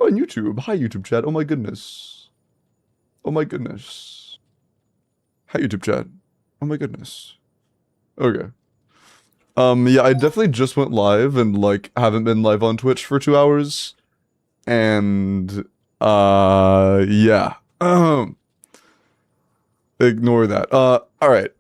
on YouTube. Hi, YouTube chat. Oh my goodness. Oh my goodness. Hi, YouTube chat. Oh my goodness. Okay. Yeah, I definitely just went live and, like, haven't been live on Twitch for 2 hours. And, yeah. Ignore that. Alright.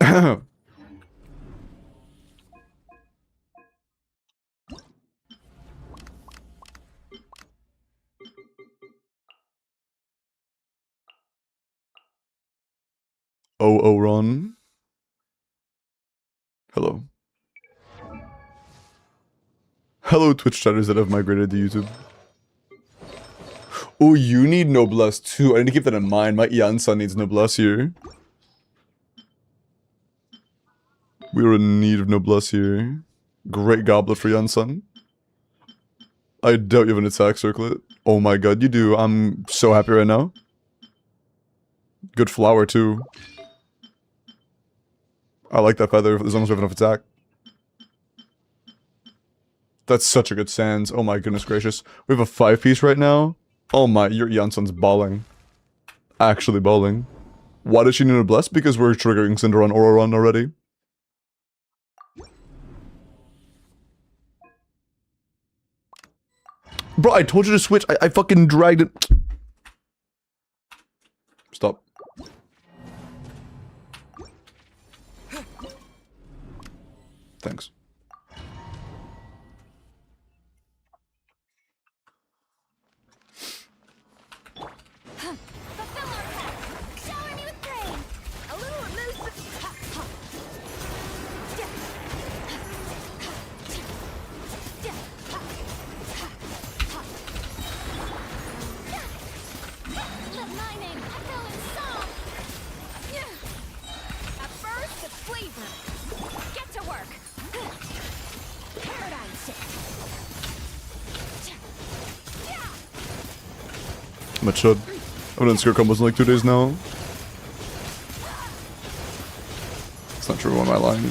Ron. Hello. Hello, Twitch chatters that have migrated to YouTube. Oh, you need Noblesse too. I need to keep that in mind. My Yansan needs Noblesse here. We are in need of Noblesse here. Great goblet for Yansan. I doubt you have an attack circlet. Oh my god, you do. I'm so happy right now. Good flower too. I like that feather as long as we have enough attack. That's such a good sands. Oh my goodness gracious. We have a 5-piece right now. Oh my, your Yansan's balling. Actually balling. Why does she need a bless? Because we're triggering Cinder on Aura Run already. Bro, I told you to switch. I fucking dragged it. Stop. Thanks. I'm a chud. I've done skirt combos in like 2 days now. It's not true on my line.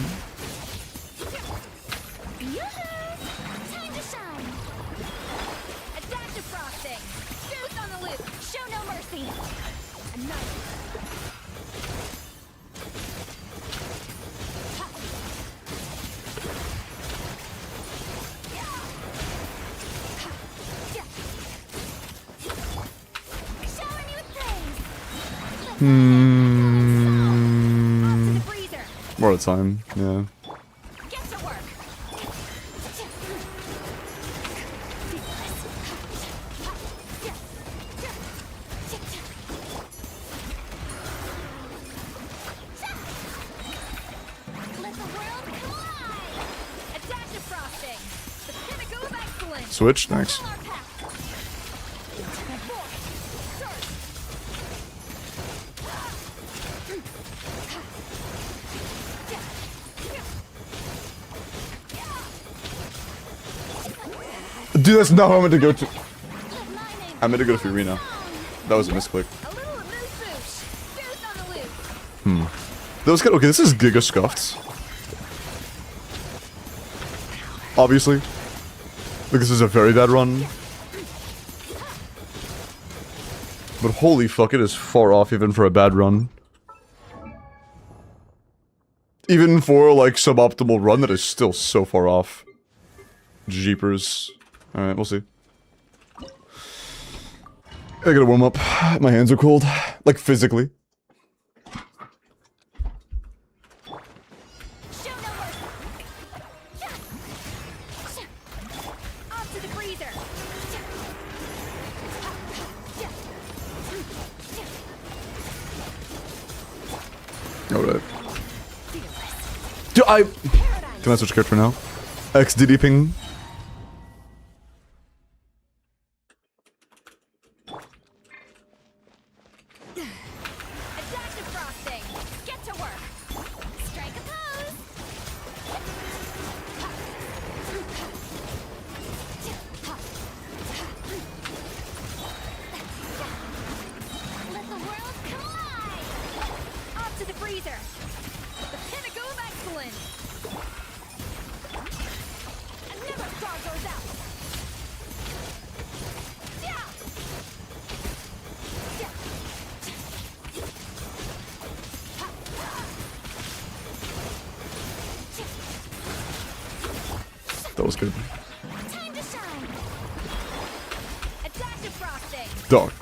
More of the time, yeah. Switch, thanks. Dude, that's not how I meant to go to. I meant to go to Fiorina. That was a misclick. That was good. Okay, this is Giga Scuffed. Obviously. Like, this is a very bad run. But holy fuck, it is far off even for a bad run. Even for, like, suboptimal run, that is still so far off. Jeepers. Alright, we'll see. I gotta warm up. My hands are cold. Like, physically. Alright. Dude, Can I switch character now? XDD ping. Dog.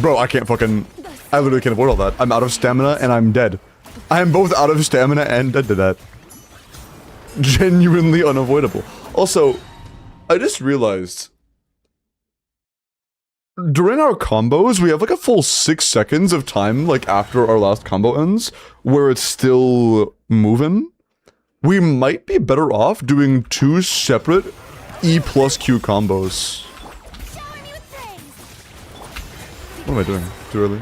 Bro, I can't fucking... I literally can't avoid all that. I'm out of stamina and I'm dead. I am both out of stamina and dead to that. Genuinely unavoidable. Also, I just realized... During our combos, we have like a full 6 seconds of time, like after our last combo ends, where it's still moving. We might be better off doing 2 separate E plus Q combos. What am I doing? Too early?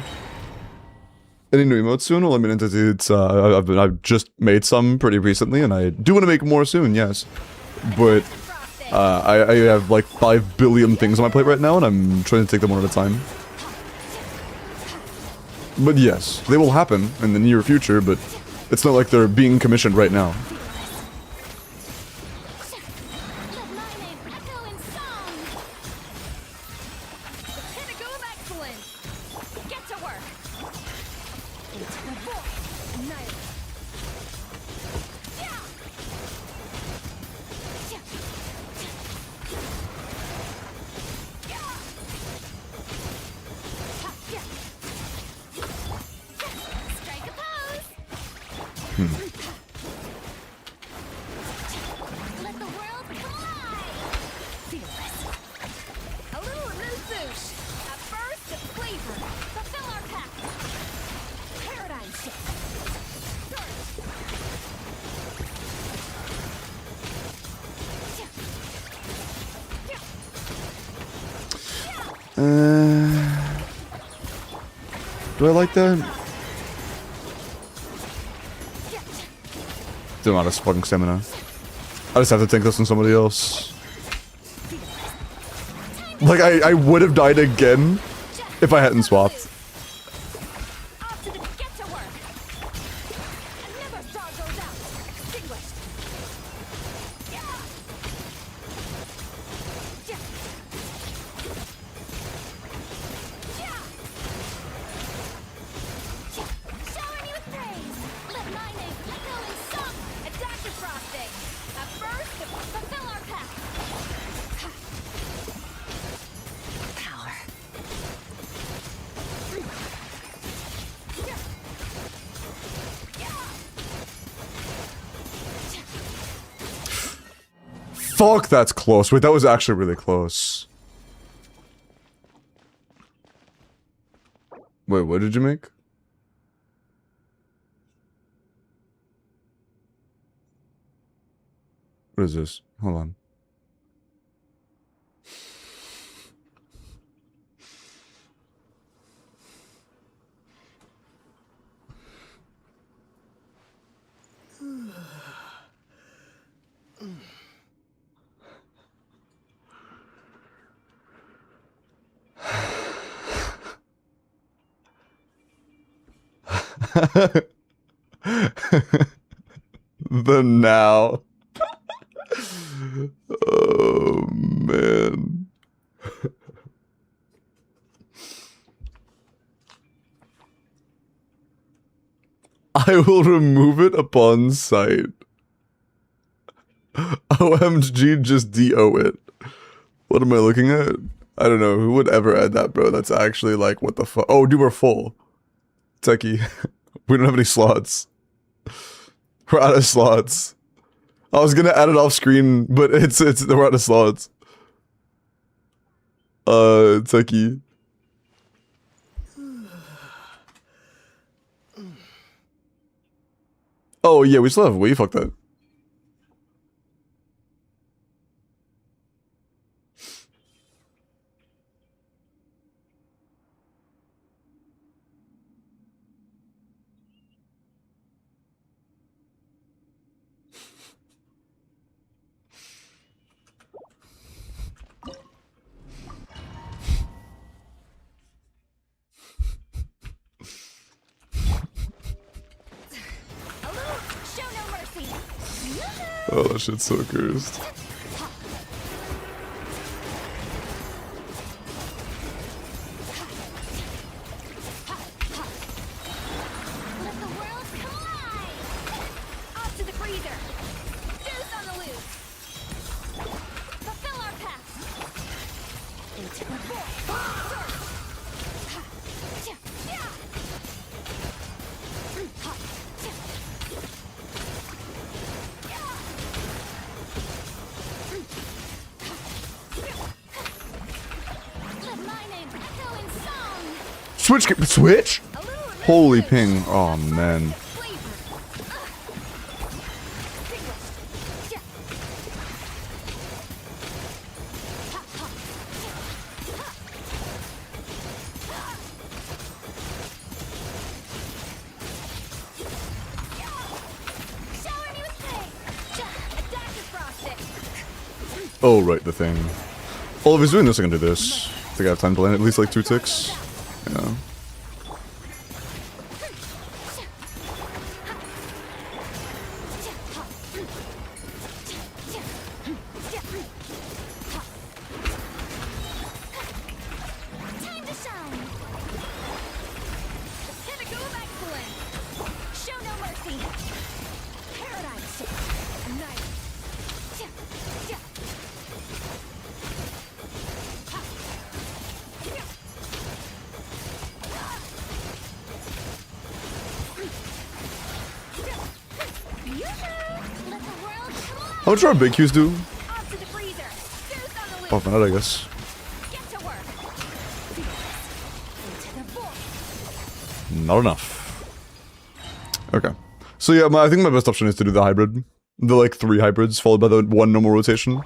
Any new emotes soon? Well, I mean, it's I've just made some pretty recently, and I do want to make more soon, yes. But, I have like 5 billion things on my plate right now, and I'm trying to take them one at a time. But yes, they will happen in the near future, but it's not like they're being commissioned right now. Do I like that? Don't matter, it's fucking stamina. I just have to think this on somebody else. Like, I would have died again if I hadn't swapped. Fuck, that's close. Wait, that was actually really close. Wait, what did you make? What is this? Hold on. The now. Oh, man. I will remove it upon sight. OMG, just DO it. What am I looking at? I don't know. Who would ever add that, bro? That's actually like, what the fuck? Oh, dude, we're full. Techie. We don't have any slots. We're out of slots. I was gonna add it off screen, but we're out of slots. Techie. Oh yeah, we still have Wii, fuck that. Oh, that shit's so cursed. Switch? Holy ping. Oh, man. Oh, right, the thing. Well, if he's doing this, I can do this. I think I have time to land at least like 2 ticks. Yeah. How much do our big Qs do? Oh, not I guess. Not enough. Okay. So yeah, I think my best option is to do the hybrid. The like 3 hybrids followed by the 1 normal rotation.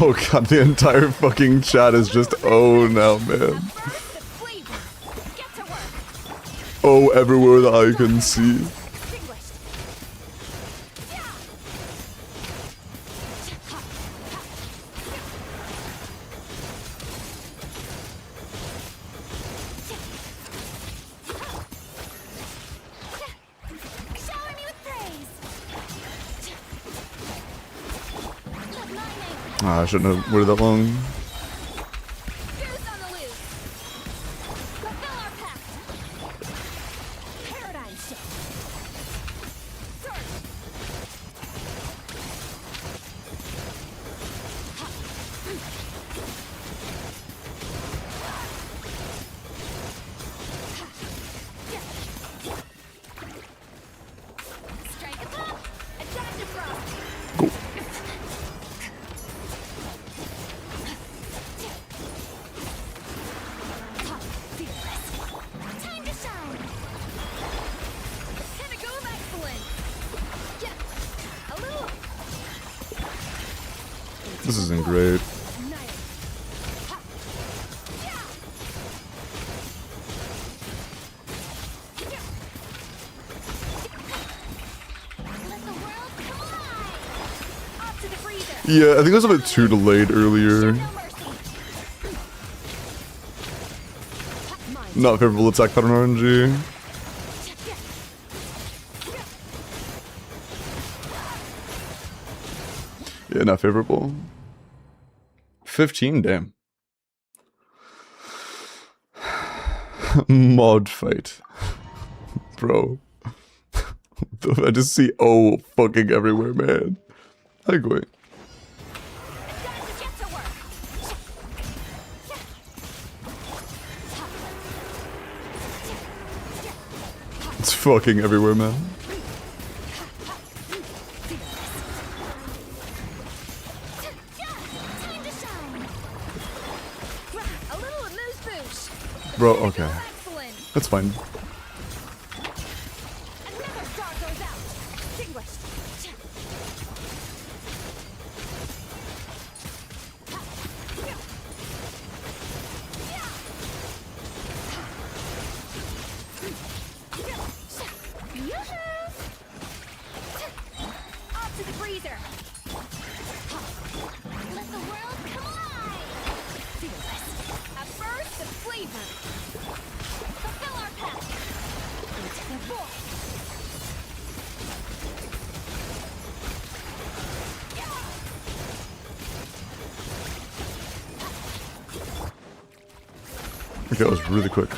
Oh god, the entire fucking chat is just oh now, man. Oh, everywhere that I can see. Ah, I shouldn't have waited that long. This isn't great. Yeah, I think it was a bit too delayed earlier. Not favorable attack pattern RNG. Yeah, not favorable. 15, damn. Mod fight. Bro. I just see O fucking everywhere, man. I go. It's fucking everywhere, man. Bro, okay. That's fine. Okay, that was really quick.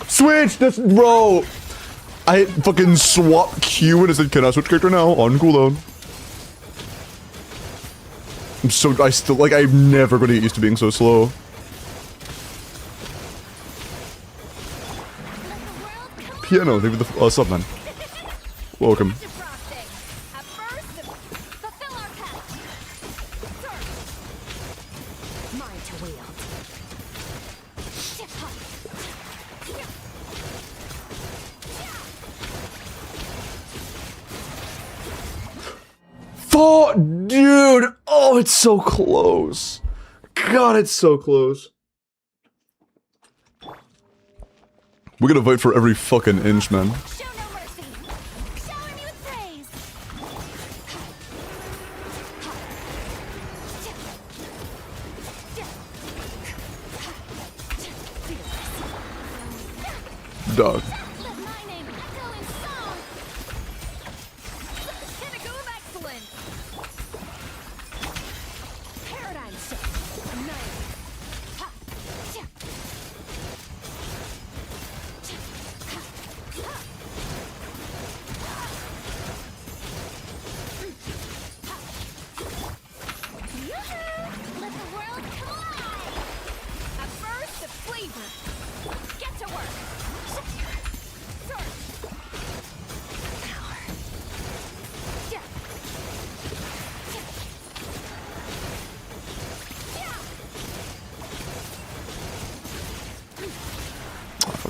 Switch! That's bro! I fucking swap Q and it said, can I switch character now? On cooldown. I still, like, I'm never gonna get used to being so slow. Piano, thank you for the sub, man. Welcome. Dude! Oh, it's so close. God, it's so close. We're gonna fight for every fucking inch, man. Dog.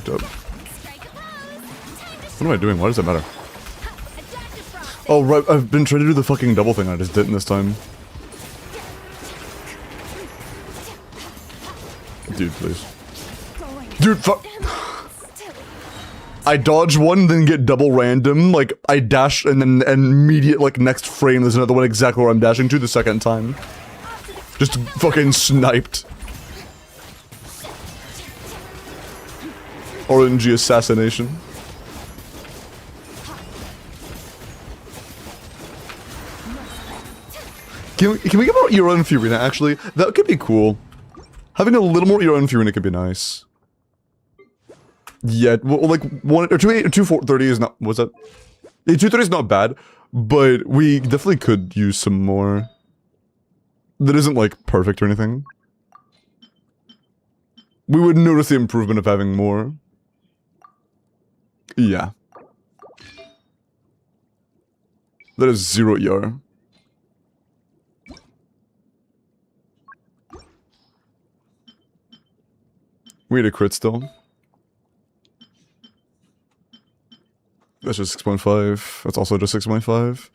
Up. What am I doing? Why does that matter? Oh, right. I've been trying to do the fucking double thing. I just didn't this time. Dude, please. Dude, fuck. I dodge one, then get double random. Like, I dash, and then immediate, like, next frame, there's another one exactly where I'm dashing to the second time. Just fucking sniped. RNG assassination. Can we get more Euro and Furina, actually? That could be cool. Having a little more Euro and Furina could be nice. Yeah, well, like, 230 is not, what's that? Yeah, 230 is not bad, but we definitely could use some more. That isn't, like, perfect or anything. We would notice the improvement of having more. Yeah. That is 0 ER. We need a crit still. That's just 6.5. That's also just 6.5.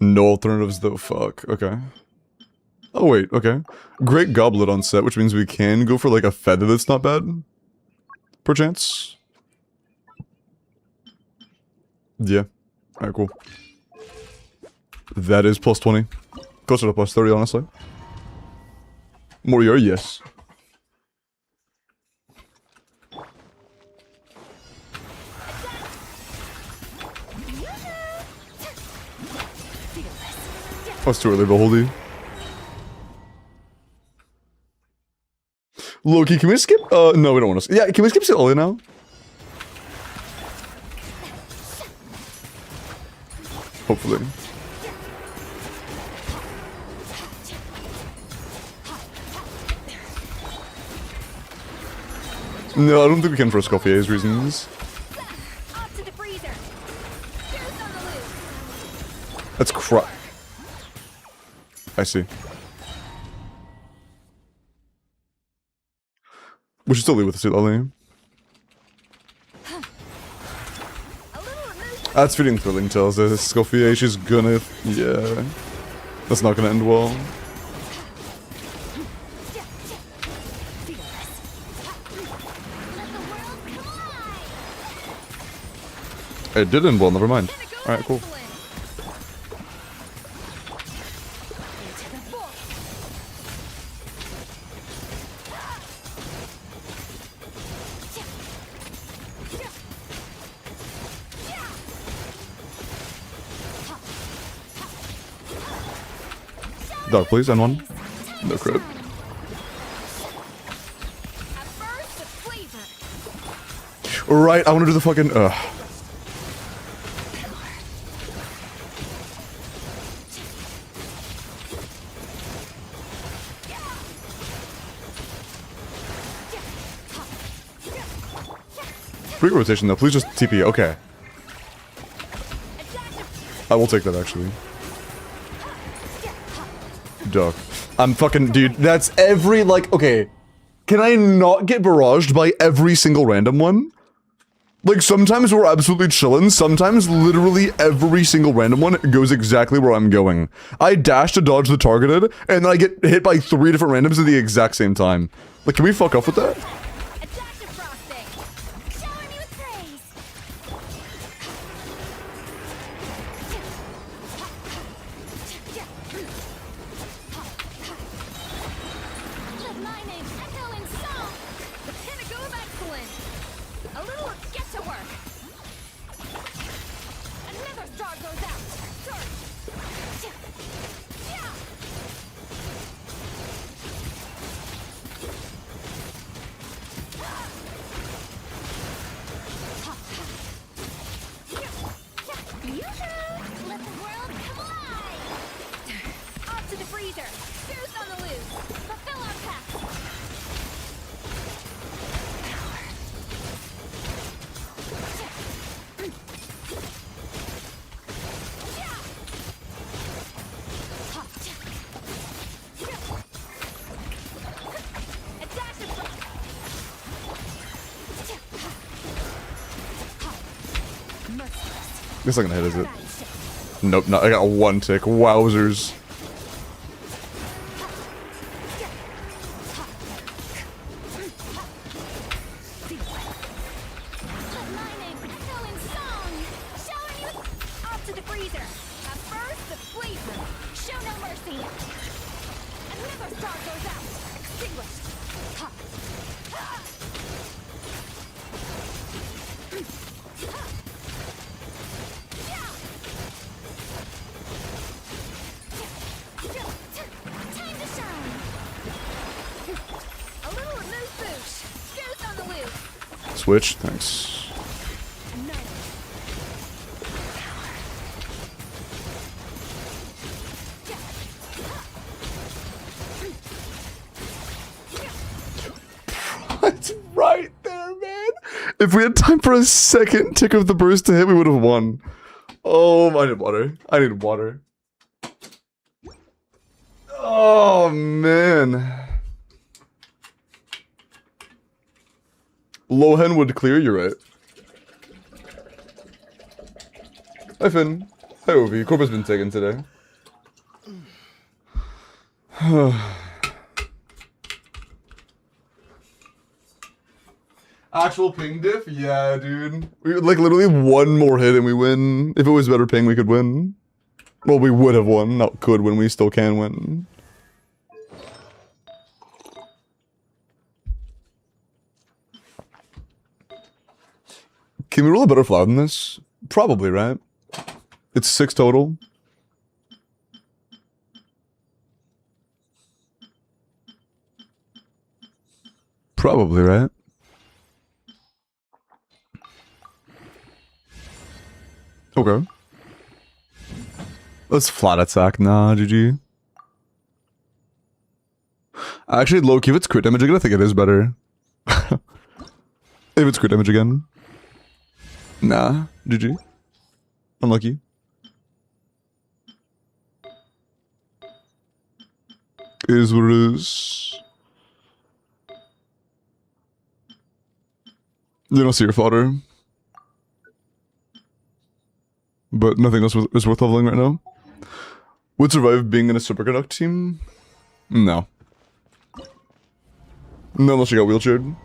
No alternatives though, fuck. Okay. Oh wait, okay. Great Goblet on set, which means we can go for like a feather that's not bad. Perchance. Yeah. Alright, cool. That is plus 20. Closer to plus 30, honestly. More ER, yes. Oh, it's too early, Beholdy. Loki, can we skip? No, we don't want to. Yeah, can we skip Celia now? Hopefully. No, I don't think we can for Scoffier's reasons. That's crap. I see. We should still leave with the Celia. That's feeding Thrilling tells us Scofier, she's gonna... yeah. That's not gonna end well. It did end well, never mind. Alright, cool. Dog, please, and one. No crit. Right, I want to do the fucking, Free rotation though, please just TP, okay. I will take that actually. Duck. I'm fucking, dude, that's every, like, okay. Can I not get barraged by every single random one? Like, sometimes we're absolutely chillin', sometimes literally every single random one goes exactly where I'm going. I dash to dodge the targeted, and then I get hit by 3 different randoms at the exact same time. Like, can we fuck off with that? It's not gonna hit, is it? Nope, not. I got 1 tick. Wowzers. Switch, thanks. That's right there, man. If we had time for a second tick of the burst to hit, we would have won. Oh, I need water. I need water. Oh, man. Lohan would clear, you're right. Hi Finn. Hi Ovi. Corpus been taken today. Actual ping diff? Yeah, dude. We like literally 1 more hit and we win. If it was better ping, we could win. Well, we would have won. Not could win, we still can win. Can we roll a better flag than this? Probably, right? It's 6 total. Probably, right? Okay. Let's flat attack. Nah, GG. Actually, low-key, if it's crit damage again, I think it is better. If it's crit damage again. Nah, GG. Unlucky. Is what it is. You don't see your fodder. But nothing else is worth leveling right now. Would survive being in a superconduct team? No. No, unless you got wheelchaired.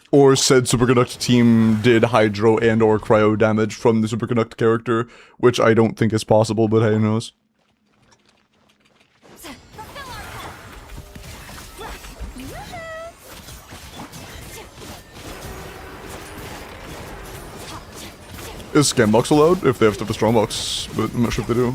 Or said superconduct team did hydro and or cryo damage from the superconduct character, which I don't think is possible, but hey, who knows. Is Scambox allowed if they have stuff with Strongbox? But I'm not sure if they do.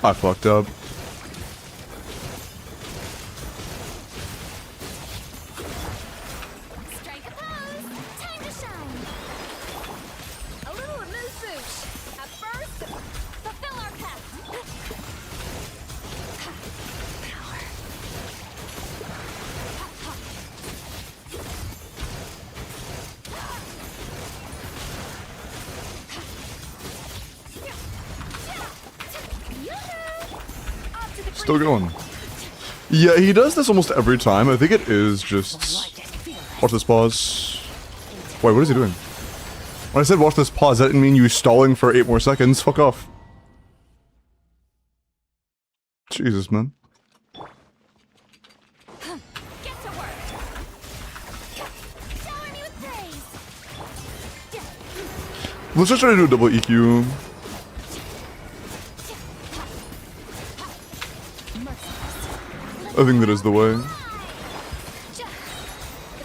I fucked up. Strike a pose. Time to shine. A little amuse-bouche. At first, fulfill our path. Power. Still going. Yeah, he does this almost every time. I think it is just... Watch this pause. Wait, what is he doing? When I said watch this pause, that didn't mean you stalling for 8 more seconds. Fuck off. Jesus, man. Get to work. Shower me with praise. Let's just try to do a double EQ. I think that is the way. The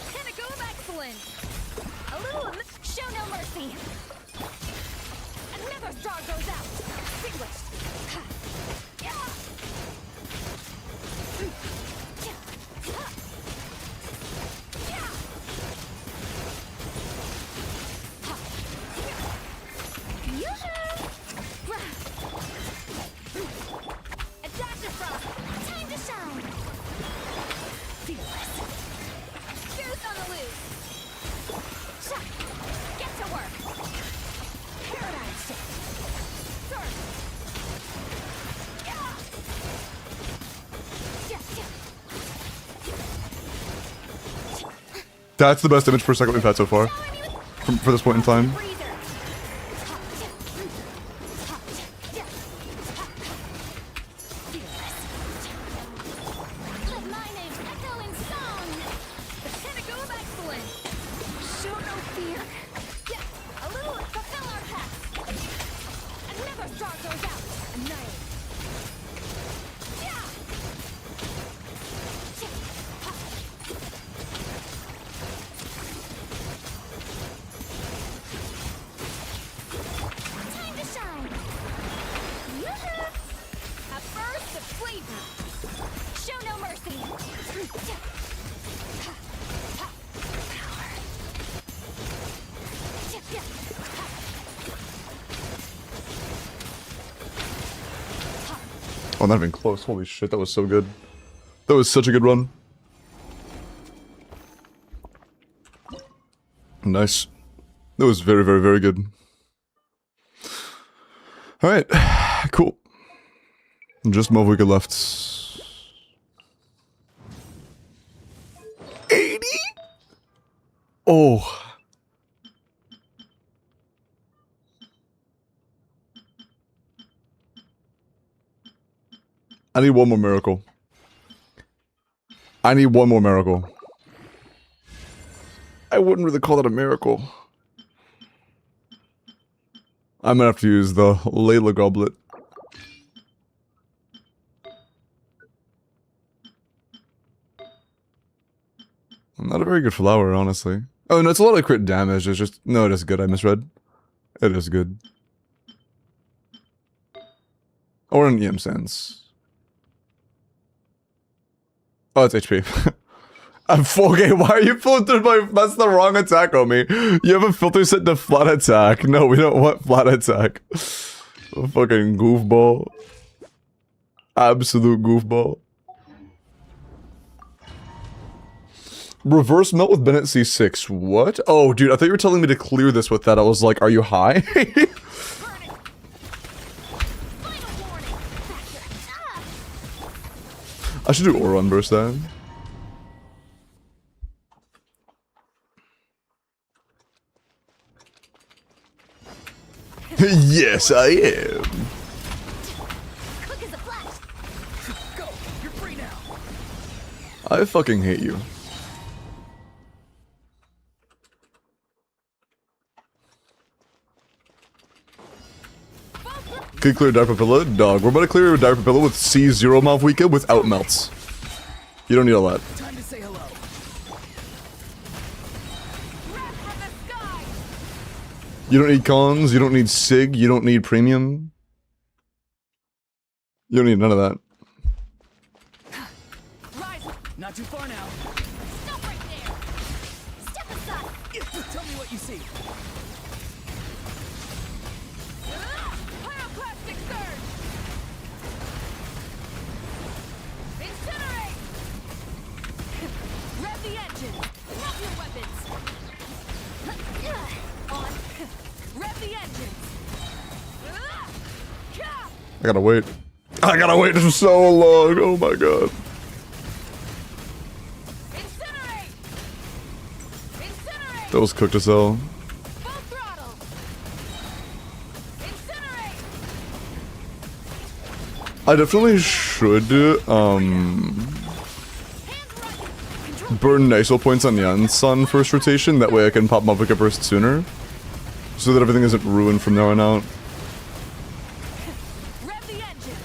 pinnacle of excellence. A little show no mercy. Another star goes out. Extinguished. A dash of frost. Time to shine. Fearless. Goose on the loose. Shot. Get to work. Paradigm shift. Surf. Yeah. That's the best image per second we've had so far. For this point in time. Oh, not even close. Holy shit, that was so good. That was such a good run. Nice. That was very, very, very good. Alright, cool. Just Movica left. 80? Oh. I need one more miracle. I need one more miracle. I wouldn't really call that a miracle. I'm gonna have to use the Layla Goblet. Not a very good flower, honestly. Oh, no, it's a lot of crit damage. It's just... No, it is good. I misread. It is good. Or an EM sense. Oh, it's HP. I'm 4K. Why are you filtered by... That's the wrong attack on me. You have a filter set to flat attack. No, we don't want flat attack. Fucking goofball. Absolute goofball. Reverse melt with Bennett C6. What? Oh, dude, I thought you were telling me to clear this with that. I was like, are you high? I should do Auron Burst then. Yes, I am. Go, you're free now. I fucking hate you. Could clear Dire Papilla? Dog, we're about to clear Dire Papilla with C0 Malvika without melts. You don't need all that. Time to say hello. Wrath from the sky! You don't need cons, you don't need sig, you don't need premium. You don't need none of that. Rise. Not too far now. Stop right there! Step aside! Tell me what you see. Pyroclastic surge! Incinerate! Rev the engine! Drop your weapons! On! Rev the engine! I gotta wait. I gotta wait for so long. Oh my god. Incinerate! Incinerate! That was cooked as hell. Full throttle! Incinerate! I definitely should, Hands running! Control burn Niso points on Yansan first rotation. That way I can pop Malvika burst sooner. So that everything isn't ruined from there on out. Rev the engines!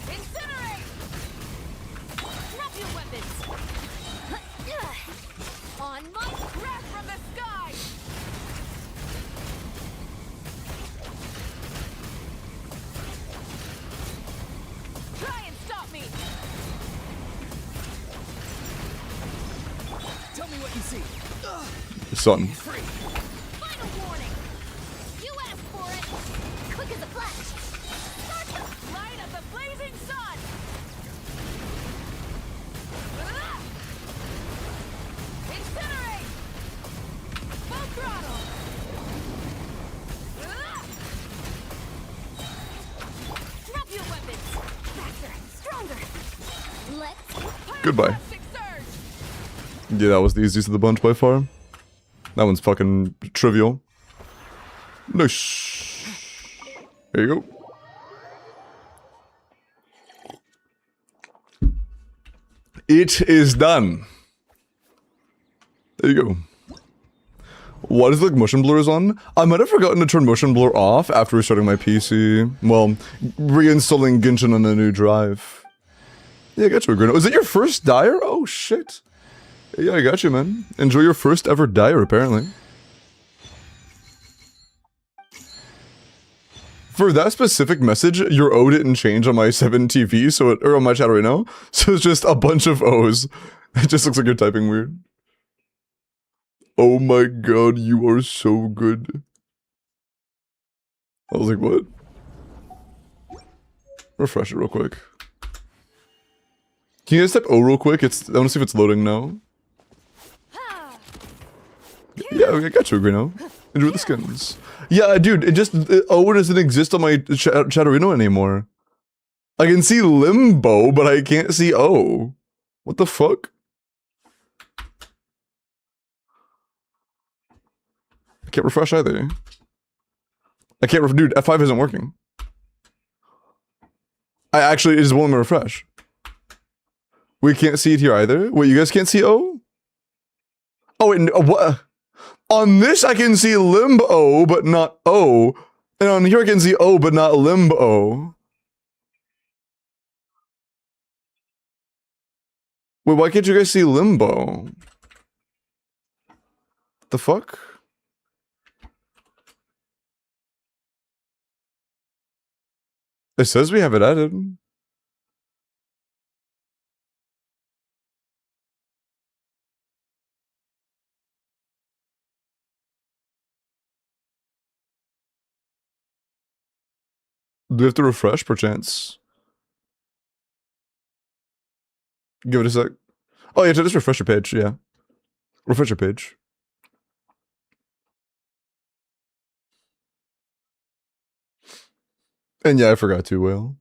Incinerate! Drop your weapons! On my wrath from the sky! Try and stop me! Tell me what you see. Son. Free. Final warning! You asked for it! Quick as a flash! Start the light of the blazing sun! Incinerate! Full throttle! Drop your weapons! Faster! Stronger! Let's... Goodbye. Pyroclastic surge! Yeah, that was the easiest of the bunch by far. That one's fucking trivial. Nice. There you go. It is done. There you go. What is like motion blurs on? I might have forgotten to turn motion blur off after restarting my PC. Well, reinstalling Genshin on a new drive. Yeah, I got you, Grino. Is it your first Dire? Oh shit. Yeah, I got you, man. Enjoy your first ever Dire, apparently. For that specific message, your O didn't change on my 7 TV, so or on my chat right now. So it's just a bunch of O's. It just looks like you're typing weird. Oh my god, you are so good. I was like, what? Refresh it real quick. Can you guys type O real quick? I want to see if it's loading now. Yeah, I got you, Grino. Enjoy the skins. Yeah, dude, O doesn't exist on my Chatterino anymore. I can see Limbo, but I can't see O. What the fuck? I can't refresh either. I can't dude, F5 isn't working. It just won't let me refresh. We can't see it here either? Wait, you guys can't see O? Oh, wait, no, what? On this, I can see Limbo, but not O. And on here, I can see O, but not Limbo. Wait, why can't you guys see Limbo? The fuck? It says we have it added. Do we have to refresh, perchance? Give it a sec. Oh, yeah, just refresh your page, yeah. Refresh your page. And yeah, I forgot to, Whale.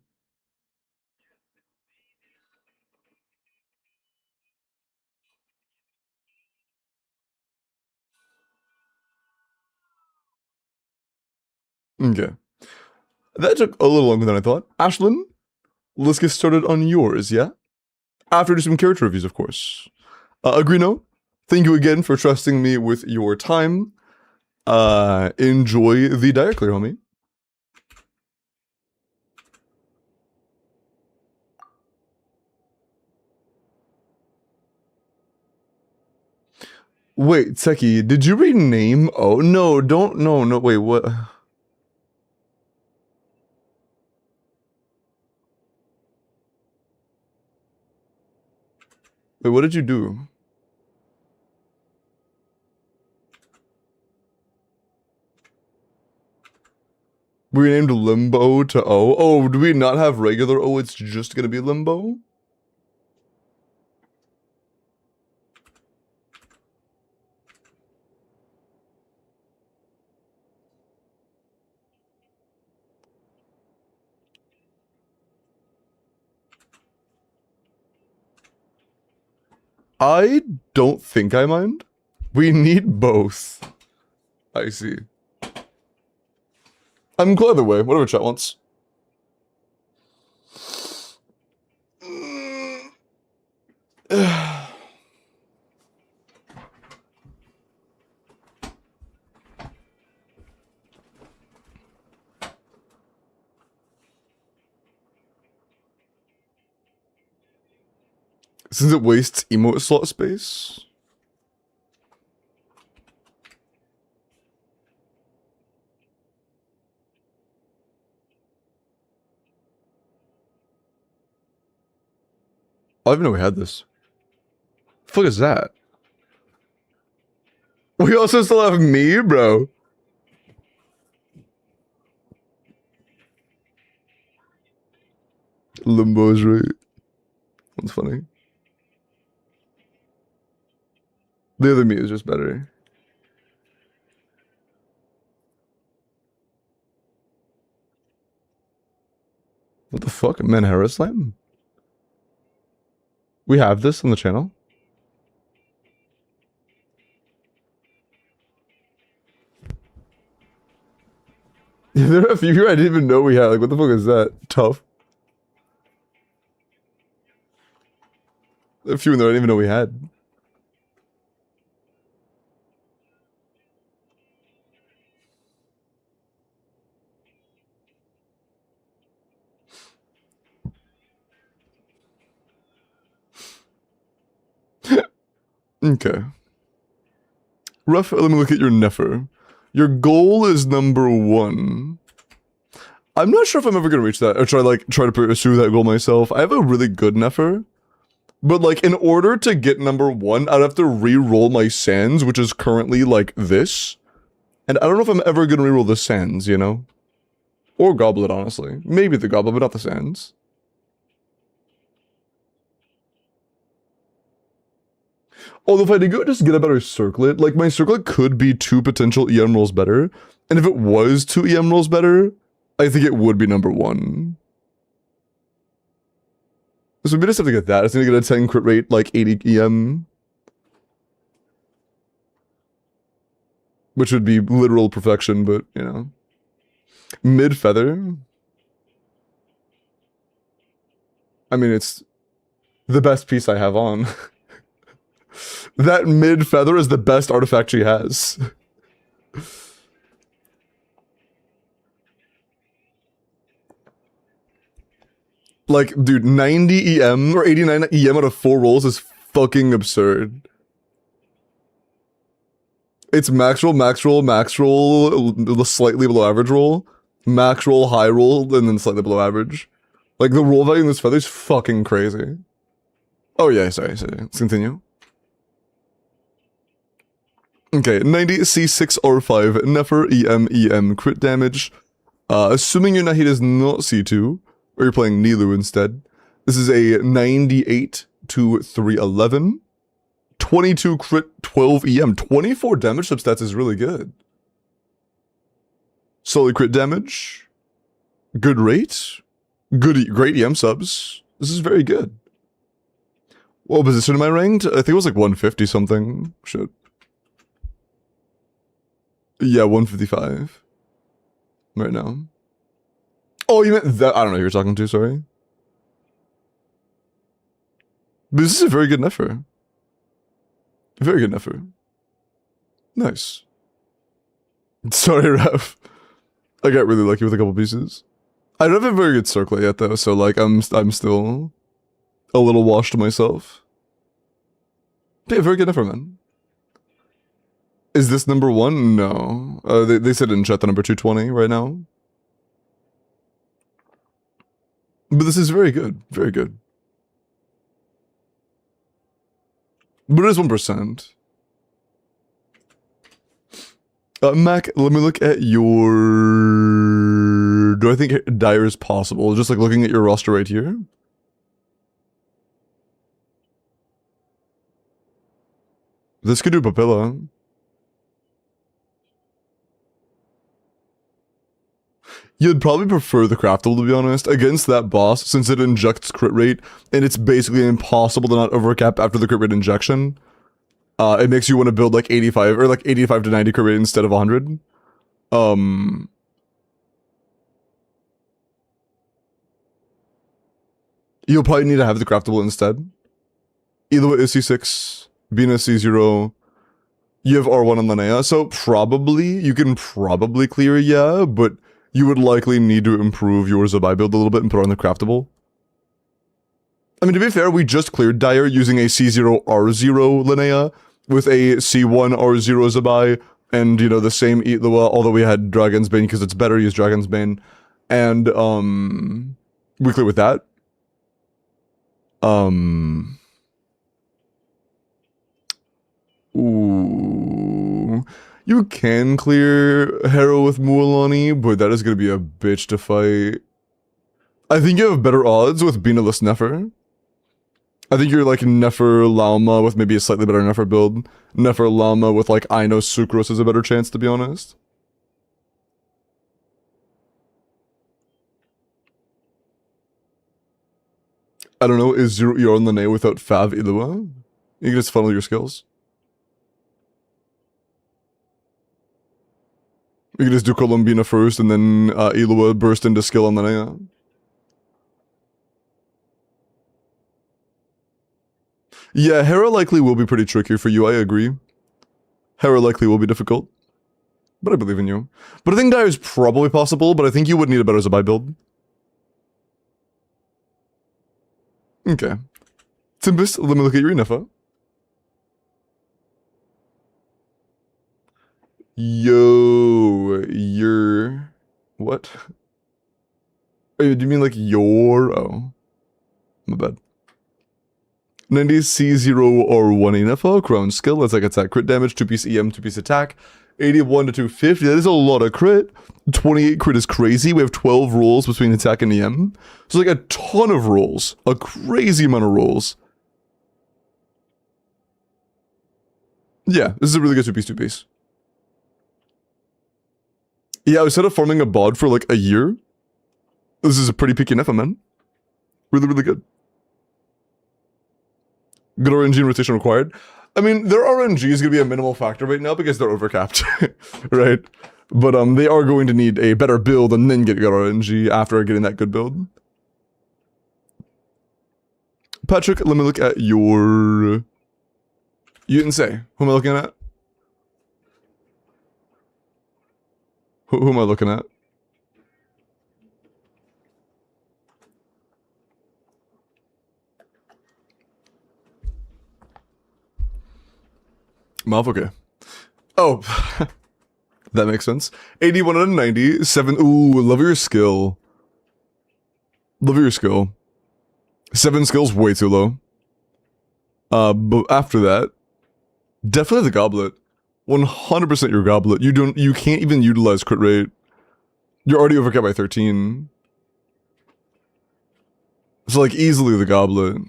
Okay. That took a little longer than I thought. Ashlyn, let's get started on yours, yeah? After some character reviews, of course. Agrino, thank you again for trusting me with your time. Enjoy the diet clear, homie. Wait, Seki, did you rename? Oh, no, don't, no, wait, what? Wait, what did you do? We renamed Limbo to O. Oh, do we not have regular O? It's just gonna be Limbo? I don't think I mind. We need both. I see. I'm cool either way, whatever chat wants. Since it wastes emote slot space. I didn't even know we had this. The fuck is that? We also still have me, bro. Limbo's right. That's funny. The other me is just better. What the fuck? Manhara Slam? We have this on the channel? Yeah, there are a few here I didn't even know we had. Like, what the fuck is that? Tough. A few in there I didn't even know we had. Okay. Rough, let me look at your Nefer. Your goal is number 1. I'm not sure if I'm ever gonna reach that, or try to pursue that goal myself. I have a really good Nefer. But, like, in order to get number 1, I'd have to re-roll my Sands, which is currently, like, this. And I don't know if I'm ever gonna re-roll the Sands, you know? Or Goblet, honestly. Maybe the Goblet, but not the Sands. Although if I did go just get a better Circlet, like, my Circlet could be 2 potential EM rolls better. And if it was 2 EM rolls better, I think it would be number 1. So we just have to get that. It's gonna get a 10 crit rate, like 80 EM. Which would be literal perfection, but, you know. Mid Feather. I mean, it's the best piece I have on. That Mid Feather is the best artifact she has. Like, dude, 90 EM or 89 EM out of 4 rolls is fucking absurd. It's max roll, slightly below average roll, max roll, high roll, and then slightly below average. Like, the roll value in this feather is fucking crazy. Oh yeah, sorry. Let's continue. Okay, 90 C6 R5, Nefer EM crit damage. Assuming your Nahid is not C2, or you're playing Nilu instead, this is a 98 to 311. 22 crit, 12 EM, 24 damage substats is really good. Solid crit damage. Good rate. Great EM subs. This is very good. What position am I ranked? I think it was like 150 something. Shit. Yeah, 155. Right now. Oh, you meant that? I don't know who you're talking to, sorry. But this is a very good Nefer. Very good Nefer. Nice. Sorry, Ref. I got really lucky with a couple pieces. I don't have a very good circle yet though, so like I'm still a little washed myself. Yeah, very good effort, man. Is this number 1? No. They said in chat the number 220 right now. But this is very good. Very good. But it is 1%. Mac, let me look at your... Do I think Dire is possible? Just like looking at your roster right here. This could do Papilla. You'd probably prefer the Craftable, to be honest, against that boss, since it injects crit rate, and it's basically impossible to not overcap after the crit rate injection. It makes you want to build like 85, or like 85 to 90 crit rate instead of 100. You'll probably need to have the Craftable instead. Either way is C6, Bina C0, you have R1 on Linnea, so probably, you can probably clear, yeah, but you would likely need to improve your Zabai build a little bit and put on the Craftable. I mean, to be fair, we just cleared Dire using a C0 R0 Linnea with a C1 R0 Zabai, and, you know, the same Eatlua, although we had Dragon's Bane because it's better to use Dragon's Bane, and, we cleared with that. Ooh. You can clear Harrow with Mualani, but that is going to be a bitch to fight. I think you have better odds with Binaless Nefer. I think you're like Nefer Lauma with maybe a slightly better Nefer build. Nefer Lauma with like Aino Sucrose is a better chance, to be honest. I don't know, is Zero Yor Lene without Fav Ilua? You can just funnel your skills. You can just do Columbina first and then Ilua burst into skill on Linnea. Yeah, Hera likely will be pretty tricky for you, I agree. Hera likely will be difficult. But I believe in you. But I think Dire is probably possible, but I think you would need a better Zabai build. Okay. Tempest, let me look at your Inefa. Yo, your... What? Oh, do you mean like your... Oh. My bad. 90 C0 or 1 Inefa, crown skill, that's like attack crit damage, 2-piece EM, 2-piece attack. 81 to 250, that is a lot of crit. 28 crit is crazy, we have 12 rolls between attack and EM. So like a ton of rolls, a crazy amount of rolls. Yeah, this is a really good 2-piece, 2-piece. Yeah, I instead of farming a bod for like a year, this is a pretty peaky Nefa, man. Really, really good. Good RNG and rotation required. I mean, their RNG is going to be a minimal factor right now because they're overcapped, right? But they are going to need a better build and then get good RNG after getting that good build. Patrick, let me look at your... You didn't say. Who am I looking at? Who am I looking at? Malv, okay. Oh, that makes sense. 81 out of 90, 7. Ooh, love your skill. Love your skill. 7 skills, way too low. But after that, definitely the goblet. 100% your goblet. You can't even utilize crit rate. You're already overcapped by 13. So like easily the goblet.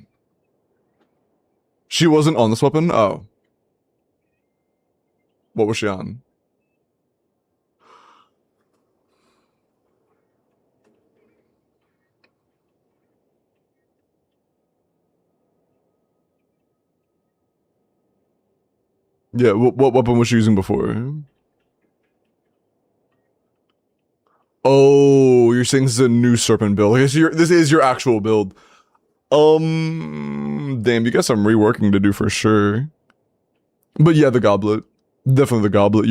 She wasn't on this weapon? Oh. What was she on? Yeah, what weapon was she using before? Oh, you're saying this is a new serpent build. Okay, so this is your actual build. Damn, you got some reworking to do for sure. But yeah, the goblet. Definitely the goblet.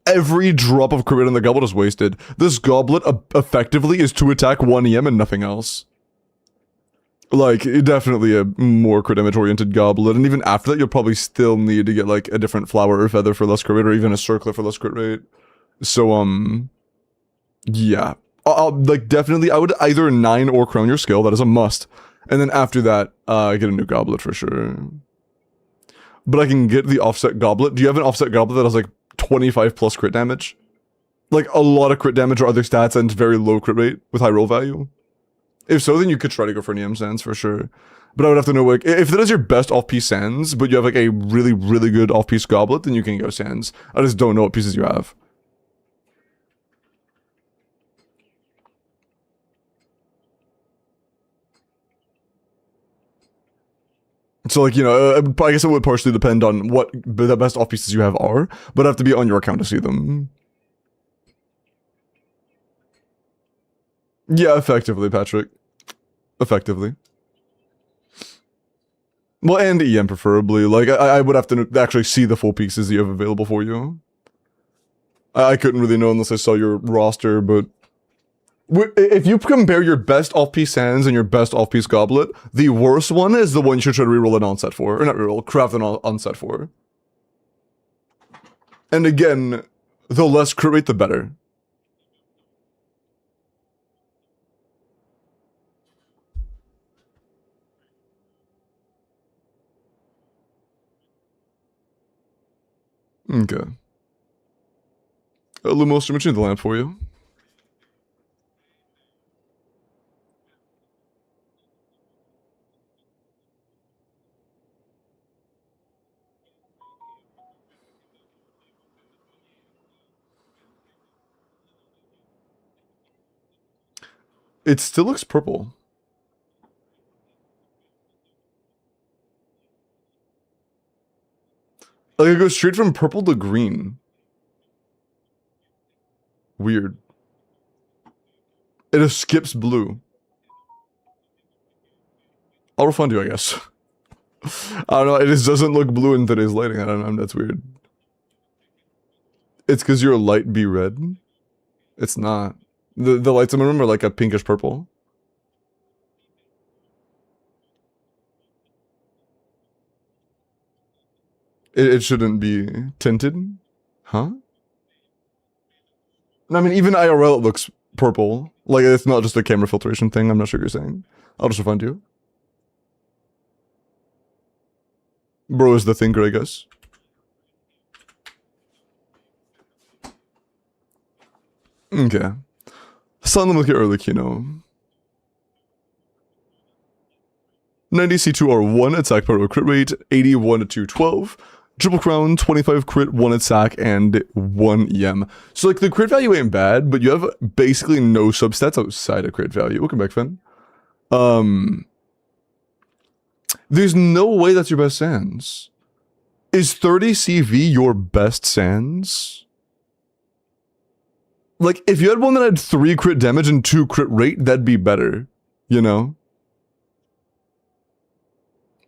Every drop of crit rate in the goblet is wasted. This goblet effectively is 2 attack, 1 EM, and nothing else. Like, definitely a more crit damage oriented goblet, and even after that, you'll probably still need to get like a different flower or feather for less crit rate, or even a circlet for less crit rate. So, yeah. Like, definitely, I would either 9 or crown your skill, that is a must. And then after that, get a new goblet for sure. But I can get the offset goblet. Do you have an offset goblet that has like 25 plus crit damage? Like, a lot of crit damage or other stats and very low crit rate with high roll value? If so, then you could try to go for an EM Sands for sure. But I would have to know, like, if that is your best off-piece Sands, but you have, like, a really, really good off-piece Goblet, then you can go Sands. I just don't know what pieces you have. So, like, you know, I guess it would partially depend on what the best off-pieces you have are, but I have to be on your account to see them. Yeah, effectively, Patrick. Effectively. Well, and EM preferably. Like, I would have to actually see the full pieces that you have available for you. I couldn't really know unless I saw your roster, but... If you compare your best off-piece Sands and your best off-piece Goblet, the worst one is the one you should try to reroll an onset for. Or not reroll, craft an onset for. And again, the less crit rate, the better. Okay. Lumos, I'm mentioning the lamp for you. It still looks purple. Like, it goes straight from purple to green. Weird. It just skips blue. I'll refund you, I guess. I don't know, it just doesn't look blue in today's lighting. I don't know, that's weird. It's because your light be red? It's not. The lights in my room are like a pinkish purple. It shouldn't be tinted? Huh? I mean, even IRL it looks purple. Like, it's not just a camera filtration thing, I'm not sure what you're saying. I'll just refund you. Bro is the thinker, I guess. Okay. Sun them with your early Kino. 90 C2R1 attack power crit rate, 81 to 212. Triple crown, 25 crit, 1 attack, and 1 EM. So, like, the crit value ain't bad, but you have basically no substats outside of crit value. Welcome back, Finn. There's no way that's your best Sands. Is 30 CV your best Sands? Like, if you had one that had 3 crit damage and 2 crit rate, that'd be better. You know?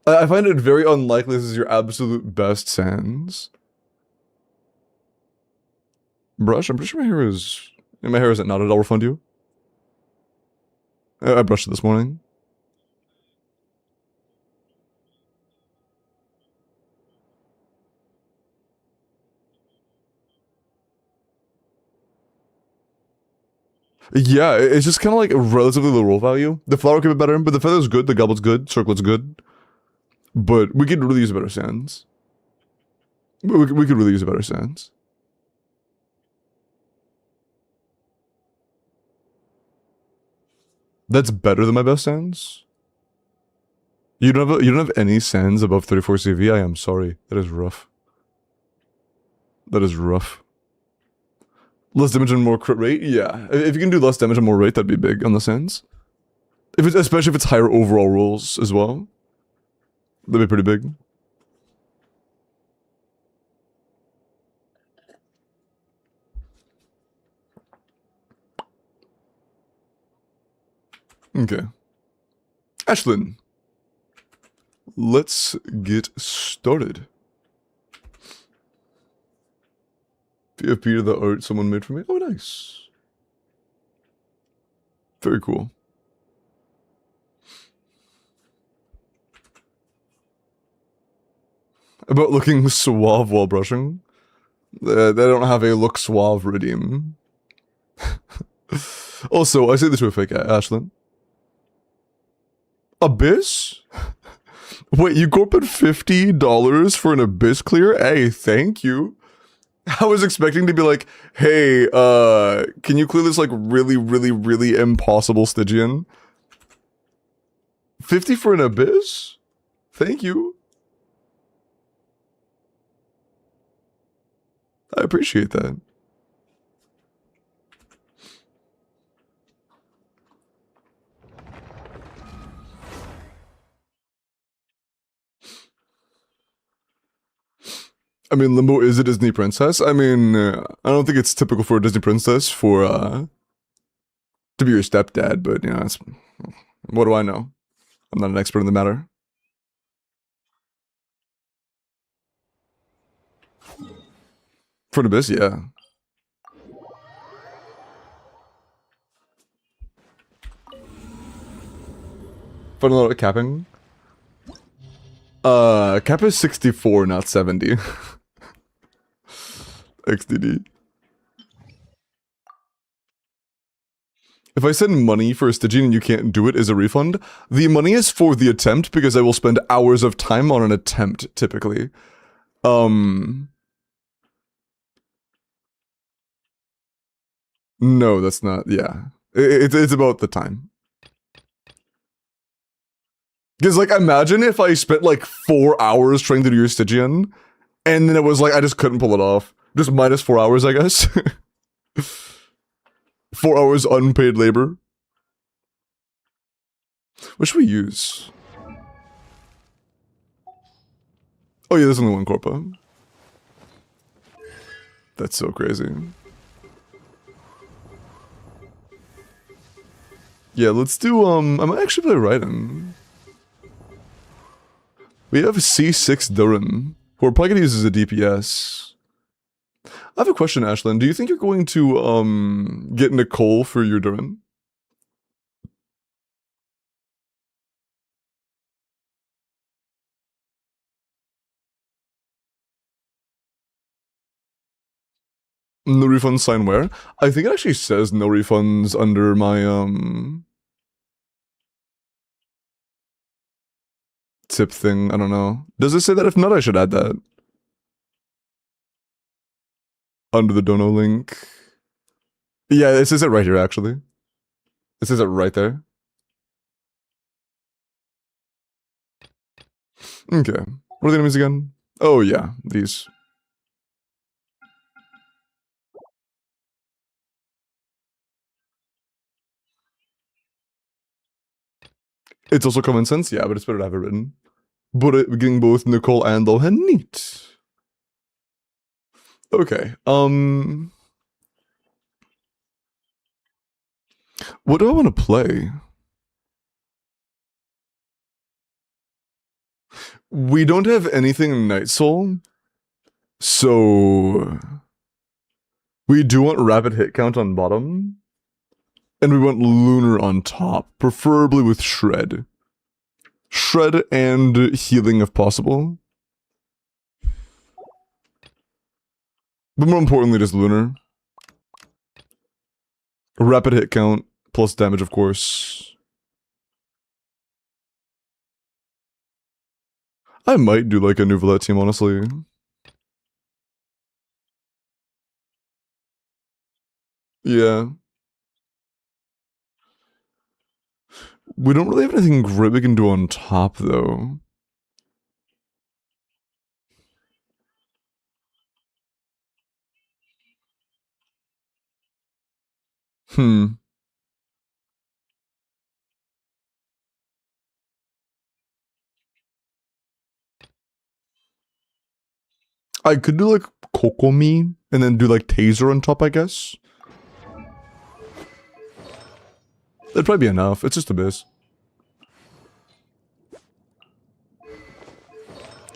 I find it very unlikely this is your absolute best Sands. Brush? I'm pretty sure my hair is... My hair isn't knotted, I'll refund you. I brushed it this morning. Yeah, it's just kind of like a relatively low roll value. The flower could be better, but the feather's good, the goblet's good, circlet's good. But we could really use a better Sands. We could really use a better Sands. That's better than my best Sands? You don't have any Sands above 34 CV? I am sorry. That is rough. That is rough. Less damage and more crit rate? Yeah. If you can do less damage and more rate, that'd be big on the Sands. Especially if it's higher overall rolls as well. That'd be pretty big. Okay. Ashlyn. Let's get started. PFP to the art someone made for me. Oh, nice. Very cool. About looking suave while brushing. They don't have a look suave redeem. Also, I say this with fake Ashlyn. Abyss? Wait, you go up at $50 for an Abyss clear? Hey, thank you. I was expecting to be like, hey, can you clear this like really, really, really impossible Stygian? 50 for an Abyss? Thank you. I appreciate that. I mean, Limbo is a Disney princess. I mean, I don't think it's typical for a Disney princess for, to be your stepdad, but, you know, it's, what do I know? I'm not an expert in the matter. For an Abyss, yeah. Fun a lot of capping. Cap is 64, not 70. XDD. If I send money for a Stygian and you can't do it, is a refund? The money is for the attempt because I will spend hours of time on an attempt, typically. No, that's not, yeah. It's about the time. Because, like, imagine if I spent, like, 4 hours trying to do your Stygian, and then it was like, I just couldn't pull it off. Just minus 4 hours, I guess. 4 hours unpaid labor. What should we use? Oh yeah, there's only one Corpa. That's so crazy. Yeah, let's do, I might actually play Raiden. We have C6 Durin, who we're probably gonna use as a DPS. I have a question, Ashlyn. Do you think you're going to, get Nicole for your Durin? No refunds sign where? I think it actually says no refunds under my, tip thing. I don't know. Does it say that? If not, I should add that. Under the dono link. Yeah, it says it right here, actually. It says it right there. Okay. What are the enemies again? Oh, yeah. These. It's also common sense, yeah, but it's better to have it written. But getting both Nicole and Lohan, neat. Okay, what do I want to play? We don't have anything Night Soul, so we do want rapid hit count on bottom, and we want Lunar on top, preferably with Shred. Shred and healing if possible. But more importantly, just Lunar. Rapid hit count, plus damage, of course. I might do like a Nouvelette team, honestly. Yeah. We don't really have anything great we can do on top, though. I could do like Kokomi and then do like Taser on top, I guess. That'd probably be enough. It's just Abyss.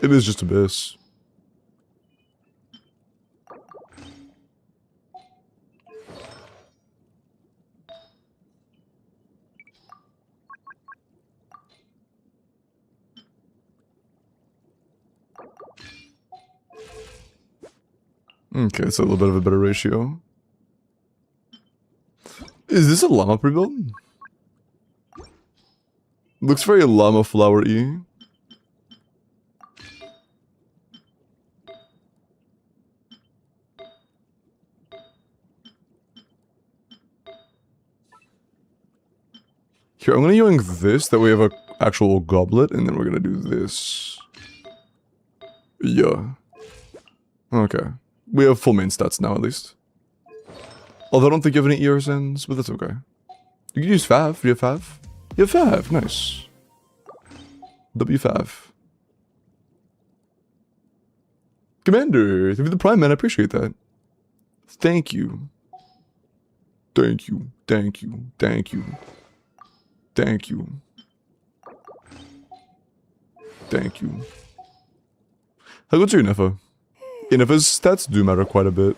It is just Abyss. Okay, it's a little bit of a better ratio. Is this a llama pre-build? Looks very llama flower-y. Here, I'm gonna yoink this, that we have a actual goblet, and then we're gonna do this. Yeah. Okay. We have full main stats now, at least. Although I don't think you have any ERSNs, but that's okay. You can use Fav. Do you have Fav? You have Fav. Nice. W5. Commander, thank you for the prime, man. I appreciate that. Thank you. Thank you. Thank you. Thank you. Thank you. Thank you. How good's your Nefa? Nefa's stats do matter quite a bit.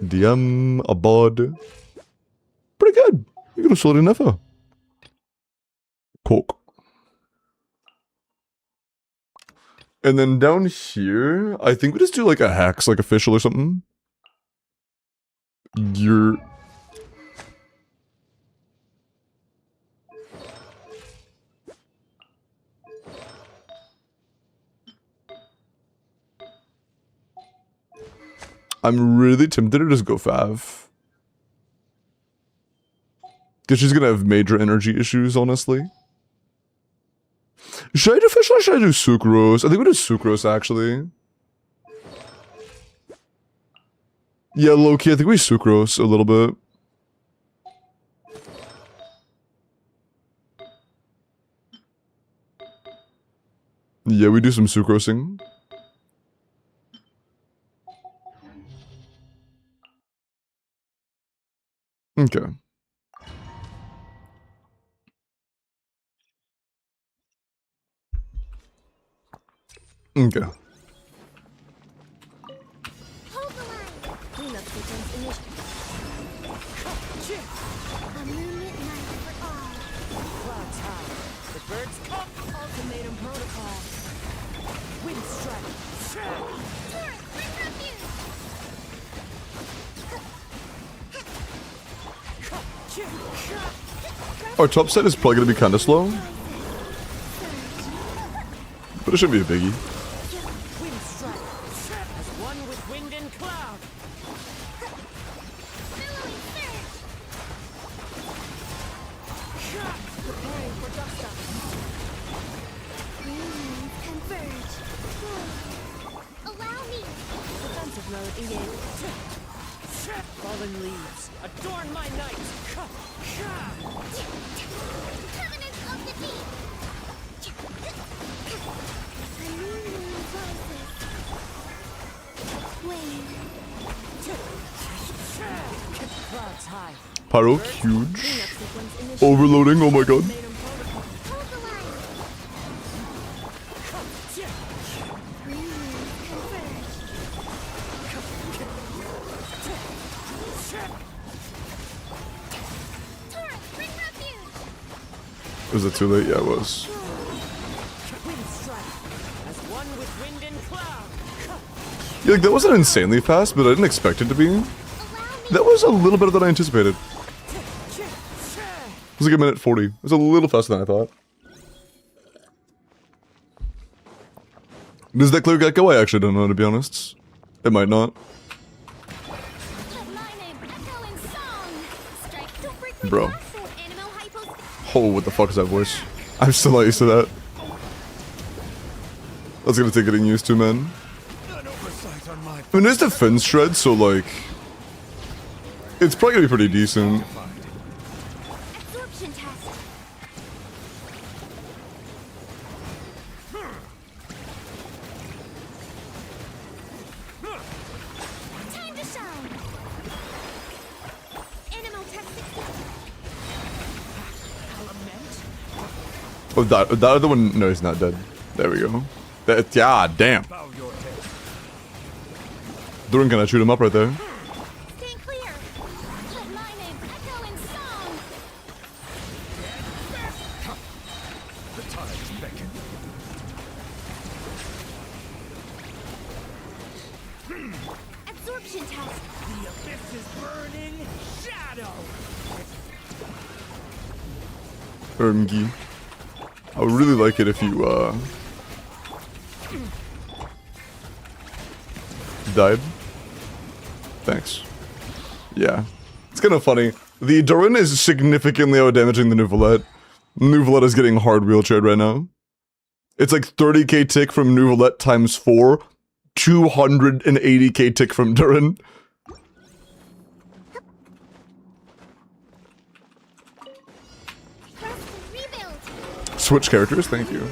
DM, a bod. Pretty good. You got a solid Nefa. Coke. And then down here, I think we just do like a hex, like official or something. You're... I'm really tempted to just go Fav. Because she's gonna have major energy issues, honestly. Should I do official or should I do sucrose? I think we do sucrose, actually. Yeah, low-key, I think we sucrose a little bit. Yeah, we do some sucrosing. Okay. Okay. Hold the line. Clean up Stygian's initiative. A moonlit night for all. Clouds high. The birds come. Ultimatum protocol. Wind strike. Turret, bring refuge. Our top set is probably gonna be kinda slow. But it shouldn't be a biggie. Wind strike. As one with wind and cloud. Billowing surge. Preparing for dust up. Moons converge. Allow me. Defensive mode engaged. Fallen leaves. Adorn my night. Covenant of the deep. A new moon rises. Wane. Clouds high. Pyro, huge. Cleanup sequence initiated. Overloading, oh my god. Ultimatum protocol. Hold the line. Moons converge. Turret, bring refuge. Was it too late? Yeah, it was. Wind strike. As one with wind and cloud. Yeah, like, that wasn't insanely fast, but I didn't expect it to be. Allow me. That was a little better than I anticipated. It was like a minute 40. It was a little faster than I thought. Does that clear gecko? I actually don't know, to be honest. It might not. Let my name echo in song. Strike, don't break my Bro. heart. Animal hypos. Oh, what the fuck is that voice? I'm still not used to that. That's gonna take getting used to, man. An oversight on my I mean, there's defense shred, so like... It's probably gonna be pretty decent. Absorption test. Time to shine. Animal tech 60. element. Oh, that other one... No, he's not dead. There we go. That, yeah, damn. Bow your head. Durin gonna shoot him up right there. Stay clear. Let my name echo in song. The tides beckon. Absorption test. The abyss is burning shadow. Ermgi. I would really like it if you, died. Thanks. Yeah. It's kind of funny. The Durin is significantly out-damaging the Nuvolette. Nuvolette is getting hard wheelchaired right now. It's like 30k tick from Nuvolette times 4, 280k tick from Durin. Press rebuild. Switch characters, thank you.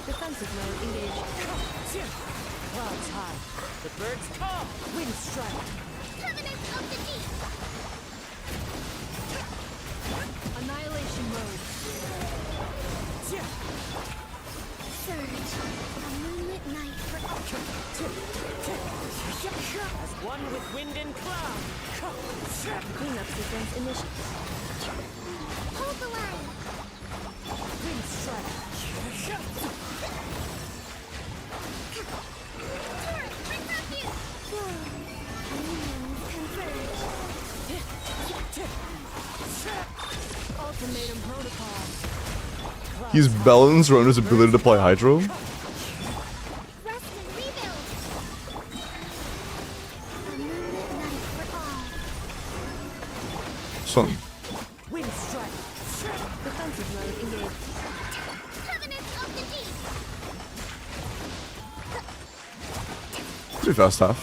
Defensive mode engaged. Clouds high. The birds come. Wind strike. Covenant of the deep. Annihilation mode. Surge. A moonlit night for ultra. As one with wind and cloud. Cleanup sequence initiated. Hold the line. Wind strike. Torrent, bring refuge. Minions converge. Ultimatum protocol. He's balanced around his ability to apply Hydro. Rest and rebuild. A moonlit night for all. Son. Wind strike. Defensive mode engaged. Covenant of the deep. Pretty fast half.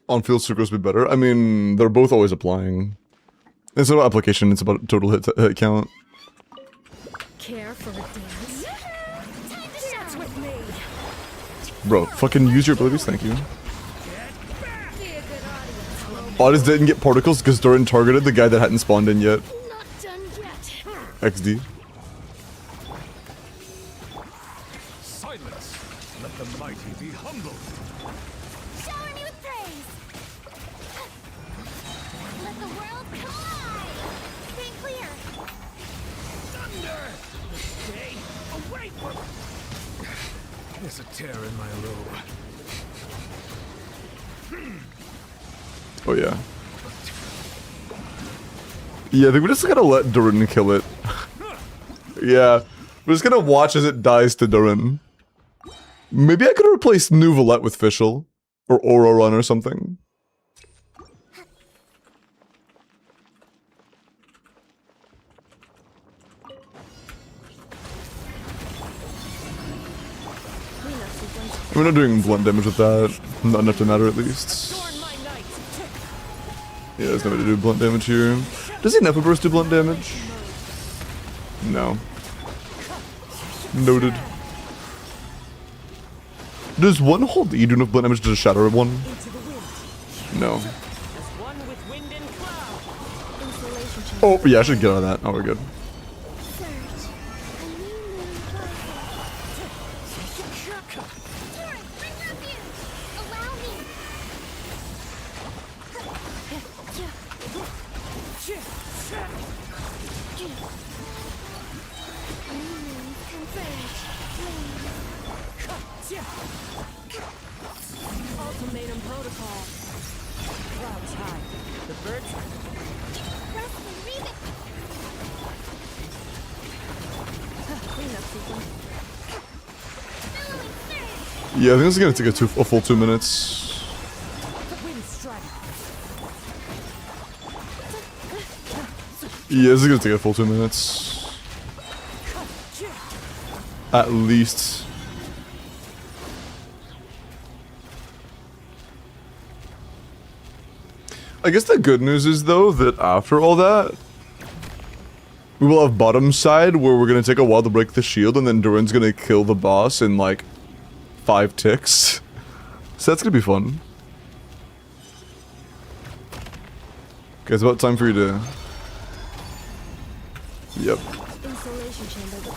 On-field circles be better. I mean, they're both always applying. It's not about application, it's about total hit count. Care for a dance? Time to shine. With me. Bro, fucking use your abilities, thank you. Be a good audience. Otis didn't get particles because Durin targeted the guy that hadn't spawned in yet. Not done yet. XD. Silence! Let the mighty be humbled! Shower me with praise. Let the world collide. Stay clear. Thunder! Stay away from... There's a tear in my robe. Oh yeah. Yeah, I think we just gotta let Durin kill it. Yeah. We're just gonna watch as it dies to Durin. Maybe I could replace Nuvolette with Fischl. Or Aura Run or something. Cleanup sequence. We're not doing blunt damage with that. Not enough to matter at least. Adorn my night. Yeah, there's no way to do blunt damage here. Does he Nepo Burst do blunt damage? No. Noted. Does one hold E do enough blunt damage to shatter one? Into the wind. No. As one with wind and cloud. Insulation chamber. Oh, yeah, I should get out of that. Oh, we're good. Surge. A new moon rises. Torrent, bring refuge. Allow me. Moons converge. Ultimatum protocol. Clouds high. The birds Rest and rebuild. cleanup sequence. Billowing surge. Yeah, I think this is gonna take a full 2 minutes. Wind strike. Yeah, this is gonna take a full 2 minutes. At least. I guess the good news is, though, that after all that, we will have bottom side where we're gonna take a while to break the shield, and then Durin's gonna kill the boss in like 5 ticks. So that's gonna be fun. Okay, it's about time for you to... Yep. Insulation chamber.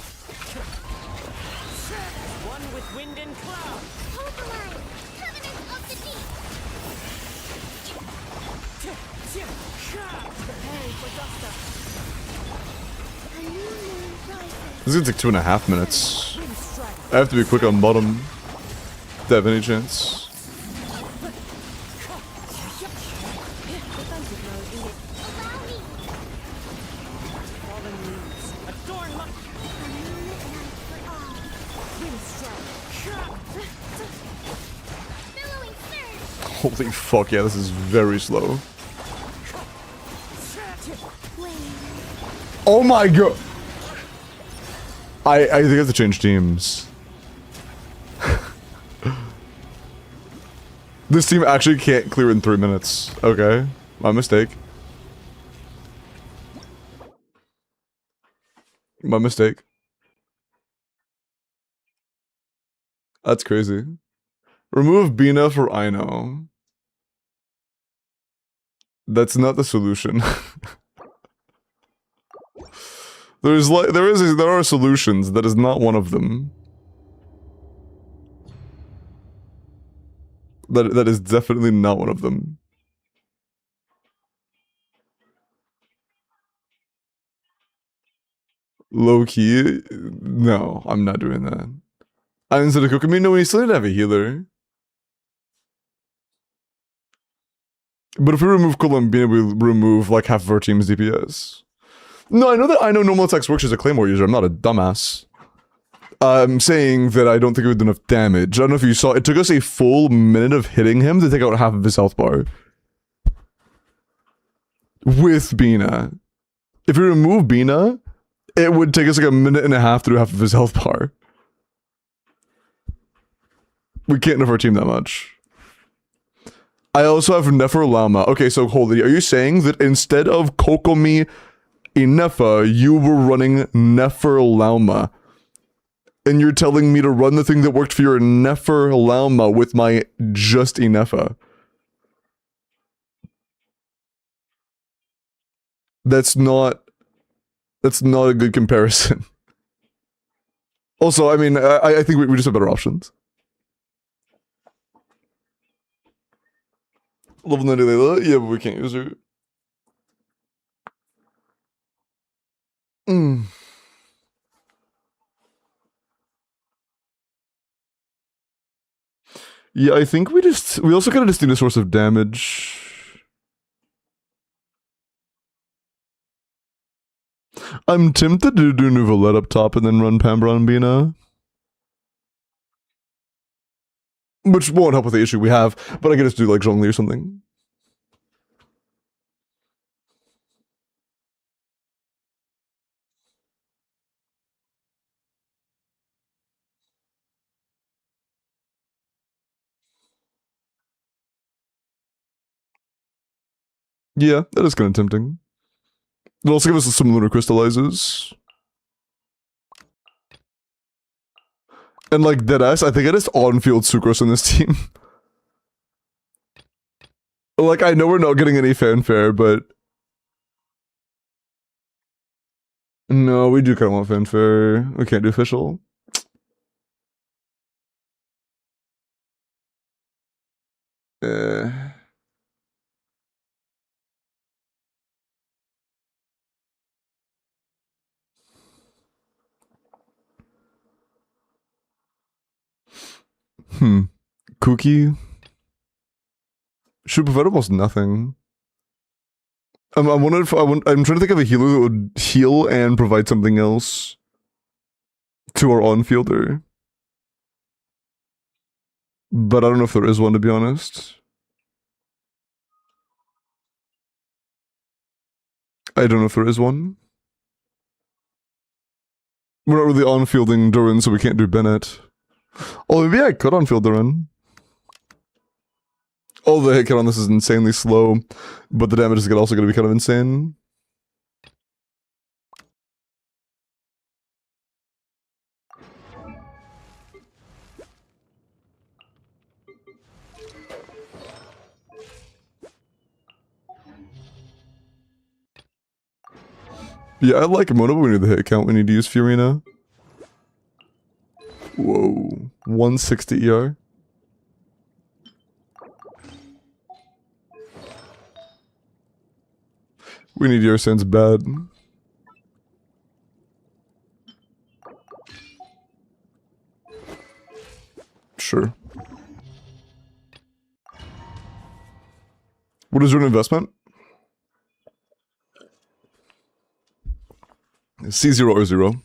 One with wind and cloud. Hold the line. Covenant duster. A new moon rises. This is gonna take 2.5 minutes. Wind strike. I have to be quick on bottom. If they have any chance. Defensive mode engaged. Allow me. Fallen leaves. Adorn my A new midnight for all. wind strike. Billowing surge. Holy fuck, yeah, this is very slow. Wave. Oh my god! I think I have to change teams. This team actually can't clear in 3 minutes. Okay, my mistake. My mistake. That's crazy. Remove Bina for Ino. That's not the solution. there are solutions. That is not one of them. That is definitely not one of them. Low key, no, I'm not doing that. I instead of Kokomi, no, we still need to have a healer. But if we remove Columbina, we remove like half of our team's DPS. No, I know that I know normal attacks works as a Claymore user. I'm not a dumbass. I'm saying that I don't think it would do enough damage. I don't know if you saw, it took us a full minute of hitting him to take out half of his health bar. With Bina. If we remove Bina, it would take us like a minute and a half to do half of his health bar. We can't nerf our team that much. I also have Neferlama. Okay, so hold it. Are you saying that instead of Kokomi Inefa, you were running Neferlama? And you're telling me to run the thing that worked for your Neferlama with my just Inefa? That's not a good comparison. Also, I mean, I think we just have better options. Level 90 Layla? Yeah, but we can't use her. Yeah, I think we also kind of just need a source of damage. I'm tempted to do Nouvellette up top and then run Pambra and Bina. Which won't help with the issue we have, but I could just do like Zhongli or something. Yeah, that is kind of tempting. It'll also give us some lunar crystallizers. And like deadass, I think I just on-field Sucrose in this team. Like, I know we're not getting any fanfare, but... No, we do kind of want fanfare. We can't do official. Cookie? Should provide almost nothing. I'm wondering if I'm trying to think of a healer that would heal and provide something else to our on-fielder. But I don't know if there is one, to be honest. I don't know if there is one. We're not really on-fielding Durin, so we can't do Bennett. Oh, maybe I could on-field Durin. Oh, the hit count on this is insanely slow, but the damage is also going to be kind of insane. Yeah, I like Mona, but we need the hit count. We need to use Fiorina. Whoa. 160 ER. We need your sense bad. Sure. What is your investment? C0 or 0.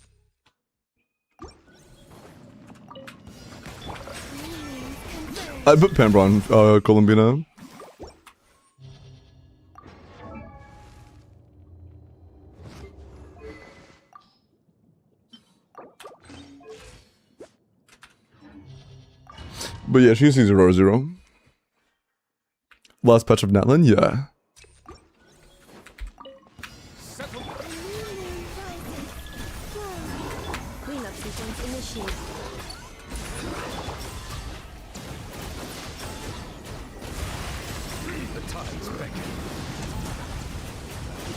I put Pambron, Columbina. But yeah, she's C0 or 0. Last patch of Natlin, yeah. Cleanup sequence initiated. The tides beckon.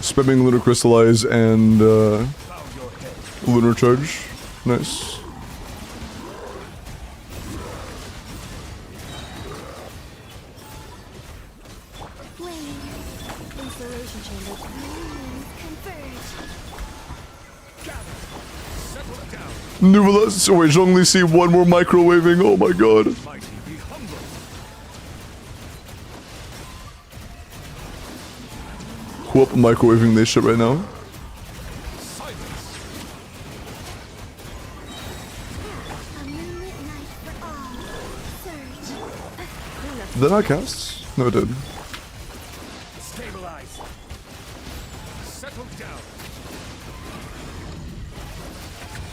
Spamming Lunar Crystallize and Bow your head. Lunar Charge. Nice. Installation chamber. Converge. Settle down. Nuvolus, oh wait, Zhongli see one more microwaving, oh my god. Mighty be humble. Whoop, microwaving this shit right now. Silence. A moonlit night for all. Surge. Did that not cast? No, it did. Stabilize. Settle down.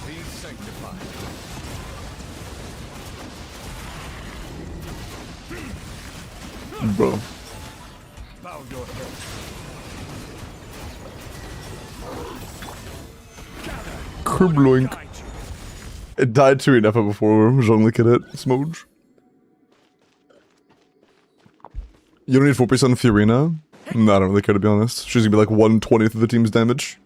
Be sanctified. Bro. Bow your head. Kerbloink. Guide you. It died to enough before Zhongli could hit. Smooge. You don't need 4% on Fiorina? No, I don't really care to be honest. She's gonna be like 1/20th of the team's damage.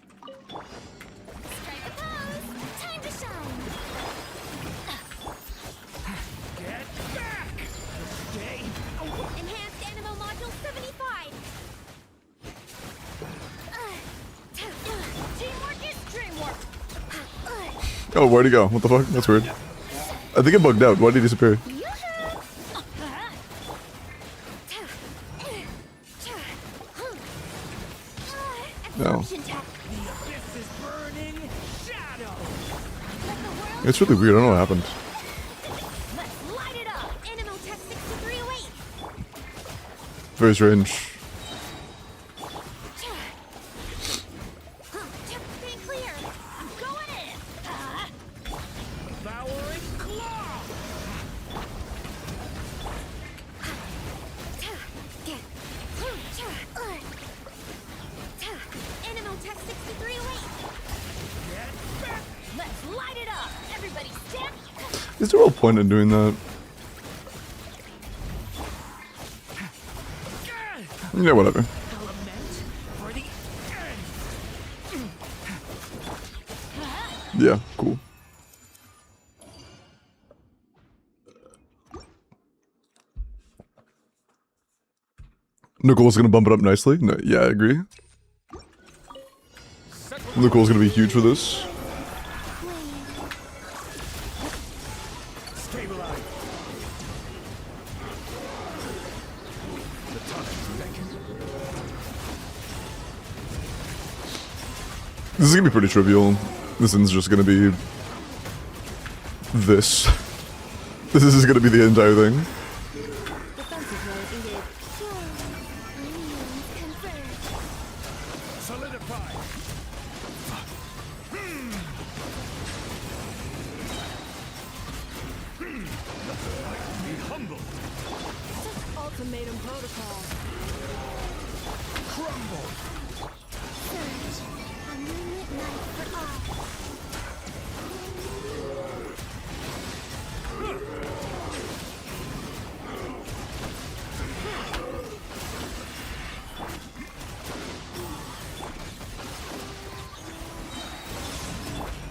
Strike a pose. Time to shine. Get back. Stay away. Enhanced Animal Module 75. Teamwork is dreamwork. Oh, where'd he go? What the fuck? That's weird. I think it bugged out. Why did he disappear? No. Absorption tech. The abyss is burning. Shadow. Let the world It's really weird. I don't know what happened. Let's light it up. Animal Tech 6308. Very strange. Stay clear. I'm going in. Devouring claw. Animal Tech 6308. Get back. Let's light it up. Everybody stand. Is there a point in doing that? Yeah, whatever. Element for the end. Yeah, cool. Nicole's gonna bump it up nicely. No, yeah, I agree. Nicole's gonna be huge for this. Stabilize. The tides beckon. This is gonna be pretty trivial. This is just gonna be this. This is gonna be the entire thing. Defensive mode engaged. Converge. Solidify. Be humble. Ultimatum protocol. Crumble. Surge. A moonlit night for all.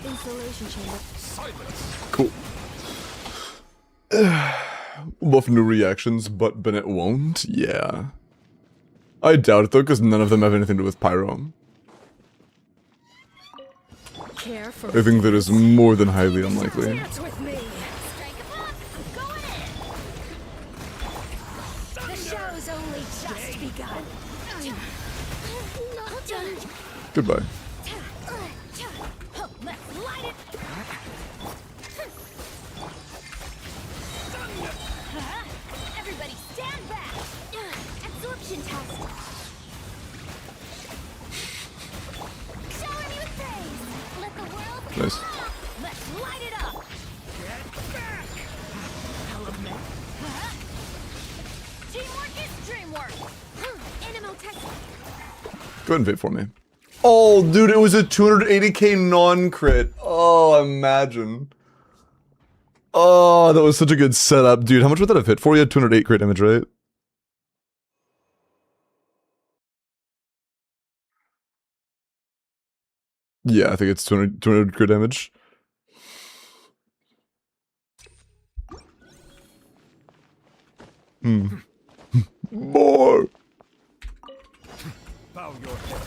Installation chamber. Silence. Cool. Buff new reactions, but Bennett won't? Yeah. I doubt it though, because none of them have anything to do with pyro. Care for I think that is more than highly unlikely. dance with me. Strike a pop. Going in. The show's only just begun. Not done. Goodbye. Let's light it. Everybody stand back. Absorption test. Shower me with praise. Let the world come Nice. up. Let's light it up. Get back. Element. Teamwork is dreamwork. Animal test. Go ahead and vape for me. Oh, dude, it was a 280k non-crit. Oh, imagine. Oh, that was such a good setup. Dude, how much would that have hit for you? 208 crit damage, right? Yeah, I think it's 200 crit damage. More! Bow your head.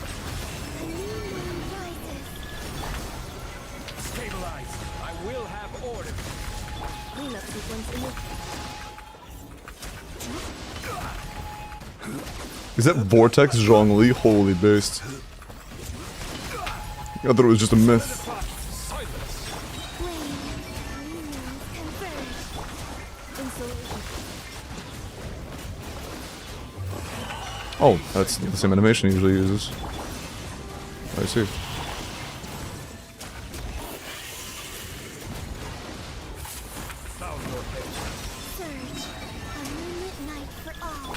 Stabilize. I will have order. Cleanup sequence in Is that Vortex Zhongli? Holy beast. I thought it was just a myth. Silence. insulation. Oh, that's the same animation he usually uses. I see. Bow your head. Surge. A moonlit night for all.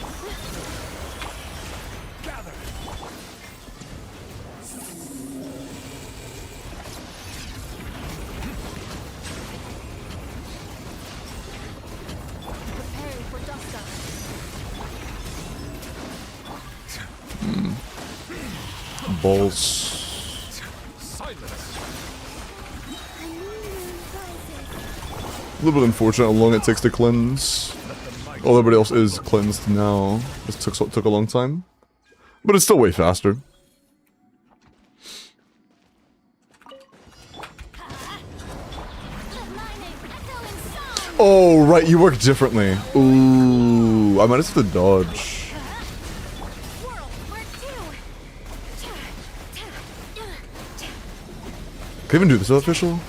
Gather. Preparing for dust up. Balls. Silence. A new moon rises. A little bit unfortunate how long it takes to cleanse. All everybody else is cleansed now. This took a long time. But it's still way faster. Let my name echo in song. Oh, right, you work differently. Ooh, I might have to dodge. World War II. Can I even do this without official?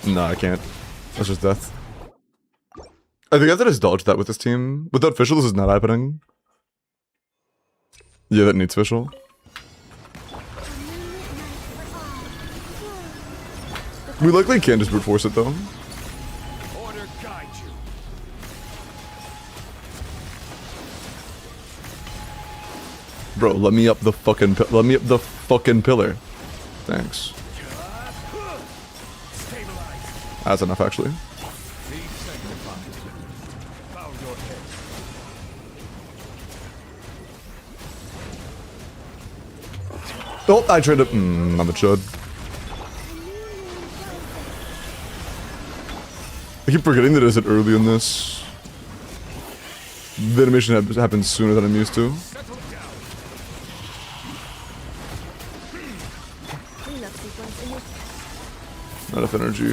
No, I can't. That's just death. I think I have to just dodge that with this team. Without official, this is not happening. Yeah, that needs official. We likely can just brute force it though. Order guide you. Bro, let me up the fucking pillar. Thanks. Stabilize. That's enough actually. Be sanctified. Bow your head. Oh, I tried to. I'm a chud. I keep forgetting that it's early in this. The animation happens sooner than I'm used to. Settle down. Cleanup sequence in Not enough energy.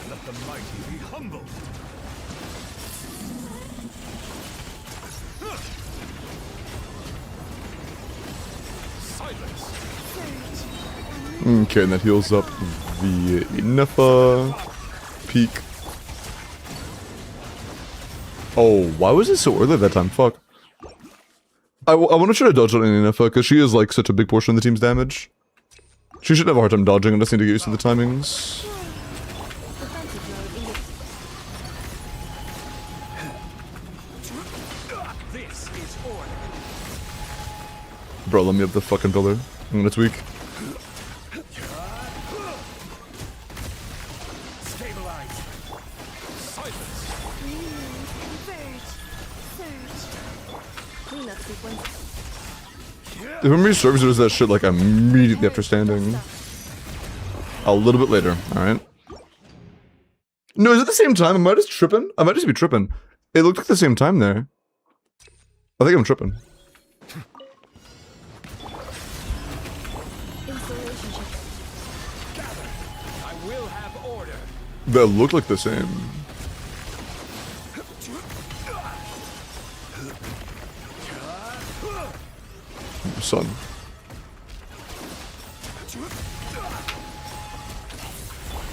Let the mighty be humbled. Silence. Okay, and that heals up the Nefa peak. Oh, why was it so early that time? Fuck. I want to try to dodge on Nefa because she is like such a big portion of the team's damage. She should have a hard time dodging. I just need to get used to the timings. defensive mode in This is order. Bro, let me up the fucking pillar. I'm gonna tweak. Stabilize. Silence. cleanup sequence. If memory serves, it was that shit like immediately after standing. A little bit later, alright? No, is it the same time? Am I just tripping? I might just be tripping. It looked like the same time there. I think I'm tripping. that look like the same. Son.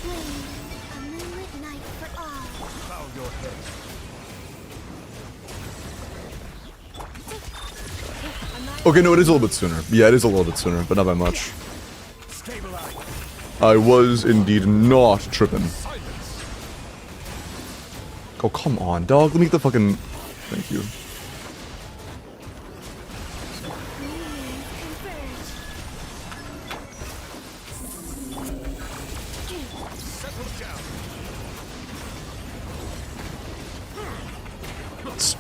A moonlit night for all. Bow your head. Okay, no, it is a little bit sooner. Yeah, it is a little bit sooner, but not by much. Stabilize. I was indeed not tripping. Silence. Oh, come on, dog. Let me get the fucking... Thank you. Settle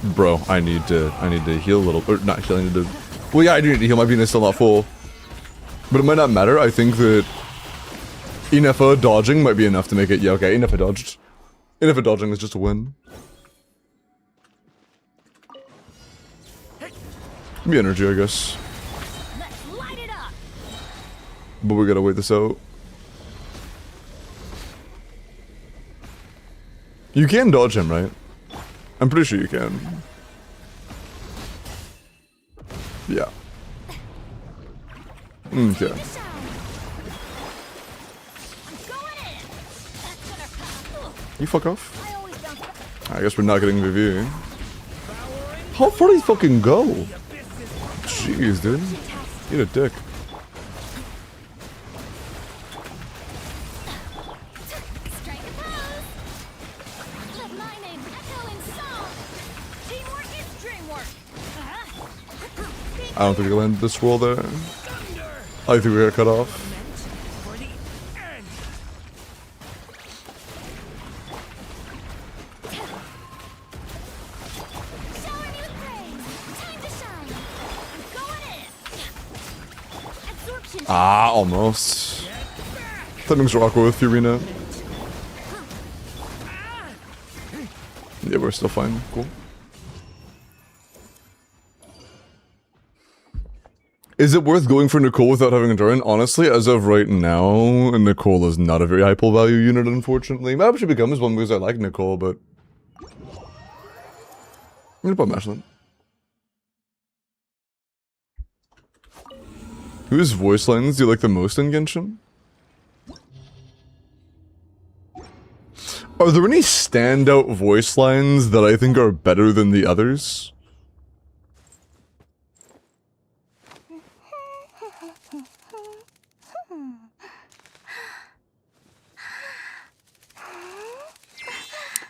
down. Bro, I need to heal a little, or not heal, I need to... Well, yeah, I do need to heal. My bean is still not full. But it might not matter. I think that Inefa dodging might be enough to make it... Yeah, okay, Inefa dodged. Inefa dodging is just a win. Give me energy, I guess. Let's light it up. But we gotta wait this out. You can dodge him, right? I'm pretty sure you can. Yeah. Okay. The shine. I'm going in. That's gonna cut. You fuck off. I always bounce back. I guess we're not getting VV. How far do you fucking go? Jeez, dude. Eat a dick. Strike a pose. Let my name echo in song. Teamwork is dreamwork. I don't think we landed this roll there. I think we got cut off. For the end. Showering you with praise. Time to shine. I'm going in. Absorption. Ah, almost. Timings are awkward with Fiorina. Yeah, we're still fine. Cool. Is it worth going for Nicole without having a turn? Honestly, as of right now, Nicole is not a very high pull value unit, unfortunately. Maybe she becomes one because I like Nicole, but... I'm gonna put Mashlin. Whose voice lines do you like the most in Genshin? Are there any standout voice lines that I think are better than the others?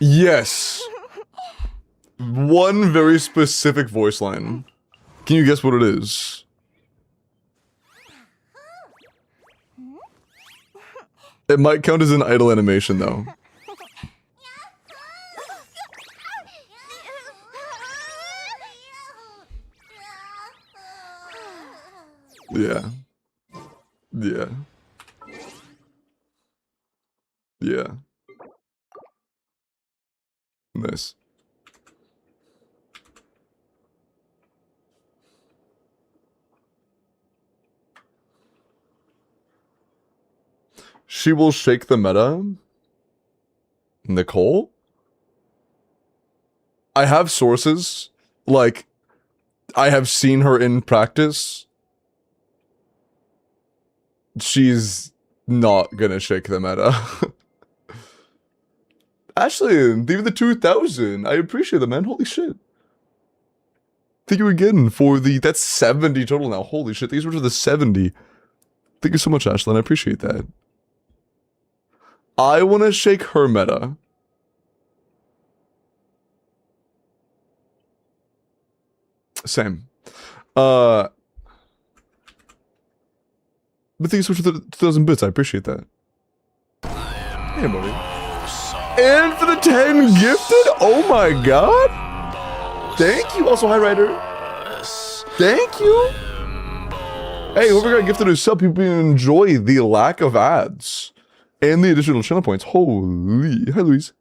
Yes. One very specific voice line. Can you guess what it is? It might count as an idle animation, though. Yeah. Yeah. Yeah. Nice. She will shake the meta. Nicole? I have sources. Like, I have seen her in practice. She's not gonna shake the meta. Ashley, even the 2000. I appreciate that, man. Holy shit. Thank you again for the... That's 70 total now. Holy shit. These were to the 70. Thank you so much, Ashlyn. I appreciate that. I want to shake her meta. Same. But thank you so much for the 2,000 bits. I appreciate that. Hey, buddy. And for the 10 gifted? Oh my god. Thank you. Also, hi, Ryder. Thank you. Hey, whoever got gifted a sub, people enjoy the lack of ads. And the additional channel points. Holy. Hi, Louise.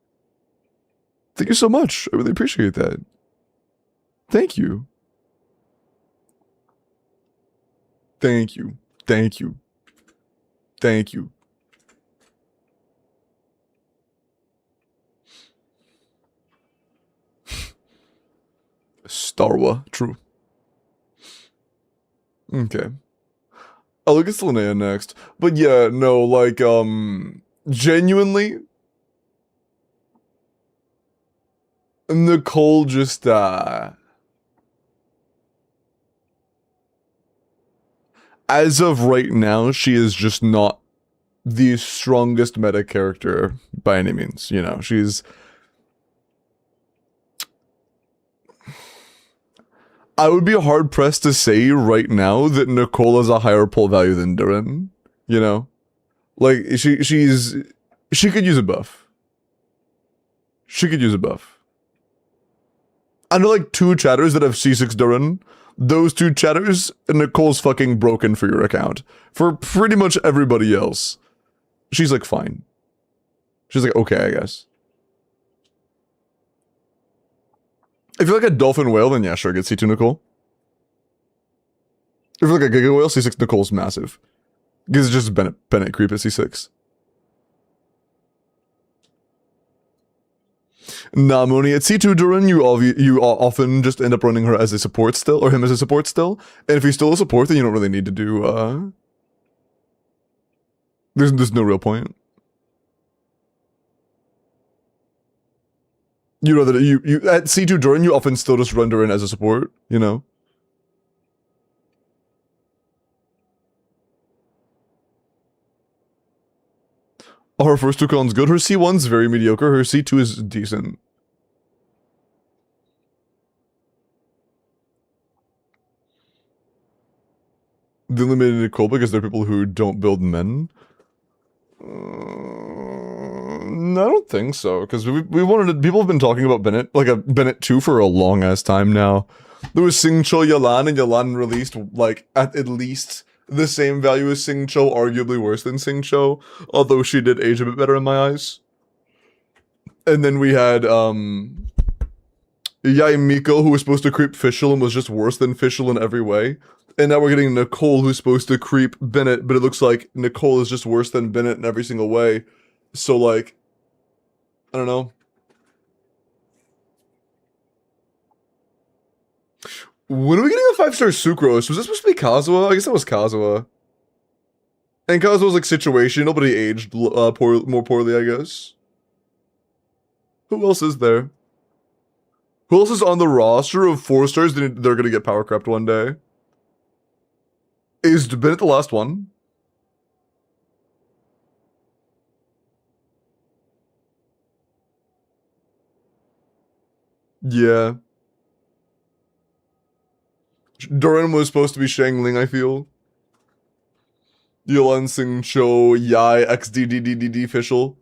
Thank you so much. I really appreciate that. Thank you. Thank you. Thank you. Thank you. Starwa, true. Okay. I'll look at Linnea next. But yeah, no, like, genuinely, Nicole just, as of right now, she is just not the strongest meta character by any means, you know, she's... I would be hard-pressed to say right now that Nicole has a higher pull value than Durin, you know? Like, she could use a buff. She could use a buff. I know, like, 2 chatters that have C6 Durin. Those 2 chatters, Nicole's fucking broken for your account. For pretty much everybody else, she's, like, fine. She's, like, okay, I guess. If you're, like, a dolphin whale, then yeah, sure, get C2 Nicole. If you're, like, a giga whale, C6 Nicole's massive. Because it's just Bennett creep at C6. Nah, Moni, at C2 Durin, you often just end up running her as a support still, or him as a support still. And if he's still a support, then you don't really need to do, There's no real point. You know that you at C2 Durin, you often still just run Durin as a support, you know? Her first 2 clones good, her C1's very mediocre, her C2 is decent. The limited Nicole because there are people who don't build men. I don't think so, because we wanted to, people have been talking about Bennett, like a Bennett 2 for a long ass time now. There was Singcho Yalan, and Yalan released like at least the same value as Singcho, arguably worse than Singcho, although she did age a bit better in my eyes. And then we had Yai Miko, who was supposed to creep Fischl and was just worse than Fischl in every way. And now we're getting Nicole, who's supposed to creep Bennett, but it looks like Nicole is just worse than Bennett in every single way. So, like, I don't know. When are we getting a 5-star Sucrose? Was this supposed to be Kazuha? I guess that was Kazuha. And Kazuha's, like, situational, but he aged more poorly, I guess. Who else is there? Who else is on the roster of 4 stars that they're gonna get power crept one day? Is Bennett the last one? Yeah. Durin was supposed to be Shangling, I feel. Yolan Sing Cho, Yai, XDDDDD Fischl.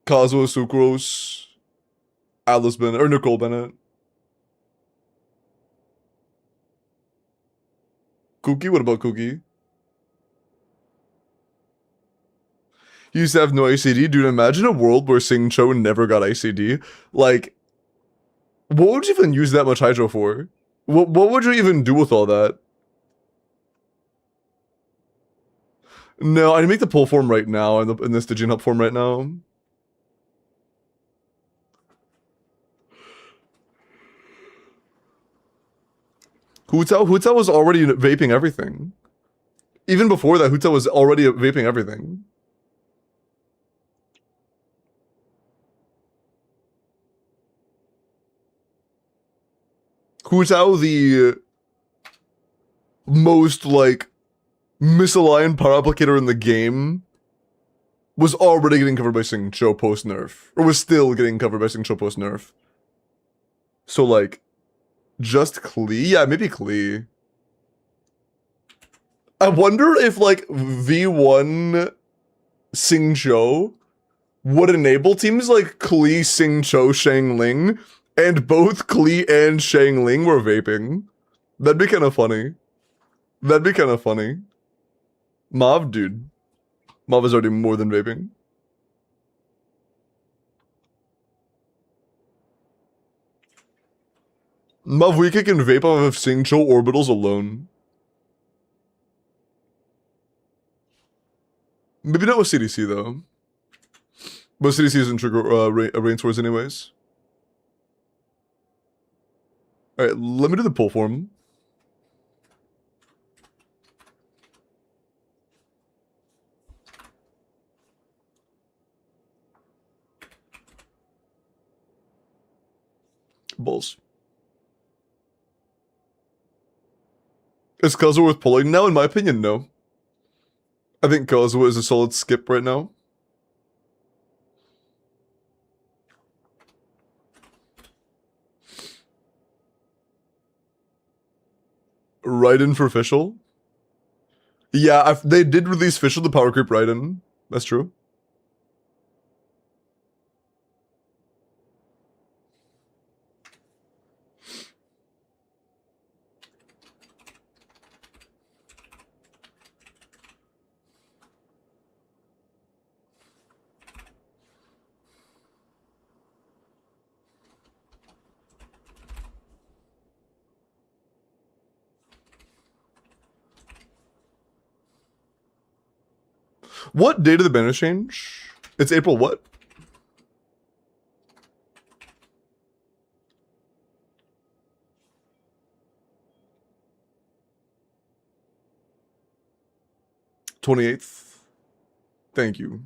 Kazuha Sucrose. Alice Bennett, or Nicole Bennett. Cookie? What about Cookie? You used to have no ICD? Dude, imagine a world where Sing Cho never got ICD. Like, what would you even use that much Hydro for? What would you even do with all that? No, I need to make the pull form right now, in the Stygian Up form right now. Hutao was already vaping everything. Even before that, Hutao was already vaping everything. Hutao, the most, like, misaligned power applicator in the game, was already getting covered by Sing Cho post-nerf. Or was still getting covered by Sing Cho post-nerf. So, like, just Klee? Yeah, maybe Klee. I wonder if, like, V1 Sing Cho would enable teams like Klee, Sing Cho, Shang Ling, and both Klee and Shang Ling were vaping. That'd be kind of funny. That'd be kind of funny. Mav, dude. Mav is already more than vaping. Mav Weeka can vape off of Sing Cho orbitals alone. Maybe not with CDC though. But CDC doesn't trigger rain swords anyways. Alright, let me do the pull form. Bulls. Is Kazuha worth pulling now? In my opinion, no. I think Kazuha is a solid skip right now. Raiden for Fischl? Yeah, they did release Fischl the power creep Raiden. That's true. What day did the banners change? It's April what? '28th. Thank you.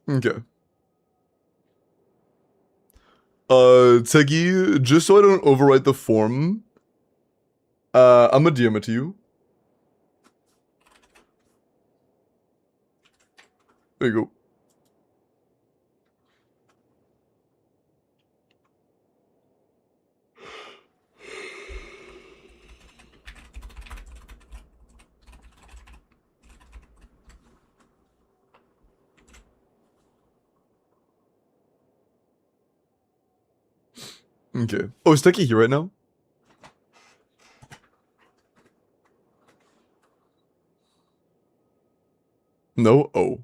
Okay. Tegi, just so I don't overwrite the form, I'm gonna DM it to you. There you go. Okay. Oh, is Teki here right now? No? Oh.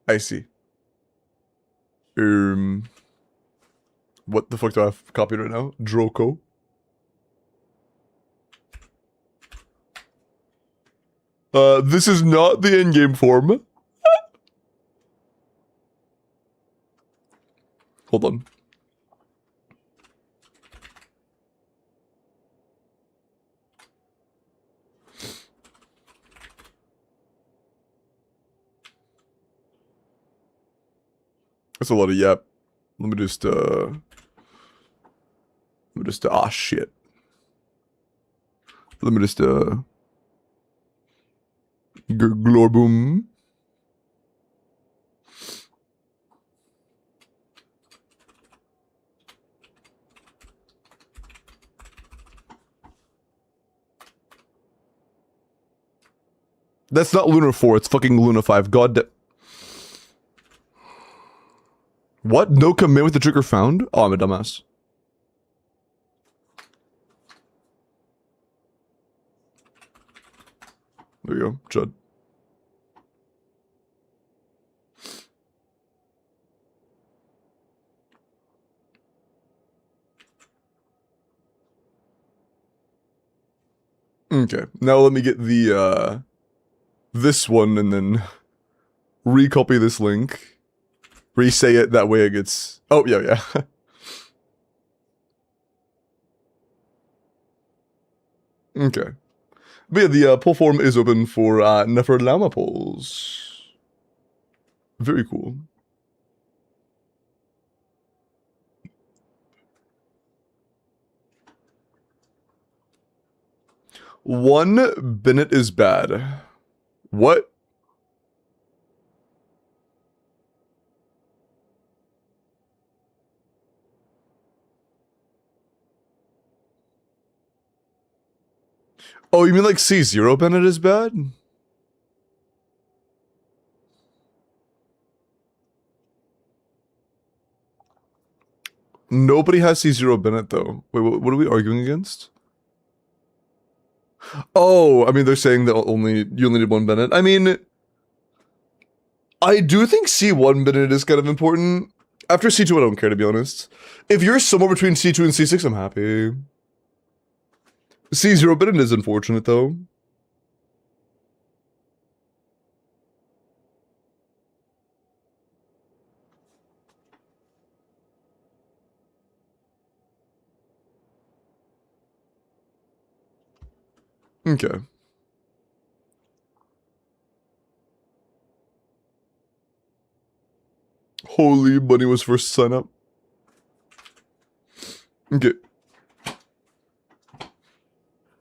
I see. What the fuck do I have copied right now? Droko? This is not the endgame form. Hold on. That's a lot of yap. Let me just, ah, shit. Let me just, glorboom. That's not Lunar 4, it's fucking Luna 5. God da- What? No commit with the trigger found? Oh, I'm a dumbass. There you go, Chud. Okay, now let me get the, this one and then recopy this link. Re-say it, that way it gets... Oh, yeah, yeah. Okay. But yeah, the pull form is open for Neferlama pulls. Very cool. One Bennett is bad. What? Oh, you mean like C0 Bennett is bad? Nobody has C0 Bennett though. Wait, what are we arguing against? Oh, I mean they're saying that you only need one Bennett. I mean, I do think C1 Bennett is kind of important. After C2 I don't care, to be honest. If you're somewhere between C2 and C6, I'm happy. C0 bit is unfortunate though. Okay. Holy bunny was first sign up. Okay.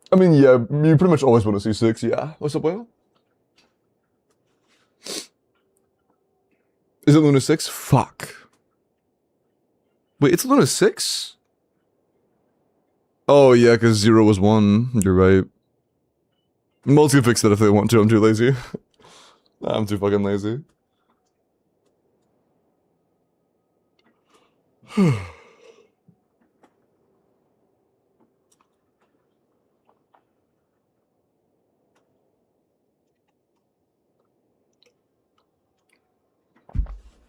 I mean, yeah, you pretty much always want to see 6, yeah. What's up, Whale? Is it Luna 6? Fuck. Wait, it's Luna 6? Oh, yeah, because 0 was 1. You're right. Multi can fix that if they want to. I'm too lazy. I'm too fucking lazy.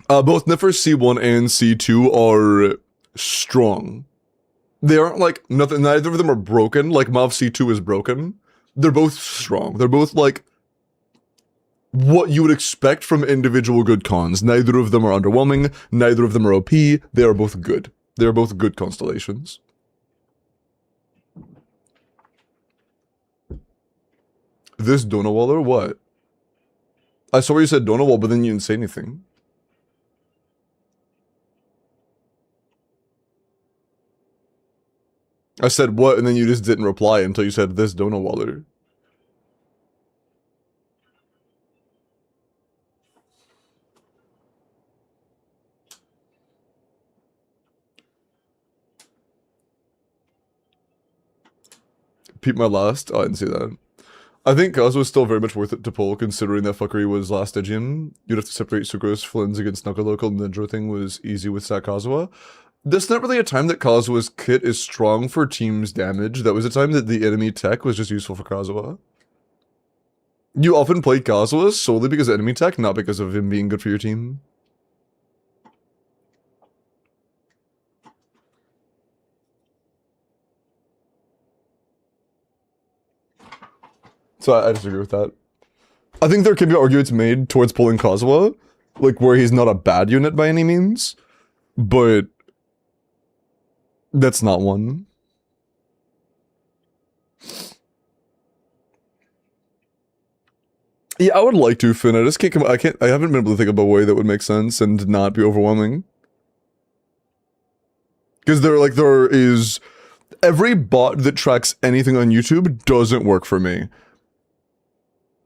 Both Niffer C1 and C2 are strong. They aren't like nothing. Neither of them are broken. Like Mav C2 is broken. They're both strong. They're both like what you would expect from individual good cons. Neither of them are underwhelming. Neither of them are OP. They are both good. They are both good constellations. This Donawaller? What? I saw where you said Donawall, but then you didn't say anything. I said what, and then you just didn't reply until you said this Donawaller. Peep my last? Oh, I didn't see that. I think Kazuha was still very much worth it to pull, considering that fuckery was last Stygian. You'd have to separate Sucrose, Flins against Knuckle-Local, and the Ninja thing was easy with Sat Kazuha. That's not really a time that Kazuha's kit is strong for team's damage. That was a time that the enemy tech was just useful for Kazuha. You often played Kazuha solely because of enemy tech, not because of him being good for your team. So I disagree with that. I think there can be arguments made towards pulling Kazuha, like where he's not a bad unit by any means, but that's not one. Yeah, I would like to, Finn. I just can't come. I haven't been able to think of a way that would make sense and not be overwhelming. Because there is every bot that tracks anything on YouTube doesn't work for me.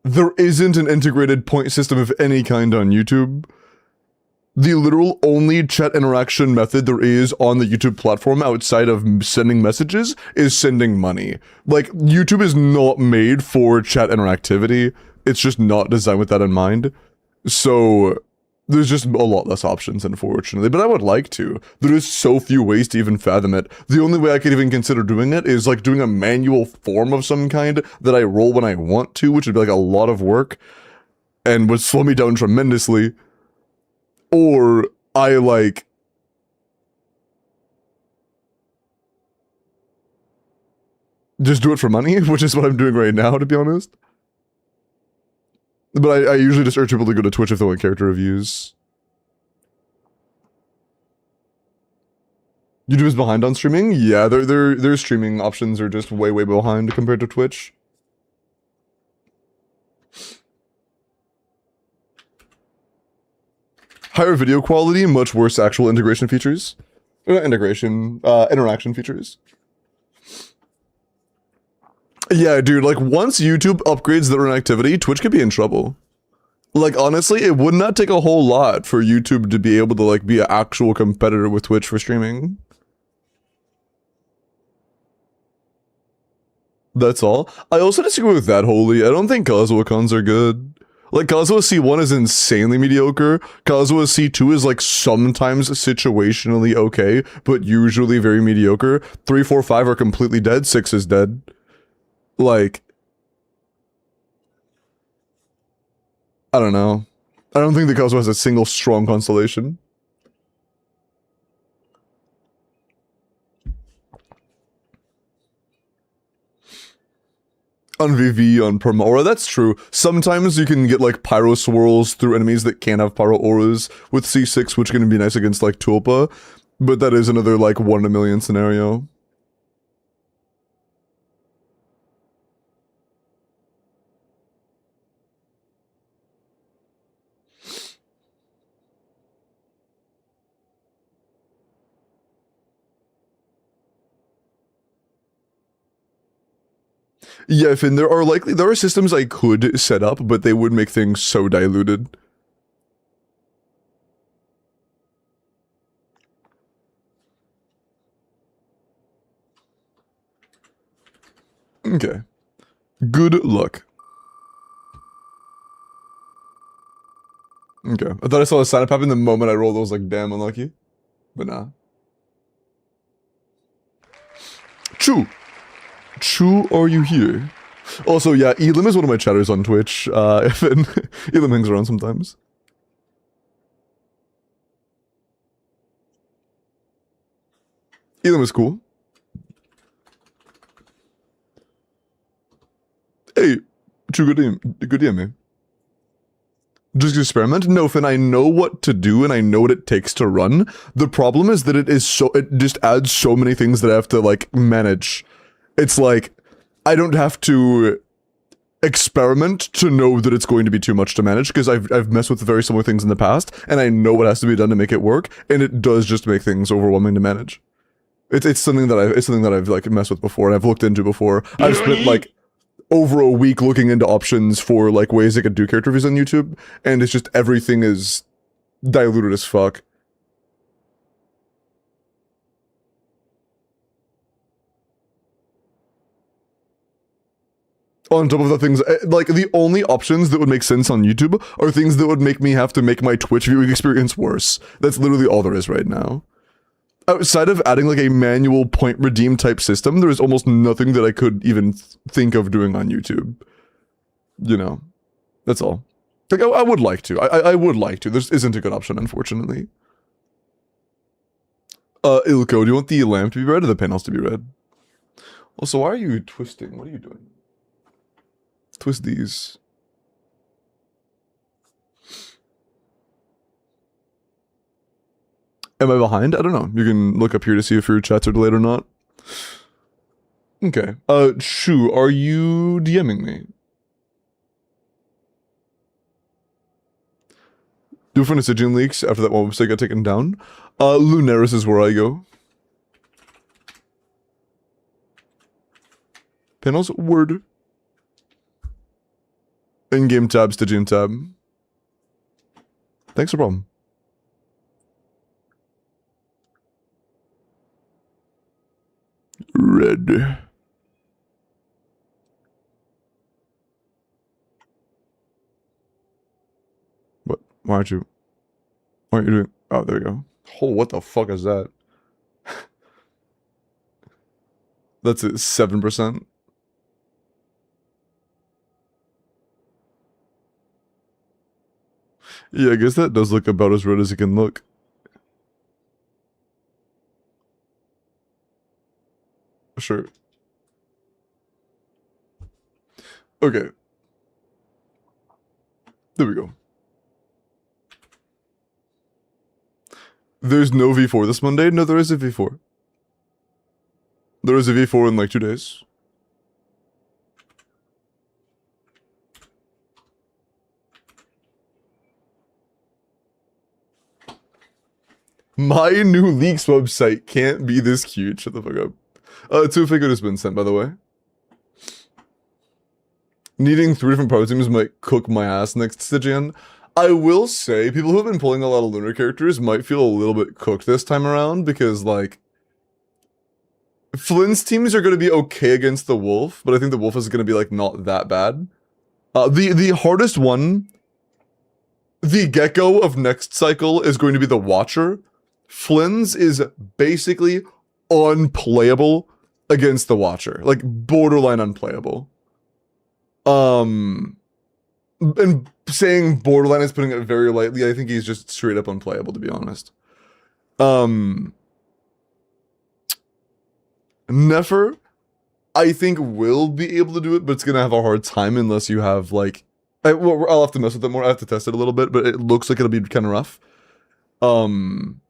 There isn't an integrated point system of any kind on YouTube. The literal only chat interaction method there is on the YouTube platform outside of sending messages is sending money. Like, YouTube is not made for chat interactivity. It's just not designed with that in mind. So, there's just a lot less options, unfortunately. But I would like to. There is so few ways to even fathom it. The only way I could even consider doing it is like doing a manual form of some kind that I roll when I want to, which would be like a lot of work and would slow me down tremendously. Or I like just do it for money, which is what I'm doing right now, to be honest. But I usually just urge people to go to Twitch if they want character reviews. YouTube is behind on streaming? Yeah, their streaming options are just way behind compared to Twitch. Higher video quality, much worse actual integration features. Interaction features. Yeah, dude, like, once YouTube upgrades their activity, Twitch could be in trouble. Like, honestly, it would not take a whole lot for YouTube to be able to, like, be an actual competitor with Twitch for streaming. That's all. I also disagree with that wholly. I don't think Kazuha cons are good. Like, Kazuha C1 is insanely mediocre. Kazuha C2 is, like, sometimes situationally okay, but usually very mediocre. 3, 4, 5 are completely dead. 6 is dead. Like, I don't know. I don't think the Kazuha has a single strong constellation. On VV, on Perma Aura, that's true. Sometimes you can get like Pyro Swirls through enemies that can't have Pyro Auras with C6, which can be nice against like Tulpa, but that is another like 1 in a million scenario. Yeah, Finn, there are systems I could set up, but they would make things so diluted. Okay. Good luck. Okay. I thought I saw a sign up happen the moment I rolled. I was like, damn, unlucky. But nah. Chu! Chu, are you here? Also, yeah, Elim is one of my chatters on Twitch. And Elim hangs around sometimes. Elim is cool. Hey, Chu, good DM, man. Just experiment? No, Finn, I know what to do and I know what it takes to run. The problem is that it just adds so many things that I have to, like, manage. It's like, I don't have to experiment to know that it's going to be too much to manage, because I've messed with very similar things in the past, and I know what has to be done to make it work, and it does just make things overwhelming to manage. It's something that I've like messed with before, and I've looked into before. I've spent like over a week looking into options for like ways I could do character reviews on YouTube, and it's just everything is diluted as fuck. On top of the things, like, the only options that would make sense on YouTube are things that would make me have to make my Twitch viewing experience worse. That's literally all there is right now. Outside of adding, like, a manual point redeem type system, there is almost nothing that I could even think of doing on YouTube. You know, that's all. Like, I would like to. I would like to. This isn't a good option, unfortunately. Ilko, do you want the lamp to be red or the panels to be red? Also, why are you twisting? What are you doing? Twist these. Am I behind? I don't know. You can look up here to see if your chats are delayed or not. Okay. Shu, are you DMing me? Do for Stygian leaks after that one website got taken down. Lunaris is where I go. Panels, word. In-game tab, Stygian tab. Thanks, no problem. Red. What? Why aren't you doing? Oh, there we go. Oh, what the fuck is that? That's it, 7%. Yeah, I guess that does look about as red as it can look. Sure. Okay. There we go. There's no V4 this Monday? No, there is a V4. There is a V4 in like 2 days. My new leaks website can't be this cute. Shut the fuck up. 2 figure has been sent, by the way. Needing 3 different power teams might cook my ass next Stygian. I will say, people who have been pulling a lot of lunar characters might feel a little bit cooked this time around, because, like, Flynn's teams are going to be okay against the Wolf, but I think the Wolf is going to be, like, not that bad. The hardest one, the Gecko of next cycle, is going to be the Watcher. Flynn's is basically unplayable against the Watcher. Like, borderline unplayable. And saying borderline is putting it very lightly. I think he's just straight up unplayable, to be honest. Nefer, I think will be able to do it, but it's gonna have a hard time unless you have like, I'll have to mess with it more. I have to test it a little bit, but it looks like it'll be kind of rough. And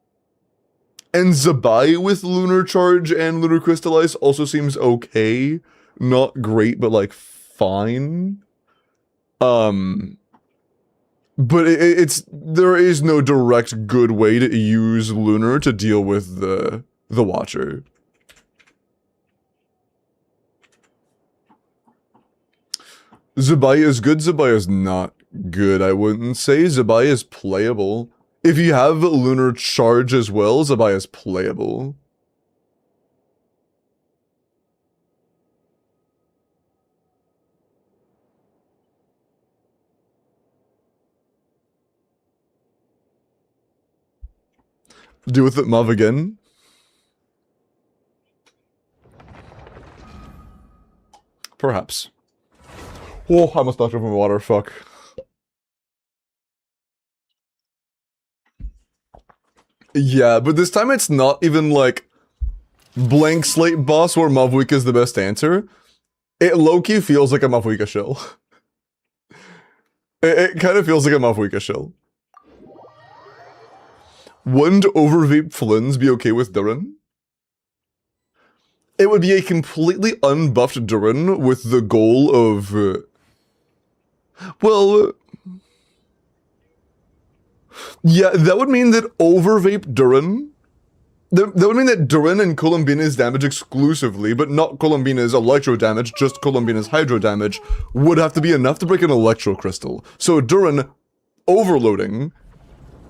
Zabai with Lunar Charge and Lunar Crystallize also seems okay. Not great, but like fine. But it's there is no direct good way to use Lunar to deal with the Watcher. Zabaya is good, Zabaya is not good, I wouldn't say. Zabaya is playable. If you have Lunar Charge as well, Zabaya is playable. Do with it, Mav again. Perhaps. Oh, I almost knocked over my water, fuck. Yeah, but this time it's not even like blank slate boss where Mavwika is the best answer. It low-key feels like a Mavwika shell. It kind of feels like a Mavwika shell. Wouldn't Overvape Flins be okay with Durin? It would be a completely unbuffed Durin with the goal of... yeah, that would mean that Overvape Durin... That would mean that Durin and Columbina's damage exclusively, but not Columbina's electro damage, just Columbina's hydro damage, would have to be enough to break an electro crystal. So Durin overloading,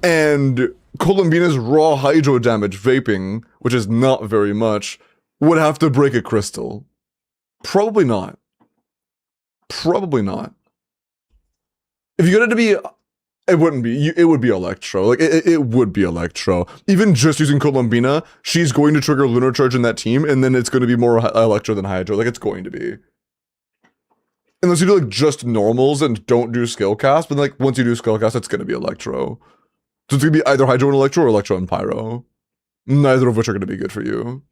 and Columbina's raw hydro damage vaping, which is not very much, would have to break a crystal. Probably not. Probably not. If you got it to be... It wouldn't be. It would be Electro. Like, it would be Electro. Even just using Columbina, she's going to trigger Lunar Charge in that team, and then it's going to be more Electro than Hydro. Like, it's going to be. Unless you do, like, just normals and don't do skill cast, but, like, once you do skill cast, it's going to be Electro. So it's going to be either Hydro and Electro or Electro and Pyro. Neither of which are going to be good for you.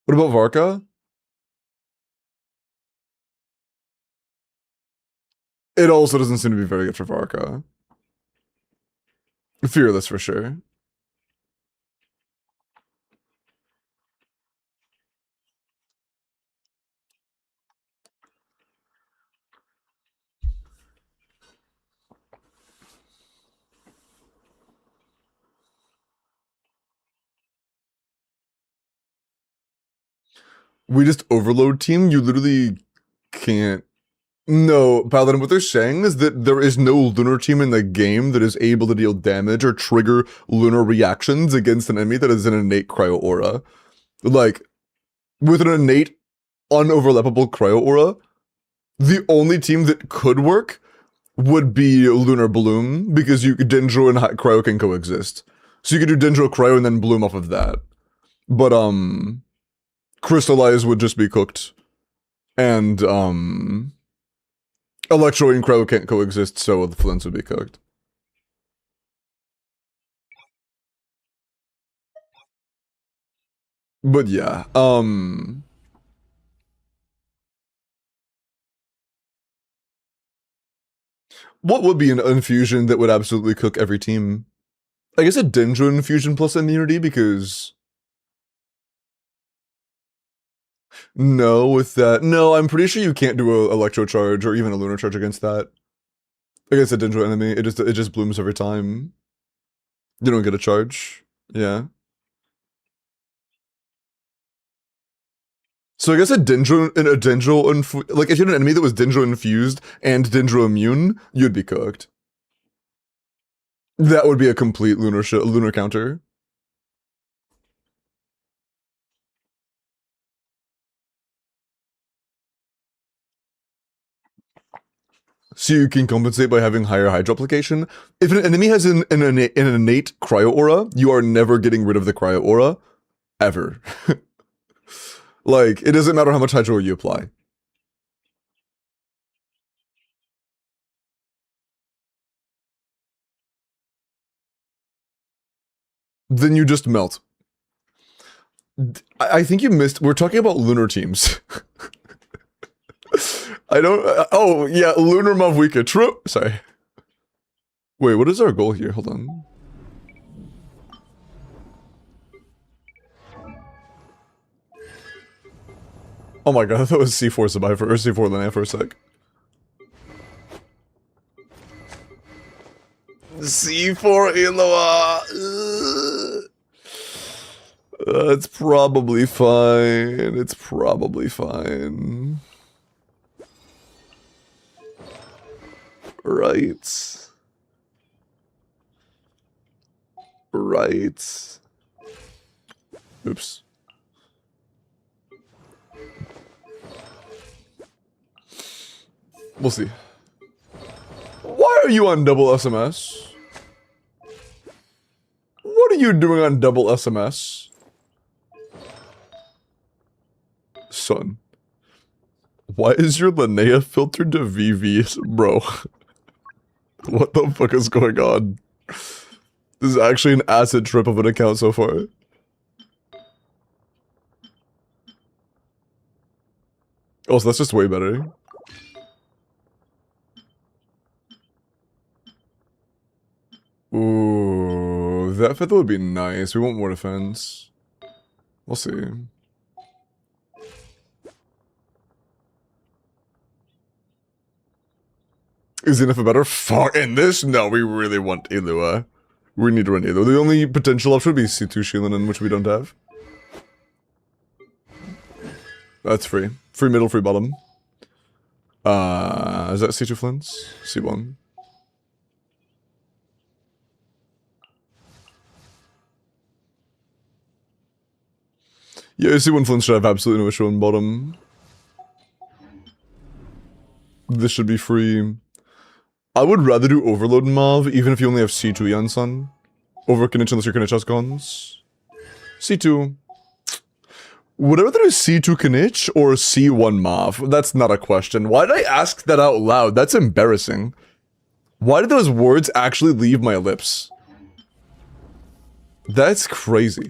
What about Varka? It also doesn't seem to be very good for Varka. Fearless for sure. We just overload team? You literally can't. No, Paladin, what they're saying is that there is no lunar team in the game that is able to deal damage or trigger lunar reactions against an enemy that is an innate cryo aura. Like, with an innate, unoverlappable cryo aura, the only team that could work would be Lunar Bloom, because Dendro and Cryo can coexist. So you could do Dendro Cryo and then Bloom off of that. But, Crystallize would just be cooked. And, Electro and Cryo can't coexist, so the Flints would be cooked. But yeah, what would be an infusion that would absolutely cook every team? I guess a Dendro infusion plus immunity, because... No, with that... No, I'm pretty sure you can't do a Electro Charge or even a Lunar Charge against that. Against a Dendro enemy, it just blooms every time. You don't get a charge. Yeah. So I guess like if you had an enemy that was Dendro infused and Dendro immune, you'd be cooked. That would be a complete lunar counter. So you can compensate by having higher hydro application. If an enemy has an innate cryo aura, you are never getting rid of the cryo aura. Ever. Like, it doesn't matter how much hydro you apply. Then you just melt. I think you missed. We're talking about lunar teams. I don't. Oh yeah, lunar Mavwika. True. Sorry. Wait, what is our goal here? Hold on. Oh my god, I thought it was C4 Survivor or C4 Linnea for a sec. C4 Iloa. It's probably fine. It's probably fine. Right. Right. Oops. We'll see. Why are you on double SMS? What are you doing on double SMS? Son. Why is your Linnea filtered to VV? Bro. What the fuck is going on? This is actually an acid trip of an account so far. Oh, so that's just way better. Ooh, that feather would be nice. We want more defense. We'll see. Is enough better? Fuck, in this? No, we really want Ilua. We need to run Ilua. The only potential option would be C2 Shilinen, which we don't have. That's free. Free middle, free bottom. Is that C2 Flints? C1. Yeah, C1 Flints should have absolutely no issue on bottom. This should be free. I would rather do Overload Mav, even if you only have C2 Yansan. Over Kinich unless your Kinich has cons. C2. Would I rather do C2 Kinich or C1 Mav? That's not a question. Why did I ask that out loud? That's embarrassing. Why did those words actually leave my lips? That's crazy.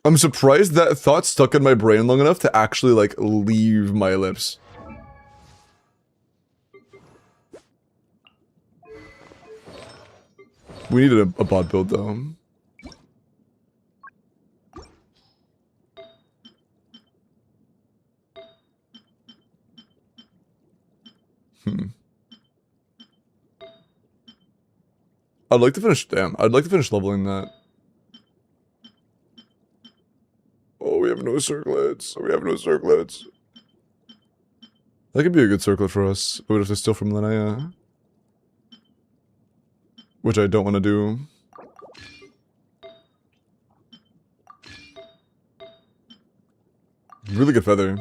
I'm surprised that thought stuck in my brain long enough to actually, like, leave my lips. We needed a bot build, though. I'd like to finish, damn, I'd like to finish leveling that. Oh, we have no circlets. We have no circlets. That could be a good circlet for us. We would have to steal from Linnea. Which I don't want to do. Really good feather.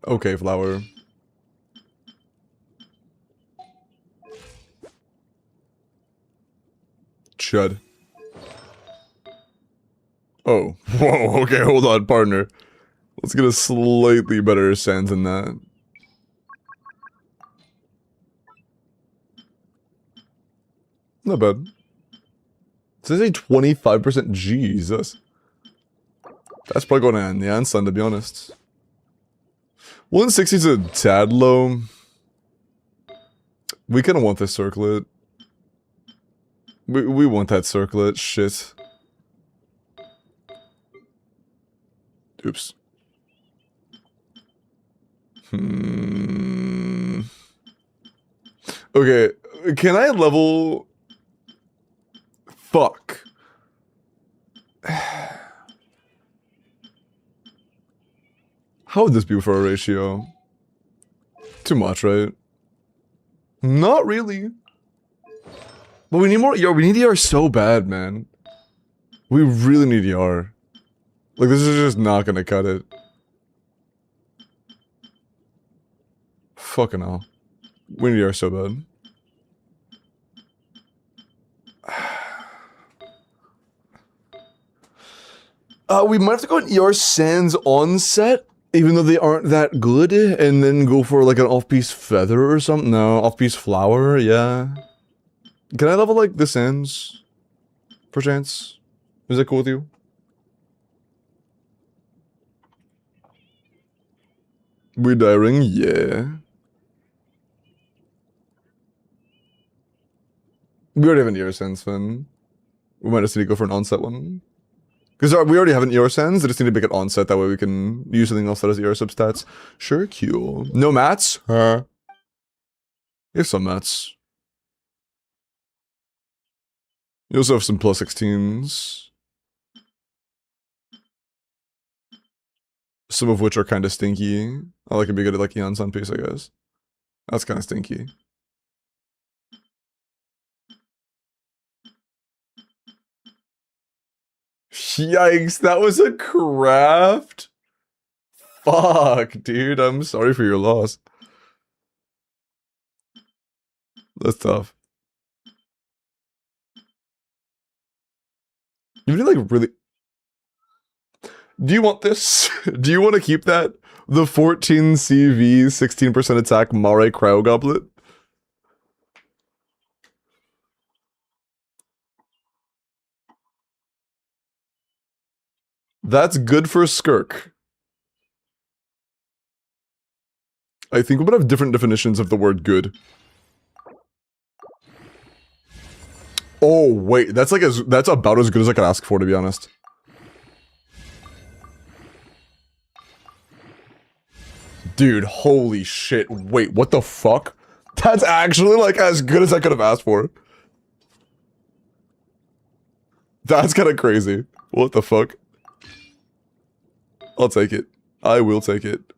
Okay, flower. Chud. Oh, whoa, okay, hold on, partner. Let's get a slightly better sand than that. Not bad. This is a 25%, Jesus. That's probably going to Yansan, to be honest. 160 is a tad low. We kind of want this circlet. We want that circlet, shit. Oops. Okay, can I level... Fuck. How would this be for a ratio? Too much, right? Not really. But we need more ER. We need ER so bad, man. We really need ER. Like, this is just not gonna cut it. Fucking hell. We need ER so bad. We might have to go with ER Sands on set, even though they aren't that good, and then go for like an off-piece feather or something. No, off-piece flower, yeah. Can I level like the sands? Perchance? Is that cool with you? We're dying, yeah. We already have an Ear Sense, Finn. We might just need to go for an onset one. Because we already have an Ear Sense, I just need to make it onset, that way we can use something else that has Ear substats. Sure, cool. No mats? Huh? Here's some mats. You also have some plus 16s. Some of which are kind of stinky. I like to be good at like Eon Sun Piece, I guess. That's kind of stinky. Yikes, that was a craft? Fuck, dude, I'm sorry for your loss. That's tough. You need like really... Do you want this? Do you want to keep that? The 14 CV, 16% attack Mare Cryo Goblet? That's good for Skirk. I think we would have different definitions of the word good. Oh, wait, that's like that's about as good as I could ask for, to be honest. Dude, holy shit. Wait, what the fuck? That's actually like as good as I could have asked for. That's kind of crazy. What the fuck? I'll take it. I will take it.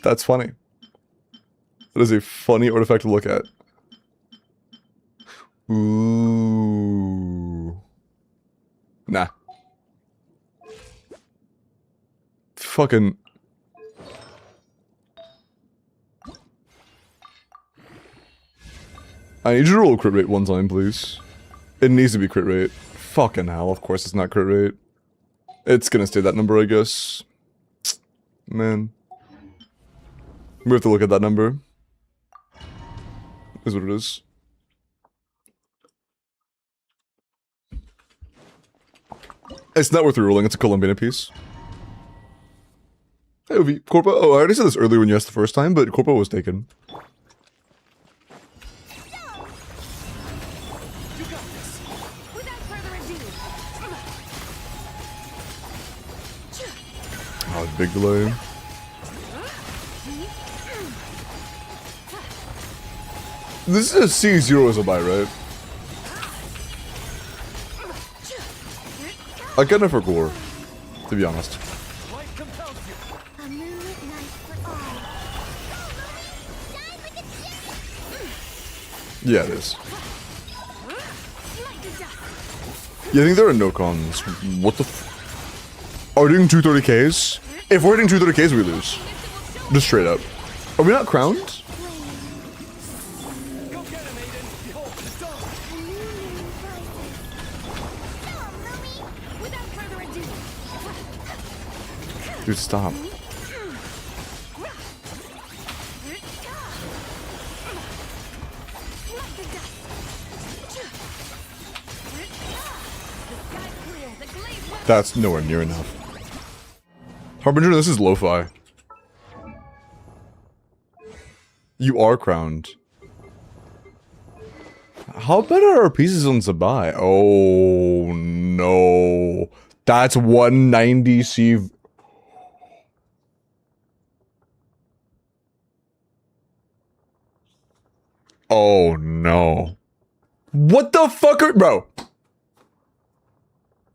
That's funny. That is a funny artifact to look at. Ooh. Nah. Fucking... I need you to roll crit rate one time, please. It needs to be crit rate. Fucking hell, of course it's not crit rate. It's gonna stay that number, I guess. Man. We have to look at that number. Is what it is. It's not worth rerolling, it's a Columbina piece. Hey, Ovi. Corpo. Oh, I already said this earlier when you asked the first time, but Corpo was taken. Oh, big delay. This is a C0 as a buy, right? I kind of forgot, to be honest. A moonlit night for all. Yeah, it is. Yeah, I think there are no cons. What the f- Are we doing 230Ks? If we're hitting 230Ks, we lose. Just straight up. Are we not crowned? Dude, stop. That's nowhere near enough. Harbinger, this is lo-fi. You are crowned. How bad are our pieces on Zabai? Oh no. That's 190 C. Oh no. What the fuck are- bro?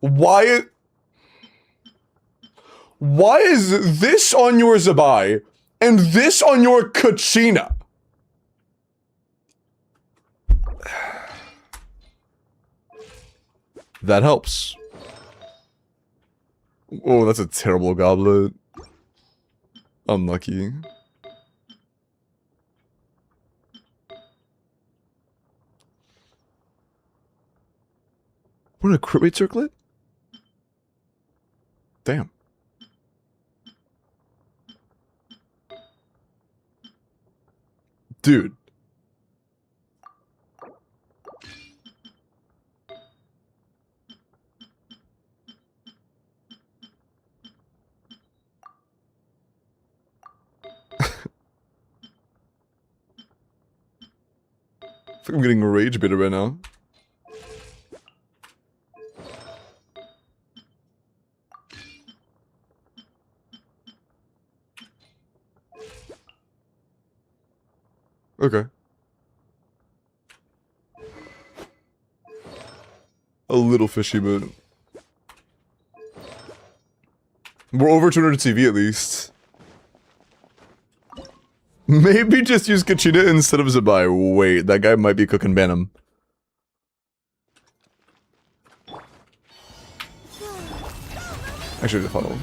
Why is this on your Zabai and this on your Kachina? That helps. Oh, that's a terrible goblet. Unlucky. What, a crit rate circlet? Damn. Dude. I think I'm getting rage bitter right now. Okay. A little fishy, but... We're over 200 CV at least. Maybe just use Kachita instead of Zabai. Wait, that guy might be cooking Venom. Actually, the funnel.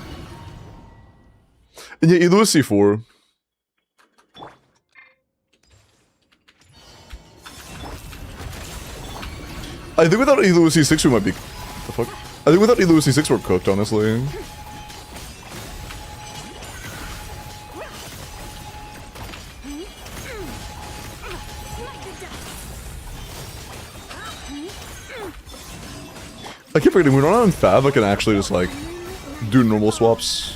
And yeah, Elu is C4. I think without Elu C6 we might be... The fuck? I think without Elu C6 we're cooked, honestly. I keep forgetting, we're not on Fab, I can actually just like, do normal swaps.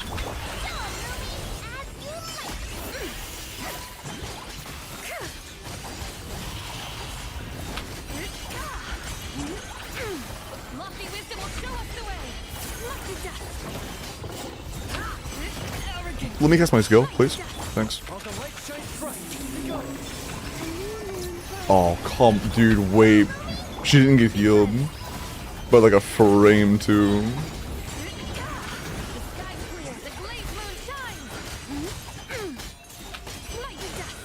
Lofty wisdom will show us the way. Lucky dust. Arrogant. Let me cast my skill, please. Thanks. While the light shines bright, begun. Oh, come, dude, wait. She didn't get healed. But like a frame too. The sky clear. The glazed moon shines. Mighty dust.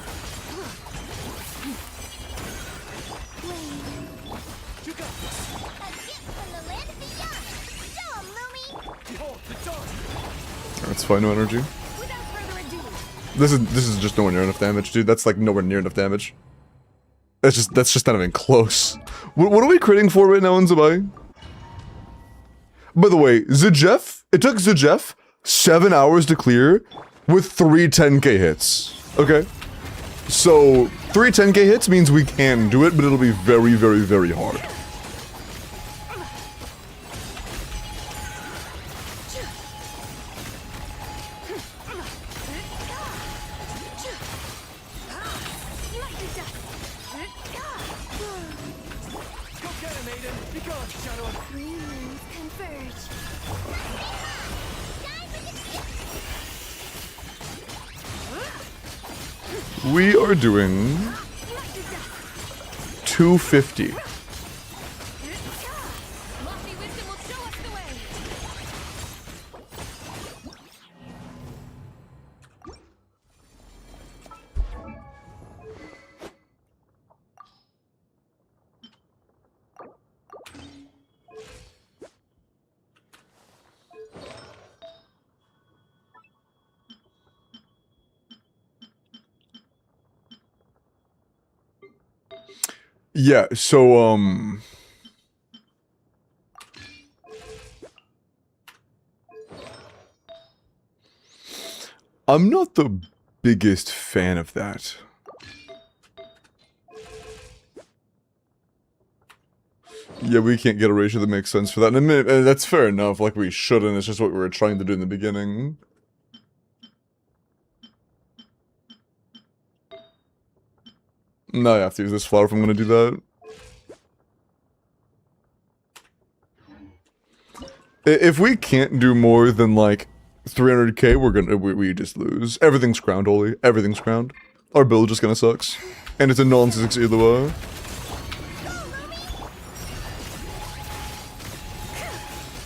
You got this. A gift from the land of beyond. Show 'em, Lumi. Behold the dawn. That's fine, no energy. Without further ado. This is just nowhere near enough damage, dude. That's like nowhere near enough damage. That's just not even close. What are we critting for right now in Zabai? By the way, Zajef, it took Zajef 7 hours to clear with 3 10k hits. Okay? So, 3 10k hits means we can do it, but it'll be very, very, very hard. Mighty dust. Go get him, Aiden. Begun, Shadow. Moons converge. We are doing Mighty dust. 250. Lofty wisdom will show us the way. Yeah, so, I'm not the biggest fan of that. Yeah, we can't get a ratio that makes sense for that. And that's fair enough, like we shouldn't, it's just what we were trying to do in the beginning. No, I have to use this flower if I'm gonna do that. If we can't do more than like 300k, we just lose. Everything's crowned, Oli. Everything's crowned. Our build just kinda sucks. And it's a non-6 either way.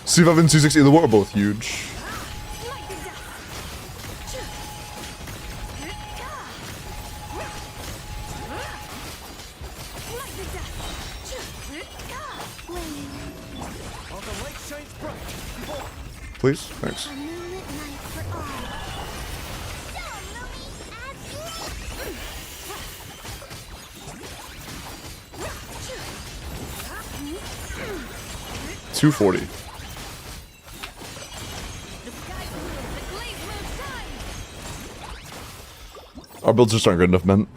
C5 and C6 either way are both huge. Mighty dust. Mighty dust. While the light shines bright, behold. Please? Thanks. A moonlit night for all. Show 'em, Lumi. As you. 240. The sky clear. The glazed moon shines. Our builds just aren't good enough, man.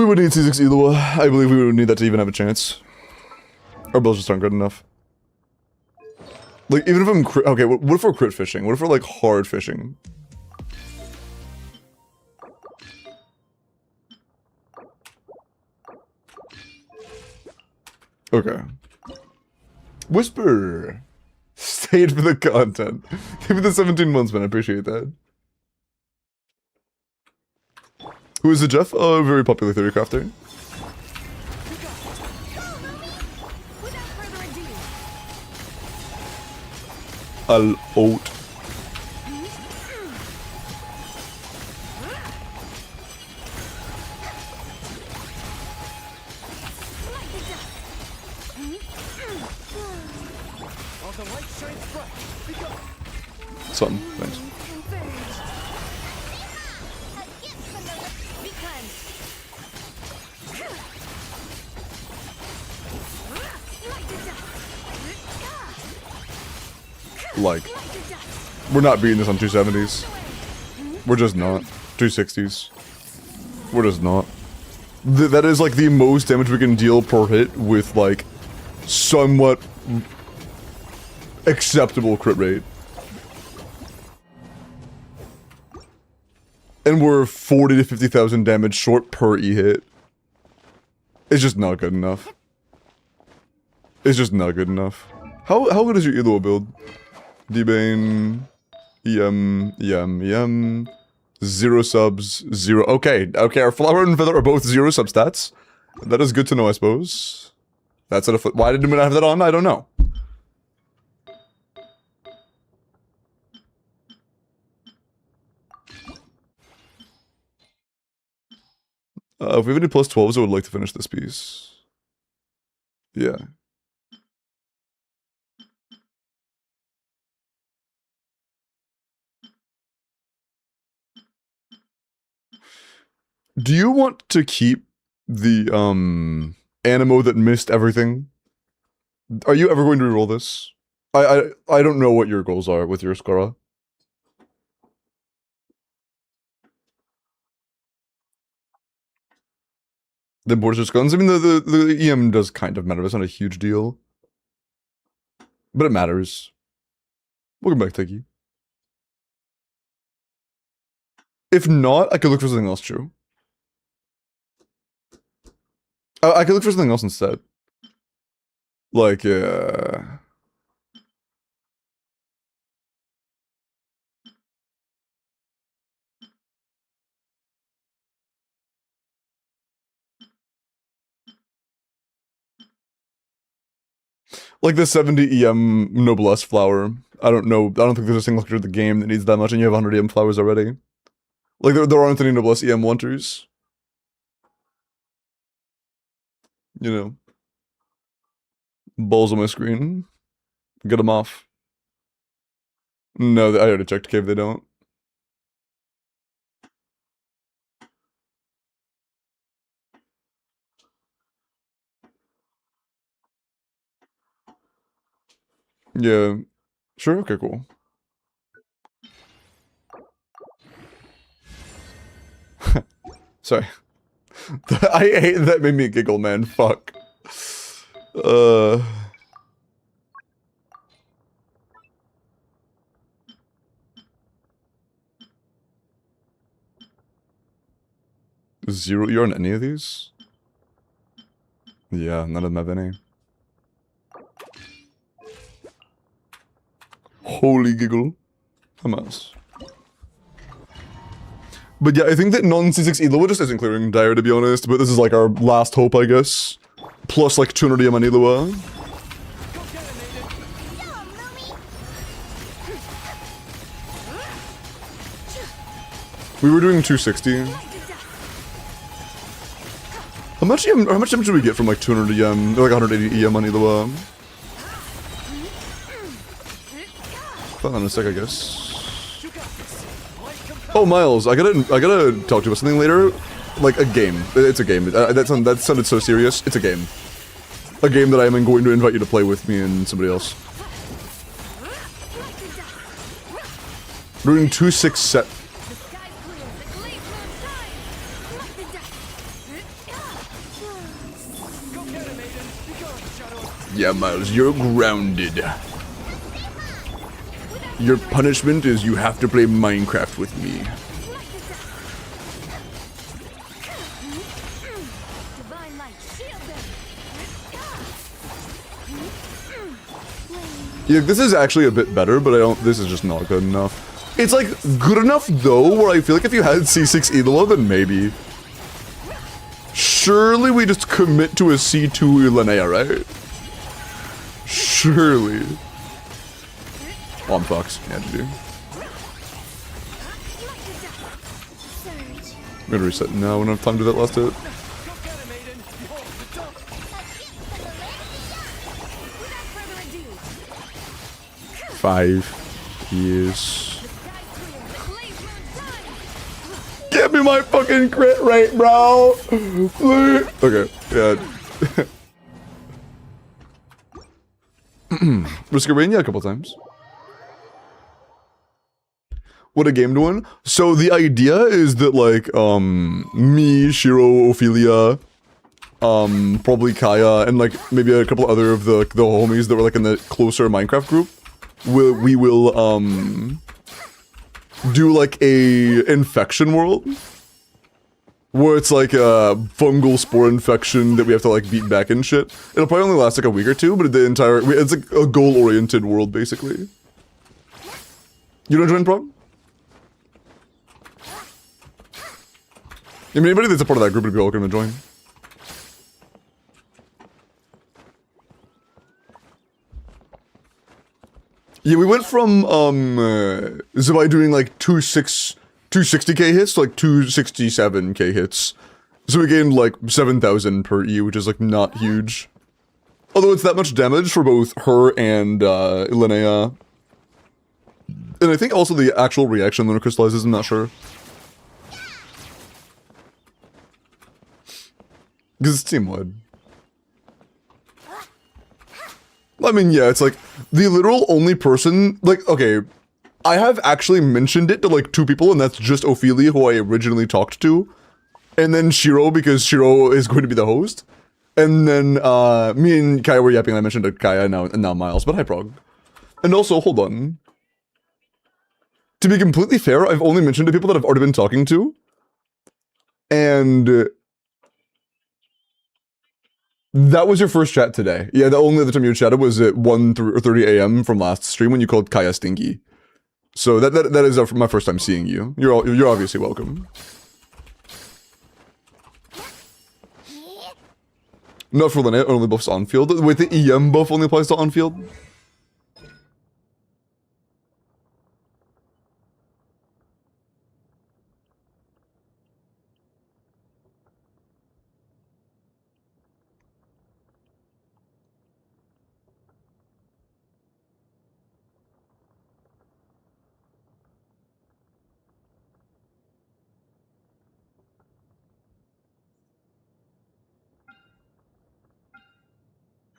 would need C6 Elua. I believe we would need that to even have a chance. Our builds just aren't good enough. Like, even if I'm okay, what if we're crit fishing? What if we're, like, hard fishing? Okay. Whisper! Stayed for the content. Give me the 17 months, man. I appreciate that. Who is the Jeff? Oh, very popular theorycrafter. Without further ado. Al out. While the light shines bright, we go. Something. Thanks. Be cleansed. Like, we're not beating this on 270s. We're just not. 260s. We're just not. That is like the most damage we can deal per hit with like somewhat acceptable crit rate. And we're 40 to 50,000 damage short per E-hit. It's just not good enough. It's just not good enough. How good is your Elua build? D-Bane, EM, 0 subs, 0. Okay, our Flower and Feather are both 0 substats. That is good to know, I suppose. That's a why did we not have that on? I don't know. If we have any plus 12s, I would like to finish this piece. Yeah. Do you want to keep the, Animo that missed everything? Are you ever going to reroll this? I don't know what your goals are with your Skara. The Borges guns? I mean, the EM does kind of matter. It's not a huge deal. But it matters. Welcome back, Tiki. If not, I could look for something else, true. I could look for something else instead. Like, yeah. Like the 70 EM Noblesse flower. I don't know. I don't think there's a single character in the game that needs that much, and you have 100 EM flowers already. Like, there aren't any Noblesse EM wanters. You know. Balls on my screen. Get them off. No, I already checked cave, they don't. Yeah. Sure, okay, cool. Sorry. I hate that made me giggle, man. Fuck. Zero, you're on any of these? Yeah, none of them have any. Holy giggle. Hamas. But yeah, I think that non-C6 Elua just isn't clearing Dire, to be honest, but this is like our last hope, I guess. Plus like 200 EM on Elua. We were doing 260. How much damage do we get from like 200 EM, or like 180 EM on Elua? Hold on a sec, I guess. Oh, Miles, I gotta talk to you about something later. Like a game. It's a game. That sounded so serious. It's a game. A game that I am going to invite you to play with me and somebody else. We're doing 2-6 set. Yeah, Miles, you're grounded. Your punishment is you have to play Minecraft with me. Divine light, shield them. Yeah, this is actually a bit better, but this is just not good enough. It's like good enough though, where I feel like if you had C6 Eloa, then maybe. Surely we just commit to a C2 Linnea, right? Surely. Oh, I'm fucked. Yeah, GG. I'm gonna reset now. We don't have time to do that last hit. Go get him, Aiden. Behold, the dog. Without further ado, 5 years. sky clear, the blaze moon time. Give me my fucking crit rate, bro! Please. Okay, yeah. Risk Arena a couple times. What a game to win. So the idea is that like, me, Shiro, Ophelia, probably Kaya, and like maybe a couple other of the homies that were like in the closer Minecraft group, we will do like a infection world. Where it's like a fungal spore infection that we have to like beat back and shit. It'll probably only last like a week or two, but it's like a goal-oriented world basically. You don't join Prog? I mean, anybody that's a part of that group would be welcome to join. Yeah, we went from Zabai doing like 260k hits to like 267k hits. So we gained like 7,000 per E, which is like not huge. Although it's that much damage for both her and Linnea. And I think also the actual reaction lunar crystallizes, I'm not sure. Because it's team-wide. I mean, yeah, it's like, the literal only person, like, okay, I have actually mentioned it to like 2 people, and that's just Ophelia, who I originally talked to. And then Shiro, because Shiro is going to be the host. And then, me and Kaya were yapping, I mentioned to Kaya, and now Miles, but hi, Prog. And also, hold on. To be completely fair, I've only mentioned to people that I've already been talking to. And that was your first chat today. Yeah, the only other time you chatted was at 1:30 a.m. from last stream when you called Kaya stinky. So that is my first time seeing you. You're obviously welcome. Not for Linnea, only buffs on field. Wait, the EM buff only applies to on field?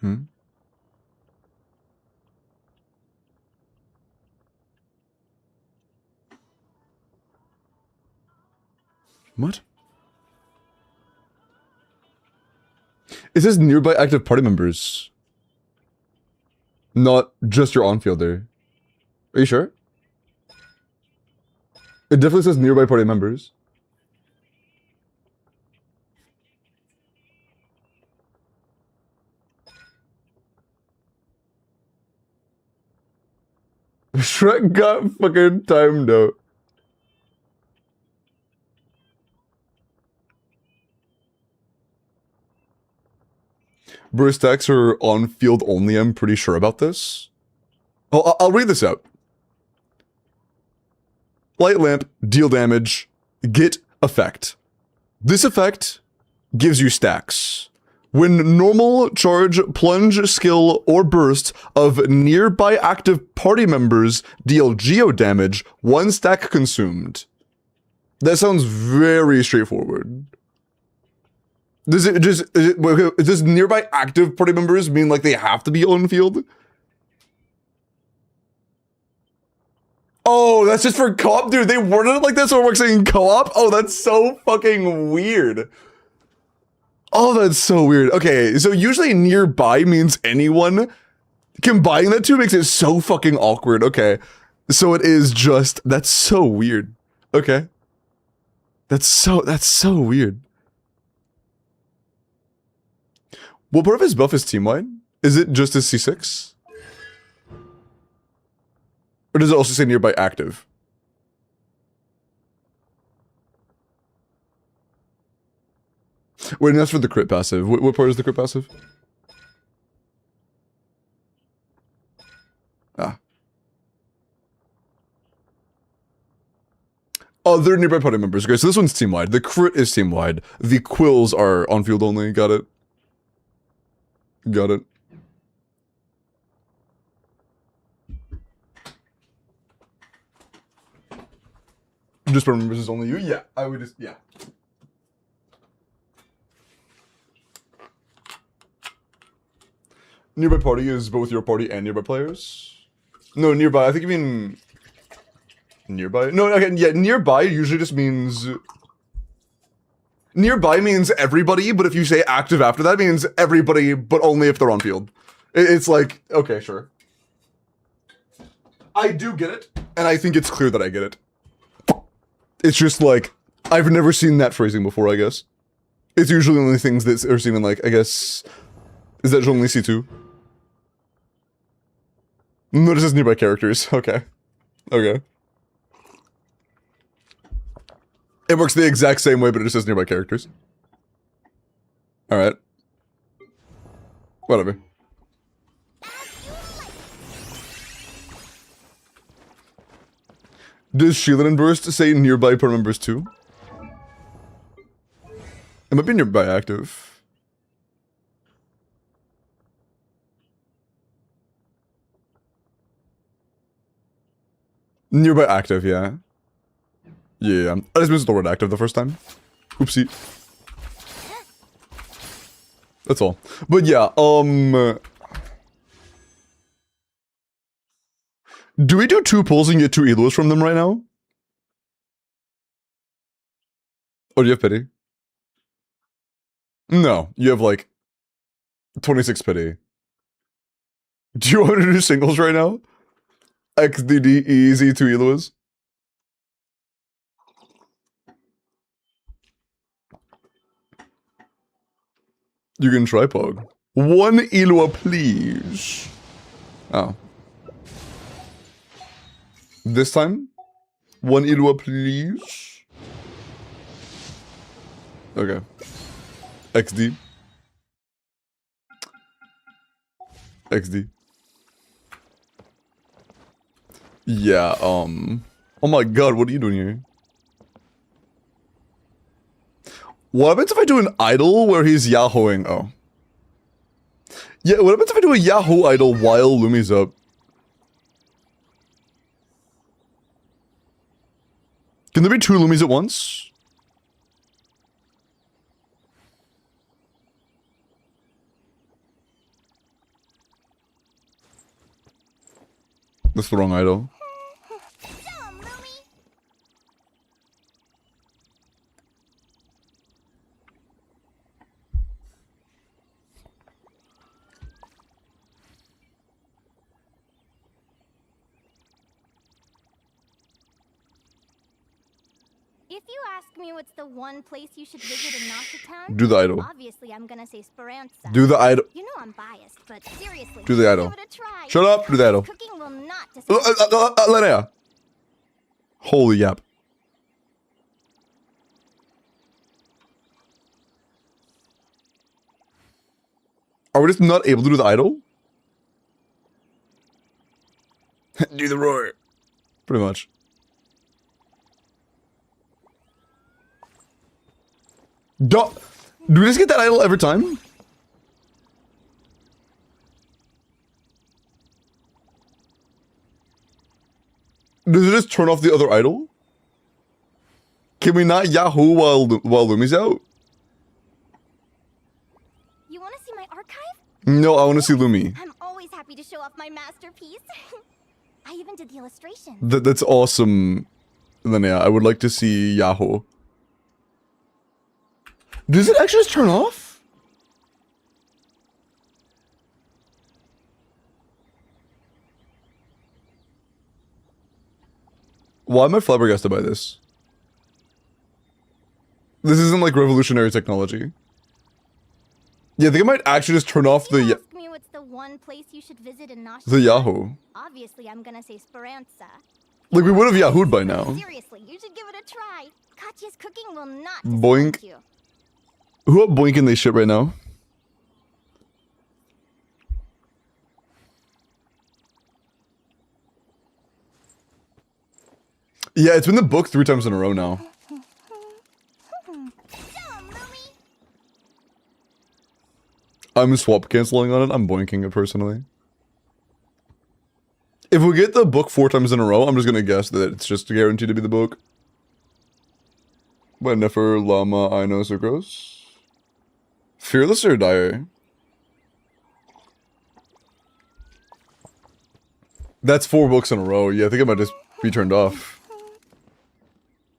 Hmm? What? It says nearby active party members. Not just your on-fielder. Are you sure? It definitely says nearby party members. Shrek got fucking timed out. Burst attacks are on field only, I'm pretty sure about this. Oh, I'll read this out. Light lamp, deal damage, get effect. This effect gives you stacks. When normal, charge, plunge, skill, or burst of nearby active party members deal geo damage, 1 stack consumed. That sounds very straightforward. Does nearby active party members mean like they have to be on field? Oh, that's just for co-op? Dude, they worded it like this when we're saying co-op? Oh, that's so fucking weird. Oh, that's so weird. Okay, so usually nearby means anyone. Combining that two makes it so fucking awkward. Okay, so it is just, that's so weird. Okay. That's so weird. What part of his buff is team-wide? Is it just his C6? Or does it also say nearby active? Wait, and that's for the crit passive. What part is the crit passive? Ah. Other nearby party members. Okay, so this one's team-wide. The crit is team-wide. The quills are on-field only. Got it. Got it. Just party members is only you? Yeah, I would just, yeah. Nearby party is both your party and nearby players? No, nearby. I think you mean... Nearby? No, okay, yeah, nearby usually just means... Nearby means everybody, but if you say active after that, means everybody, but only if they're on field. It's like, okay, sure. I do get it, and I think it's clear that I get it. It's just like, I've never seen that phrasing before, I guess. It's usually only things that are seen in, like, I guess... Is that only C2? No, this is nearby characters. Okay. Okay. It works the exact same way, but it just says nearby characters. Alright. Whatever. Does Shielded and Burst say nearby per members too? It might be nearby active. Nearby active, yeah. Yeah, I just missed the word active the first time. Oopsie. That's all. But yeah, do we do 2 pulls and get 2 elos from them right now? Oh, do you have pity? No, you have like 26 pity. Do you want to do singles right now? XDD easy 2 elos? You can try Pog. 1 Eloa, please. Oh. This time? 1 Eloa, please. Okay. XD. XD. Yeah, oh my god, what are you doing here? What happens if I do an idol where he's Yahooing? Oh. Yeah, what happens if I do a Yahoo idol while Lumi's up? Can there be 2 Lumis at once? That's the wrong idol. If you ask me what's the one place you should visit in Nocturtown, Do the idol. obviously I'm gonna say Speranza. Do the idol. You know I'm biased, but seriously, Do the idol. give it a try. Shut up, do the idol. Cooking will not disappoint. Lenea. Holy yap. Are we just not able to do the idol? Do the roar. Pretty much. Do we just get that idol every time? Does it just turn off the other idol? Can we not Yahoo while Lumi's out? You want to see my archive? No, I want to see Lumi. I'm always happy to show off my masterpiece. I even did the illustration. That's awesome, Linnea. I would like to see Yahoo. Does it actually just turn off? Why am I flabbergasted by this? This isn't like revolutionary technology. Yeah, I think I might actually just turn off You the asked me what's the one place you should visit in Nash. Yahoo. Obviously, I'm gonna say Speranza. Like we would have Yahoo'd by now. Seriously, you should give it a try. Katya's cooking will not Boink. disappoint you. Who up boinking this shit right now? Yeah, it's been the book 3 times in a row now. I'm swap canceling on it. I'm boinking it personally. If we get the book 4 times in a row, I'm just gonna guess that it's just guaranteed to be the book. By Nefer, Lama, Aino, Sucrose. Fearless or Dire? That's 4 books in a row. Yeah, I think I might just be turned off.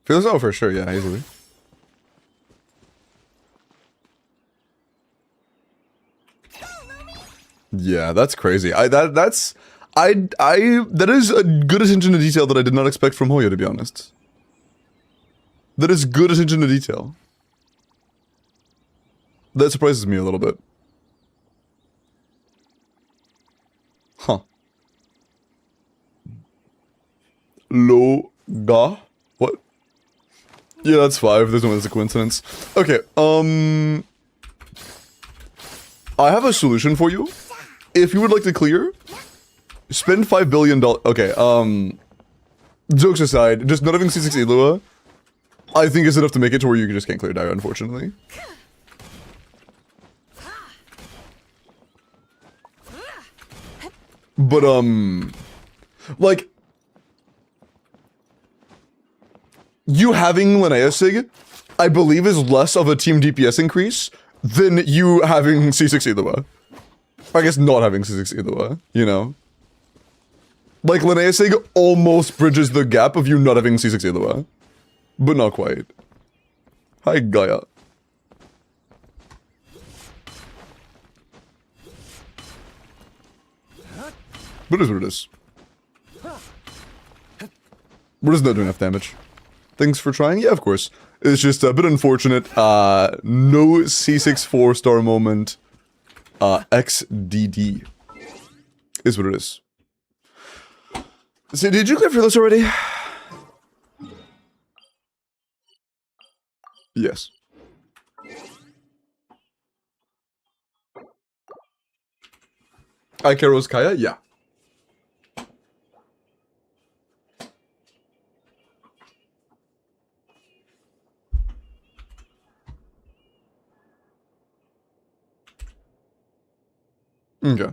Fearless, oh, for sure. Yeah, easily. Yeah, that's crazy. That is a good attention to detail that I did not expect from Hoya, to be honest. That is good attention to detail. That surprises me a little bit. Huh. Loga? What? Yeah, that's 5. There's no way that's a coincidence. Okay, I have a solution for you. If you would like to clear, spend $5 billion. Okay, jokes aside, just not having C6 Ilua, I think is enough to make it to where you just can't clear Dire, unfortunately. But, like, you having Linnea Sig, I believe is less of a team DPS increase than you having C6 Ilua. I guess not having C6 Ilua, you know? Like, Linnea Sig almost bridges the gap of you not having C6 Ilua. But not quite. Hi, Gaia. But it is what it is. We're just not doing enough damage. Thanks for trying? Yeah, of course. It's just a bit unfortunate. No C6 4-star moment. XDD. Is what it is. So, did you clear for this already? Yes. Ikaros Kaya? Yeah. Okay.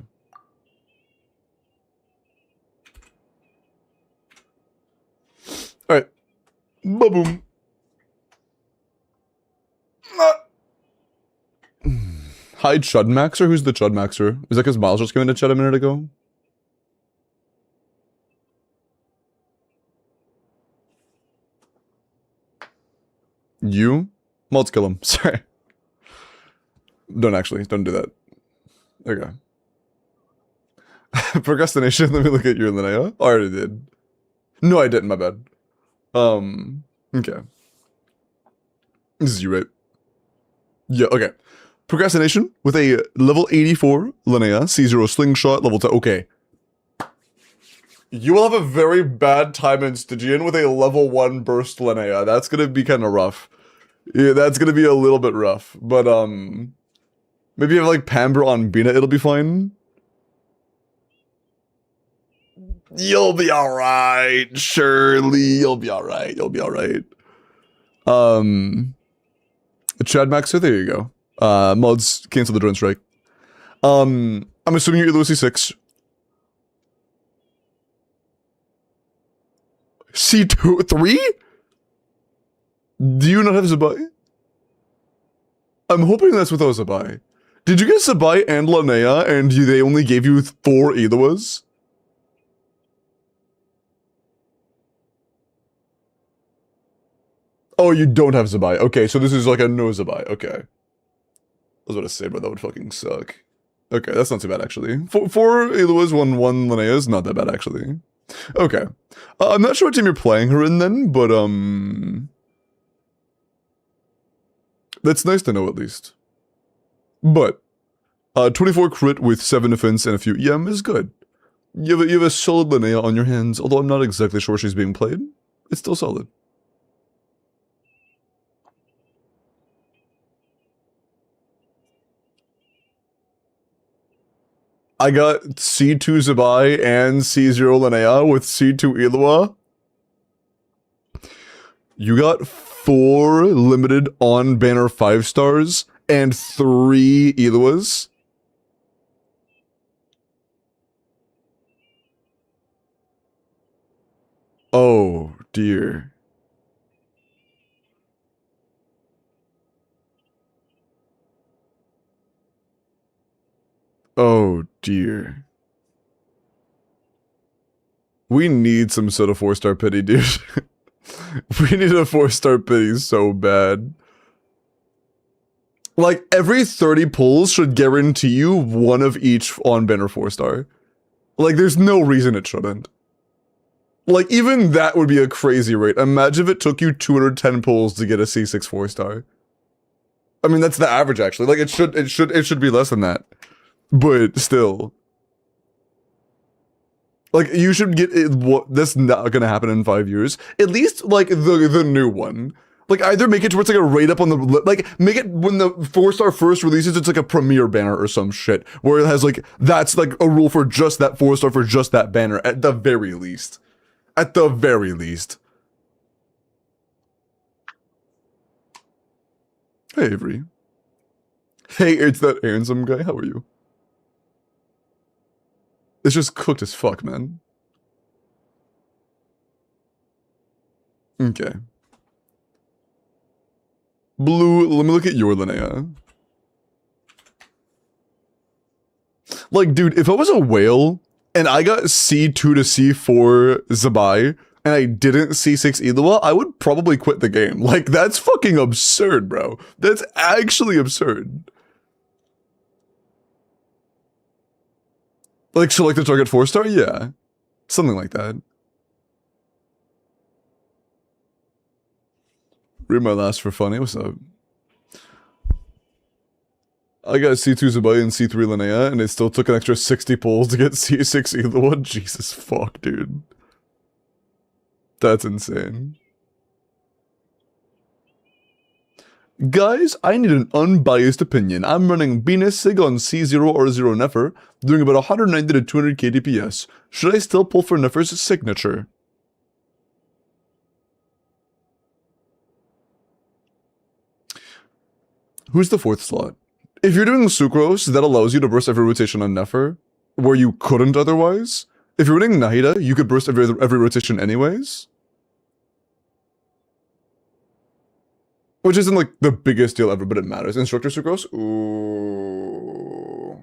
Alright. Ba-boom. Hi, Chudmaxer? Who's the Chudmaxer? Is that because Miles just came into chat a minute ago? You? Let's kill him. Sorry. Don't do that. Okay. Procrastination, let me look at your Linnea. I already did. No, I didn't, my bad. Okay. This is you, right? Yeah, okay. Procrastination with a level 84 Linnea, C0 Slingshot, level 10. Okay. You will have a very bad time in Stygian with a level 1 burst Linnea. That's gonna be kind of rough. Yeah, that's gonna be a little bit rough. But, maybe you have, like, Pamber on Bina, it'll be fine. You'll be alright, Shirley. You'll be alright. You'll be alright. Chad Maxer, there you go. Mods, cancel the drone strike. I'm assuming you're Lucy 6. C2, 3? Do you not have Zabai? I'm hoping that's without Zabai. Did you get Zabai and Linnea and they only gave you 4 Eluas? Oh, you don't have Zabai. Okay, so this is like a no Zabai. Okay. I was about to say, but that would fucking suck. Okay, that's not too bad, actually. 4 Eluas, 1 Linnea is not that bad, actually. Okay. I'm not sure what team you're playing her in then, but that's nice to know at least. But 24 crit with 7 defense and a few EM is good. You have a solid Linnea on your hands, although I'm not exactly sure she's being played. It's still solid. I got C2 Zabai and C0 Linnea with C2 Ilua. You got 4 limited on banner 5 stars and 3 Iluas. Oh dear. Oh dear. We need some sort of 4-star pity, dude. We need a 4-star pity so bad. Like, every 30 pulls should guarantee you one of each on-banner 4-star. Like, there's no reason it shouldn't. Like, even that would be a crazy rate. Imagine if it took you 210 pulls to get a C6 4-star. I mean, that's the average, actually. Like, it should be less than that. But still. Like, you should get it. That's not gonna happen in 5 years. At least, like, the new one. Like, either make it to where it's like a rate up on the, like, make it when the 4-star first releases, it's like a premiere banner or some shit. Where it has, like, that's like a rule for just that 4-star for just that banner, at the very least. At the very least. Hey, Avery. Hey, it's that handsome guy. How are you? It's just cooked as fuck, man. Okay. Blue, let me look at your Linnea. Like, dude, if I was a whale and I got C2 to C4 Zabai and I didn't C6 Ilua, I would probably quit the game. Like, that's fucking absurd, bro. That's actually absurd. Like, select the target 4-star? Yeah. Something like that. Read my last for funny. What's up? I got C2 Zabai and C3 Linnea, and it still took an extra 60 pulls to get C6 Ilua. Jesus fuck, dude. That's insane. Guys, I need an unbiased opinion. I'm running Venus Sig on C0 or 0 Nefer, doing about 190 to 200k DPS. Should I still pull for Nefer's signature? Who's the 4th slot? If you're doing Sucrose, that allows you to burst every rotation on Nefer, where you couldn't otherwise. If you're running Nahida, you could burst every rotation anyways. Which isn't like the biggest deal ever, but it matters. Instructor Sucrose? Ooh.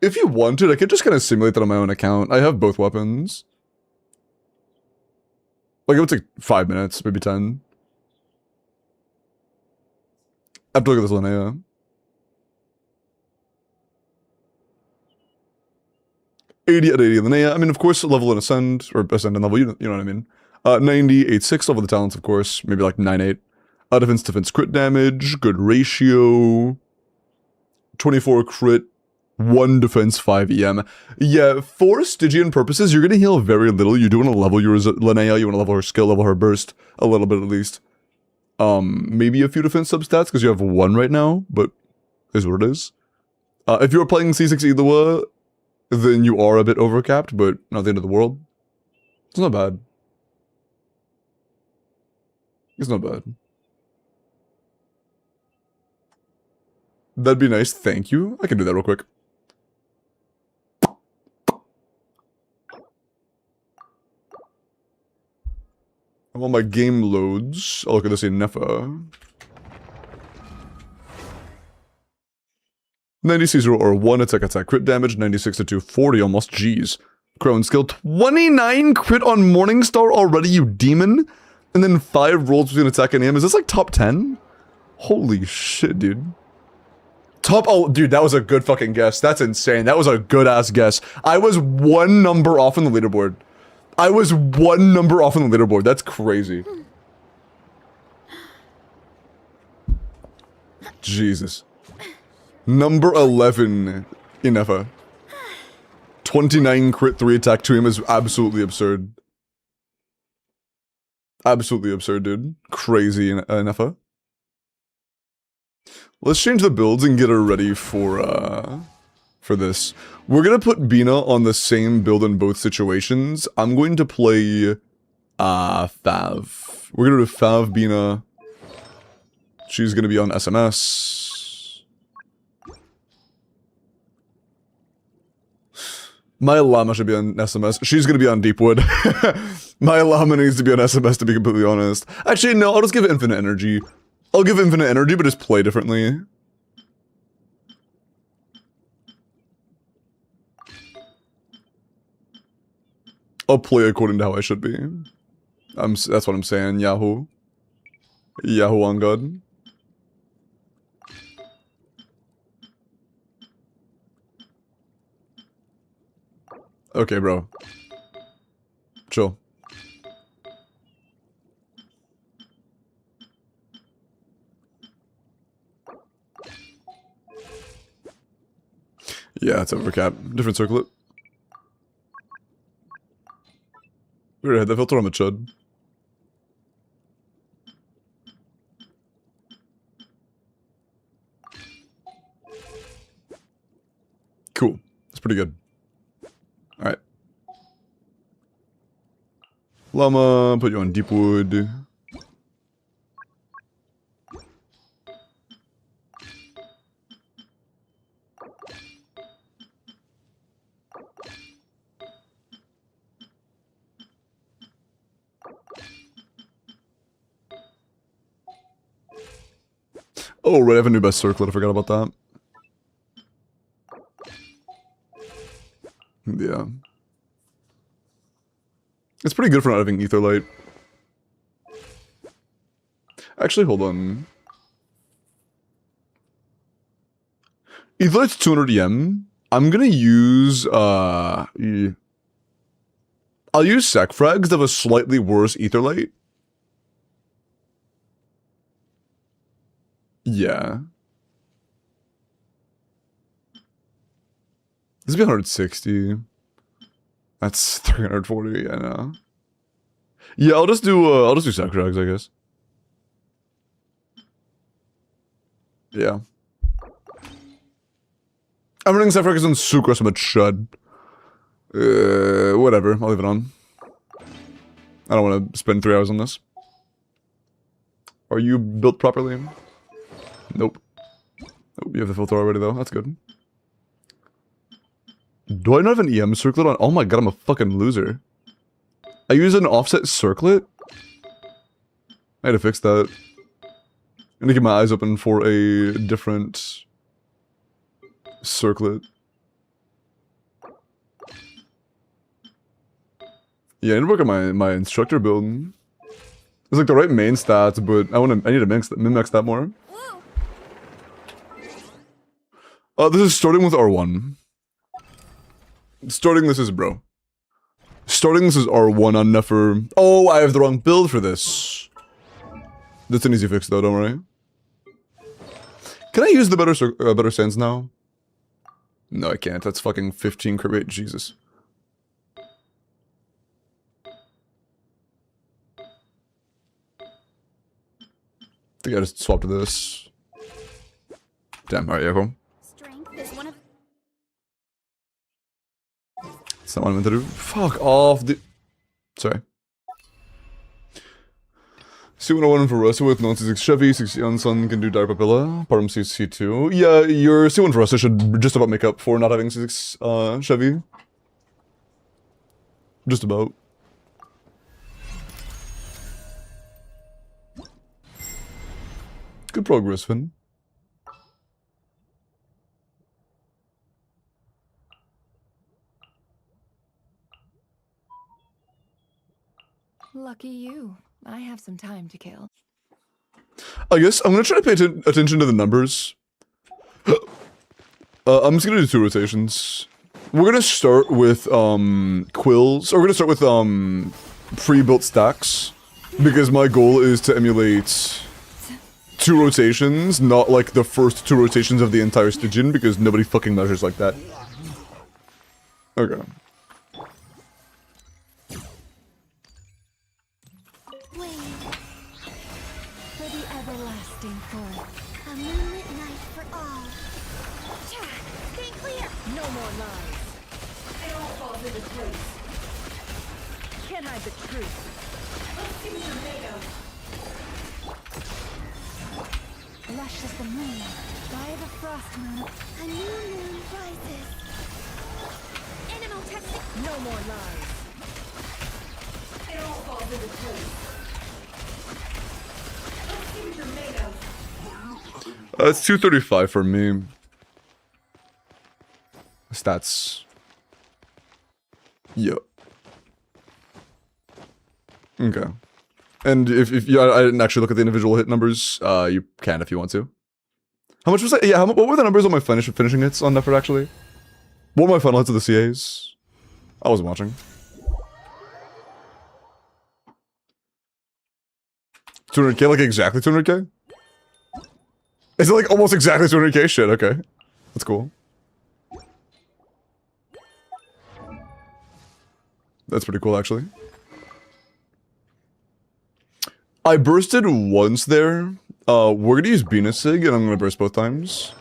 If you wanted, I could just kind of simulate that on my own account. I have both weapons. Like, it would take 5 minutes, maybe 10. I have to look at this Linnea. '80 at 80 Linnea. I mean, of course, level and ascend, or ascend and level, you know what I mean. 90, 8-6, level the talents, of course, maybe like 9-8. Defense crit damage, good ratio. 24 crit, 1 defense, 5 EM. Yeah, for Stygian purposes, you're gonna heal very little. You do want to level your Linnea, you want to level her skill, level her burst, a little bit at least. Maybe a few defense substats, because you have 1 right now, but is what it is. If you're playing C6 Ilua, then you are a bit overcapped, but not the end of the world. It's not bad. It's not bad. That'd be nice, thank you. I can do that real quick. While my game loads, I'll look at this in Nefa. 90 or 1 attack crit damage, 96 to 240 almost, jeez. Crown skill, 29 crit on Morningstar already, you demon? And then 5 rolls between attack and aim. Is this like top 10? Holy shit, dude. Top, oh, dude, that was a good fucking guess. That's insane. That was a good ass guess. I was one number off on the leaderboard. I was one number off on the leaderboard. That's crazy. Jesus. Number 11 in FA. 29 crit 3 attack to him is absolutely absurd. Absolutely absurd, dude. Crazy in FA. Let's change the builds and get her ready for this. We're gonna put Bina on the same build in both situations. I'm going to play Fav. We're gonna do Fav Bina. She's gonna be on SMS. My llama should be on SMS. She's gonna be on Deepwood. My llama needs to be on SMS, to be completely honest. Actually, no, I'll just give it infinite energy. I'll give infinite energy, but just play differently. I'll play according to how I should be. That's what I'm saying, Yahoo. Yahoo on God. Okay, bro. Chill. Yeah, it's overcap. Different circlet. We already had that filter on the chud. Cool. That's pretty good. Alright. Llama, put you on Deepwood. Oh, right, I have a new best circlet, I forgot about that. Yeah. It's pretty good for not having Etherlight. Actually, hold on. Etherlight's 200 EM. I'm gonna use, I'll use Sec Frags that have a slightly worse Etherlight. Yeah. This would be 160. That's 340, I know. Yeah, I'll just do Sec Frags, I guess. Yeah. I'm running Sec Frags on Sucrose, I'm a chud. Whatever, I'll leave it on. I don't want to spend 3 hours on this. Are you built properly? Nope. Oh, you have the filter already, though. That's good. Do I not have an EM circlet on? Oh my god, I'm a fucking loser. I use an offset circlet? I had to fix that. I'm gonna keep my eyes open for a different circlet. Yeah, I need to work on my instructor build. It's like the right main stats, but I need to min-max that more. This is starting with R1. Starting this is bro. Starting this is R1 on Nefer. Oh, I have the wrong build for this. That's an easy fix though, don't worry. Can I use the better sense now? No, I can't. That's fucking 15 crit rate. Jesus. I think I just swapped to this. Damn, alright, yeah, cool. Strength is one of. That's not what I meant to do. Fuck off, dude. Sorry. C101 for Russia with non-C6 Chevy, 60 Onslaught can do Dire Papilla. Partum C2. Yeah, your C1 for Russia should just about make up for not having C6 Chevy. Just about. Good progress, Finn. Lucky you. I have some time to kill. I guess I'm gonna try to pay attention to the numbers. I'm just gonna do 2 rotations. We're gonna start with quills, or we're gonna start with pre-built stacks, because my goal is to emulate 2 rotations, not like the first 2 rotations of the entire Stygian, because nobody fucking measures like that. Okay. Wait for the everlasting forest. A moonlit night for all. Cha! Stay clear! No more lies. It all falls into place. Can't hide the truth. Let's see what you're made of. Lush as the moon, by the frost moon, a new moon rises. Animal testing. No more lies. It all falls into place. Let's see what you're made of. It's 235 for me. Stats. Yep. Okay. And if yeah, I didn't actually look at the individual hit numbers. You can if you want to. How much was that? Yeah, what were the numbers on my finishing hits on effort actually? What were my final hits of the CAs? I wasn't watching. 200k, like exactly 200k? Is it like almost exactly 200k? Shit, okay. That's cool. That's pretty cool, actually. I bursted once there. We're gonna use Benasig, and I'm gonna burst both times.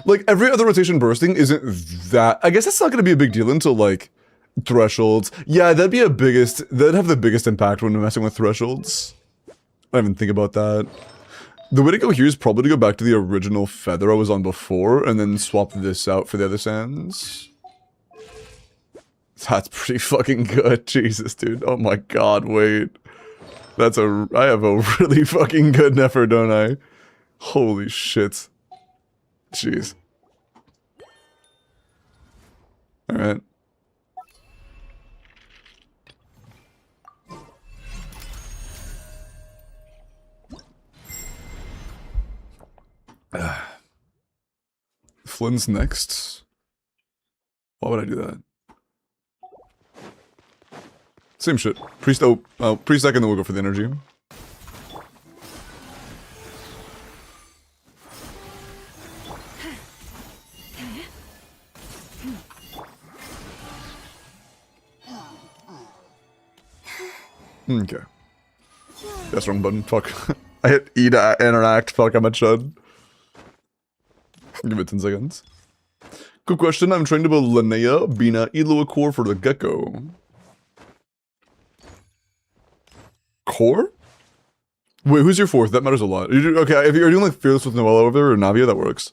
Like, every other rotation bursting isn't that... I guess that's not gonna be a big deal until, like, thresholds. Yeah, that'd be that'd have the biggest impact when messing with thresholds. I didn't even think about that. The way to go here is probably to go back to the original feather I was on before, and then swap this out for the other sands. That's pretty fucking good. Jesus, dude. Oh my god, wait. I have a really fucking good Nefer, don't I? Holy shit. Jeez. Alright. Flynn's next. Why would I do that? Same shit. Priest, priest second, then we'll go for the energy. Okay. That's wrong button. Fuck. I hit E to interact. Fuck, I'm a chud. Give it 10 seconds. Quick question. I'm trying to build Linnea, Bina, Elo core for the gecko. Core? Wait, who's your 4th? That matters a lot. Okay, if you're doing like Fearless with Noella over there or Navia, that works.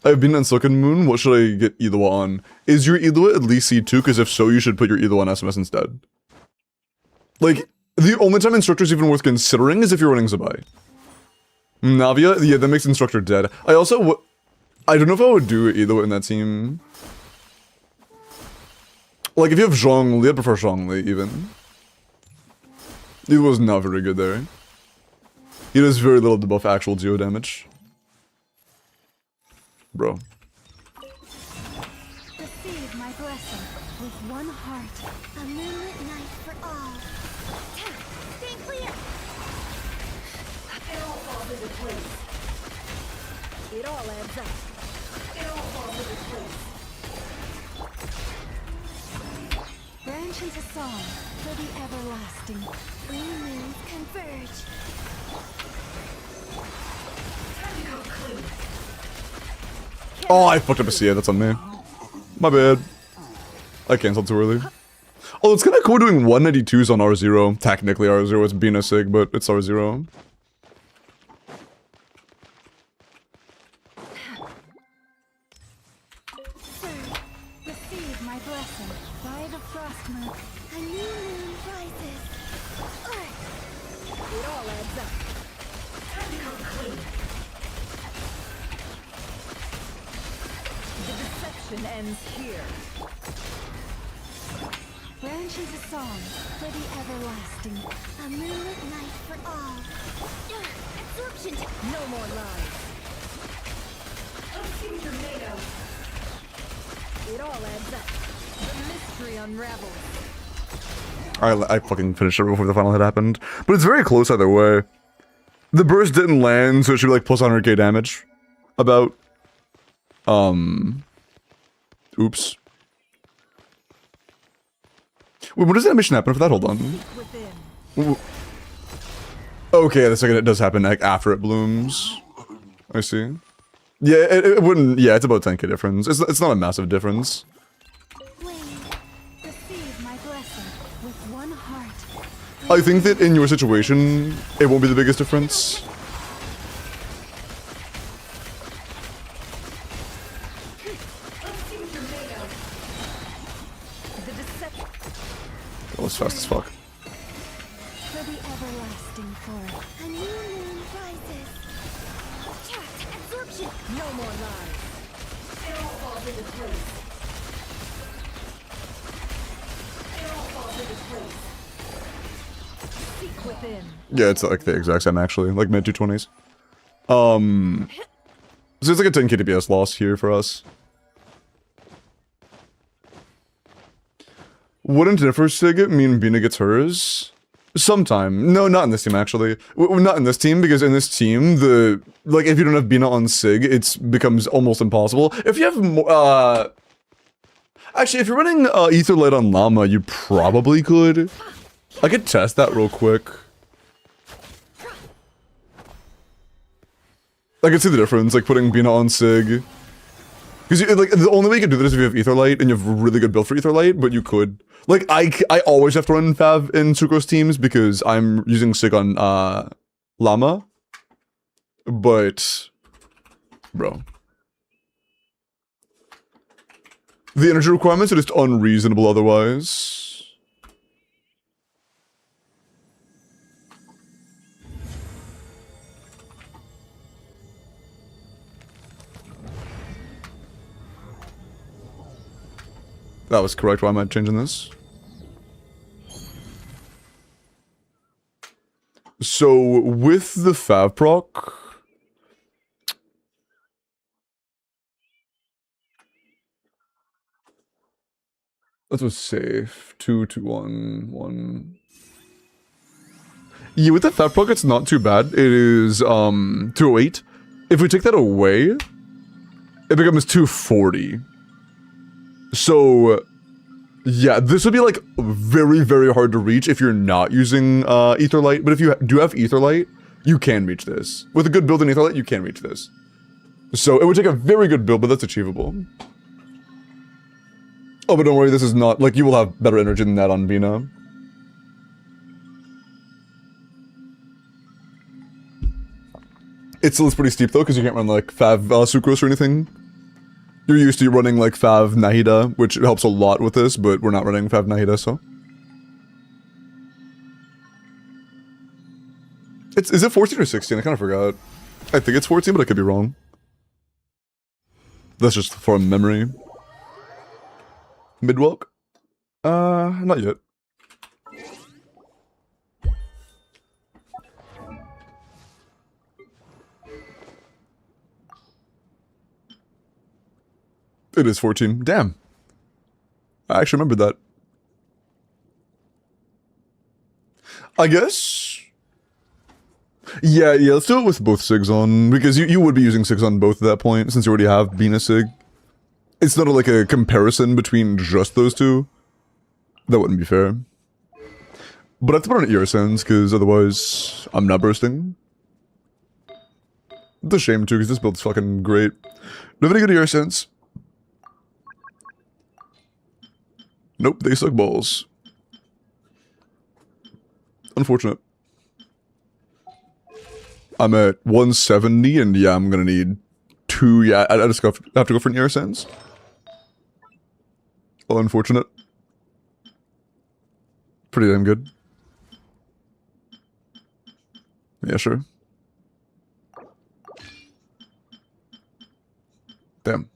I've been on Silken Moon. What should I get Eloa on? Is your Eloa at least C2? Because if so, you should put your Eloa on SMS instead. Like, the only time Instructor's even worth considering is if you're running Zabai. Navia? Yeah, that makes Instructor dead. I also... I don't know if I would do Eloa in that team. Like, if you have Zhongli, I'd prefer Zhongli, even. Eloa's not very good there. He does very little to buff actual geo damage. Bro. Receive my blessing with one heart. A moonlit night for all. Stay clear! It all falls into place. It all adds up. It all falls into place. Branch into song for the everlasting. Blue moons converge. Time to go clean. Oh, I fucked up a CA. That's on me. My bad. I canceled too early. Oh, it's kind of cool doing 192s on R0. Technically R0 is Bina Sig, but it's R0. Receive my blessing by the frost moon. A new moon rises. It all adds up. Time to go clean. The deception ends here. Branch into song for the everlasting. A moonlit night for all. Absorption. No more lies. It all adds up. The mystery unravels. I fucking finished it before the final hit happened. But it's very close either way. The burst didn't land, so it should be like plus 100k damage. About. Oops. Wait, when does the animation happen for that? Hold on. Within. Okay, the second it does happen, like, after it blooms. I see. Yeah, it wouldn't... Yeah, it's about 10k difference. It's not a massive difference. Wayne, receive my blessing with one heart. I think that in your situation, it won't be the biggest difference. The deception. That was fast as fuck. For the everlasting forest. A new moon rises. Trapped absorption. No more lies. It all falls into place. It all falls into place. Seek within. Yeah, it's like the exact same actually, like mid 220s. So it's like a 10k DPS loss here for us. Wouldn't differ Sig mean Bina gets hers? Sometime. No, not in this team actually. Not in this team, because in this team, like if you don't have Bina on Sig, it becomes almost impossible. If you have more, actually, if you're running Aetherlight on Llama, you probably could. I could test that real quick. I can see the difference, like putting Bina on Sig. Because like the only way you can do this is if you have Aetherlight and you have a really good build for Aetherlight, but you could. Like I always have to run Fav in Sucrose teams because I'm using Sig on Llama. But bro. The energy requirements are just unreasonable otherwise. That was correct. Why am I changing this? So, with the Fav proc... That was safe. 2, 2, 1, 1... Yeah, with the Fav proc, it's not too bad. It is, 208. If we take that away, it becomes 240. So, yeah, this would be like very, very hard to reach if you're not using Aetherlight. But if you do have Aetherlight, you can reach this. With a good build in Aetherlight, you can reach this. So it would take a very good build, but that's achievable. Oh, but don't worry, this is not, like, you will have better energy than that on Bina. It still is pretty steep though, because you can't run like Fav Sucrose or anything. You're used to running like Fav Nahida, which helps a lot with this, but we're not running Fav Nahida, so. Is it 14 or 16? I kind of forgot. I think it's 14, but I could be wrong. That's just from memory. Midwalk? Not yet. It is 14. Damn. I actually remembered that. I guess. Yeah, let's do it with both Sigs on, because you would be using Sigs on both at that point, since you already have Bina Sig. It's not like a comparison between just those two. That wouldn't be fair. But I have to put on ear sense, because otherwise I'm not bursting. It's a shame too, because this build's fucking great. Do you have any good ear sense? Nope, they suck balls. Unfortunate. I'm at 170, and yeah, I'm gonna need 2. Yeah, I just have to go for an ear sense. Oh, unfortunate. Pretty damn good. Yeah, sure. Damn.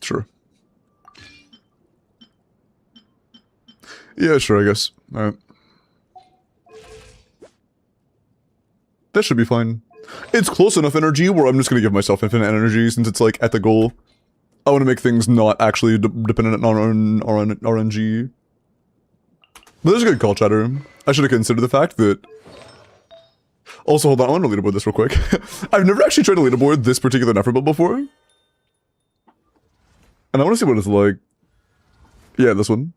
Sure. Yeah, sure, I guess. Alright. That should be fine. It's close enough energy where I'm just gonna give myself infinite energy since it's like at the goal. I want to make things not actually dependent on RNG. But there's a good call, chatter. I should have considered the fact that... Also, hold on, I want to leaderboard this real quick. I've never actually tried to leaderboard this particular Nefer build before. And I want to see what it's like. Yeah, this one.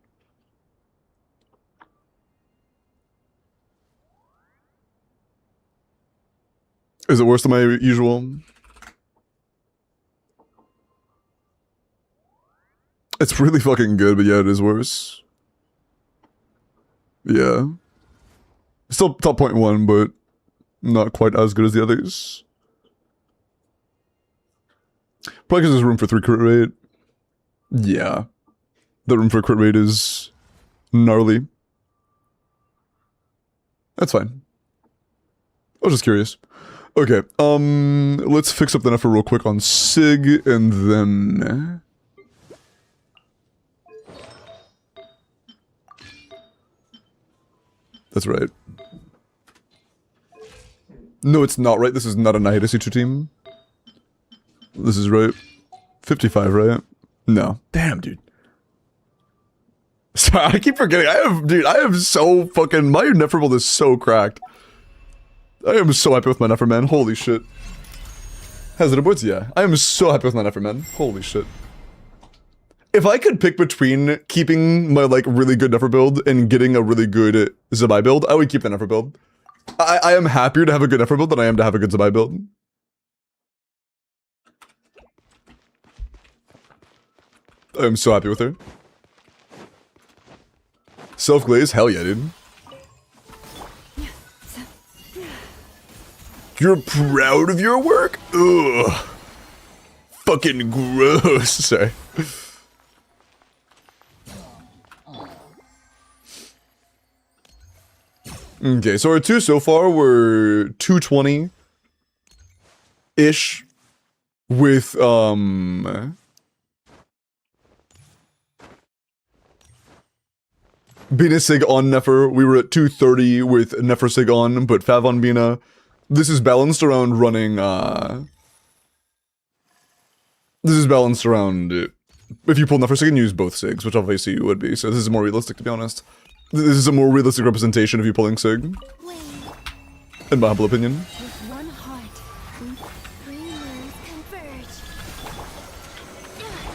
Is it worse than my usual? It's really fucking good, but yeah, it is worse. Yeah. Still top 0.1, but not quite as good as the others. Probably because there's room for 3 crit rate. Yeah. The room for crit rate is gnarly. That's fine. I was just curious. Okay, let's fix up the Nefer real quick on Sig, and then... That's right. No, it's not right. This is not a Nahida team. This is right. 55, right? No. Damn, dude. Sorry, I keep forgetting. I am so fucking... My Nefer build is so cracked. I am so happy with my Nefer, man. Holy shit. Has it aboards? Yeah. I am so happy with my Nefer, man. Holy shit. If I could pick between keeping my, like, really good Nefer build and getting a really good Zabai build, I would keep the Nefer build. I am happier to have a good Nefer build than I am to have a good Zabai build. I am so happy with her. Self-glaze? Hell yeah, dude. You're proud of your work? Ugh. Fucking gross. Sorry. Okay, so our 2 so far were 220-ish with, Bina Sig on Nefer. We were at 230 with Nefer Sig on, but Fav on Bina. This is balanced around running, This is balanced around, if you pull Nefer Sig and use both Sigs, which obviously you would be, so this is more realistic, to be honest. This is a more realistic representation of you pulling Sig. In my humble opinion. With one heart, 3 moons converge.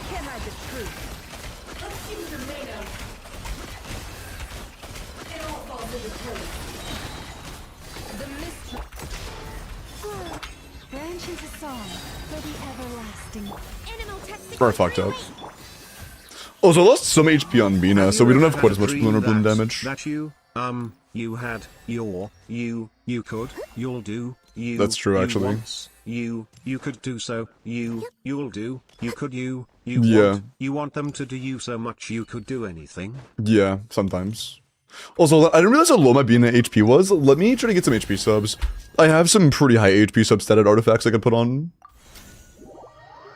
Can't hide the truth. Let's see what they're made of. It all falls into place. The mystery. Branch into song for the everlasting. Animal testing. We're fucked up. Also, I lost some HP on Bina, so we don't have quite as much Lunar Bloom damage. You had, you could, you'll do, you. That's true, actually. Once, you could do so, you'll do, you could, you Yeah. want, you want them to do you so much you could do anything. Yeah, sometimes. Also, I didn't realize how low my Bina HP was. Let me try to get some HP subs. I have some pretty high HP sub-statted artifacts I could put on.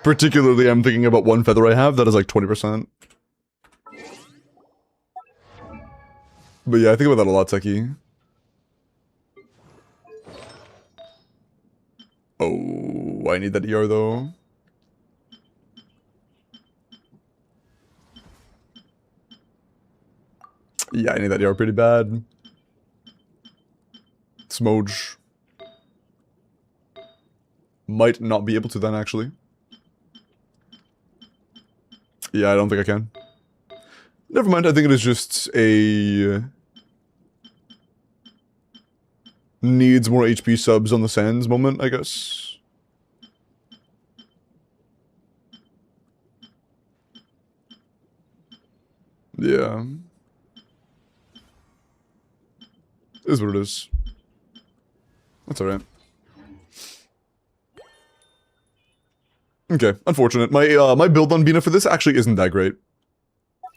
Particularly, I'm thinking about one feather I have that is like 20%. But yeah, I think about that a lot, Techie. Oh, I need that ER though. Yeah, I need that ER pretty bad. Smoj. Might not be able to then, actually. Yeah, I don't think I can. Never mind, I think it is just a... needs more HP subs on the sands moment, I guess. Yeah. It is what it is. That's alright. Okay, unfortunate. My build on Bina for this actually isn't that great.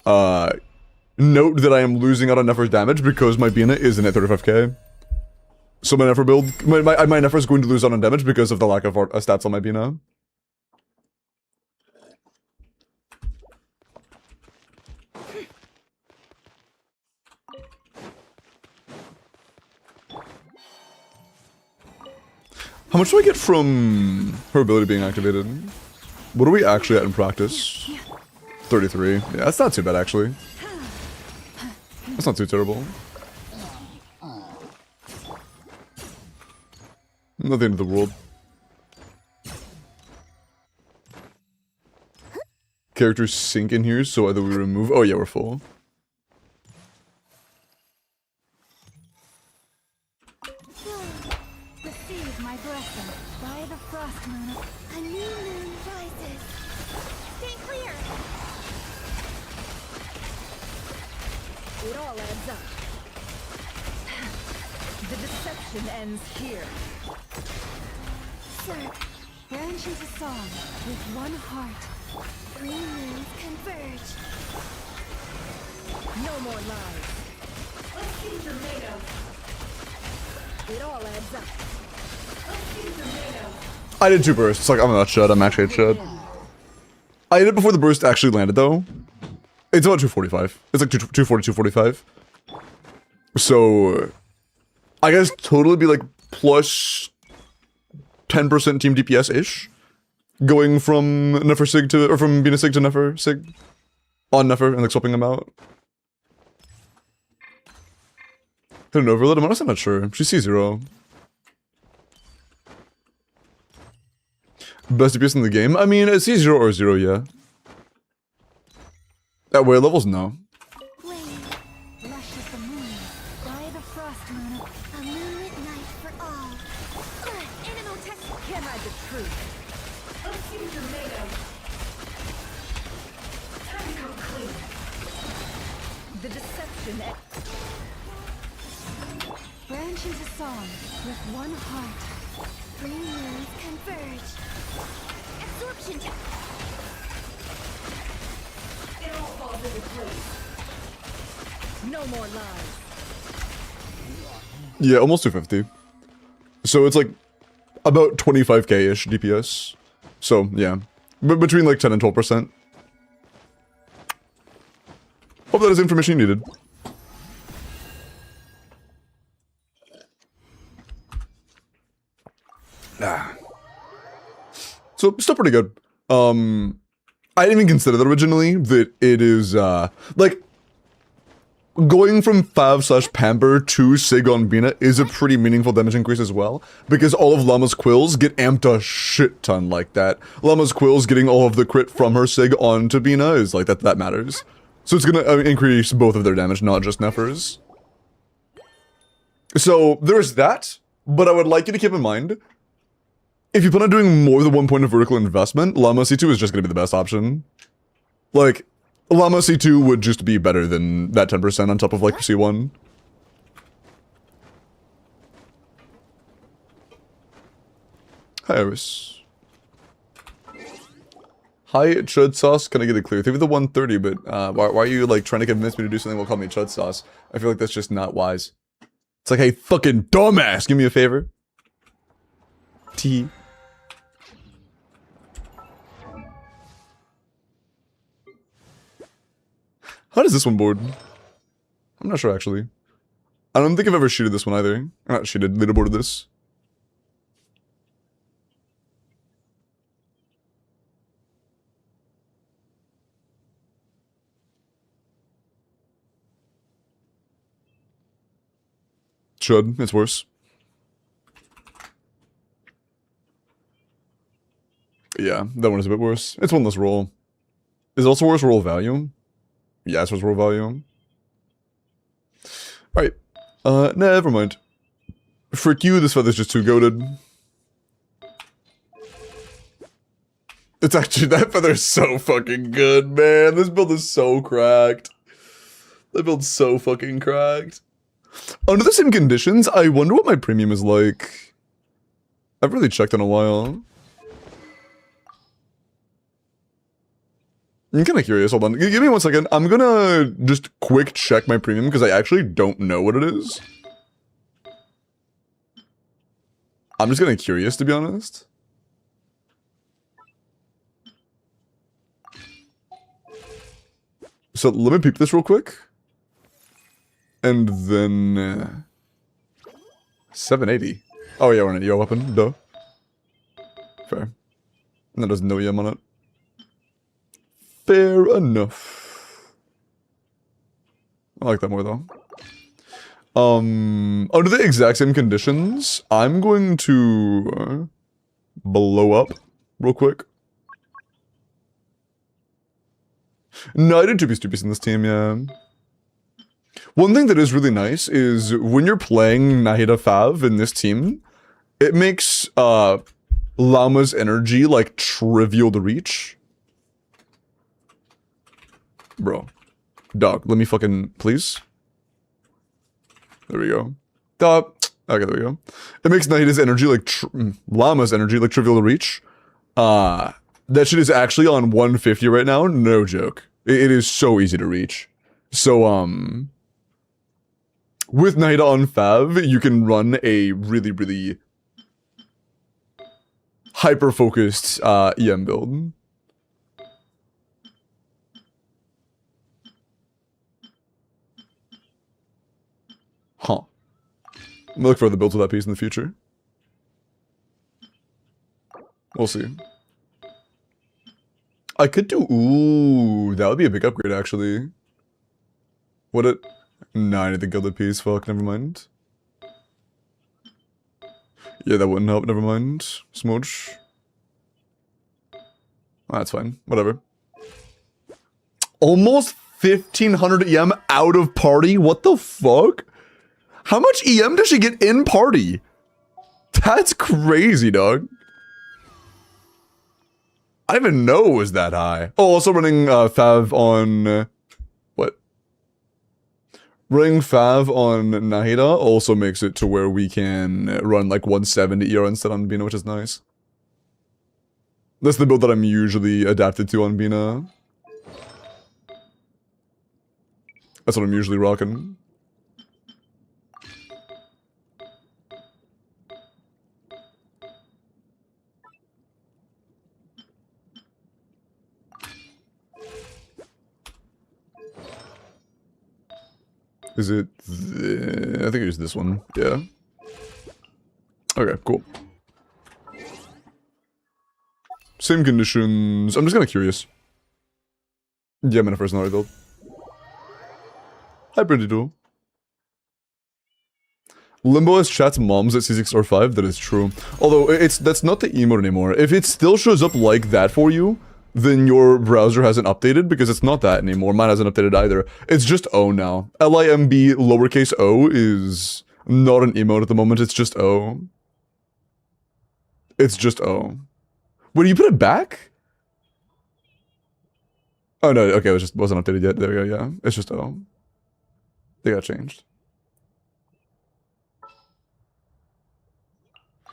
Note that I am losing out on Nefer's damage because my Bina isn't at 35k. So my Nefer build, my Nefer is going to lose out on damage because of the lack of stats on my Bina. How much do I get from her ability being activated? What are we actually at in practice? 33. Yeah, that's not too bad, actually. That's not too terrible. Not the end of the world. Characters sink in here, so either we remove... Oh yeah, we're full. Receive my blessing by the frost moon. A new moon rises. Stay clear. It all adds up. The deception ends here. Sir, branch into song with one heart. Three moons converge. No more lies. Let's see what you're made of. It all adds up. Let's see what you're made of. I did 2 bursts. Like, I'm not Chud. I'm actually a Chud. I did it before the burst actually landed, though. It's about 245. It's like 240, 245. So, I guess totally be like plus 10% team DPS-ish. Going from Nefer Sig to, or from Bina Sig to Nefer Sig. On Nefer, and like swapping them out. Hit an overload? I'm honestly not sure. She sees 0. Best DPS in the game? I mean, it's C0 or 0, yeah. At way levels, no. Flame, lush as the moon, by the frost moon. A moonlit night for all. Animal test. Can't hide the truth. Let's see what you're made of. Time to come clean. The deception Branch into song with one heart. Three moons converge. Absorption test. It all falls into place. No more lies. Yeah, almost 250. So it's like about 25k-ish DPS. So, yeah. But between like 10 and 12%. Hope that is the information you needed. So, still pretty good. I didn't even consider that originally, that it is, like, going from Fav/Pamper to Sig on Bina is a pretty meaningful damage increase as well, because all of Llama's Quills get amped a shit ton like that. Llama's Quills getting all of the crit from her Sig onto Bina is like, that matters. So it's gonna increase both of their damage, not just Nefer's. So, there's that, but I would like you to keep in mind, if you plan on doing more than 1 point of vertical investment, Llama C2 is just gonna be the best option. Like, Llama C2 would just be better than that 10% on top of, like, C1. Hi, Iris. Hi, Chud Sauce. Can I get it clear? Thank you for the 130, but why are you, like, trying to convince me to do something while calling me Chud Sauce? I feel like that's just not wise. It's like, hey, fucking dumbass, give me a favor. T. How does this one board? I'm not sure, actually. I don't think I've ever sheeted this one either. Not sheeted, leaderboarded this. Should. It's worse. Yeah, that one is a bit worse. It's one less roll. Is it also worse roll value? Yeah, it's worse roll value. Alright. Never mind. Frick you, this feather's just too goated. It's actually, that feather's so fucking good, man. This build is so cracked. That build's so fucking cracked. Under the same conditions, I wonder what my premium is like. I've really checked in a while. I'm kind of curious. Hold on. Give me 1 second. I'm gonna just quick check my premium because I actually don't know what it is. I'm just kind of curious, to be honest. So let me peep this real quick. And then... 780. Oh yeah, we're in a yo weapon. Duh. Fair. And that has no EM on it. Fair enough. I like that more though. Under the exact same conditions, I'm going to blow up real quick. No, I did 2-piece in this team, yeah. One thing that is really nice is when you're playing Nahida Fav in this team, it makes Llama's energy like trivial to reach. Bro. Dog, let me fucking, please? There we go. Okay, there we go. It makes Nahida's energy like, Llama's energy like trivial to reach. That shit is actually on 150 right now, no joke. It is so easy to reach. So, with Nahida on Fav, you can run a really, really hyper-focused EM build. Huh. I'm gonna look for other builds with that piece in the future. We'll see. I could do... Ooh, that would be a big upgrade, actually. Would it... No, I need the gilded piece. Fuck, never mind. Yeah, that wouldn't help. Never mind. Smooch. Oh, that's fine. Whatever. Almost 1500 EM out of party? What the fuck? How much EM does she get in party? That's crazy, dog. I didn't even know it was that high. Oh, also running Fav on... what? Running Fav on Nahida also makes it to where we can run like 170 ER instead on Bina, which is nice. That's the build that I'm usually adapted to on Bina. That's what I'm usually rocking. Is it... I think it's this one. Yeah. Okay, cool. Same conditions. I'm just kind of curious. Yeah, I'm in a personality build. Hi, Pretty Duel. Limbo has chat's moms at C6 or 5. That is true. Although, that's not the emote anymore. If it still shows up like that for you, then your browser hasn't updated, because it's not that anymore. Mine hasn't updated either. It's just O now. LIMB lowercase o is not an emote at the moment, it's just O. It's just O. Wait, you put it back? Oh no, okay, it wasn't updated yet. There we go, yeah. It's just O. They got changed.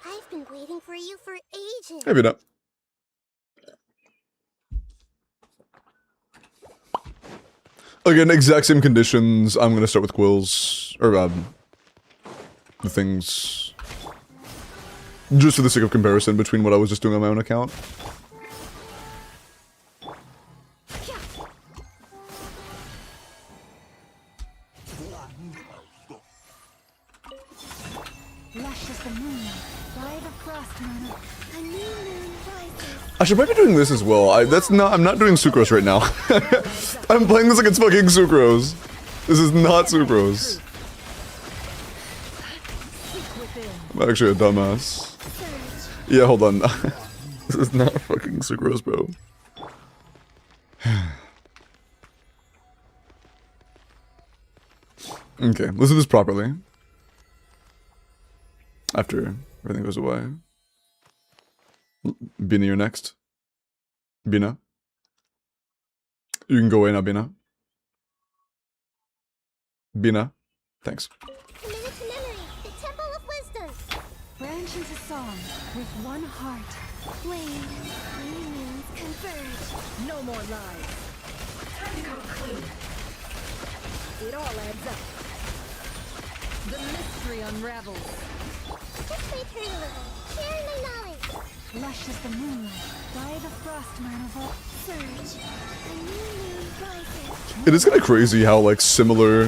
I've been waiting for you for ages. Maybe not. Again, exact same conditions. I'm gonna start with quills, or the things, just for the sake of comparison between what I was just doing on my own account. Lush as the moon, by the frost moon, a new moon rises. I should probably be doing this as well. I'm not doing Sucrose right now. I'm playing this like it's fucking Sucrose. This is not Sucrose. I'm actually a dumbass. Yeah, hold on. This is not fucking Sucrose, bro. Okay, let's do this properly. After everything goes away. Bina, you're next. Bina. You can go away now, Bina. Bina. Thanks. Committed to memory, the temple of wisdom. Branch into song with one heart. Flame, new moons converge. No more lies. Time to come clean. It all adds up. The mystery unravels. Just wait for a little. Sharing my knowledge. Lush as the moonlight, by the frost manifold. Surge, a new moon rises. It is kind of crazy how, like, similar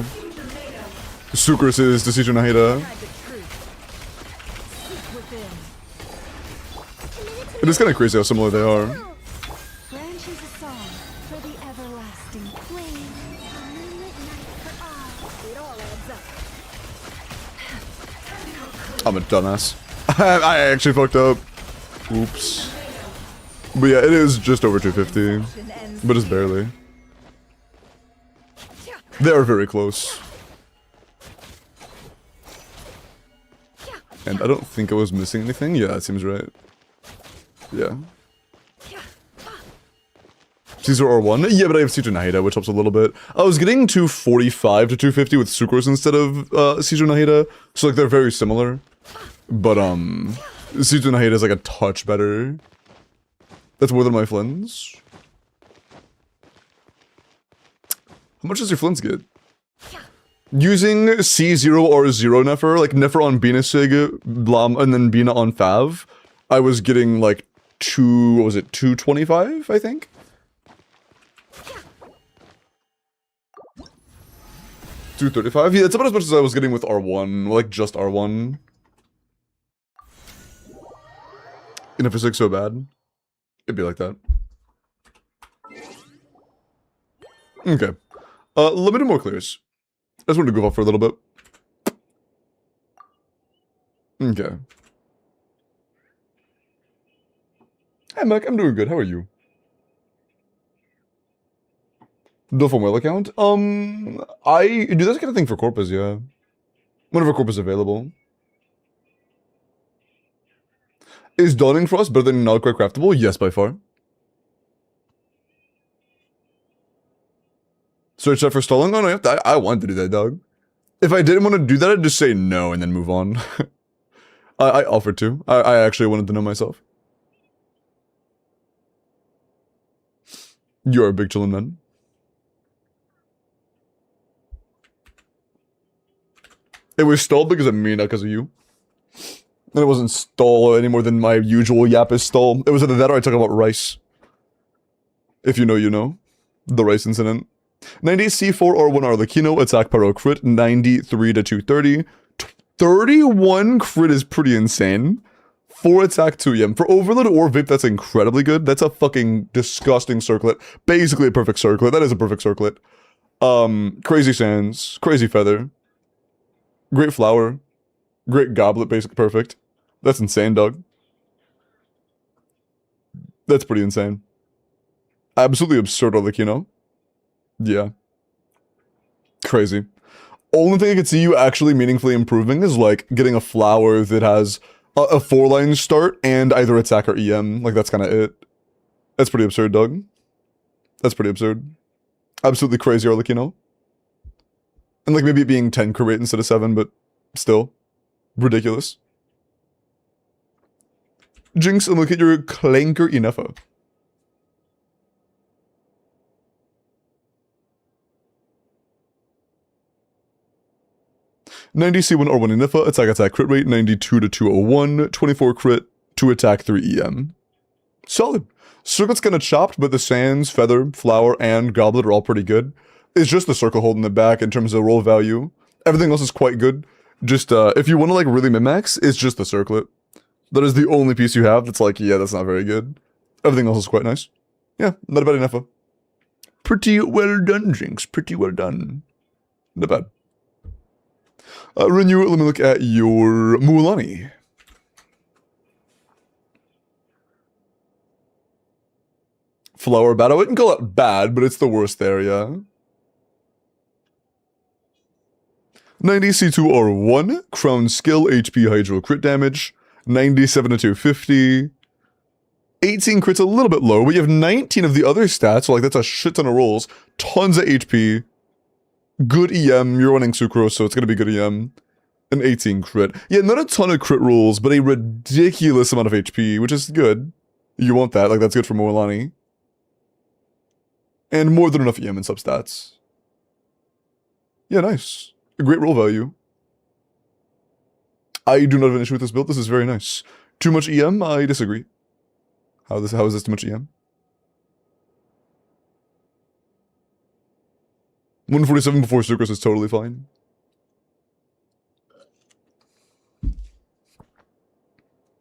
Sucrose is to Stygian Onslaught. Hide the truth. Seek within. Committed to It is kind of crazy how similar they are. Branches a song for the everlasting flame. A moonlit night for all. It all adds up. I'm a dumbass. I actually fucked up. Oops. But yeah, it is just over 250. But just barely. They are very close. And I don't think I was missing anything. Yeah, that seems right. Yeah. Caesar R1? Yeah, but I have Stygian Nahida, which helps a little bit. I was getting 245 to 250 with Sucrose instead of Stygian Nahida. So, like, they're very similar. But, Stygian Nahida is, like, a touch better. That's more than my Flins. How much does your Flins get? Using C0R0 Nefer, like Nefer on Bina Sig, Blam, and then Bina on Fav, I was getting, like, 225, I think? $235? Yeah, it's about as much as I was getting with R1, like just R1. And if it's like so bad, it'd be like that. Okay. Let me do more clears. I just wanted to go off for a little bit. Okay. Hey Mike, I'm doing good. How are you? The from Whale account? I do this kind of thing for Corpus, yeah. Whenever Corpus is available. Is Dawning Frost better than not quite craftable? Yes, by far. Search that for stalling? Oh no, I wanted to do that, dog. If I didn't want to do that, I'd just say no and then move on. I offered to. I actually wanted to know myself. You are a big chillin' man. It was stalled because of me, not because of you. And it wasn't stall any more than my usual Yapis stall. It was either that or I talk about rice. If you know, you know. The rice incident. 90 C4 or 1 Arlecchino, attack pyro crit, 93 to 230. 31 crit is pretty insane. 4 attack 2 EM. For Overload or Vape, that's incredibly good. That's a fucking disgusting circlet. Basically a perfect circlet. That is a perfect circlet. Crazy Sands. Crazy Feather. Great Flower. Great Goblet, basically perfect. That's insane, dog. That's pretty insane. Absolutely absurd, Arlecchino. Yeah. Crazy. Only thing I could see you actually meaningfully improving is, like, getting a flower that has a 4-line start and either attack or EM. Like, that's kind of it. That's pretty absurd, dog. That's pretty absurd. Absolutely crazy, Arlecchino. And, like, maybe it being 10 crit rate instead of 7, but still. Ridiculous. Jinx, and look at your Clanker Inefa. $90 C1 R1 Inefa, attack crit rate, 92 to 201, 24 crit, 2 attack, 3 EM. Solid. Circlet's kinda chopped, but the Sands, Feather, Flower, and Goblet are all pretty good. It's just the Circle holding it back in terms of roll value. Everything else is quite good. Just, if you want to, like, really min-max, it's just the Circlet. That is the only piece you have that's like, yeah, that's not very good. Everything else is quite nice. Yeah, not a bad Inefa. Pretty well done, Jinx. Pretty well done. Not bad. Renew, let me look at your Mualani. Flower bad. I wouldn't call it bad, but it's the worst there, yeah. 90 C2 R1, Crown Skill, HP Hydro crit damage, 97 to 250. 18 crits a little bit low, but you have 19 of the other stats, so like that's a shit ton of rolls. Tons of HP. Good EM, you're running Sucrose, so it's gonna be good EM. An 18 crit. Yeah, not a ton of crit rolls, but a ridiculous amount of HP, which is good. You want that, like that's good for Moalani. And more than enough EM and substats. Yeah, nice. A great roll value. I do not have an issue with this build, this is very nice. Too much EM? I disagree. How is this too much EM? 147 before Sucrose is totally fine.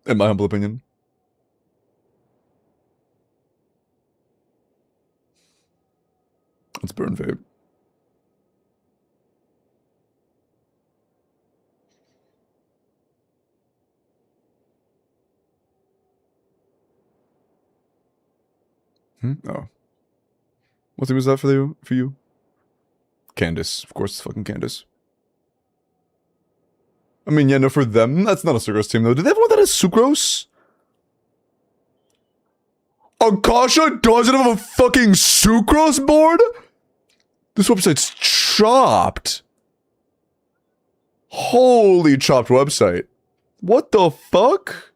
In my humble opinion. Let's burn vape. Oh. What team is that for you? Candace. Of course it's fucking Candace. I mean, yeah, no, for them, that's not a sucrose team, though. Do they have one that has sucrose? Akasha doesn't have a fucking sucrose board? This website's chopped. Holy chopped website. What the fuck?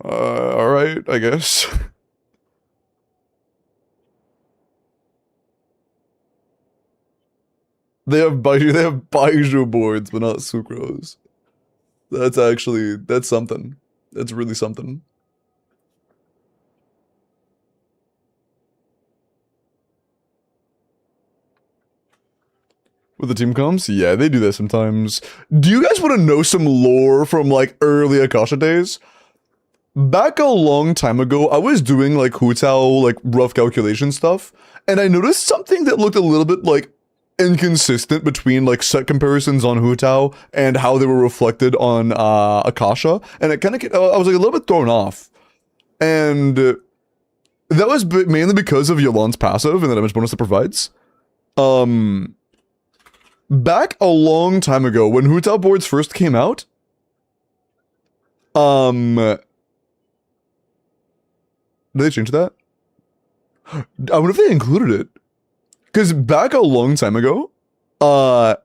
Alright, I guess. They have Baiju boards, but not sucrose. That's something. That's really something. With the team comps? Yeah, they do that sometimes. Do you guys want to know some lore from, like, early Akasha days? Back a long time ago, I was doing, like, Hu Tao, like, rough calculation stuff, and I noticed something that looked a little bit, like, inconsistent between, like, set comparisons on Hu Tao and how they were reflected on Akasha, and it kind of, I was, like, a little bit thrown off. And that was mainly because of Yolan's passive and the damage bonus it provides. Back a long time ago, when Hu Tao boards first came out, did they change that? I wonder if they included it. Because back a long time ago,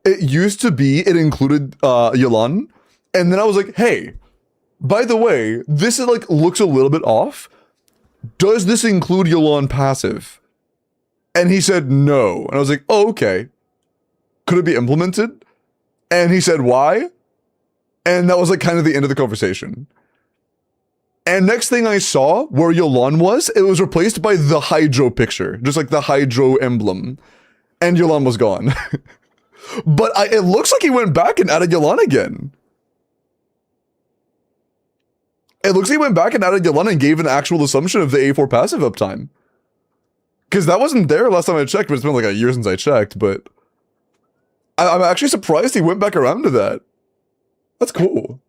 it used to be, it included Yolan, and then I was like, hey, by the way, this is like, looks a little bit off. Does this include Yolan passive? And he said no. And I was like, oh, okay. Could it be implemented? And he said, why? And that was like kind of the end of the conversation. And next thing I saw where Yolan was, it was replaced by the Hydro picture. Just like the Hydro emblem. And Yolan was gone. But it looks like he went back and added Yolan again. It looks like he went back and added Yolan and gave an actual assumption of the A4 passive uptime. Because that wasn't there last time I checked, but it's been like a year since I checked, but I'm actually surprised he went back around to that. That's cool.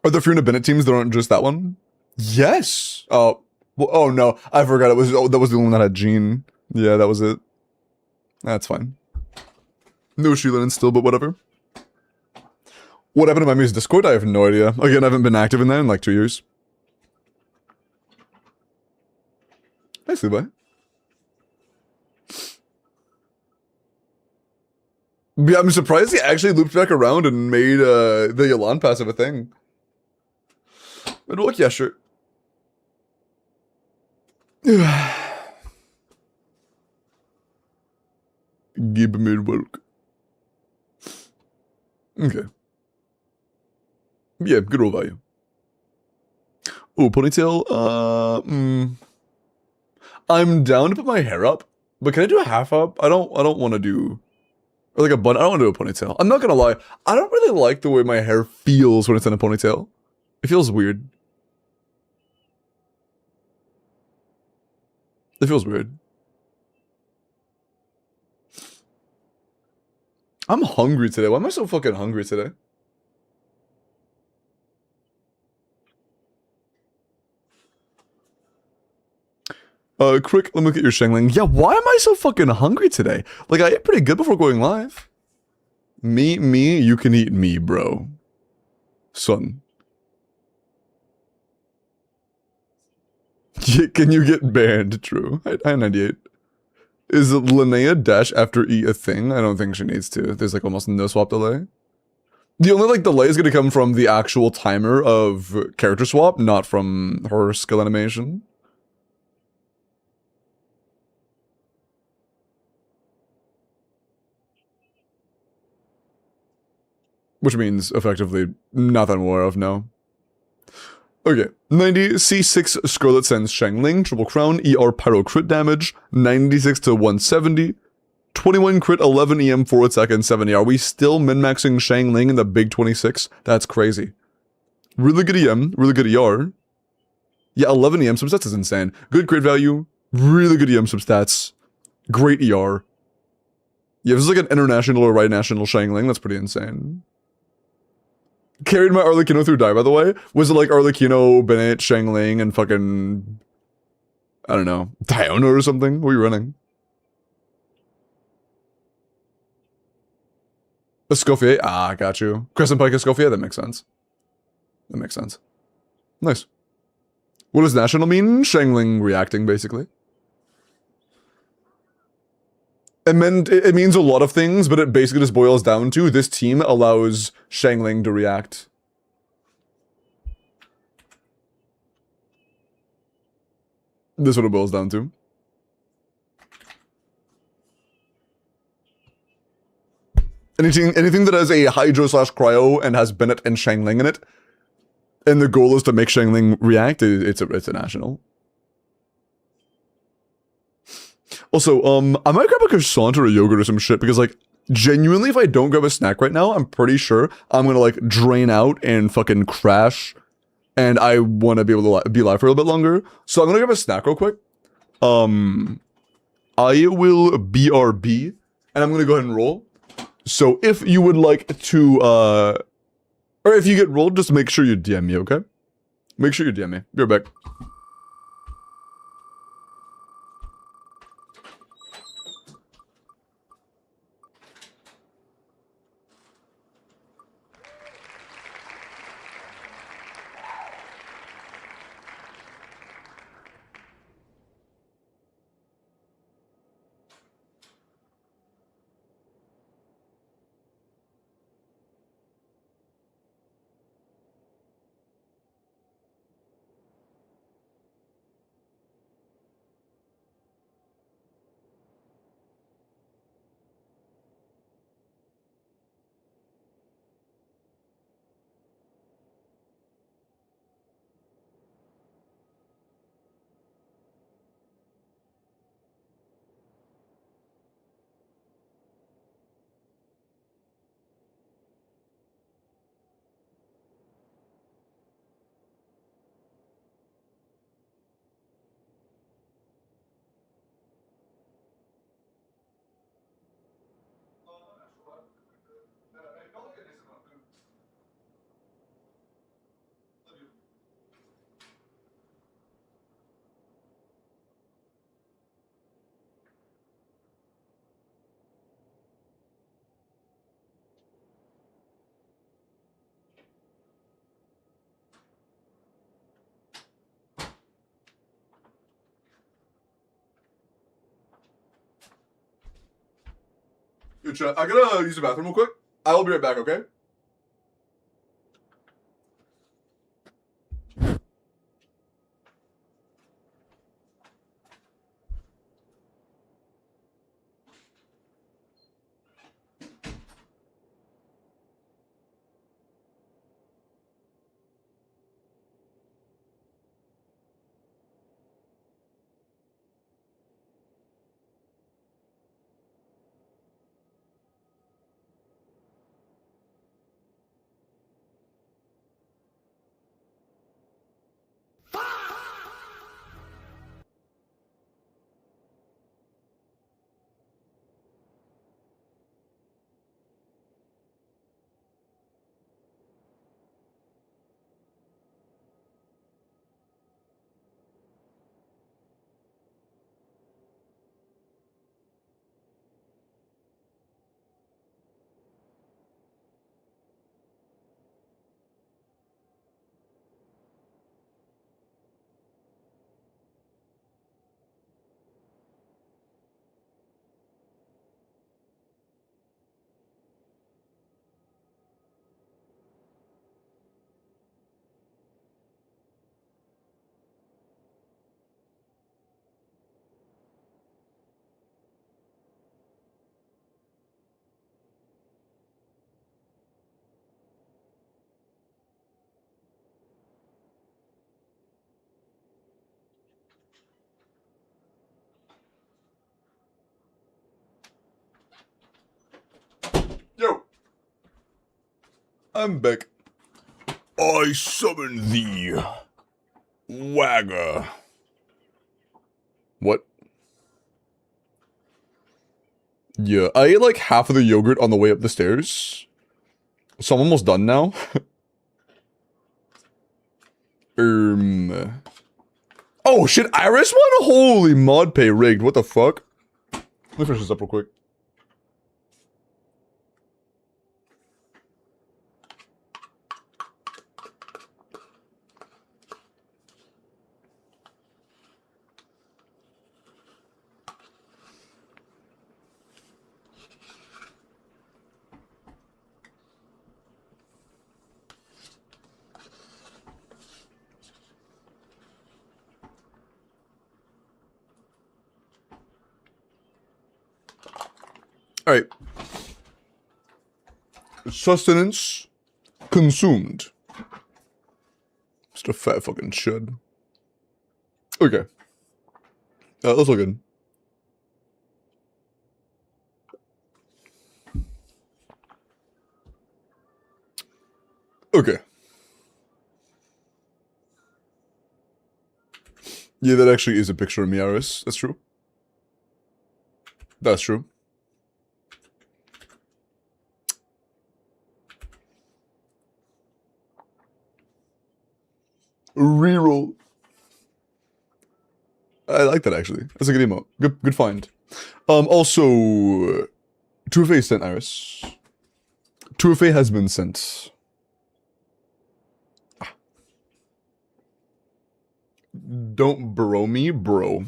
Are there Fiona Bennett teams that aren't just that one? Yes. Oh, well, oh no, I forgot. That was the one that had Jean. Yeah, that was it. That's fine. No Sheelan still, but whatever. What happened to my Mia's Discord? I have no idea. Again, I haven't been active in that in like 2 years. Nice, Levi. Yeah, I'm surprised he actually looped back around and made the Yolan passive a thing. But look, yeah, sure. Give me work. Okay. Yeah, good roll value. Oh, ponytail. I'm down to put my hair up, but can I do a half up? I don't want to do, or like a bun. I don't want to do a ponytail. I'm not gonna lie. I don't really like the way my hair feels when it's in a ponytail. It feels weird. It feels weird. I'm hungry today. Why am I so fucking hungry today? Quick, let me look at your Shengling. Yeah, why am I so fucking hungry today? Like, I ate pretty good before going live. Me, you can eat me, bro. Son. Can you get banned? True. I 98. Is Linnea dash after E a thing? I don't think she needs to. There's like almost no swap delay. The only like delay is going to come from the actual timer of character swap, not from her skill animation. Which means, effectively, nothing I'm aware of, no. Okay, 90, C6 Scarlet Sense Shangling, Triple Crown, ER Pyro crit damage, 96 to 170, 21 crit, 11 EM, 4 attack, and 70. Are we still min-maxing Xiangling in the big 26? That's crazy. Really good EM, really good ER. Yeah, 11 EM substats is insane. Good crit value, really good EM substats, great ER. Yeah, if this is like an international or right national Xiangling, that's pretty insane. Carried my Arlecchino through die, by the way. Was it like Arlecchino, Bennett, Xiangling, and fucking... I don't know, Diona or something? What are you running? Escoffier? Ah, got you. Crescent Pike Escoffier? That makes sense. That makes sense. Nice. What does national mean? Xiangling reacting, basically. It means a lot of things, but it basically just boils down to this team allows Xiangling to react. This is what it boils down to. Anything that has a Hydro / Cryo and has Bennett and Xiangling in it, and the goal is to make Xiangling react, it's a national. Also, I might grab a croissant or a yogurt or some shit, because, like, genuinely, if I don't grab a snack right now, I'm pretty sure I'm gonna, like, drain out and fucking crash, and I want to be able to be alive for a little bit longer. So I'm gonna grab a snack real quick. I will BRB, and I'm gonna go ahead and roll. So if you would like to, or if you get rolled, just make sure you DM me, okay? Make sure you DM me. Be right back. Good shot. I gotta use the bathroom real quick. I will be right back, okay? I'm back. I summon thee, Wagger. What? Yeah, I ate like half of the yogurt on the way up the stairs. So I'm almost done now. Oh shit, Iris won? Holy mod pay rigged. What the fuck? Let me finish this up real quick. Alright. Sustenance consumed. Just a fat fucking chud. Okay. That's all good. Okay. Yeah, that actually is a picture of me, Iris. That's true. That's true. Reroll. I like that actually. That's a good emote. Good find. Also, Trufe sent Iris. Trufe has been sent. Don't bro me, bro.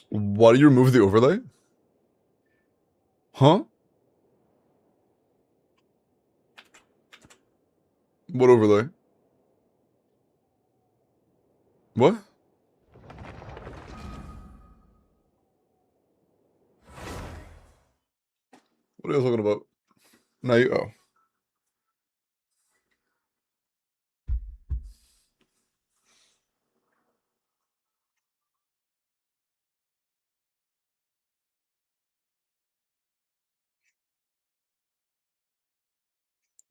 Why do you remove the overlay? Huh? What overlay? What? What are you talking about? No, you. Oh.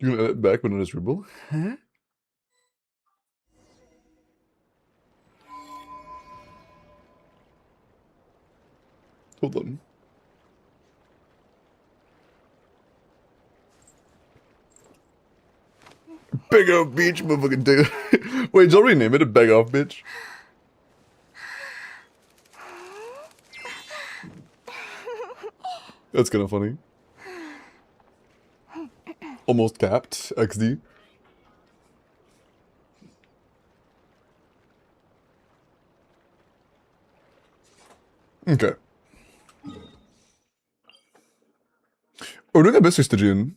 You can edit back when it is readable? Huh? Hold on. Beg off beach, motherfucking dude. Wait, did you rename it a beg off bitch? That's kind of funny. Almost capped. XD. Okay. We're doing a bit, Stygian.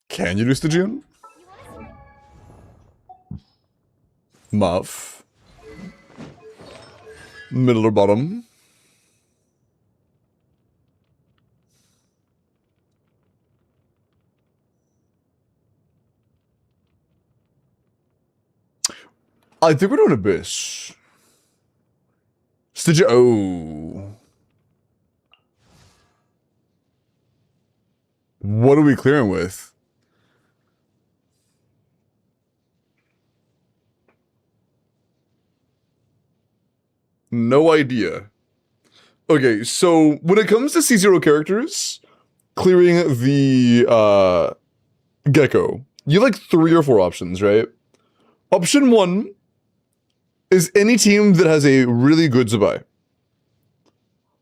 Can you do Stygian? Muff. Middle or bottom? I think we're doing Abyss. Stygian. Oh. What are we clearing with? No idea. Okay, so when it comes to C0 characters, clearing the gecko, you have like 3 or 4 options, right? Option 1 is any team that has a really good Zabai.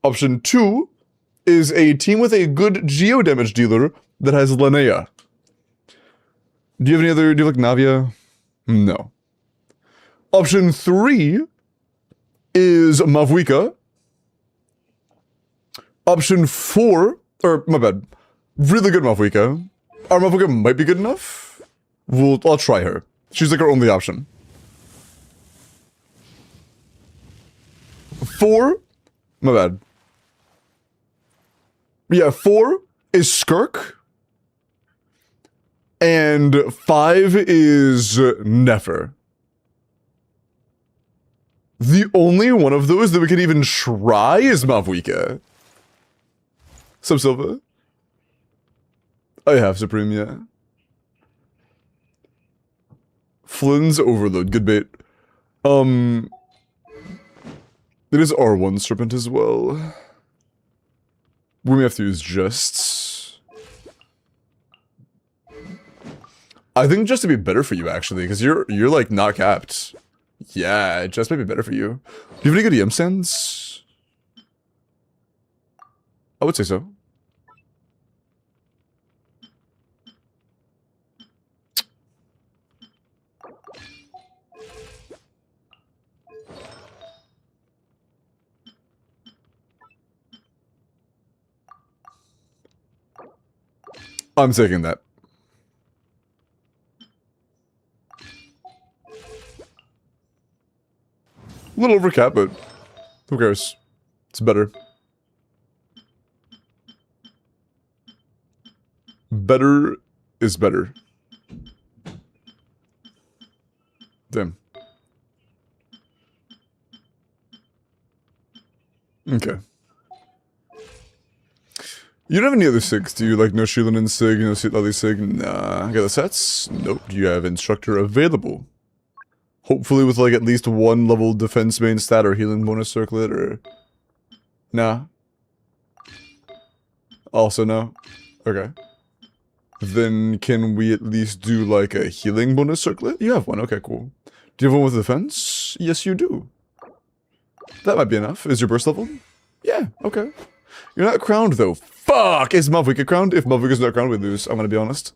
Option 2 is a team with a good geo damage dealer that has Linnea. Do you have any other? Do you like Navia? No. Option 3 is Mavwika. Option 4, or my bad, really good Mavwika. Our Mavwika might be good enough. I'll try her. She's like our only option. 4, my bad. Yeah, 4 is Skirk. And 5 is never. The only one of those that we can even try is Mavwika. Sub Silva. I have Supreme, yeah. Flynn's Overload, good bait. It is R1 Serpent as well. We may have to use Jests. I think just to be better for you actually, because you're like not capped. Yeah, just might be better for you. Do you have any good EM stands? I would say so. I'm taking that. A little overcap, but who cares? It's better. Better is better. Damn. Okay. You don't have any other SIGs, do you? Like no Shilin SIG, no Sitlali SIG? Nah. Got the sets? Nope. Do you have Instructor available? Hopefully with like at least one level defense main stat or healing bonus circlet or... Nah. Also no? Okay. Then can we at least do like a healing bonus circlet? You have one, okay, cool. Do you have one with defense? Yes, you do. That might be enough. Is your burst level? Yeah, okay. You're not crowned though. Fuck! Is Mavwika crowned? If Mavwika's not crowned, we lose. I'm gonna be honest.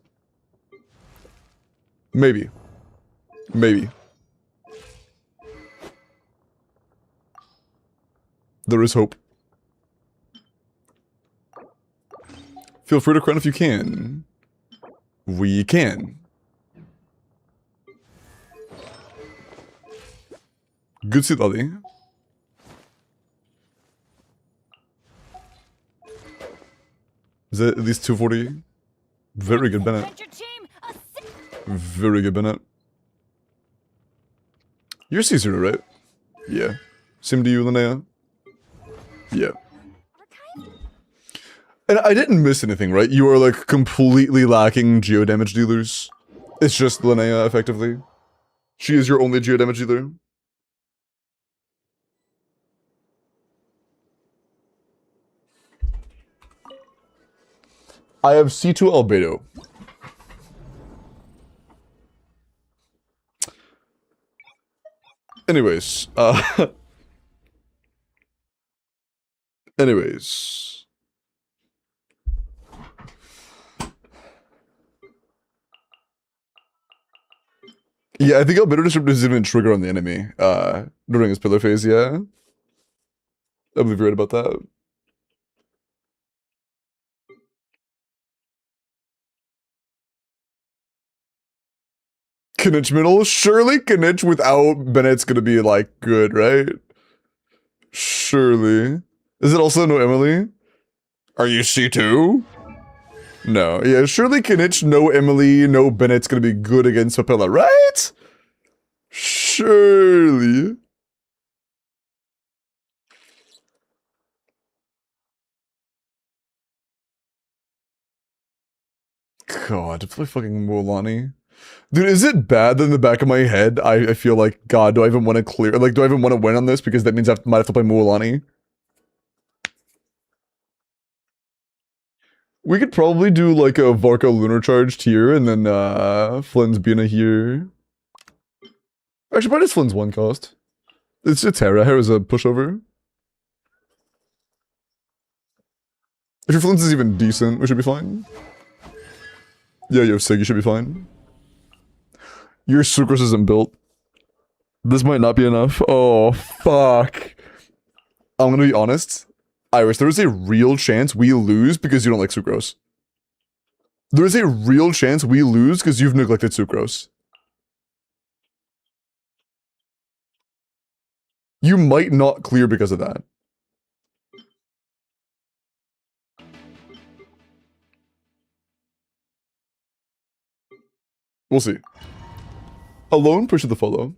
Maybe. Maybe. There is hope. Feel free to crown if you can. We can. Good seat, Lolly. Is that at least 240? Very good, Bennett. Adventure team, Very good, Bennett. You're C0, right? Yeah. Same to you, Linnea? Yeah. And I didn't miss anything, right? You are like completely lacking geo damage dealers. It's just Linnea, effectively. She is your only geo damage dealer. I have C2 Albedo. Anyways, anyways. Yeah, I think Albedo Disrupt doesn't even trigger on the enemy, during his pillar phase, yeah. I believe you're right about that. Kinich middle? Surely Kinich without Bennett's gonna be, like, good, right? Surely. Is it also no Emily? Are you C2? No. Yeah, surely Kinich, no Emily, no Bennett's gonna be good against Papilla, right? Surely. God, to play fucking Mualani. Dude, is it bad that in the back of my head, I feel like, God, do I even want to clear, like, do I even want to win on this? Because that means I might have to play Mualani. We could probably do, like, a Varka Lunar Charge here, and then, Flynn's Bina here. Actually, probably just Flynn's one cost. It's Hera. Hera's a pushover. If your Flynn's is even decent, we should be fine. Yeah, yo, Sig, you should be fine. Your Sucrose isn't built. This might not be enough. Oh, fuck. I'm gonna be honest. Iris, there is a real chance we lose because you don't like Sucrose. There is a real chance we lose because you've neglected Sucrose. You might not clear because of that. We'll see. Alone pushes the follow.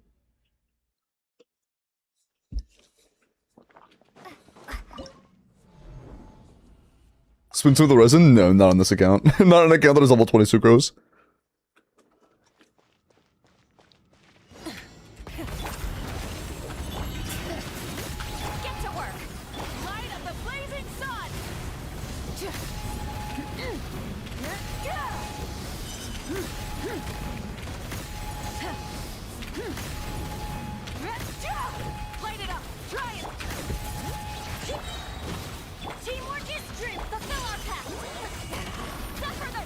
Spin some of the resin? No, not on this account. Not on an account that is level 20 sucrose. Get to work. Light up the blazing sun. Light it up. Try it. Teamwork is strength. Fulfill our pact. Suffer the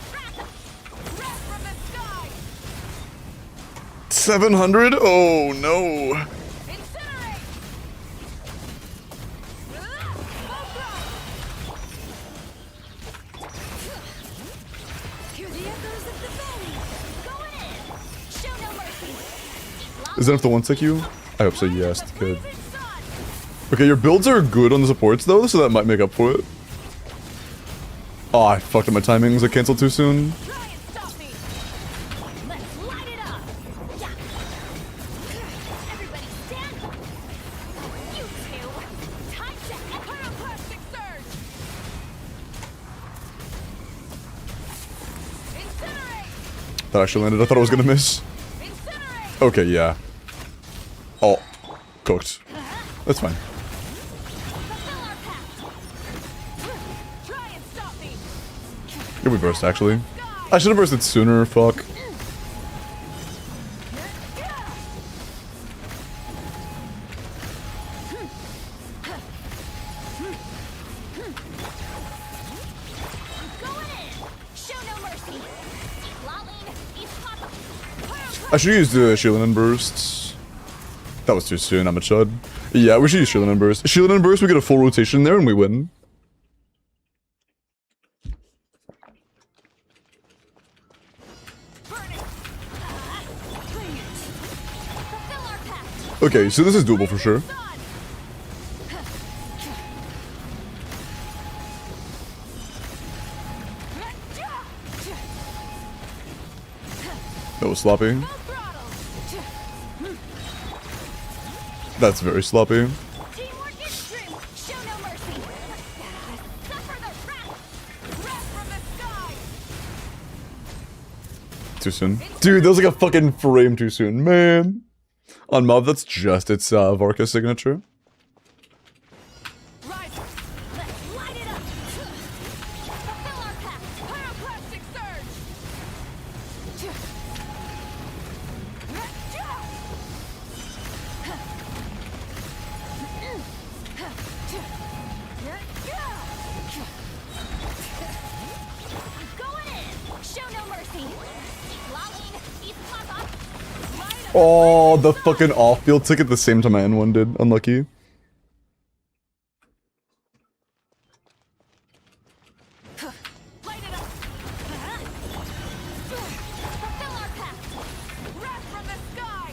wrath from the sky. 700? Oh no. Incinerate. Hear the echoes of the valley. Going in. Show no mercy. Is that enough to one-tick you? I hope so, yes, good. Blazing sun. Okay, your builds are good on the supports though, so that might make up for it. Oh, I fucked up my timings. I canceled too soon. Try and stop me. Let's light it up. Yeah. Everybody stand. You two. Time to pyroclastic surge. Incinerate. That actually landed. I thought I was gonna miss. Incinerate. Okay, yeah. Oh, cooked. That's fine. Fulfill our pact. Try and stop me. Yeah, we burst actually. I should have bursted sooner, fuck. Going in. Show no mercy. Lolling. I should use the Shielding and Bursts. That was too soon, I'm a chud. Yeah, we should use Shielding and Burst. Shielding and Burst, we get a full rotation there and we win. Burn it. Bring it. Fulfill our pact. Okay, so this is doable for sure. Sun. That was sloppy. Full throttle. That's very sloppy. Teamwork is strength. Show no mercy. Suffer the wrath from the sky. Too soon. Dude, that was like a fucking frame too soon, man. On mob, that's just its Varka signature. Rise. Let's light it up. Fulfill our pact. Pyroclastic surge. Going in. Show no mercy. Lolling. East Plaza. Light up. Oh, the fucking off-field tick at the same time my N1 did. Unlucky. Light it up. Fulfill our pact. Wrath from the sky.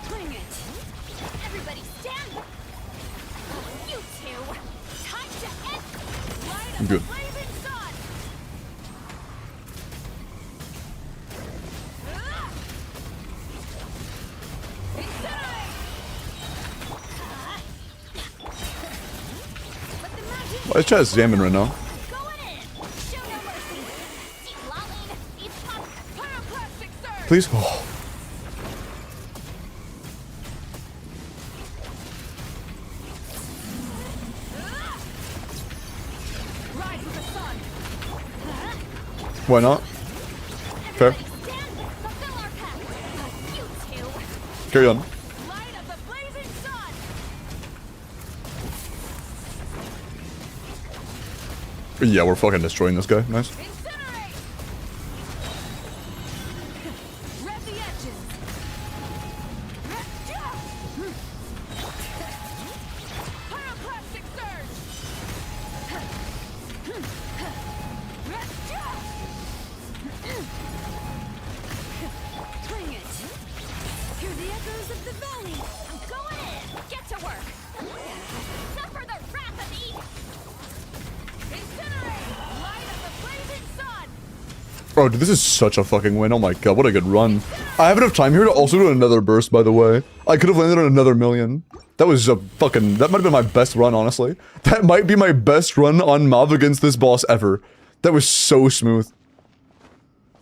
Bring it. Everybody stand. You two. Time to end. Light up Good. the blazing sun. Incinerate. Let the magic My chat's jamming right now. going in. Show no mercy. Lolling. East pop. Pyroclastic surge. Please? Oh. Rise with the sun. Why not? Fair. Everybody stand. Fulfill our pact. You two. Carry on. Light up the blazing sun. Yeah, we're fucking destroying this guy. Nice. Incinerate. Rev the edges. Pyroclastic surge. Bring it. Hear the echoes of the valley. I'm going in. Get to work. Suffer the wrath of the incinerate. Light of the blazing sun. Oh, dude, this is such a fucking win. Oh my god, what a good run. I have enough time here to also do another burst, by the way. I could have landed on another million. That was a fucking... That might have been my best run, honestly. That might be my best run on Mav against this boss ever. That was so smooth.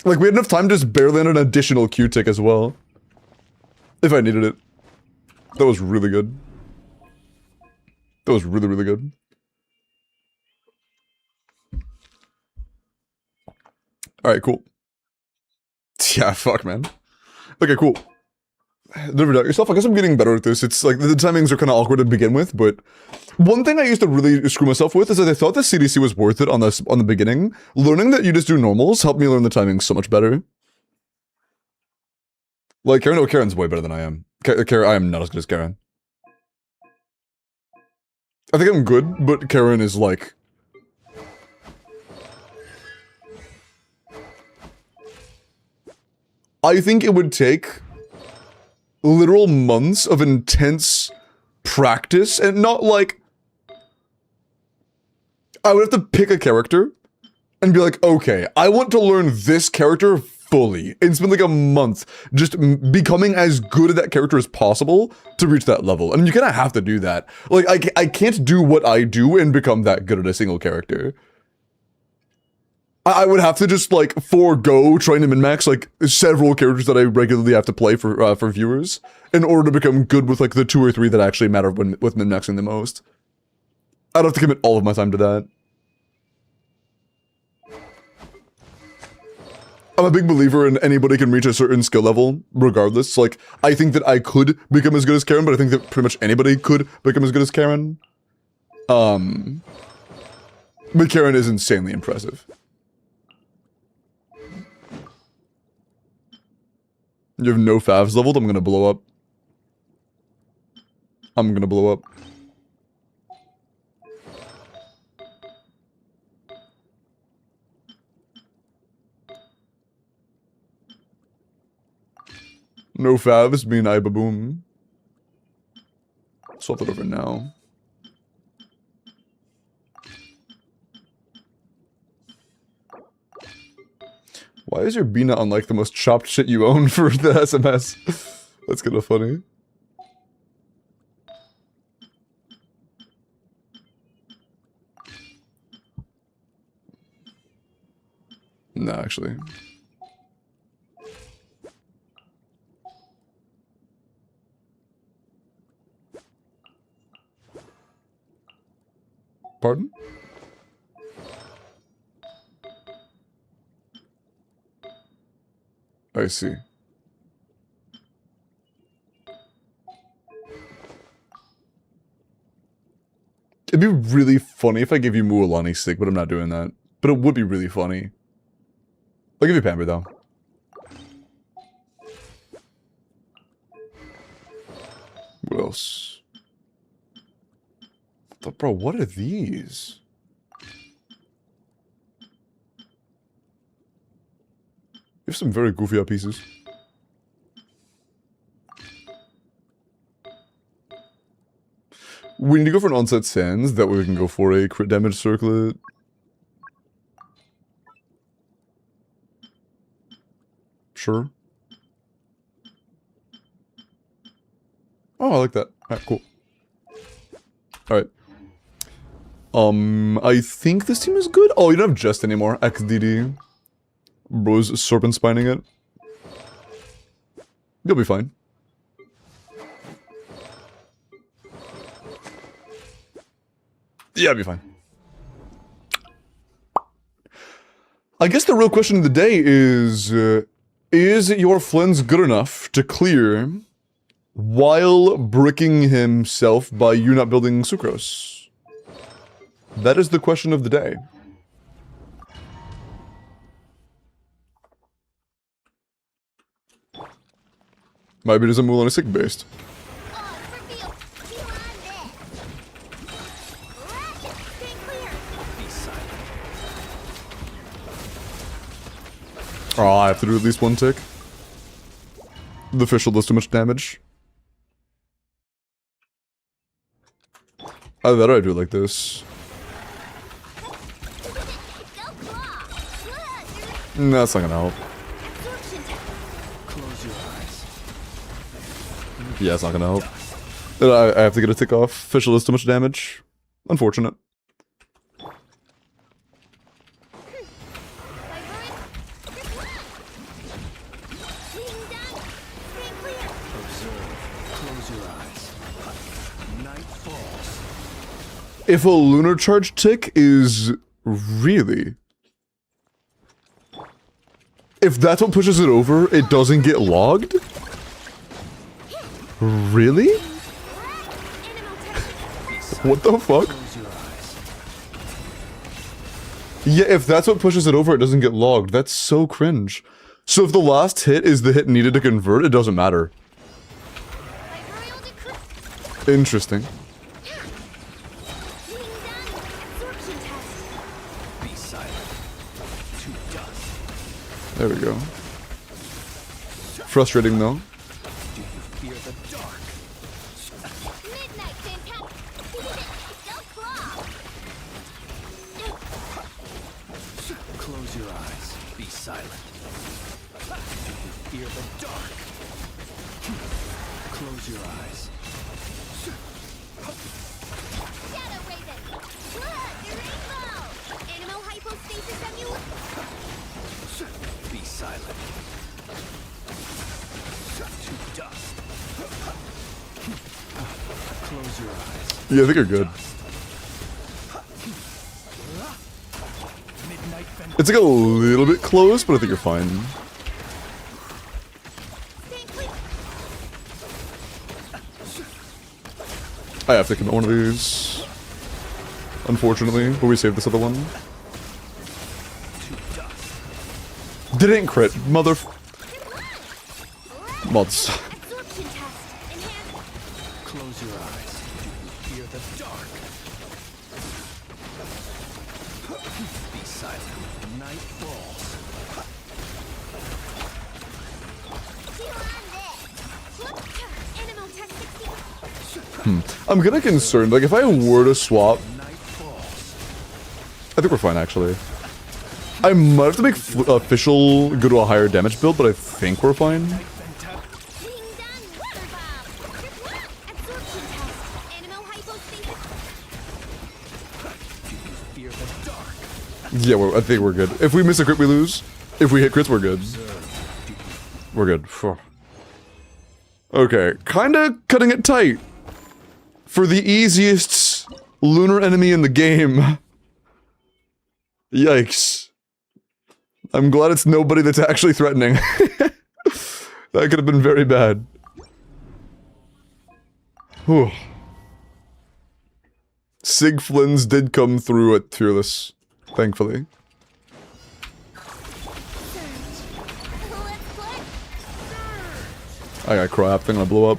Like, we had enough time to just barely land an additional Q-tick as well. If I needed it. That was really good. That was really, really good. Alright, cool. Yeah, fuck, man. Okay, cool. Never doubt yourself. I guess I'm getting better at this. It's like, the timings are kind of awkward to begin with, but... One thing I used to really screw myself with is that I thought the CDC was worth it on the beginning. Learning that you just do normals helped me learn the timing so much better. Like, Karen, no, Karen's way better than I am. Karen, I am not as good as Karen. I think I'm good, but Karen is like... I think it would take literal months of intense practice, and not like... I would have to pick a character and be like, okay, I want to learn this character fully, and spend like a month just becoming as good at that character as possible to reach that level. And you kind of have to do that. Like, I can't do what I do and become that good at a single character. I would have to just like forego trying to min-max like several characters that I regularly have to play for viewers in order to become good with like the 2 or 3 that actually matter when with min-maxing the most. I'd have to commit all of my time to that. I'm a big believer in anybody can reach a certain skill level, regardless. Like, I think that I could become as good as Karen, but I think that pretty much anybody could become as good as Karen. But Karen is insanely impressive. You have no favs leveled? I'm gonna blow up. I'm gonna blow up. No favs mean I baboom. Swap it over now. Why is your Bina unlike the most chopped shit you own for the SMS? That's kind of funny. No, actually. Pardon? I see. It'd be really funny if I gave you Mualani stick, but I'm not doing that. But it would be really funny. I'll give you Pamper though. What else? Bro, what are these? You have some very goofy up pieces. We need to go for an onset sands, that way we can go for a crit damage circlet. Sure. Oh, I like that. Alright, cool. Alright. I think this team is good. Oh, you don't have Jest anymore. XDD. Bro's serpent spining it. You'll be fine. Yeah, I'll be fine. I guess the real question of the day is your Flens good enough to clear while bricking himself by you not building Sucrose? That is the question of the day. Maybe it is a Mulan sick based. Oh, reveal. Key line there. Ratchet, stay clear. Oh, I have to do at least one tick. The fish will does too much damage. Either that or I do it like this. Go claw. No, that's not gonna help. Absorption test. Close your eyes. Yeah, it's not gonna help. I have to get a tick off. Fischl does too much damage. Unfortunate. Close your eyes. Night falls. If a lunar charge tick is really... If that's what pushes it over, it doesn't get logged? Really? What the fuck? Close your eyes. Yeah, if that's what pushes it over, it doesn't get logged. That's so cringe. So if the last hit is the hit needed to convert, it doesn't matter. Interesting. Absorption test. Be silent. To dust. There we go. Frustrating though. Do you fear the dark? Midnight fantastic. Go claw. Close your eyes. Be silent. Do you fear the dark? Close your eyes. Shadow Raven. Look, your rainbow. Animal hypostasis emulation. Be silent. To dust. Close your eyes. Yeah, I think you're good. Midnight It's like a little bit close, but I think you're fine. Stay clear. I have to commit one of these. Unfortunately, but we saved this other one. Didn't crit, mother... Mods. Absorption test. Enhance. Close your eyes. Do you fear the dark? Be silent. Night falls. Heal on this. Look. Animal test 60. I'm kinda concerned, like if I were to swap... Night falls. I think we're fine actually. I might have to make official go to a higher damage build, but I think we're fine. Being done. Water bomb. Absorption test. Animal hypostasis. Do you fear the dark? Yeah, I think we're good. If we miss a crit, we lose. If we hit crits, we're good. We're good. Phew. Okay, kinda cutting it tight. For the easiest lunar enemy in the game. Yikes. I'm glad it's nobody that's actually threatening. That could have been very bad. Whew. Sig Flynn's did come through at Fearless, thankfully. Let's play. I got crap, I'm gonna blow up.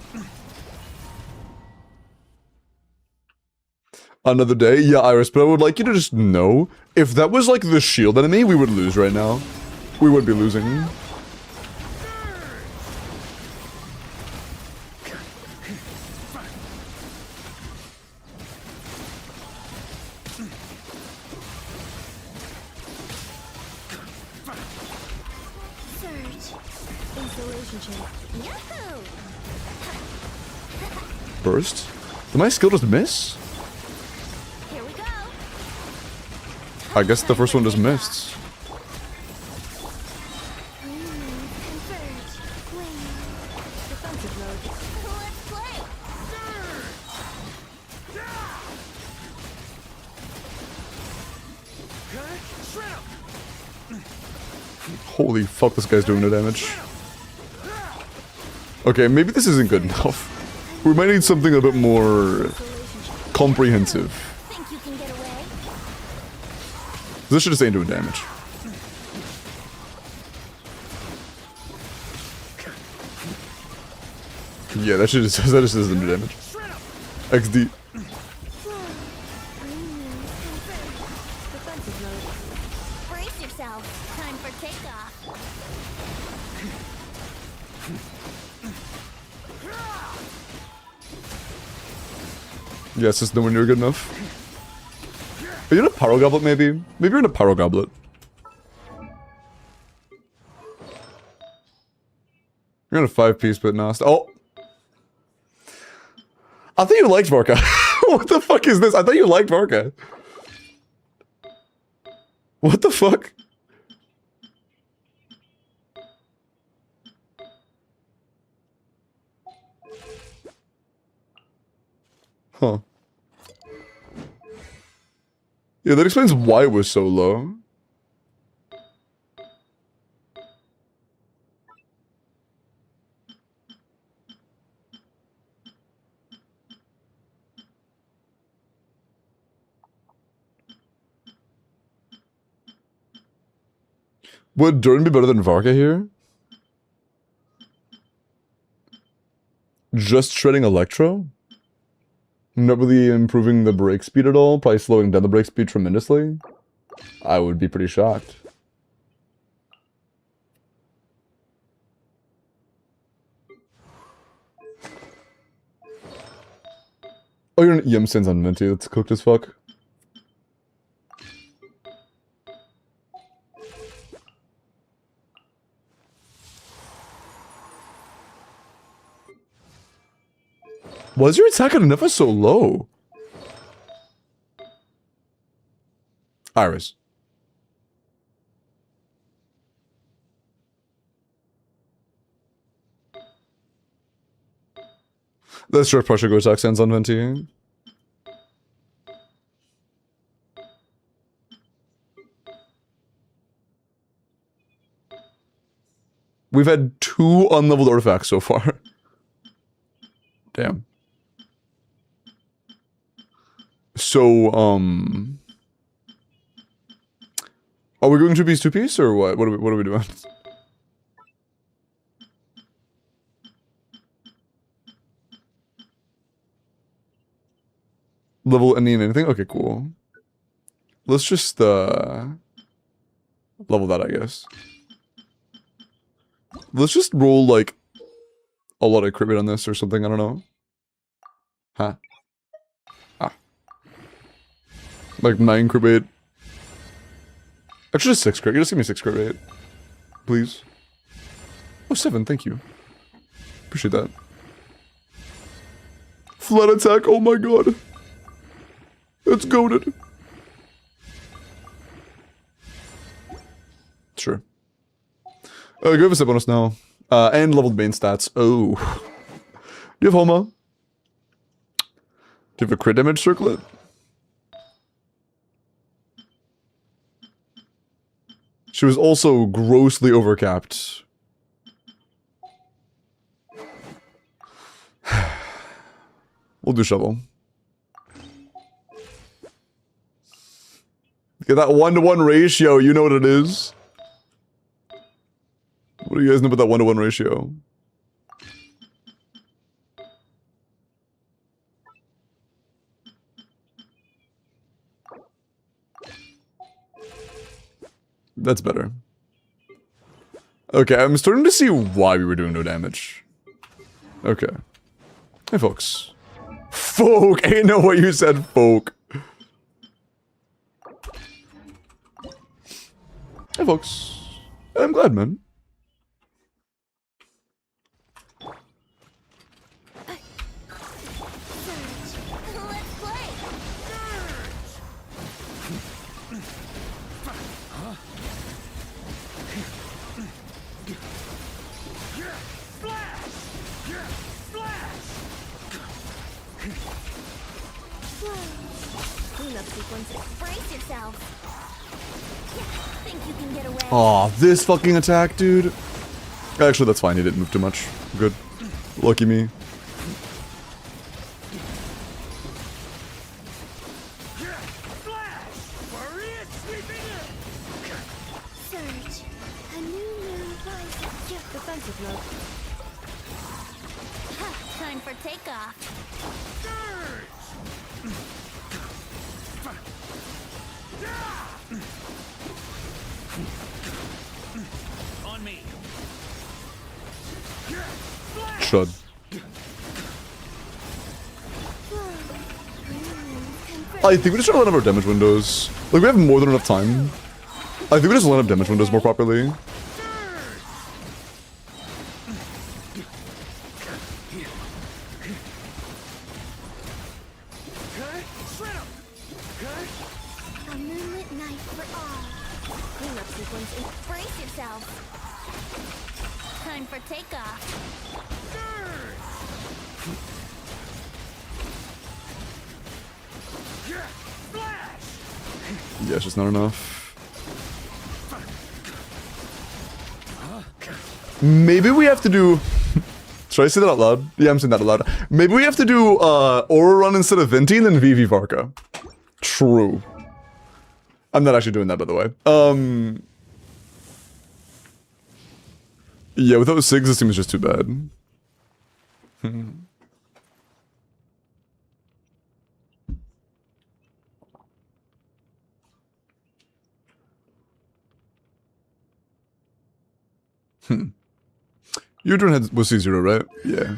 Another day? Yeah, Iris, but I would like you to just know, if that was like the shield enemy, we would lose right now. We would be losing. Surge. Installation check. Yahoo! Burst? Did my skill just miss? Here we go. I guess the first one just missed. Converge. Wing. Defensive mode. Let's play. Holy fuck, this guy's doing no damage. Okay, maybe this isn't good enough. We might need something a bit more comprehensive. Think you can get away? This should just ain't doing damage. Yeah, that just doesn't do damage. XD. Defensive mode. Brace yourself. Time for takeoff. Yeah, it's just nowhere near good enough. Are you in a Pyro Goblet, maybe? Maybe you're in a Pyro Goblet. You're in a 5-piece, but not. Oh! I thought you liked Varka. What the fuck is this? I thought you liked Varka. What the fuck? Huh. Yeah, that explains why it was so low. Would Durden be better than Varka here? Just shredding Electro? Not really improving the break speed at all? Probably slowing down the break speed tremendously? I would be pretty shocked. Oh, you're an EM Sins on Minty. That's cooked as fuck. Why is your attack on Nefa so low? Iris. Let's try pressure go attack Sands on Venti. We've had 2 unleveled artifacts so far. Damn. So, are we going 2-piece, 2-piece, or what? What are we doing? Level any and anything? Okay, cool. Let's just, level that, I guess. Let's just roll, like, a lot of crit rate on this or something, I don't know. Huh. Ah. Like 9 crit rate. Actually, just 6 crit. You just give me 6 crit rate. Please. Oh, 7, thank you. Appreciate that. Flat attack, oh my god. It's goated. Sure. Give us a bonus now. And leveled main stats. Oh. Do you have Homa? Do you have a crit damage circlet? She was also grossly overcapped. We'll do shovel. Get that 1-to-1 ratio, you know what it is. What do you guys know about that 1-to-1 ratio? That's better. Okay, I'm starting to see why we were doing no damage. Okay. Hey, folks. Folk! Ain't know what you said, folk. Hey, folks. I'm glad, man. Let's play. Cleanup sequence. Brace yourself. Think you can get away? Aw, this fucking attack, dude. Actually, that's fine. He didn't move too much. Good. Lucky me. Surge. A new rise. Defensive mode. Ha, time for takeoff. On me. Chud. I think we just try to line up our damage windows. Like, we have more than enough time. I think we just line up damage windows more properly. A moonlit night for all. Cleanup sequence. Brace yourself. Time for takeoff. Yeah, it's just not enough. Maybe we have to do... Should I say that out loud? Yeah, I'm saying that out loud. Maybe we have to do Aura Run instead of Venti and then VV Varka. True. I'm not actually doing that, by the way. Yeah, without Sigs, this team is just too bad. Your turn was C0, right? Yeah.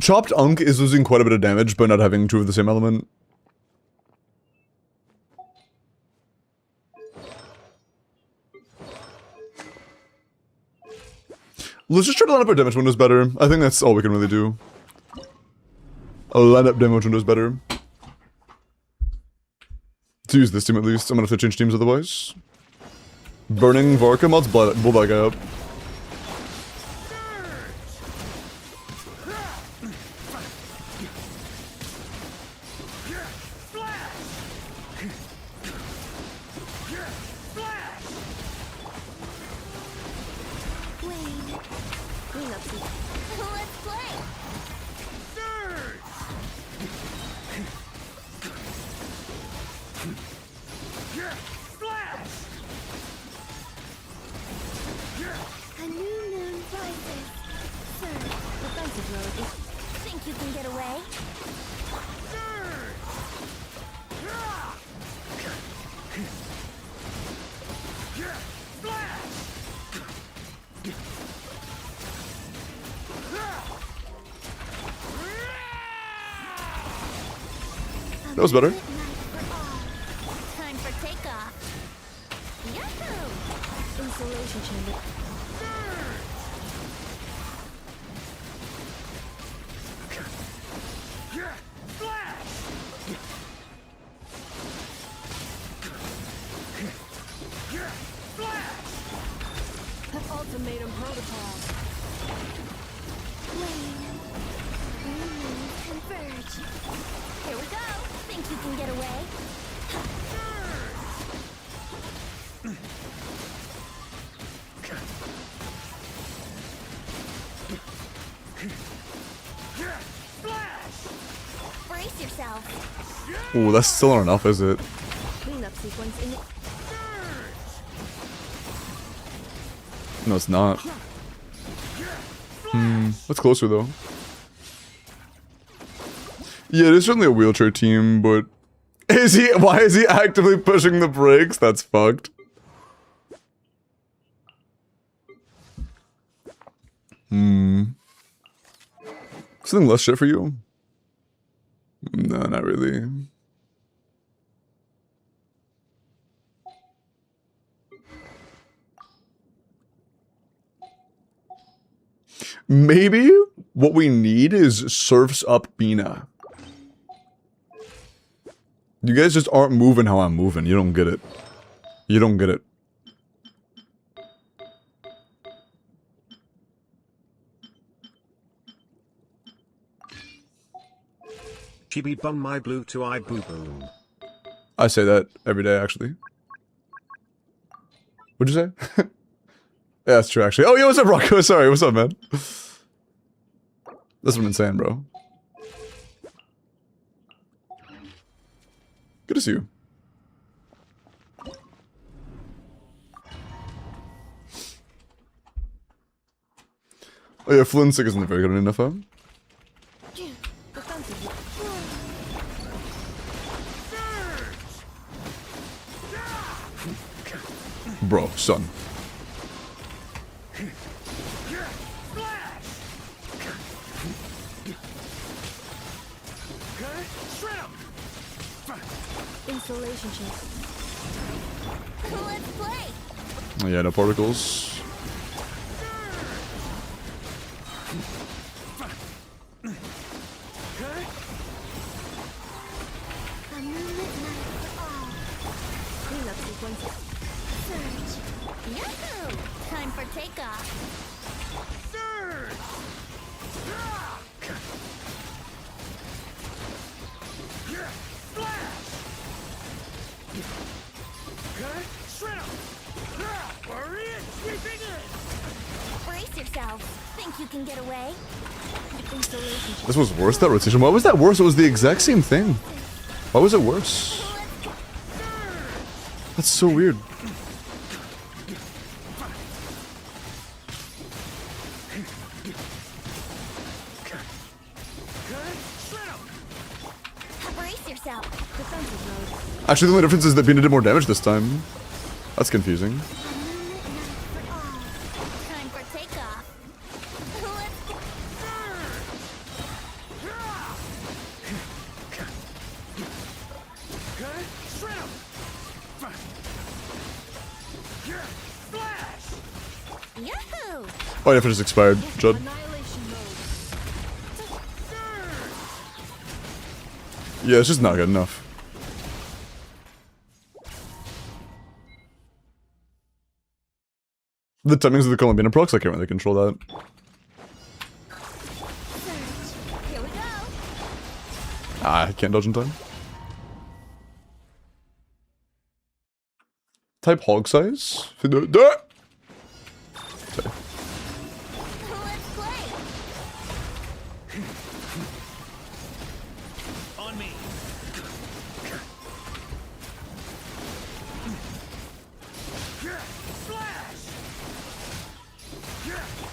Chopped Unk is losing quite a bit of damage by not having two of the same element. Let's just try to line up our damage windows better. I think that's all we can really do. Line up damage windows better. To use this team at least. I'm gonna have to change teams otherwise. Burning Varka mods, blow that guy up. Cleanup sequence. Let's play. A new moon rises. Sir, defensive mode. Think you can get away? That was better. Time for takeoff. Yahoo! Insulation chamber. Ultimatum protocol. Converge. Here we go. Think you can get away? Brace yourself. Ooh, that's still not enough, is it? Cleanup sequence in. No, it's not. That's closer though. Yeah, it is certainly a wheelchair team, but why is he actively pushing the brakes? That's fucked. Something less shit for you? No, not really. Maybe what we need is Surf's Up Bina. You guys just aren't moving how I'm moving. You don't get it. You don't get it. Chibi bum my blue to eye boo boom. I say that every day, actually. What'd you say? Yeah, that's true, actually. Oh, yo, what's up, Rocco? Sorry, what's up, man? That's what I'm saying, bro. Good to see you. Oh yeah, Flinsick isn't very good enough, huh? Bro, son. Insulation chip. Let's play. Yeah, no particles. A moonlit night for all. Cleanup sequence. Surge. Yahoo! Time for takeoff. Brace yourself. Think you can get away? Insulation chip. This was worse, that rotation. Why was that worse? It was the exact same thing. Why was it worse? That's so weird. Brace yourself. Defensive mode. Actually, the only difference is that Bina did more damage this time. That's confusing. A moonlit night for all. Time for takeoff. Let's go. Yahoo! Oh yeah, if it just expired, Judd. Annihilation mode. Yeah, it's just not good enough. The timings of the Colombian procs, I can't really control that. Surge. Here we go. Ah, I can't dodge in time. Type hog size? Let's play. On me.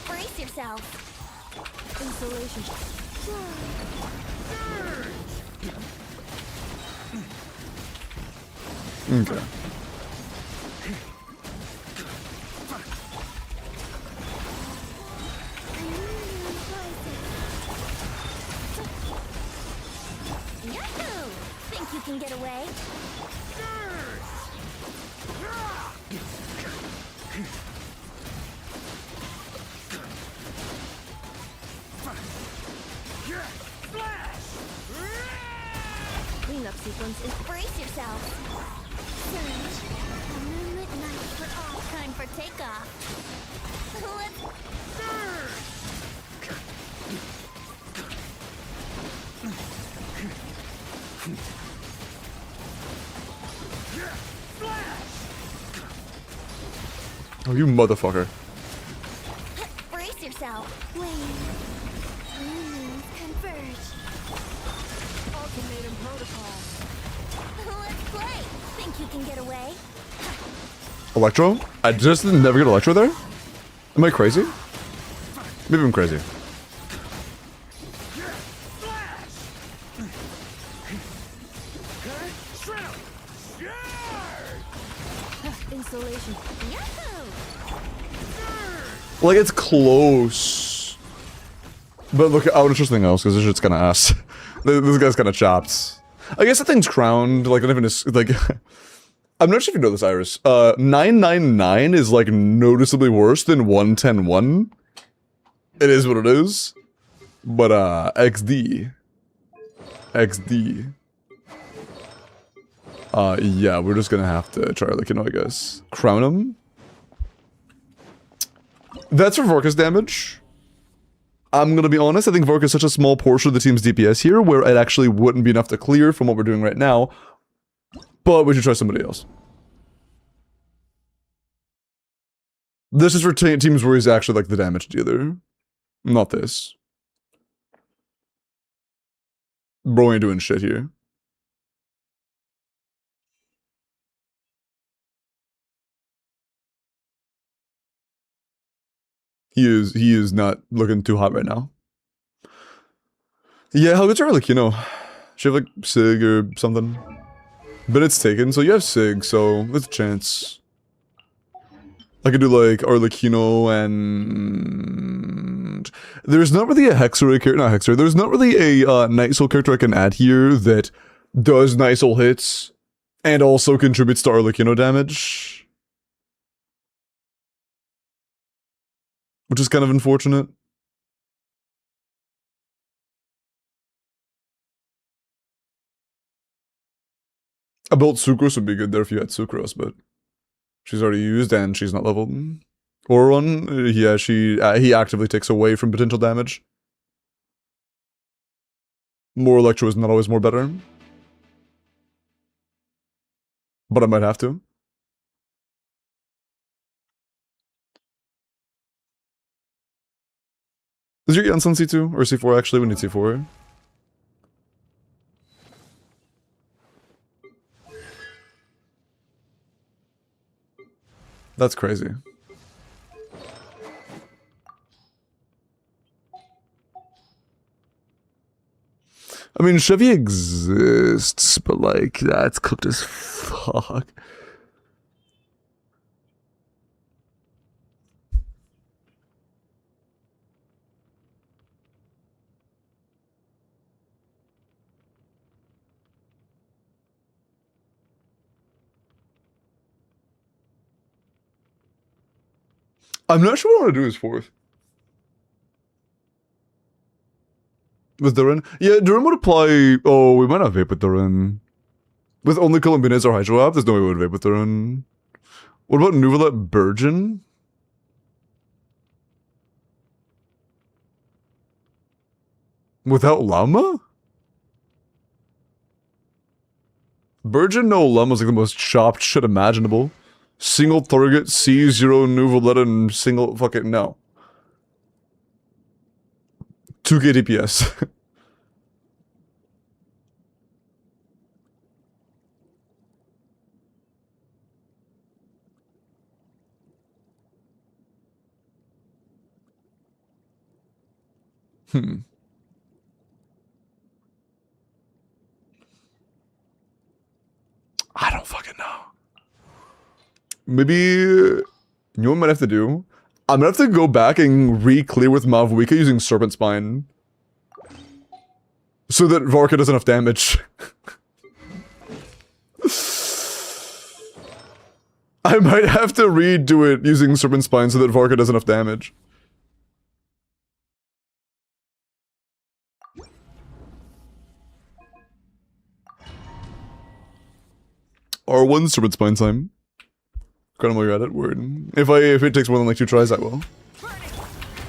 Brace yourself. Insulation chip. Okay. Yahoo! Think you can get away? Cleanup sequence is brace yourself. Surge. A moonlit night for all. Time for takeoff. Let's Oh, you motherfucker. brace yourself. Wait. Moons converge. Ultimatum protocol. Let's play. Think you can get away? Electro? I just never get Electro there? Am I crazy? Maybe I'm crazy. Insulation. Yahoo! Like, it's close. But look, I would choose something else, because this shit's kinda ass. This guy's kinda chopped. I guess that thing's crowned, like, not even like... I'm not sure if you know this, Iris. 999 is, like, noticeably worse than 1101. It is what it is. But, XD. XD. Yeah, we're just gonna have to try, like, you know, I guess. Crown him. That's for Vorka's damage. I'm gonna be honest, I think Vorka is such a small portion of the team's DPS here, where it actually wouldn't be enough to clear from what we're doing right now. But we should try somebody else. This is for teams where he's actually, like, the damage dealer. Not this. Bro ain't doing shit here. He is not looking too hot right now. Yeah, how good's her, like, you know, she have, like, Sig or something. But it's taken, so you have Sig, so there's a chance. I could do like Arlecchino and there's not really a Hexer character, not Hexer. There's not really a Night Soul character I can add here that does Night Soul hits and also contributes to Arlecchino damage, which is kind of unfortunate. A built Sucrose would be good there if you had Sucrose, but she's already used and she's not leveled. Oron, yeah, he actively takes away from potential damage. More Electro is not always more better. But I might have to. Is your Yansun C2 or C4 actually? We need C4. That's crazy. I mean, Chevy exists, but like, that's cooked as fuck. I'm not sure what I want to do is fourth. With Durin? Yeah, Durin would apply... Oh, we might not vape with Durin. With only Columbinase or Hydro App, there's no way we would vape with Durin. What about Nuvalet Burgeon? Without Llama? Burgeon no Llama is like the most chopped shit imaginable. Single target, C0 Nuvalet and single fucking no. 2k DPS. I don't fucking know. Maybe, you know what I might have to do? I'm gonna have to go back and re-clear with Mavuika using Serpent Spine. So that Varka does enough damage. I might have to redo it using Serpent Spine so that Varka does enough damage. R1 Serpent Spine time. Kind of while you're at it, word. If it takes more than like 2 tries, I will. Burn it!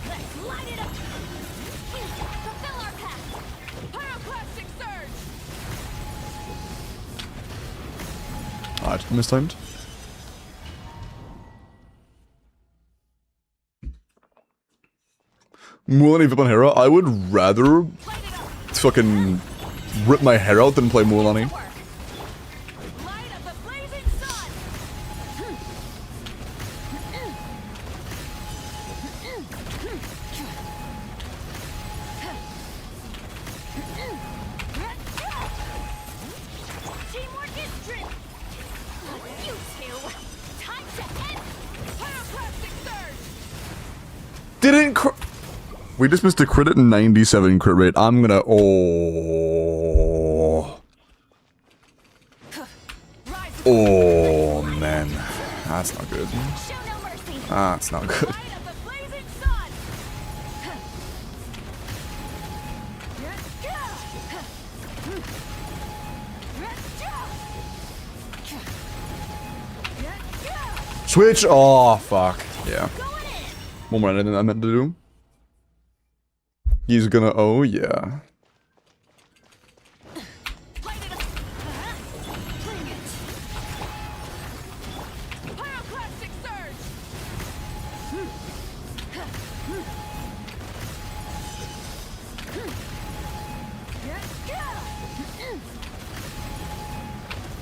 Let's light it up! Fulfill our pact! Pyroclastic surge! Ah, mistimed. Mulan Vip on Hera? I would rather fucking rip my hair out than play Mulani. Light of the blazing sun! Teamwork is strength! You two! Time to end! Pyroclastic surge! Didn't we just missed a crit at 97 crit rate. I'm gonna... Oh... Oh, man. That's not good. Show no mercy! That's not good. Light of the blazing sun! Switch! Oh, fuck. Yeah. Going in! One more than I meant to do. He's gonna... Oh, yeah. Light it up! Bring it! Pyroclastic surge!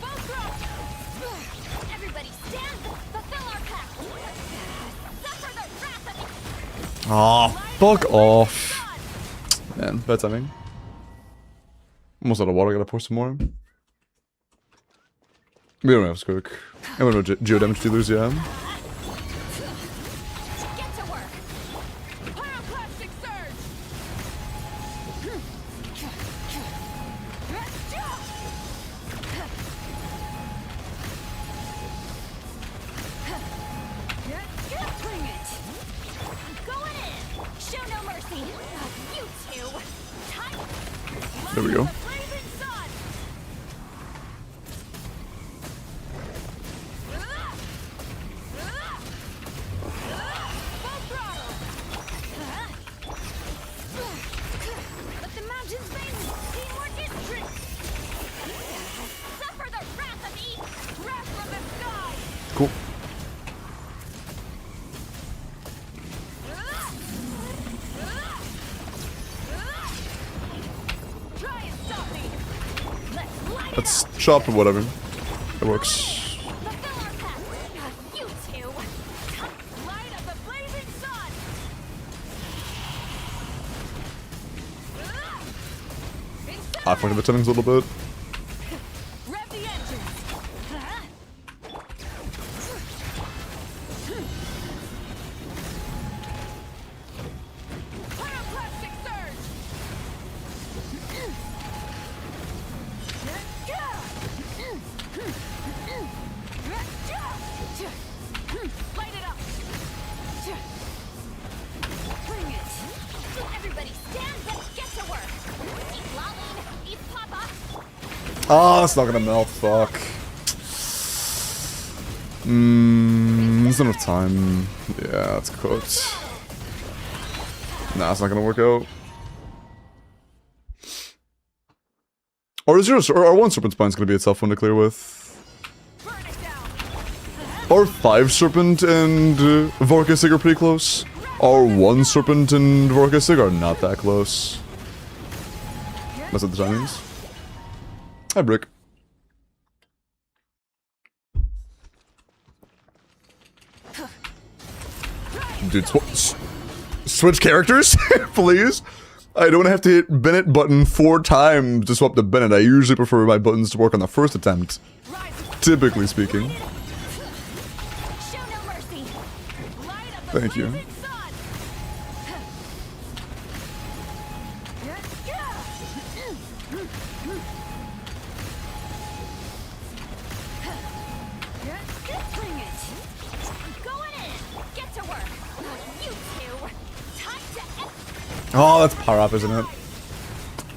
Full thrust! Everybody stand! Fulfill our pact! Suffer the wrath of it! Oh, fuck off. Man, bad timing. Almost out of water, gotta pour some more. We don't have Skook. And we don't have geo damage dealers, yeah. There we go. Blazing sun. Full throttle. Let the mountains bend. Teamwork is trick. Suffer the wrath of each. Wrath from the sky. Cool. Try and stop me. Let's light Let's it up. chop or whatever. It works. Fulfill our pact. You two. Light up the blazing sun. I fucked the timings a little bit. Rev the engines. Pyroclastic surge. Light it up. Bring it. Everybody stand and get to work. Eat lolling. Eat papa. Ah, it's not gonna melt. Fuck. There's not enough time. Yeah, it's cooked. Nah, it's not gonna work out. Or is yours? Or one serpent spine's gonna be a tough one to clear with. Burn it down. Or 5 serpent and Vorkasig are pretty close. Or 1 serpent and Vorkasig are not that close. That's what the timings. Hi, Brick. Dude, switch characters, please. I don't have to hit Bennett button 4 times to swap to Bennett. I usually prefer my buttons to work on the first attempt, typically speaking. Show no mercy. Light up the Thank you. blazing sun. Bring it. Going in. Get to work. You two. Time to Oh, that's power up, isn't it?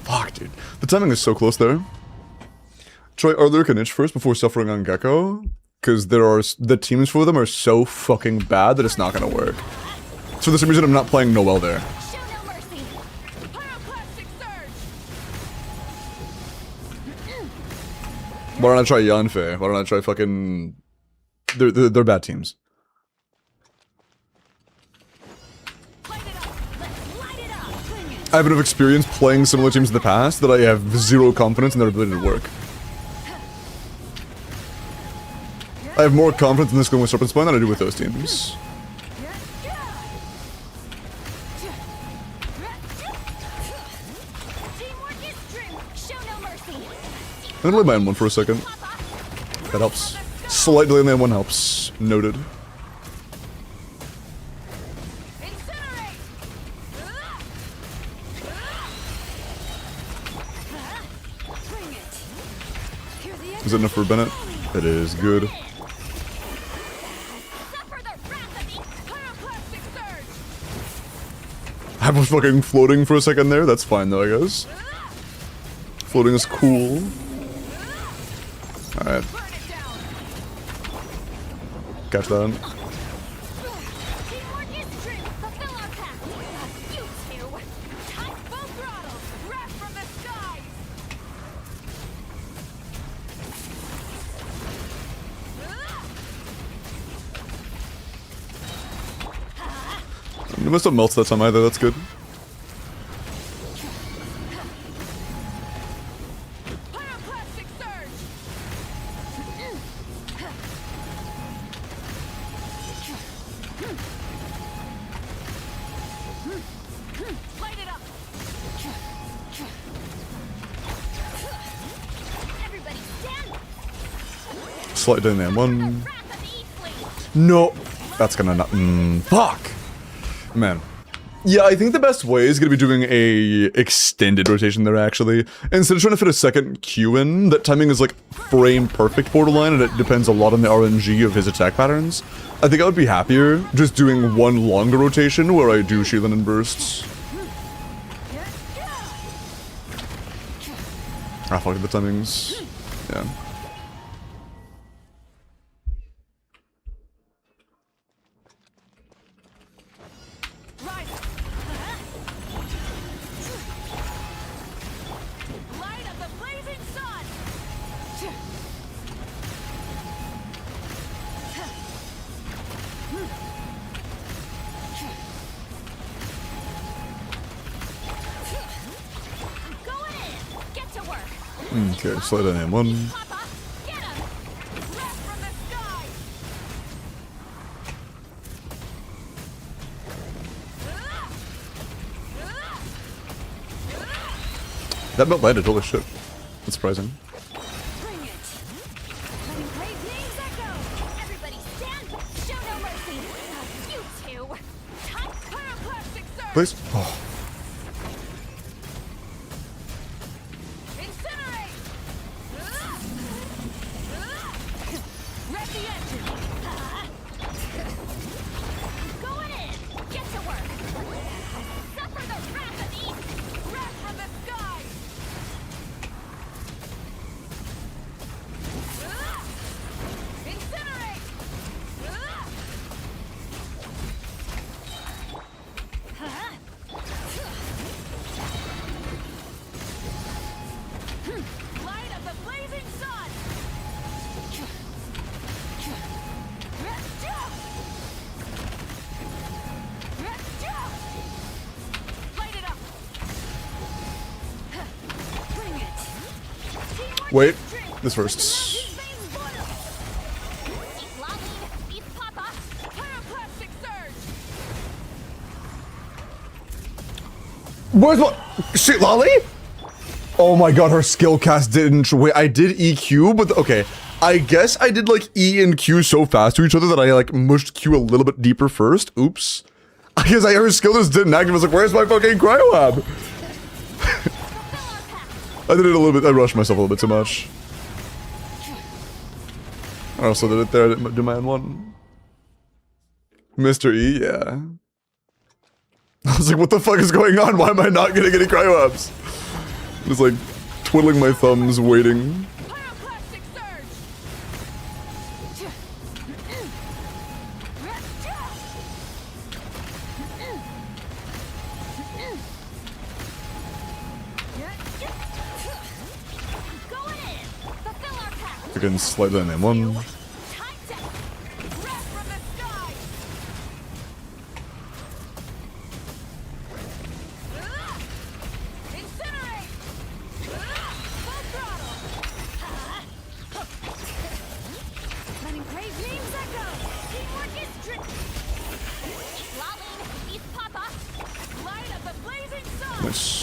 Fuck, dude. The timing is so close there. Try Arlurk and Itch first before suffering on Gecko. Because the teams for them are so fucking bad that it's not gonna work. So for some reason I'm not playing Noel there. show no mercy. Pyroclastic surge. Why don't I try Yanfei? Why don't I try fucking... They're bad teams. Light it up. Let's light it up. Bring it. I have enough experience playing similar teams in the past that I have 0 confidence in their ability to work. I have more confidence in this going with Serpent Spine than I do with those teams. Teamwork is trim. Show no mercy. I'm gonna lay my N1 for a second. That helps. Slight delay in the N1 helps. Noted. Incinerate. Bring it. Hear the Is that enough for Bennett? It is good. Suffer the wrath of the pyroclastic surge. I was fucking floating for a second there. That's fine though, I guess. Floating is cool. Alright, Burn it down. catch that. Teamwork is trim. Fulfill our pact. You two. Time full throttle. Wrath from the skies. You must have melted that time either, that's good. Pyroclastic surge. Light it up. Everybody stand. Slight delay in the N1. Wrath of the Eastling. No! That's gonna not. Fuck! Man. Yeah, I think the best way is gonna be doing a extended rotation there, actually. Instead of trying to fit a second Q in, that timing is like frame perfect borderline, and it depends a lot on the RNG of his attack patterns. I think I would be happier just doing one longer rotation where I do Shielding and bursts. Ah, fuck the timings. Yeah. Rise. Light of the blazing sun. Going in. Get to work. Okay, slide on M1. Papa, get him. Rest from the sky. That melt landed, holy shit. That's surprising. Bring it. Letting brave names echo. Everybody stand. Show no mercy. You two. Time pyroclastic surge. Please? Oh. Incinerate. Wreck the engine. Going in. Get to work. Suffer the wrath of the east. Wrath from the sky. Incinerate. Light of the blazing sun. Light it up. Bring it. Teamwork Wait, is strength. this first. These veins boil. Eat Lolly, eat Papa. Pyroclastic surge. Where's what? Shit, Lolly? Oh my god, her skill cast didn't. Wait, I did EQ, but okay. I guess I did like E and Q so fast to each other that I like mushed Q a little bit deeper first. Oops. I guess her skill just didn't activate. I was like, where's my fucking cryolab? I did it a little bit. I rushed myself a little bit too much. I also did it there. I didn't do my N1. Mr. E, yeah. I was like, what the fuck is going on? Why am I not getting any cryolabs? Just like twiddling my thumbs, waiting. Pyroclastic surge. Going in. Fulfill our pact. Again, slide down M1. Time to rest from the sky. Incinerate. Full throttle. Letting brave names echo. Teamwork is Eat Lolly, eat Papa. Light of the blazing sun. Nice.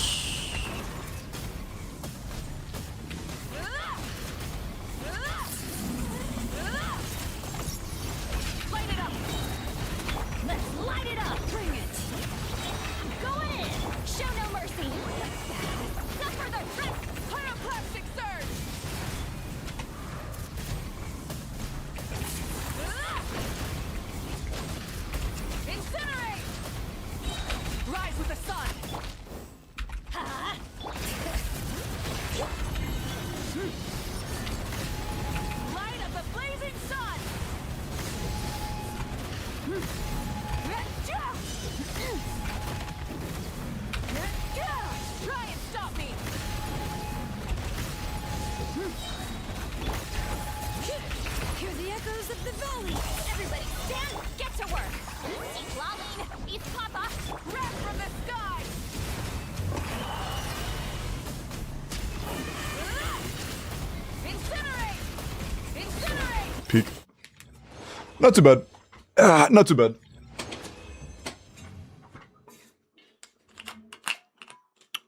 Light it up. Let's light it up. Bring it. Go in. Show no mercy. Suffer the wreck. Pyroclastic surge. Incinerate. Rise with the sun. Light of the blazing sun. Try and stop me. Hear the echoes of the valley. Everybody stand, get to work. Eat Lolly, eat Papa, wrath from the sky. Incinerate! Incinerate! Peek. Not too bad. Ah, not too bad.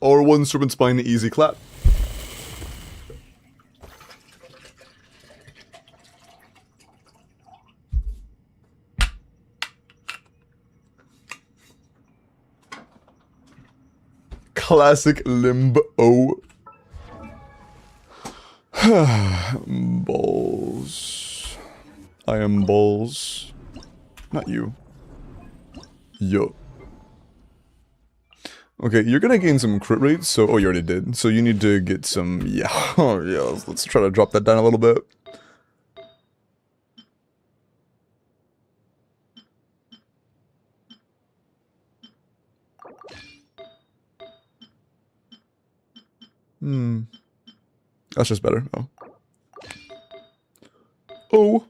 Or one serpent spine, easy clap. Classic limbo. Balls. I am balls. Not you. Yo. Okay, you're gonna gain some crit rates, so... Oh, you already did. So you need to get some... Yeah, oh, yeah, let's try to drop that down a little bit. That's just better. Oh. Oh.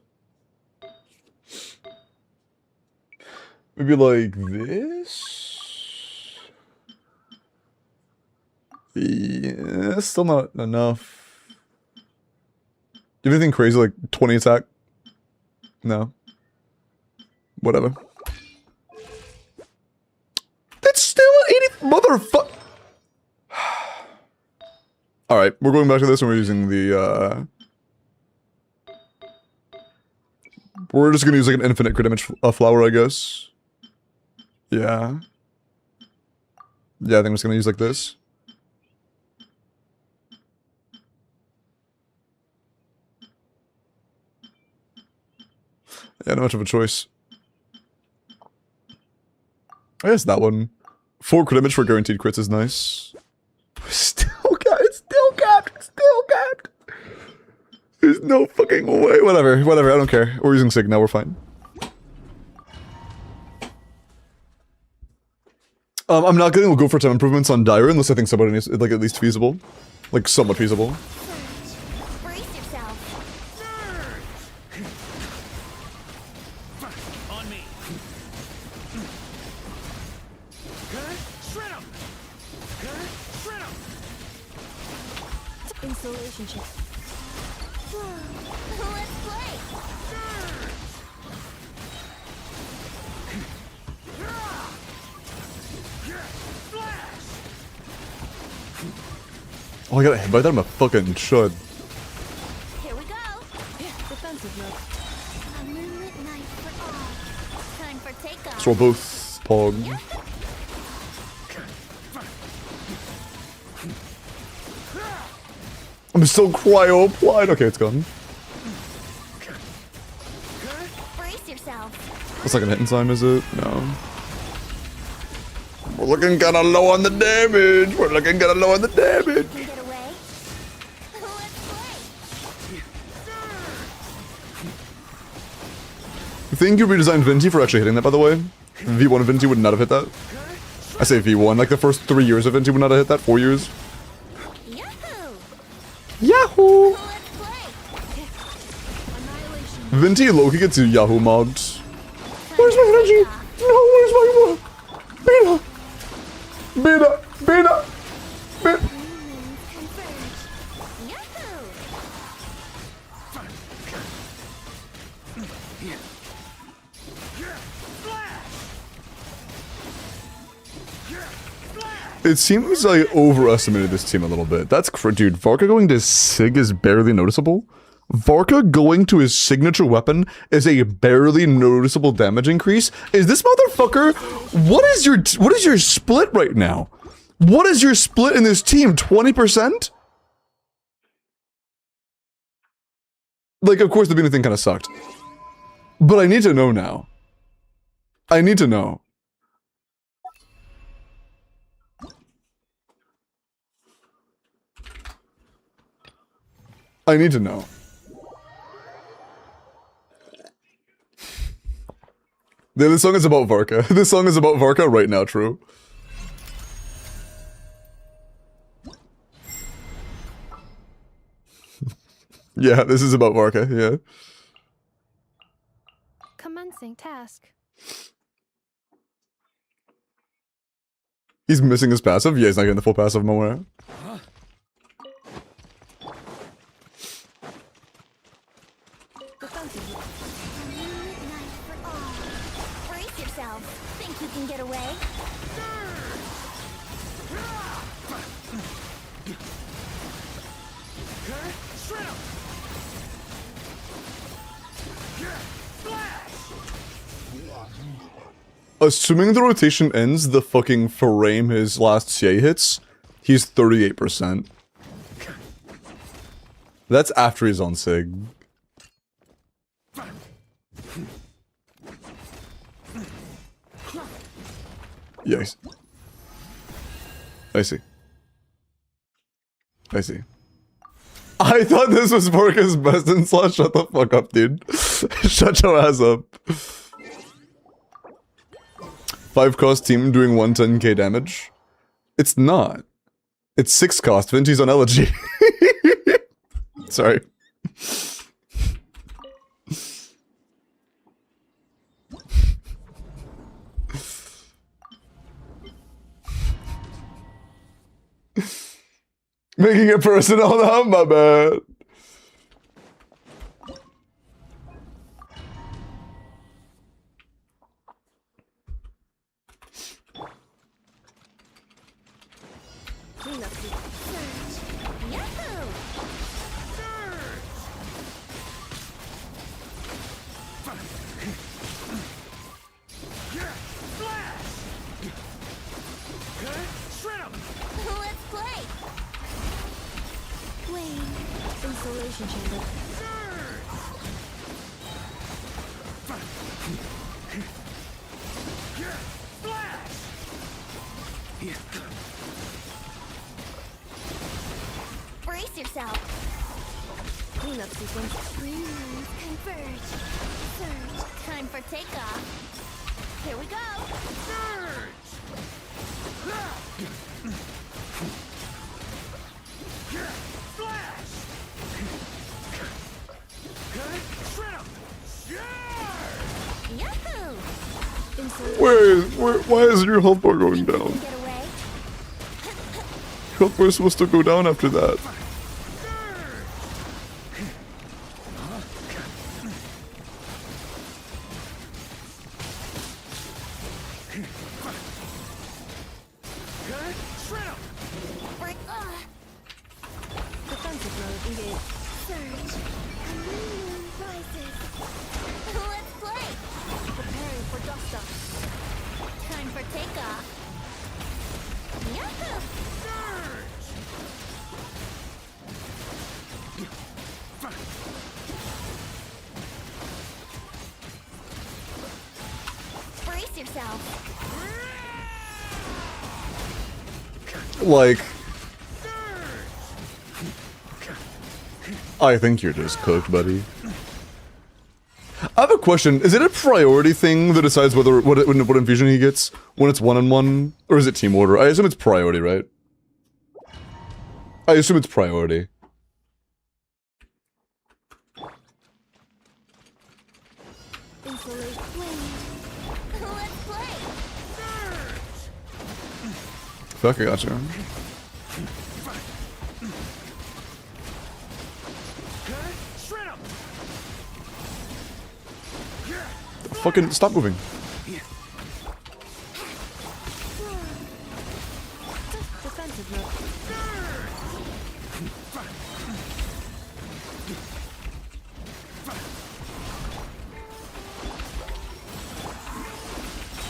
Maybe like this? Yeah, still not enough. Do you have anything crazy like 20 attack? No. Whatever. That's still an 80 motherfucker. Alright, we're going back to this and we're using the, we're just gonna use like an infinite crit damage flower, I guess. Yeah. Yeah, I think I'm just gonna use like this. Yeah, not much of a choice. I guess that one. 4 crit damage for guaranteed crits is nice. Still capped. It's still capped. It's still capped. There's no fucking way. Whatever. Whatever. I don't care. We're using Sig now. We're fine. I'm not gonna go for time improvements on Dire unless I think somebody is like at least feasible, like somewhat feasible. Brace yourself. On me. Shred 'em. Shred 'em. Installation check. Let's play. Oh, I got hit by that. I'm a fucking chud. Here we go. Defensive mode. A moonlit night for all. Time for takeoff. Let's roll both Pog. I'm still cryo applied. Okay, it's gone. Brace yourself. What's like a hitting time, is it? No. We're looking kinda low on the damage. We're looking kinda low on the damage. Can get away. Let's play. Thank you, redesigned Venti, for actually hitting that, by the way. V1 Venti would not have hit that. I say V1, like the first 3 years of Venti would not have hit that. 4 years. Yahoo! Yahoo! Let's play. Annihilation. Venti Loki gets Yahoo mobbed. Where's my energy? No, where's my work? Beta! Beta! Beta! Beta! Humans converge. Yahoo! It seems I overestimated this team a little bit. That's dude, Varka going to Sig is barely noticeable. Varka going to his signature weapon is a barely noticeable damage increase. Is this motherfucker? What is your split right now? What is your split in this team? 20%? Like, of course, the Bina thing kind of sucked. But I need to know now. I need to know. I need to know. Yeah, this song is about Varka. This song is about Varka right now, true. Yeah, this is about Varka, yeah. Commencing task. He's missing his passive? Yeah, he's not getting the full passive nowhere. Defensive mode. A moonlit night for all. Brace yourself. Think you can get away? Shred 'em. Assuming the rotation ends the fucking frame his last CA hits, he's 38%. That's after he's on Sig. Yikes. I see. I see. I thought this was Vorka's best in slot. Shut the fuck up, dude. Shut your ass up. 5 cost team doing 110k damage. It's not. It's 6 cost. Venti's on elegy. Sorry. Making it personal now, my bad. Yahoo! Let's play! Flame. Insulation chamber. Brace yourself. Cleanup sequence. Freeze. Converge. Surge. Time for takeoff. Here we go. Surge. Yahoo! Why is your health bar going down? Get away. Health bar is supposed to go down after that. Break. Defensive mode engaged. Surge. A new moon rises. Let's play. Preparing for dust up. Time for takeoff. Yahoo! Surge. Brace yourself. Like, I think you're just cooked, buddy. I have a question. Is it a priority thing that decides whether what infusion he gets when it's 1-on-1, or is it team order? I assume it's priority, right? I assume it's priority. Insulate flame. Let's play. Fuck, I gotcha. Fucking stop moving. Defensive mode.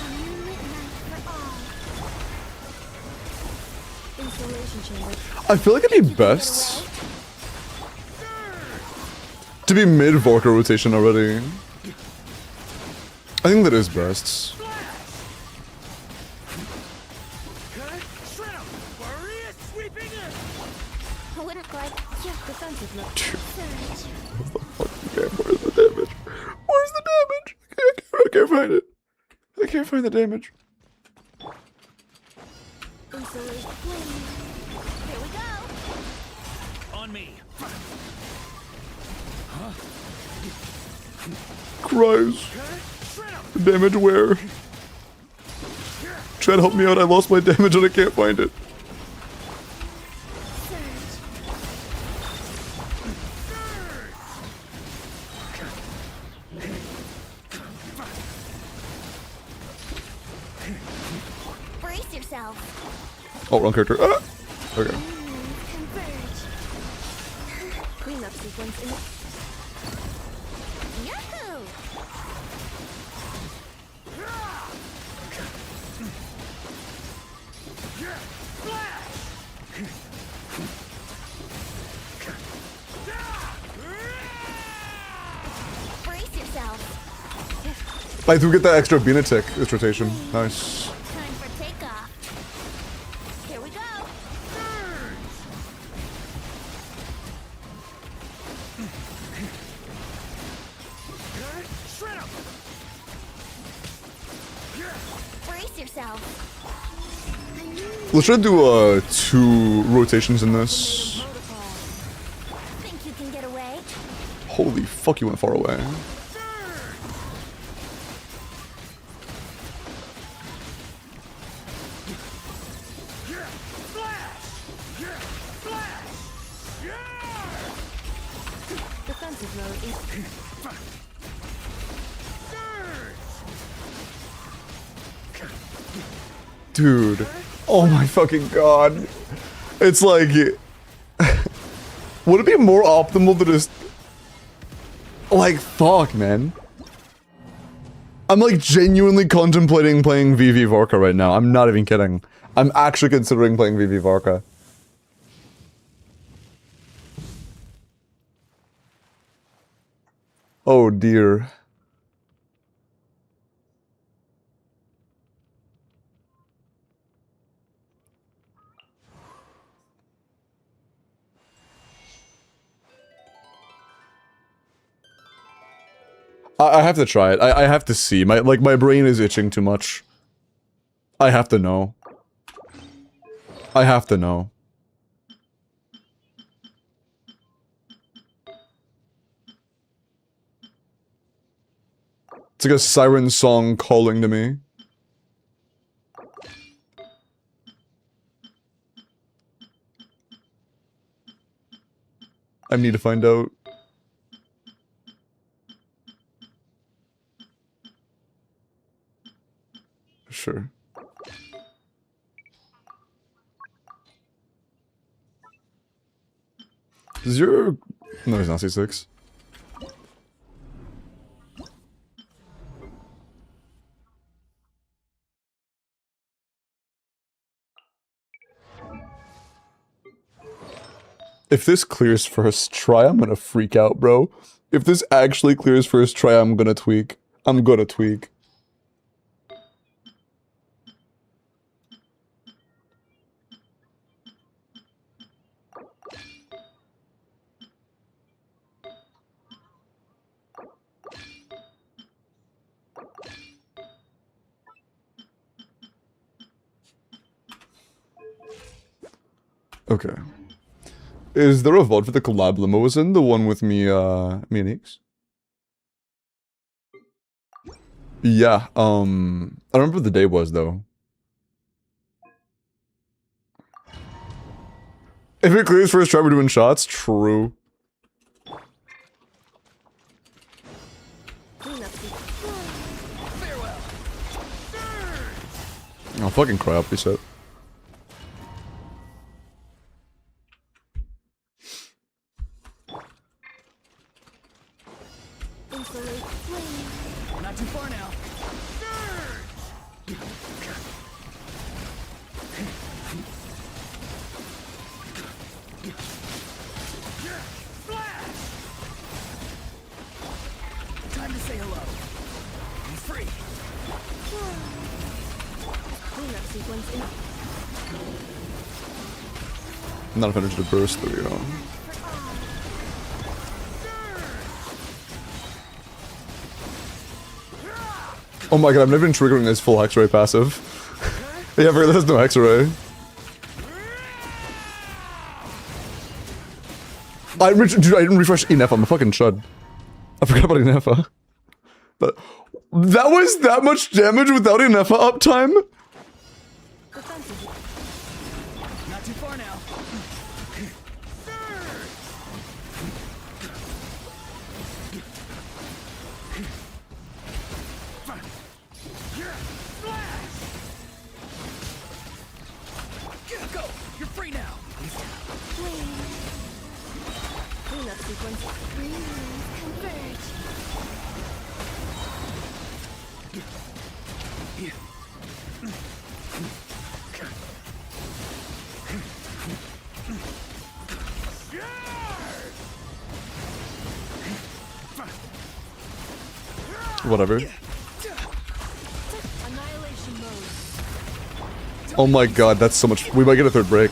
A moonlit night for all. Insulation chamber. I feel like it'd be best to be mid Volker rotation already. I think that is best. I wouldn't like defensive mode. Surge. Where's the damage? Where's the damage? I can't find it. I can't find the damage. Insulate flame. Here we go. On me. Cries. Damage where? Try to help me out. I lost my damage and I can't find it. Surge. Brace yourself. Oh, wrong character. Ah! Okay. Converge. Cleanup sequence in. Yahoo! Brace yourself. I do get that extra Benatic this rotation. Nice. Time for takeoff. Here we go. Brace yourself. Let's try to do 2 rotations in this. Think you can get away? Holy fuck, you went far away. Defensive mode is Dude. Oh my fucking god. It's like... would it be more optimal to just... like, fuck, man. I'm like genuinely contemplating playing VV Vorka right now. I'm not even kidding. I'm actually considering playing VV Vorka. Oh dear. I have to try it. I have to see. My brain is itching too much. I have to know. I have to know. It's like a siren song calling to me. I need to find out. Sure. Is your... no, he's not C6. If this clears first try, I'm gonna freak out, bro. If this actually clears first try, I'm gonna tweak. I'm gonna tweak. Okay. Is there a VOD for the collab Limo was in? The one with me, me and Eeks? Yeah, I don't remember what the day was, though. If it clears first try, we're doing shots? True. Oh, fucking cry up, he said. Not too far now. Time to say hello. I'm free. cleanup sequence in. Not if I to burst, there we go. Oh my god, I've never been triggering this full X-ray passive. Yeah, there's no X-ray. Dude, I didn't refresh Inefa, I'm a fucking chud. I forgot about Inefa. But that was that much damage without Inefa uptime? Not too far now. Go! You're free now! Cleanup sequence. Converge. Whatever. Annihilation mode. Oh my god, that's so much. We might get a third break.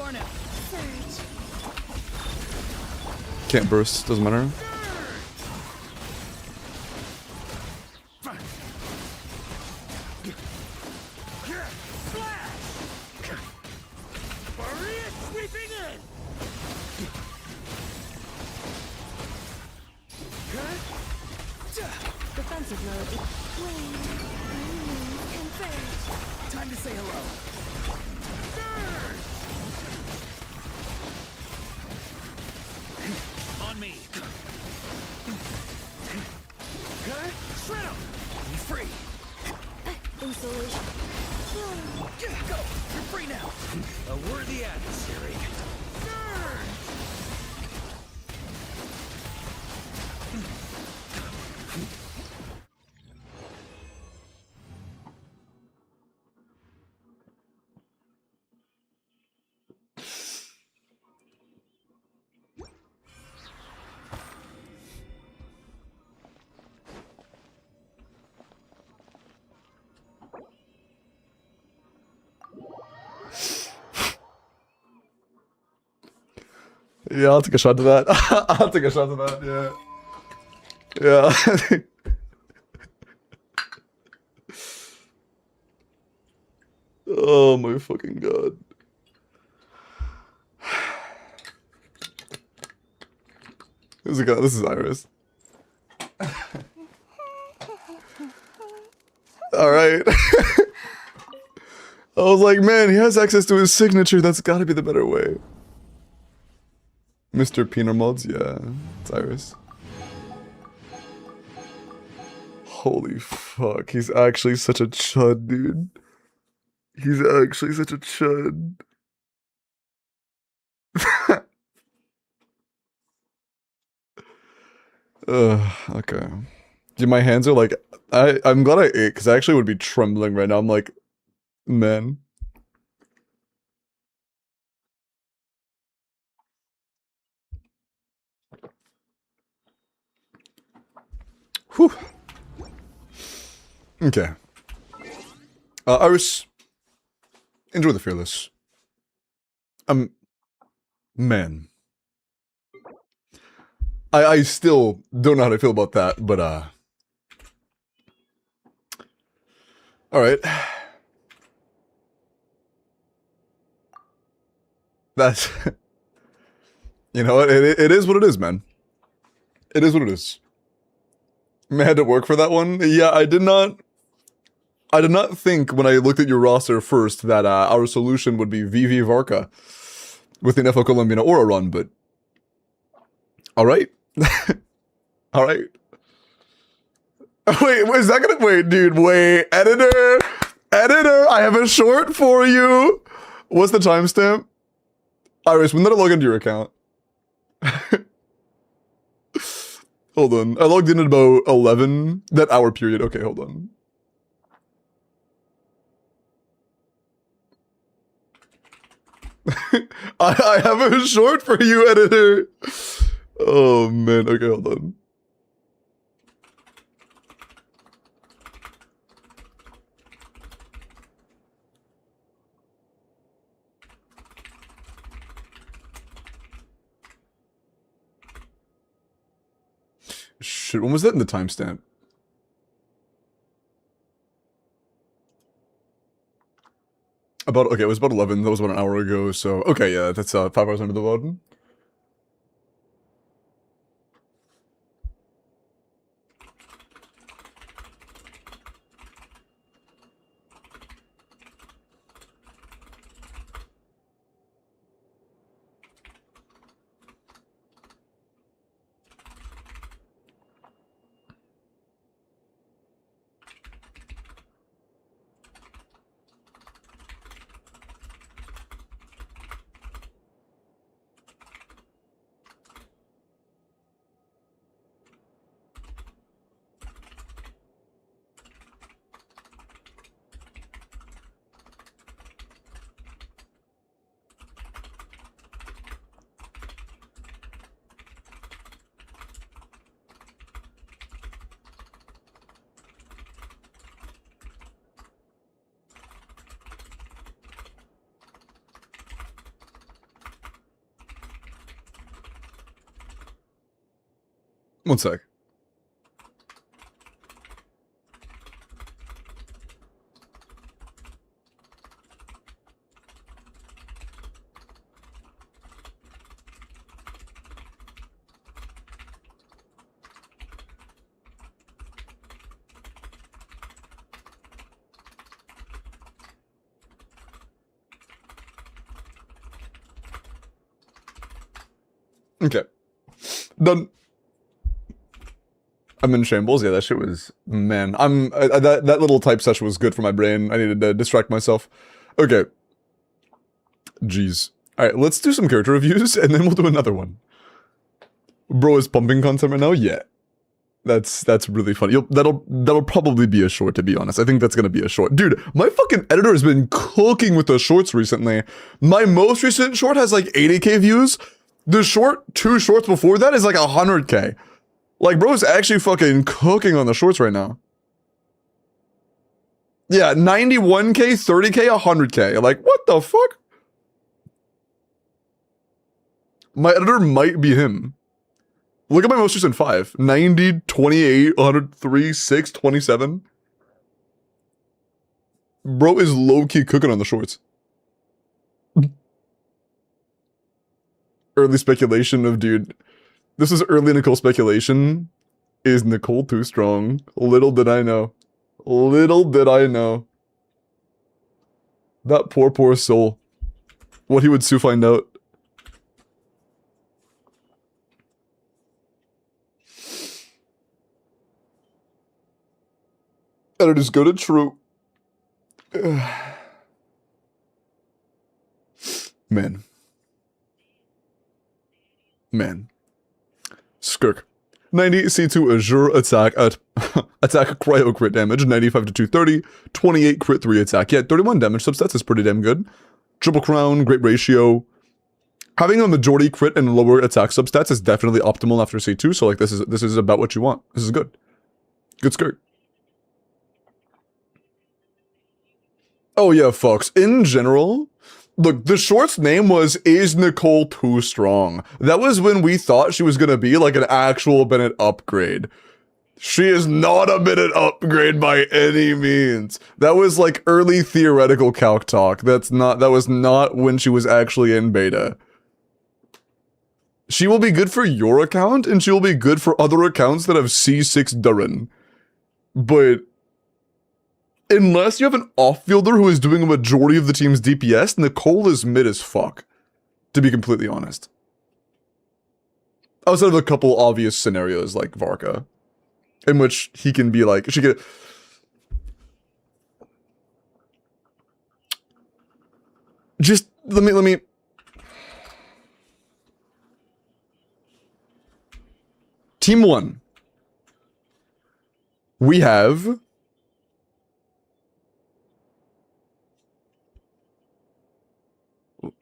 far now. Surge. Can't burst, doesn't matter. Barrier sweeping in. Defensive mode. Converge. Time to say hello. On me. Shred 'em. Be free. Insulation. Go. You're free now. A worthy adversary. Yeah, I'll take a shot to that. I'll take a shot to that, yeah. Yeah. Oh my fucking god. This is a guy, this is Iris. Alright. I was like, man, he has access to his signature. That's gotta be the better way. Mr. Peanut Mods, yeah. It's Iris. Holy fuck. He's actually such a chud, dude. He's actually such a chud. Okay. Dude, my hands are like, I'm glad I ate, because I actually would be trembling right now. I'm like, man. Whew. Okay. Iris, enjoy the Fearless. Man. I still don't know how to feel about that, but, alright. That's... You know what? It is what it is, man. It is what it is. I had to work for that one. Yeah, I did not think when I looked at your roster first that our solution would be VV Varka with an FL Columbina Aura run, but alright. Alright. Wait, is that gonna wait, dude, wait, editor, I have a short for you. What's the timestamp? Iris, when did I log into your account? Hold on. I logged in at about 11. That hour period. Okay, hold on. I have a short for you, editor. Oh, man. Okay, hold on. Shit, when was that in the timestamp? Okay, it was about 11. That was about an hour ago, so... Okay, yeah, that's 5 hours under the VOD. One sec. Okay. Done. I'm in shambles. Yeah, that shit was, man. That little type session was good for my brain. I needed to distract myself. Okay. Jeez. All right, let's do some character reviews and then we'll do another one. Bro is pumping content right now. Yeah. That's really funny. That'll probably be a short, to be honest. I think that's gonna be a short. Dude, my fucking editor has been cooking with the shorts recently. My most recent short has like 80k views. The two shorts before that is like 100k. Like, bro is actually fucking cooking on the shorts right now. Yeah, 91k, 30k, 100k. Like, what the fuck? My editor might be him. Look at my most recent 5. 90, 28, 103, 6, 27. Bro is low-key cooking on the shorts. Early speculation of, dude. This is early Nicole speculation. Is Nicole too strong? Little did I know. Little did I know. That poor soul. What he would soon find out. Editors go to true. Man. Man. Skirk. 90 C2 Azure attack at attack cryo crit damage, 95 to 230, 28 crit 3 attack. Yeah, 31 damage substats is pretty damn good. Triple crown, great ratio. Having a majority crit and lower attack substats is definitely optimal after C2, so like this is about what you want. This is good. Good skirt. Oh yeah, folks. In general, look, the short's name was Is Nicole Too Strong? That was when we thought she was gonna be like an actual Bennett upgrade. She is not a Bennett upgrade by any means. That was like early theoretical calc talk. That was not when she was actually in beta. She will be good for your account, and she will be good for other accounts that have C6 Durin. But unless you have an off-fielder who is doing a majority of the team's DPS, Nicole is mid as fuck, to be completely honest. Outside of a couple obvious scenarios like Varka, in which he can be like, she could... Just, let me... Team 1. We have...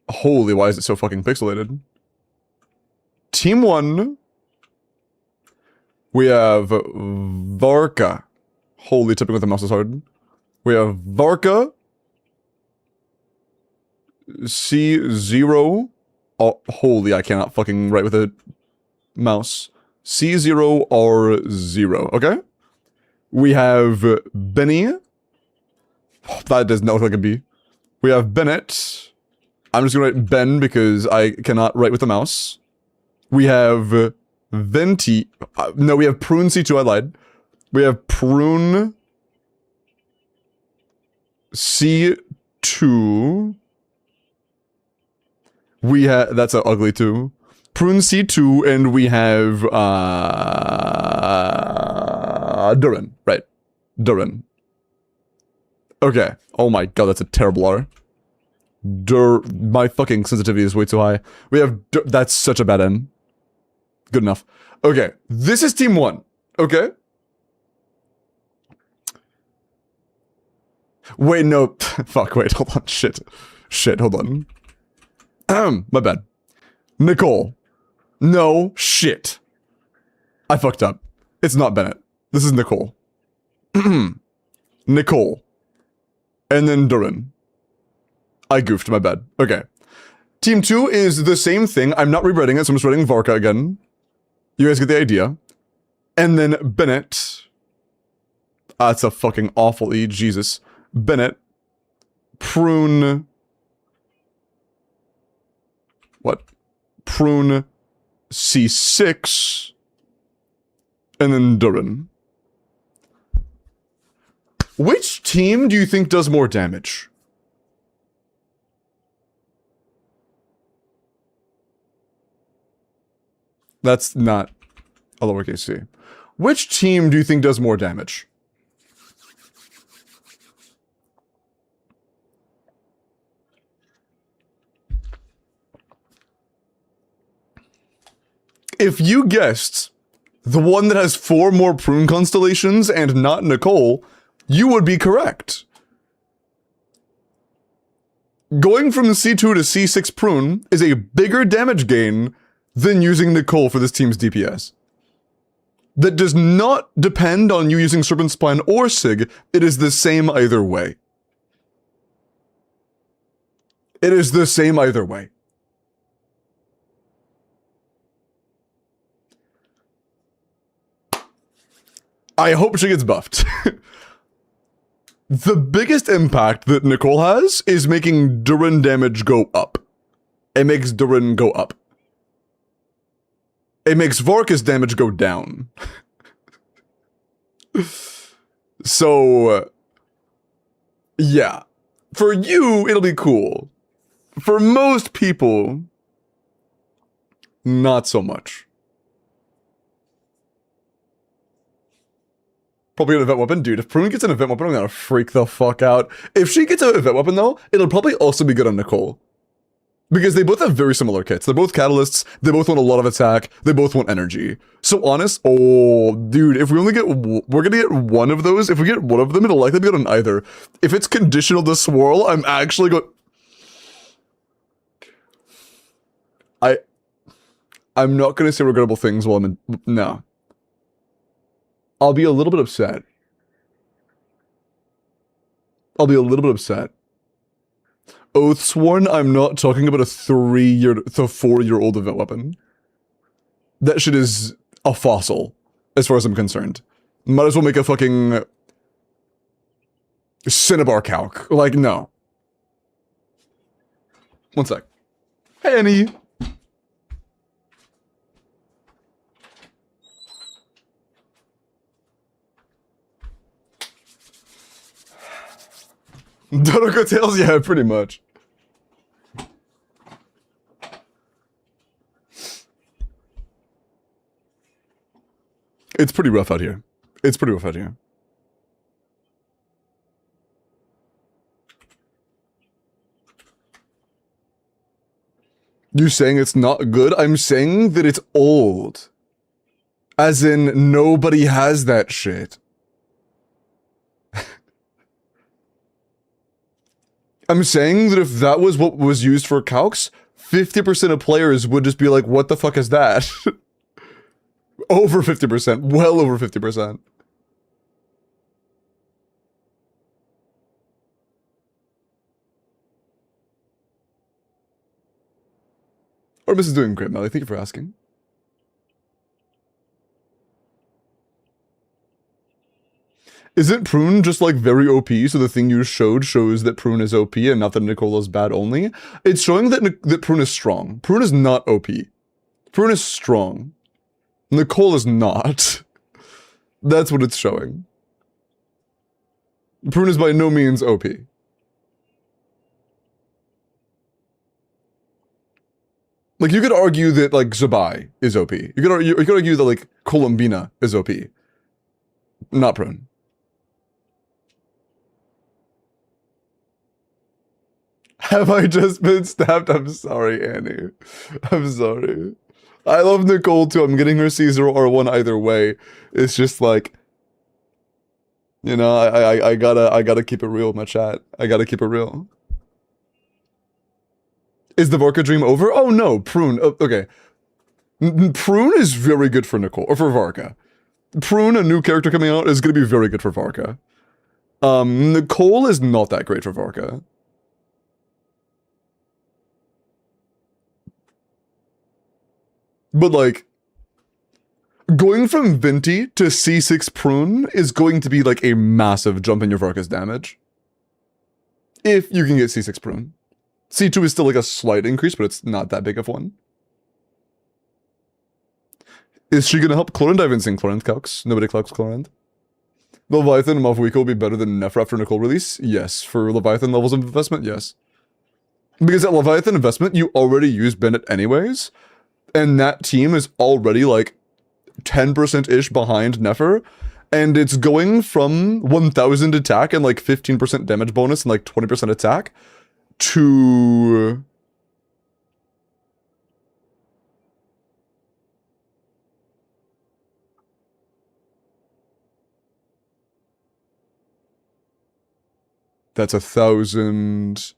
Holy, why is it so fucking pixelated? Team 1. We have Varka. Holy, tipping with the mouse is hard. We have Varka. C0. Oh, holy, I cannot fucking write with a mouse. C0 R0, okay? We have Benny. Oh, that does not look like a B. We have Bennett. I'm just gonna write Ben because I cannot write with the mouse. We have Venti. No, we have Prune C2, I lied. We have Prune C2. We have, that's ugly too. Prune C2, and we have, Durin, right. Durin. Okay. Oh my god, that's a terrible R. My fucking sensitivity is way too high. We have, that's such a bad N. Good enough. Okay, this is team 1, okay? Wait, no, fuck, wait, hold on, shit, hold on. My bad. Nicole. No, shit. I fucked up. It's not Bennett. This is Nicole. Nicole. And then Durin. I goofed, my bad. Okay. Team 2 is the same thing. I'm not rewriting it, so I'm just writing Varka again. You guys get the idea. And then Bennett. That's a fucking awful E, Jesus. Bennett. Prune. What? Prune C6. And then Durin. Which team do you think does more damage? That's not a lowercase c. Which team do you think does more damage? If you guessed the one that has 4 more prune constellations and not Nicole, you would be correct. Going from C2 to C6 prune is a bigger damage gain than using Nicole for this team's DPS. That does not depend on you using Serpent Spine or Sig, it is the same either way. It is the same either way. I hope she gets buffed. The biggest impact that Nicole has is making Durin damage go up. It makes Durin go up. It makes Varka's damage go down. So, yeah. For you, it'll be cool. For most people, not so much. Probably an event weapon. Dude, if Prune gets an event weapon, I'm gonna freak the fuck out. If she gets an event weapon, though, it'll probably also be good on Nicole. Because they both have very similar kits. They're both catalysts, they both want a lot of attack, they both want energy. So honest, oh, dude, if we only get, we're gonna get one of those. If we get one of them, it'll likely be good on either. If it's conditional to swirl, I'm actually going... I'm not gonna say regrettable things while I'm in... No. I'll be a little bit upset. I'll be a little bit upset. Oathsworn, I'm not talking about a 4-year-old event weapon. That shit is a fossil, as far as I'm concerned. Might as well make a fucking... Cinnabar calc. Like, no. One sec. Hey, Annie. Dodoko Tails, yeah, pretty much. It's pretty rough out here. It's pretty rough out here. You're saying it's not good? I'm saying that it's old. As in, nobody has that shit. I'm saying that if that was what was used for calcs, 50% of players would just be like, what the fuck is that? Over 50%, well over 50%. Ormus is doing great, Melly. Thank you for asking. Isn't Prune just like very OP, so the thing you showed shows that Prune is OP and not that Nicola's bad only? It's showing that Prune is strong. Prune is not OP. Prune is strong. Nicole is not. That's what it's showing. Prune is by no means OP. Like, you could argue that, like, Zabai is OP. You could argue that, like, Columbina is OP. Not Prune. Have I just been stabbed? I'm sorry, Annie. I'm sorry. I love Nicole too. I'm getting her C0 or 1 either way. It's just like, you know, I gotta keep it real, my chat. I gotta keep it real. Is the Varka dream over? Oh no, Prune. Oh, okay. Prune is very good for Nicole, or for Varka. Prune, a new character coming out, is gonna be very good for Varka. Nicole is not that great for Varka. But like, Going from Vinti to C6 Prune is going to be like a massive jump in your Varka's damage. If you can get C6 Prune. C2 is still like a slight increase, but it's not that big of one. Is she gonna help Chlorinde? I haven't seen Chlorinde calcs. Nobody calcs Chlorinde. Leviathan and Mavwika will be better than Nefer after Nicole release? Yes. For Leviathan levels of investment, yes. Because at Leviathan investment, you already use Bennett anyways, and that team is already like 10%-ish behind Nefer, and it's going from 1000 attack and like 15% damage bonus and like 20% attack to... That's 1,000...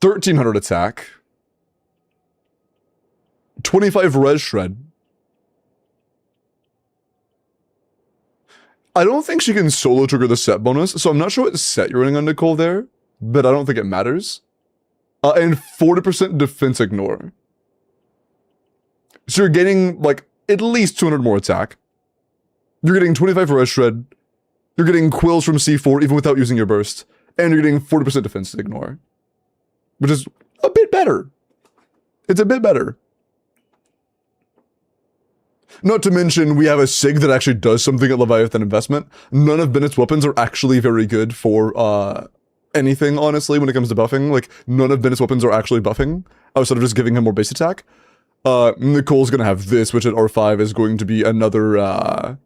1,300 attack. 25 res shred. I don't think she can solo trigger the set bonus, so I'm not sure what set you're running on Nicole there, but I don't think it matters. And 40% defense ignore. So you're getting, like, at least 200 more attack. You're getting 25 res shred. You're getting quills from C4 even without using your burst. And you're getting 40% defense ignore. Which is a bit better. It's a bit better. Not to mention, we have a SIG that actually does something at Leviathan Investment. None of Bennett's weapons are actually very good for anything, honestly, when it comes to buffing. Like, none of Bennett's weapons are actually buffing, outside of just giving him more base attack. Nicole's gonna have this, which at R5 is going to be another...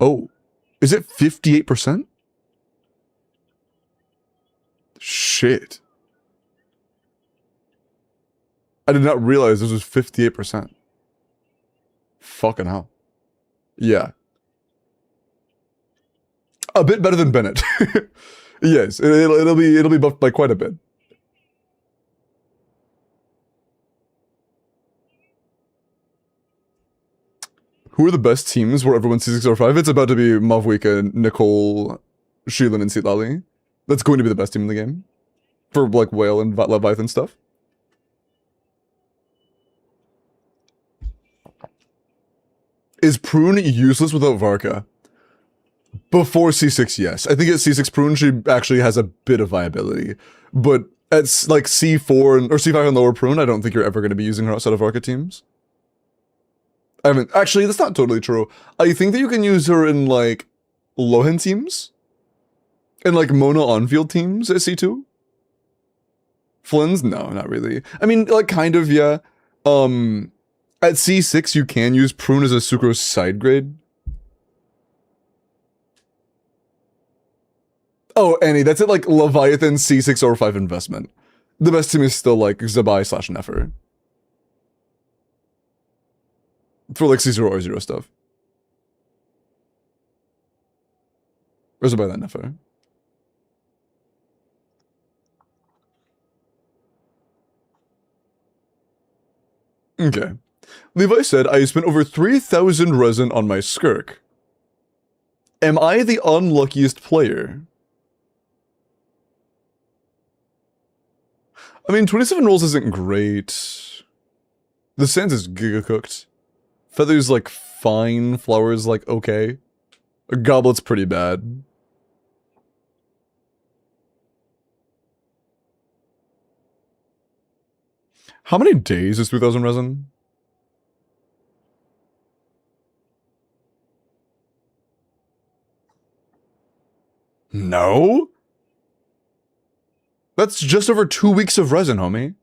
Oh, is it 58%? Shit. I did not realize this was 58%. Fucking hell. Yeah. A bit better than Bennett. Yes, it'll be buffed by quite a bit. Who are the best teams where everyone's C6R5? It's about to be Mavwika, Nicole, Sheelan, and Sitlali. That's going to be the best team in the game. For, like, Whale and Leviathan stuff. Is Prune useless without Varka? Before C6, yes. I think at C6 Prune, she actually has a bit of viability. But at, like, C4 or C5 and lower Prune, I don't think you're ever going to be using her outside of Varka teams. I haven't... Actually, that's not totally true. I think that you can use her in, like, Lohan teams. And, like, mono on-field teams at C2. Flynn's? No, not really. I mean, like, kind of, yeah. At C6, you can use Prune as a Sucrose side grade. Oh, Annie, that's at, like, Leviathan C6 or 5 investment. The best team is still, like, Zabai / Nefer. For, like, C0 or 0 stuff. Or Zabai that Nefer. Okay. Levi said, I spent over 3,000 resin on my skirk. Am I the unluckiest player? I mean, 27 rolls isn't great. The Sands is giga cooked. Feather's like fine. Flower's like okay. A Goblet's pretty bad. How many days is 3,000 resin? No? That's just over 2 weeks of resin, homie.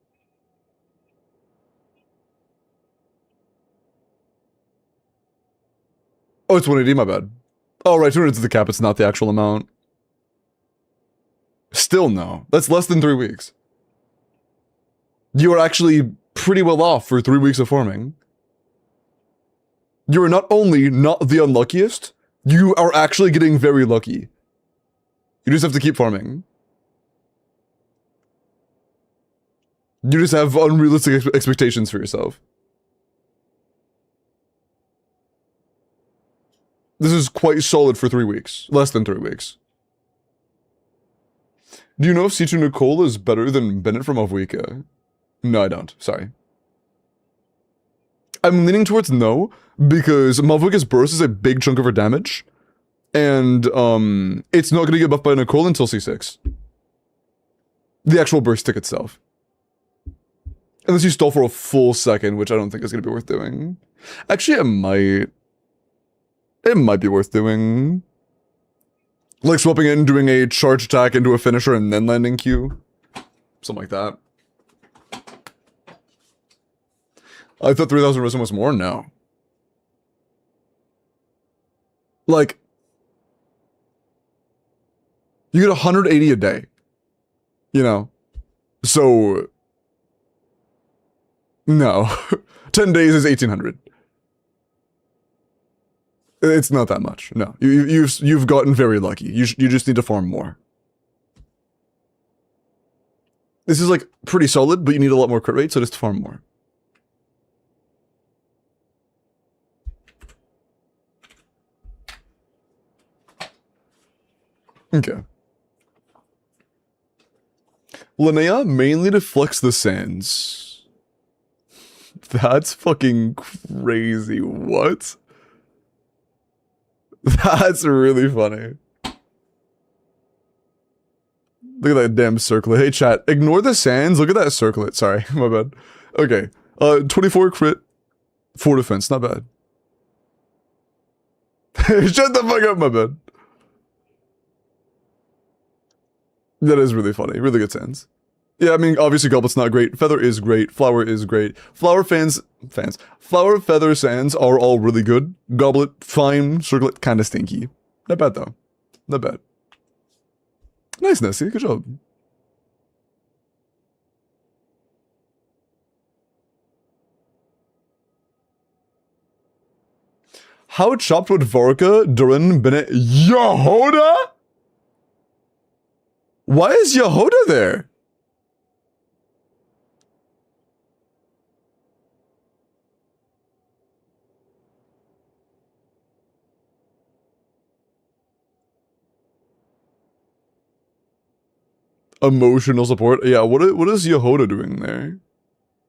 Oh, it's 180, my bad. Oh, right, 200 is the cap, it's not the actual amount. Still no. That's less than 3 weeks. You are actually pretty well off for 3 weeks of farming. You are not only not the unluckiest, you are actually getting very lucky. You just have to keep farming. You just have unrealistic expectations for yourself. This is quite solid for 3 weeks. Less than 3 weeks. Do you know if C2 Nicole is better than Bennett from Avwika? No, I don't. Sorry. I'm leaning towards no, because Mavwika's burst is a big chunk of her damage, and it's not going to get buffed by Nicole until C6. The actual burst stick itself. Unless you stall for a full second, which I don't think is going to be worth doing. Actually, it might. It might be worth doing. Like swapping in, doing a charge attack into a finisher, and then landing Q. Something like that. I thought 3,000 Risen was more? No. Like, you get 180 a day. You know? So, no. 10 days is 1,800. It's not that much. No. You've gotten very lucky. You just need to farm more. This is like pretty solid, but you need a lot more crit rate, so just farm more. Okay. Linnea mainly to flex the sands. That's fucking crazy. What? That's really funny. Look at that damn circlet. Hey chat, ignore the sands. Look at that circlet. Sorry, my bad. Okay. 24 crit, 4 defense. Not bad. Shut the fuck up, my bad. That is really funny. Really good sands. Yeah, I mean, obviously Goblet's not great. Feather is great. Flower is great. Flower Flower, Feather, Sands are all really good. Goblet, fine. Circlet, kinda stinky. Not bad, though. Not bad. Nice, Nessie. Good job. How chopped would Vorka, Durin, Bennett, Yehoda? Why is Yehoda there? Emotional support? Yeah, what is Yehoda doing there?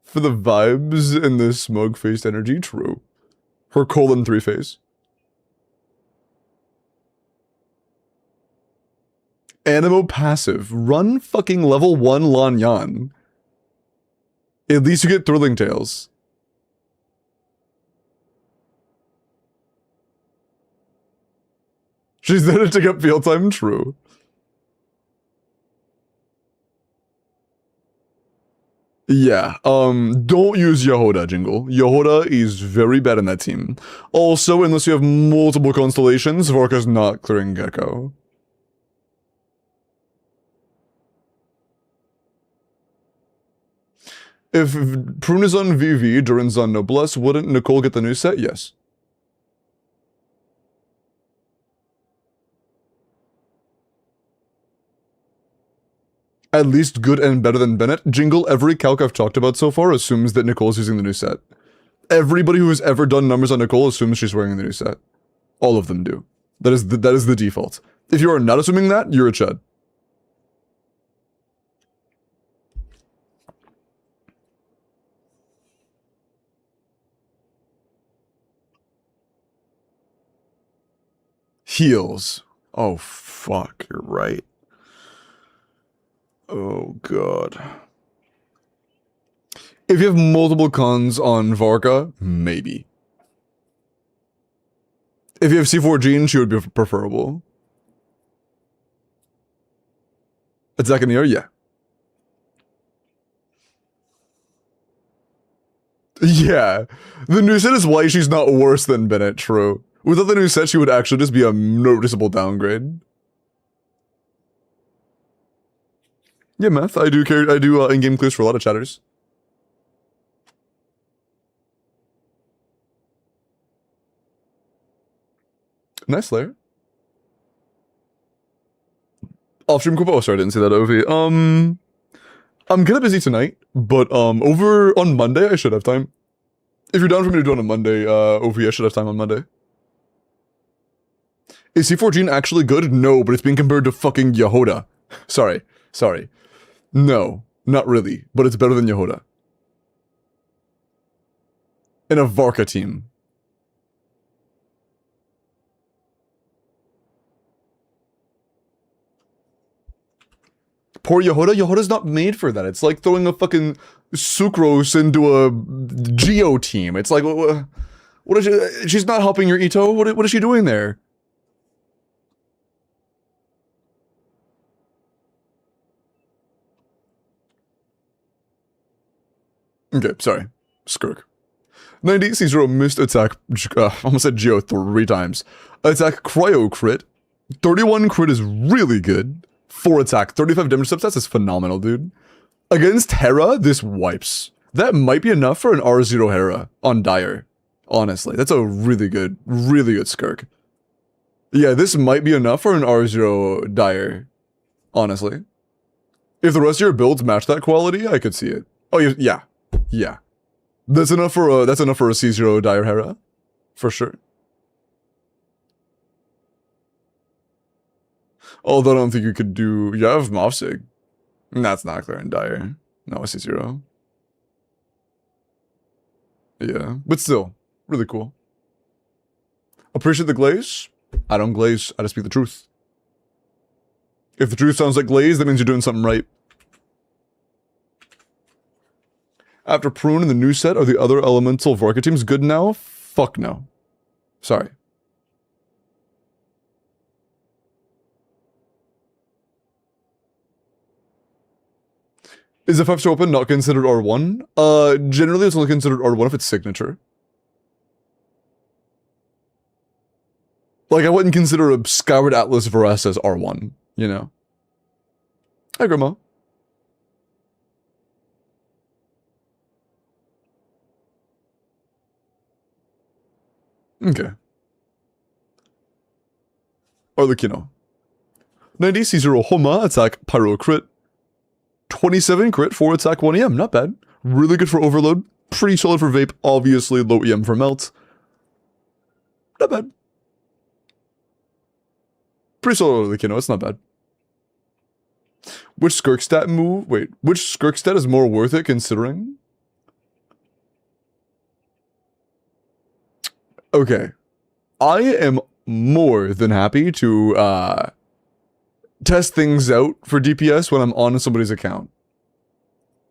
For the vibes and the smug-faced energy? True. Her colon 3 face. Animo passive. Run fucking level 1 Lanyan. At least you get Thrilling Tales. She's there to take up field time? True. Yeah, don't use Yehoda, Jingle. Yehoda is very bad in that team. Also, unless you have multiple constellations, Vorka's not clearing Gecko. If Prune is on VV, Durin's on Noblesse, wouldn't Nicole get the new set? Yes. At least good and better than Bennett. Jingle, every calc I've talked about so far assumes that Nicole's using the new set. Everybody who has ever done numbers on Nicole assumes she's wearing the new set. All of them do. That is the default. If you are not assuming that, you're a chud. Heals. Oh, fuck, you're right. Oh, God. If you have multiple cons on Varka, maybe. If you have C4 Gene, she would be preferable. Attack in the air, yeah. Yeah. The new set is why she's not worse than Bennett, true. Without the new set, she would actually just be a noticeable downgrade. Yeah, Meth, I do in-game clears for a lot of chatters. Nice Slayer. Off-stream Kupo. Oh, sorry, I didn't see that, Ovi. I'm kind of busy tonight, but over on Monday, I should have time. If you're down for me to do it on a Monday, Ovi, I should have time on Monday. Is C4 Gene actually good? No, but it's being compared to fucking Yehoda. Sorry. Sorry. No, not really, but it's better than Yehoda. In a Varka team. Poor Yehoda. Yehoda's not made for that. It's like throwing a fucking sucrose into a Geo team. It's like, what is she? She's not helping your Ito. What is she doing there? Okay, sorry. Skirk. 90 C0 missed attack. Almost said Geo 3 times. Attack cryo crit. 31 crit is really good. 4 attack. 35 damage substats is phenomenal, dude. Against Hera, this wipes. That might be enough for an R0 Hera on Dire. Honestly, that's a really good Skirk. Yeah, this might be enough for an R0 Dire. Honestly. If the rest of your builds match that quality, I could see it. Oh, yeah. Yeah. That's enough for a C0 Dire Hera. For sure. Although I don't think you could do... You have Mofsig. That's not clear in Dire. No, a C0. Yeah. But still, really cool. Appreciate the glaze? I don't glaze. I just speak the truth. If the truth sounds like glaze, that means you're doing something right. After Prune in the new set, are the other elemental Vorka teams good now? Fuck no. Sorry. Is a 5-star open not considered R1? Generally it's only considered R1 if it's signature. Like, I wouldn't consider a Skyward Atlas Varese as R1, you know? Hi, Grandma. Okay. Arlecchino. 90 C0 Homa, attack Pyro crit. 27 crit, 4 attack, 1 EM, not bad. Really good for Overload, pretty solid for Vape, obviously low EM for Melt. Not bad. Pretty solid Arlecchino, it's not bad. Which Skirk stat move? Wait, which Skirk stat is more worth it considering? Okay. I am more than happy to test things out for DPS when I'm on somebody's account.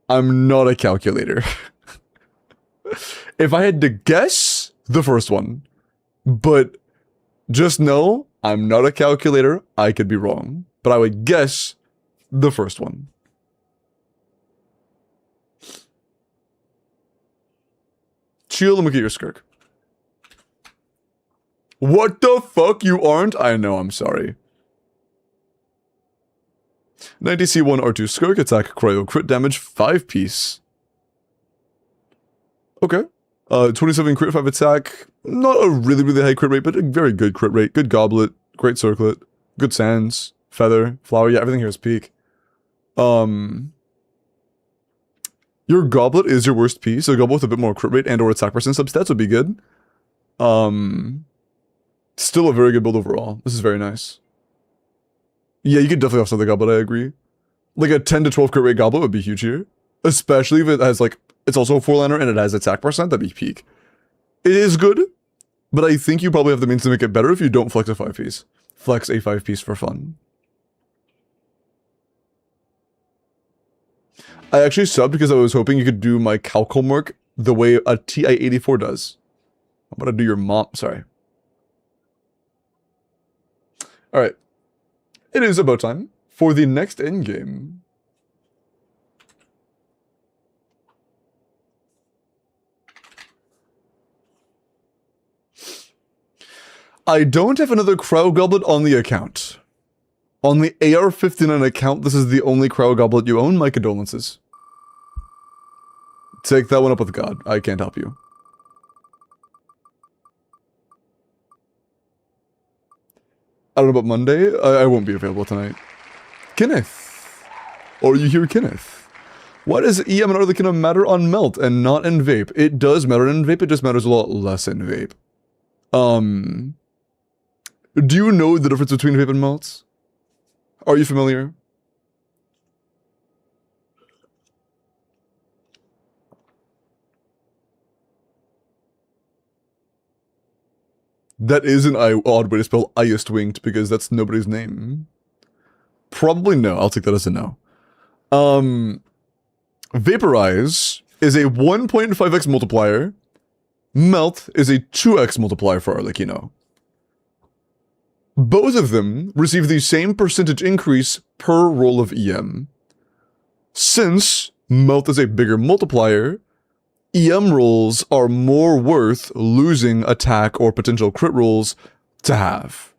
I'm not a calculator. If I had to guess, the first one. But just know, I'm not a calculator. I could be wrong. But I would guess the first one. Chill and look at your Skirk. What the fuck? You aren't? I know, I'm sorry. 90 C1 R2 Skirk, attack cryo crit damage, 5 piece. Okay. 27 crit, 5 attack. Not a really high crit rate, but a very good crit rate. Good goblet, great circlet, good sands, feather, flower. Yeah, everything here is peak. Your goblet is your worst piece. So a goblet with a bit more crit rate and or attack percent substats would be good. Still a very good build overall. This is very nice. Yeah, you could definitely offset the goblet, I agree. Like a 10 to 12 crit rate goblet would be huge here. Especially if it has like, it's also a 4-liner and it has attack percent, that'd be peak. It is good, but I think you probably have the means to make it better if you don't flex a 5-piece. Flex a 5-piece for fun. I actually subbed because I was hoping you could do my calc homework the way a TI-84 does. I'm gonna do your mom, sorry. Alright. It is about time for the next endgame. I don't have another Crow Goblet on the account. On the AR-59 account, this is the only Crow Goblet you own. My condolences. Take that one up with God. I can't help you. I don't know about Monday. I won't be available tonight. Kenneth. Are you here, Kenneth? Why does EM and Arlecchino matter on Melt and not in Vape? It does matter in Vape, it just matters a lot less in Vape. Do you know the difference between Vape and Melt? Are you familiar? That is an odd way to spell Eyestwinked because that's nobody's name. Probably no. I'll take that as a no. Vaporize is a 1.5x multiplier. Melt is a 2x multiplier for Arlecchino. Both of them receive the same percentage increase per roll of EM. Since Melt is a bigger multiplier, EM rolls are more worth losing attack or potential crit rolls to have.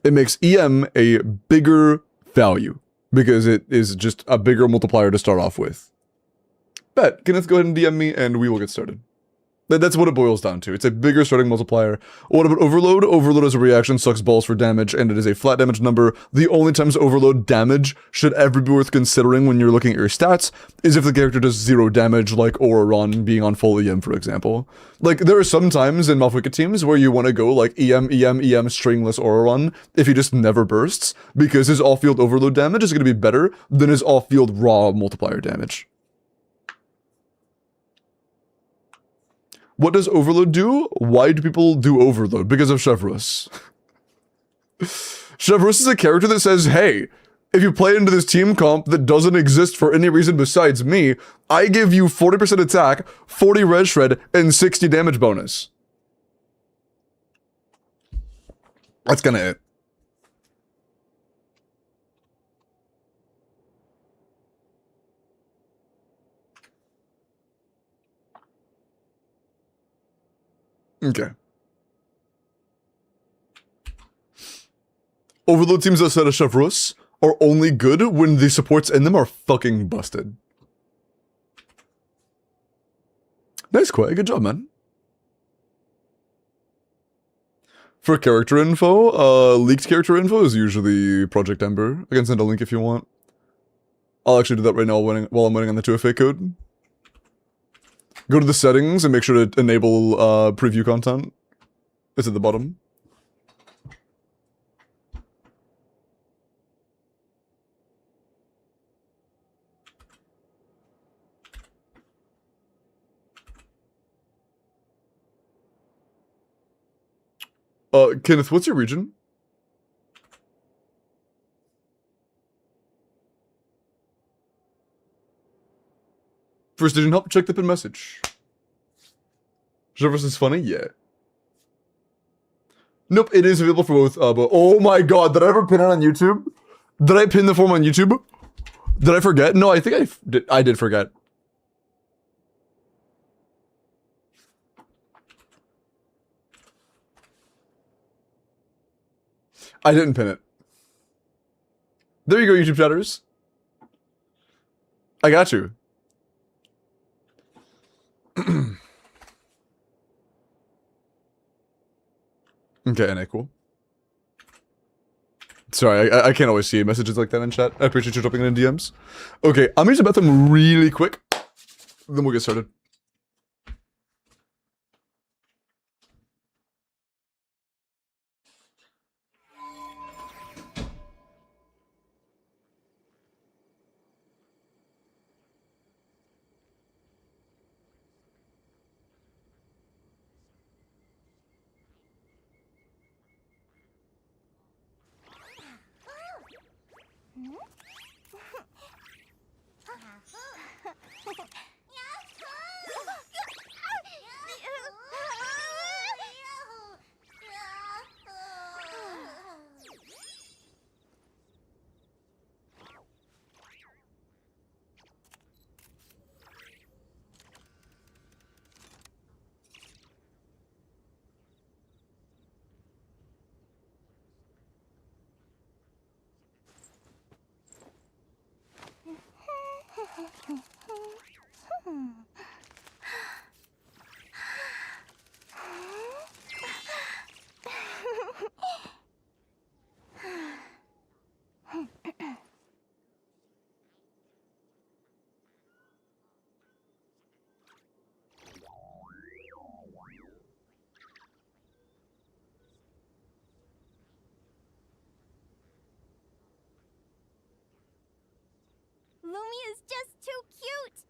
It makes EM a bigger value because it is just a bigger multiplier to start off with. Bet, Kenneth, go ahead and DM me and we will get started. That's what it boils down to. It's a bigger starting multiplier. What about Overload? Overload as a reaction sucks balls for damage, and it is a flat damage number. The only times Overload damage should ever be worth considering when you're looking at your stats is if the character does 0 damage, like Auroron being on full EM, for example. Like, there are some times in Malphite teams where you want to go, like, EM, stringless Auroron if he just never bursts, because his off-field Overload damage is going to be better than his off-field raw multiplier damage. What does Overload do? Why do people do Overload? Because of Chevrus. Chevrus is a character that says, hey, if you play into this team comp that doesn't exist for any reason besides me, I give you 40% attack, 40 res shred, and 60 damage bonus. That's kinda it. Okay. Overload teams outside of Chevrus are only good when the supports in them are fucking busted. Nice, Quay. Good job, man. For character info, leaked character info is usually Project Ember. I can send a link if you want. I'll actually do that right now while I'm waiting on the 2FA code. Go to the settings and make sure to enable preview content. It's at the bottom. Kenneth, what's your region? First didn't help, check the pin message. Chevrus is funny? Yeah. Nope, it is available for both, but oh my god, did I ever pin it on YouTube? Did I pin the form on YouTube? Did I forget? No, I think I did forget. I didn't pin it. There you go, YouTube chatters. I got you. Okay, NA, cool. Sorry, I can't always see messages like that in chat. I appreciate you jumping in DMs. Okay, I'm going to bet them really quick. Then we'll get started. Lumi is just too cute!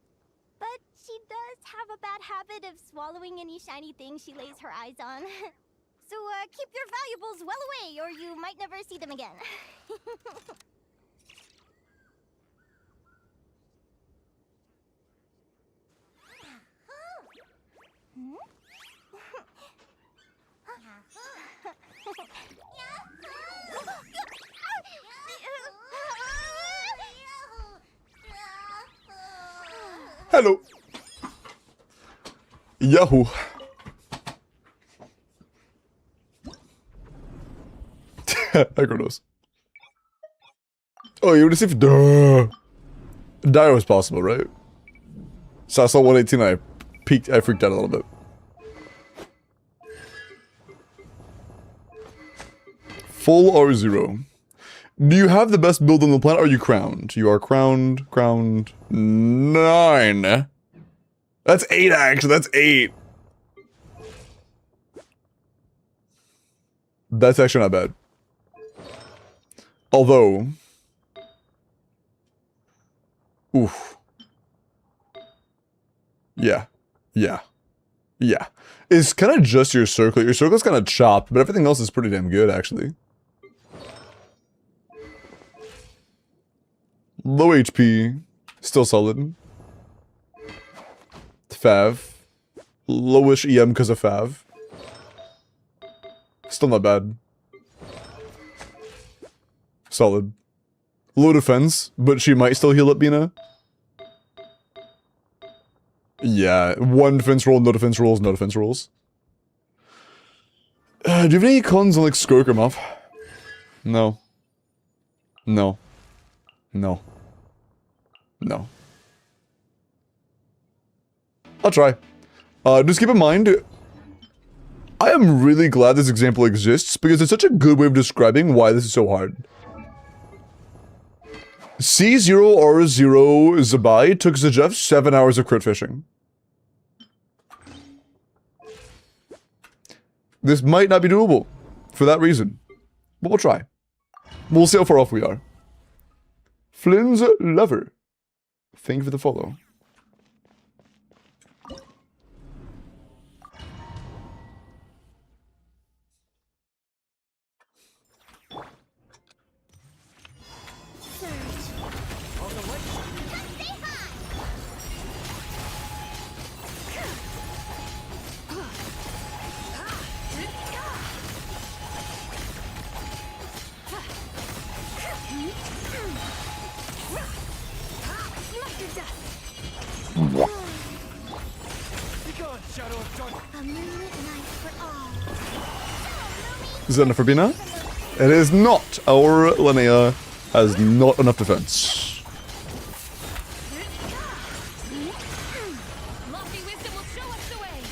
But she does have a bad habit of swallowing any shiny thing she lays her eyes on. So, keep your valuables well away, or you might never see them again. Hello. Yahoo. Acronos. Oh, you received. Duh. Dire was possible, right? So I saw 118. I peeked. I freaked out a little bit. Full R0. Do you have the best build on the planet? Or are you crowned? You are crowned. Crowned. 9. That's 8, actually. That's 8. That's actually not bad. Although... Oof. Yeah. Yeah. Yeah. It's kind of just your circle. Your circle's kind of chopped, but everything else is pretty damn good, actually. Low HP. Still solid. Fav. Lowish EM because of Fav. Still not bad. Solid. Low defense, but she might still heal up Bina. Yeah, 1 defense roll, no defense rolls, no defense rolls. Do you have any cons on like Skirk or Muff? No. No. No. No. I'll try. Just keep in mind, I am really glad this example exists because it's such a good way of describing why this is so hard. C0R0 Zabai took Zajef 7 hours of crit fishing. This might not be doable for that reason, but we'll try. We'll see how far off we are. Flynn's Lover. Thank you for the follow. Xenophobina? It is not. Our Linnea has not enough defense. Lofty wisdom will show us the way.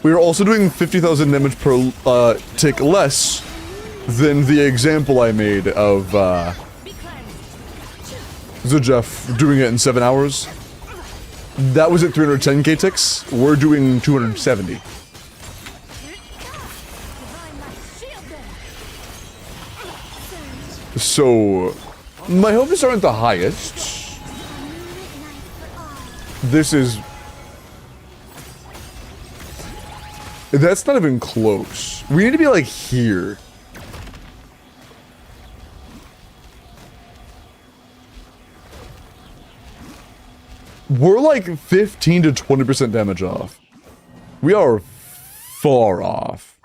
We are also doing 50,000 damage per tick less than the example I made of Zajef doing it in 7 hours. That was at 310k ticks. We're doing 270. So, my hopes aren't the highest. This is... That's not even close. We need to be like here. We're like 15 to 20% damage off. We are far off.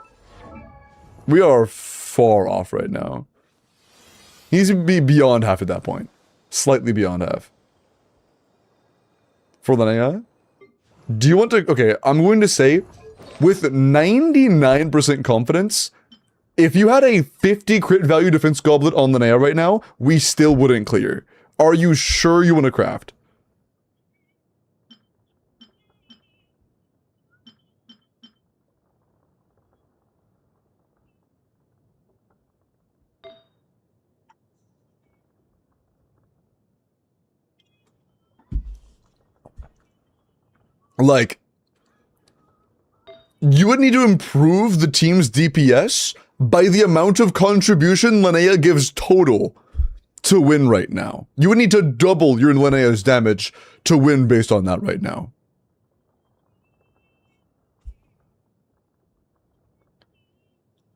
We are far off right now. He needs to be beyond half at that point. Slightly beyond half. For Linnea? Do you want to... Okay, I'm going to say, with 99% confidence, if you had a 50 crit value defense goblet on Linnea right now, we still wouldn't clear. Are you sure you want to craft? Like, you would need to improve the team's DPS by the amount of contribution Linnea gives total to win right now. You would need to double your Linnea's damage to win based on that right now.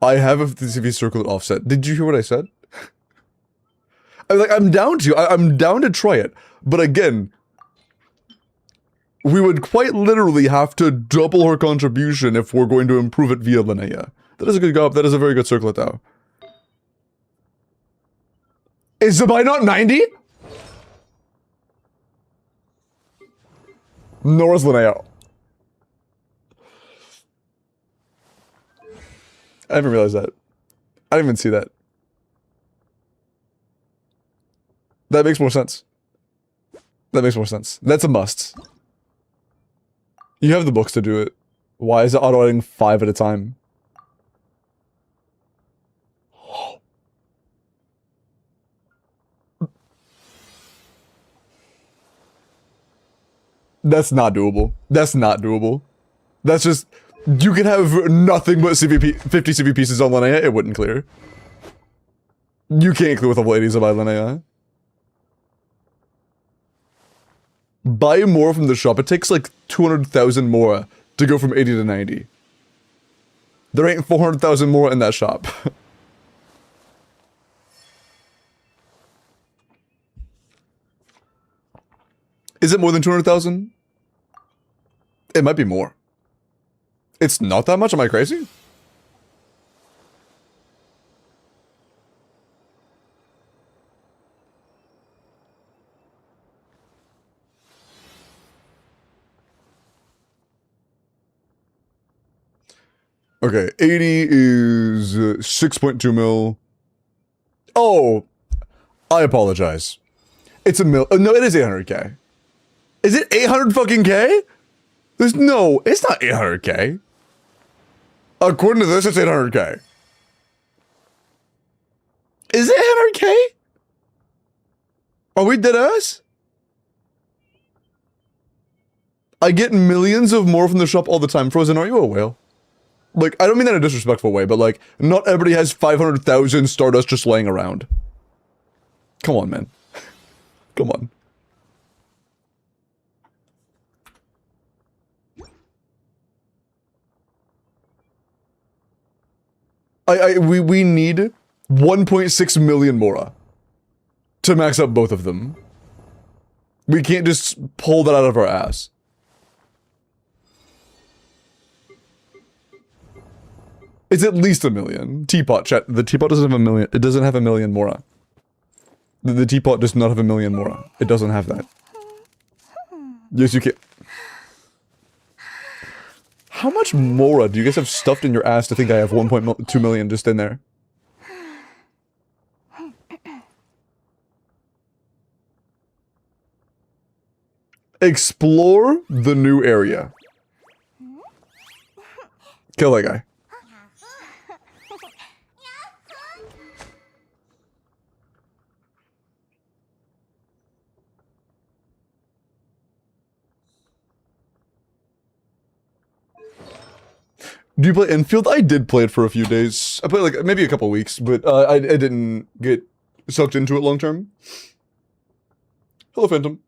I have a CV circle at offset. Did you hear what I said? I'm down to. I'm down to try it. But again, we would quite literally have to double her contribution if we're going to improve it via Linnea. That is a good go. That is a very good circlet, though. Is Zabai not 90? Nor is Linnea. I didn't realize that. I didn't even see that. That makes more sense. That makes more sense. That's a must. You have the books to do it. Why is it auto-editing 5 at a time? That's not doable. That's not doable. That's just... You can have nothing but 50 CV pieces on Linnea, it wouldn't clear. You can't clear with level 80s by Linnea. Buy more from the shop. It takes like 200,000 more to go from 80 to 90. There ain't 400,000 more in that shop. Is it more than 200,000? It might be more. It's not that much? Am I crazy? Okay, 80 is 6.2 mil. Oh, I apologize. It's a mil. No, it is 800k. Is it 800 fucking k? There's no, it's not 800k. According to this, it's 800k. Is it 800k? Are we dead ass? I get millions of more from the shop all the time. Frozen, are you a whale? Like, I don't mean that in a disrespectful way, but like, not everybody has 500,000 Stardust just laying around. Come on, man. Come on. We need 1.6 million Mora to max up both of them. We can't just pull that out of our ass. It's at least a million. Teapot, chat. The teapot doesn't have a million. It doesn't have a million Mora. The teapot does not have a million Mora. It doesn't have that. Yes, you can. How much Mora do you guys have stuffed in your ass to think I have 1.2 million just in there? Explore the new area. Kill that guy. Do you play Infield? I did play it for a few days. I played like maybe a couple weeks, but I didn't get sucked into it long term. Hello, Phantom.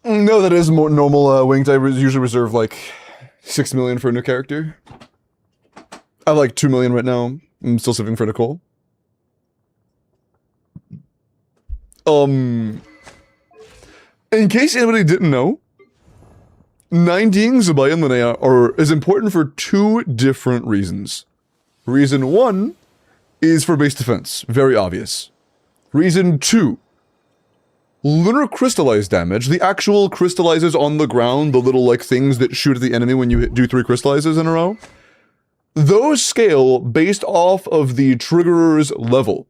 No, that is more normal. Winged, I usually reserve like 6 million for a new character. I have like 2 million right now. I'm still saving for Nicole. In case anybody didn't know, 90ing Zabai and Linnea is important for 2 different reasons. Reason 1 is for base defense, very obvious. Reason 2, lunar crystallize damage, the actual crystallizes on the ground, the little like things that shoot at the enemy when you do 3 crystallizes in a row. Those scale based off of the triggerer's level.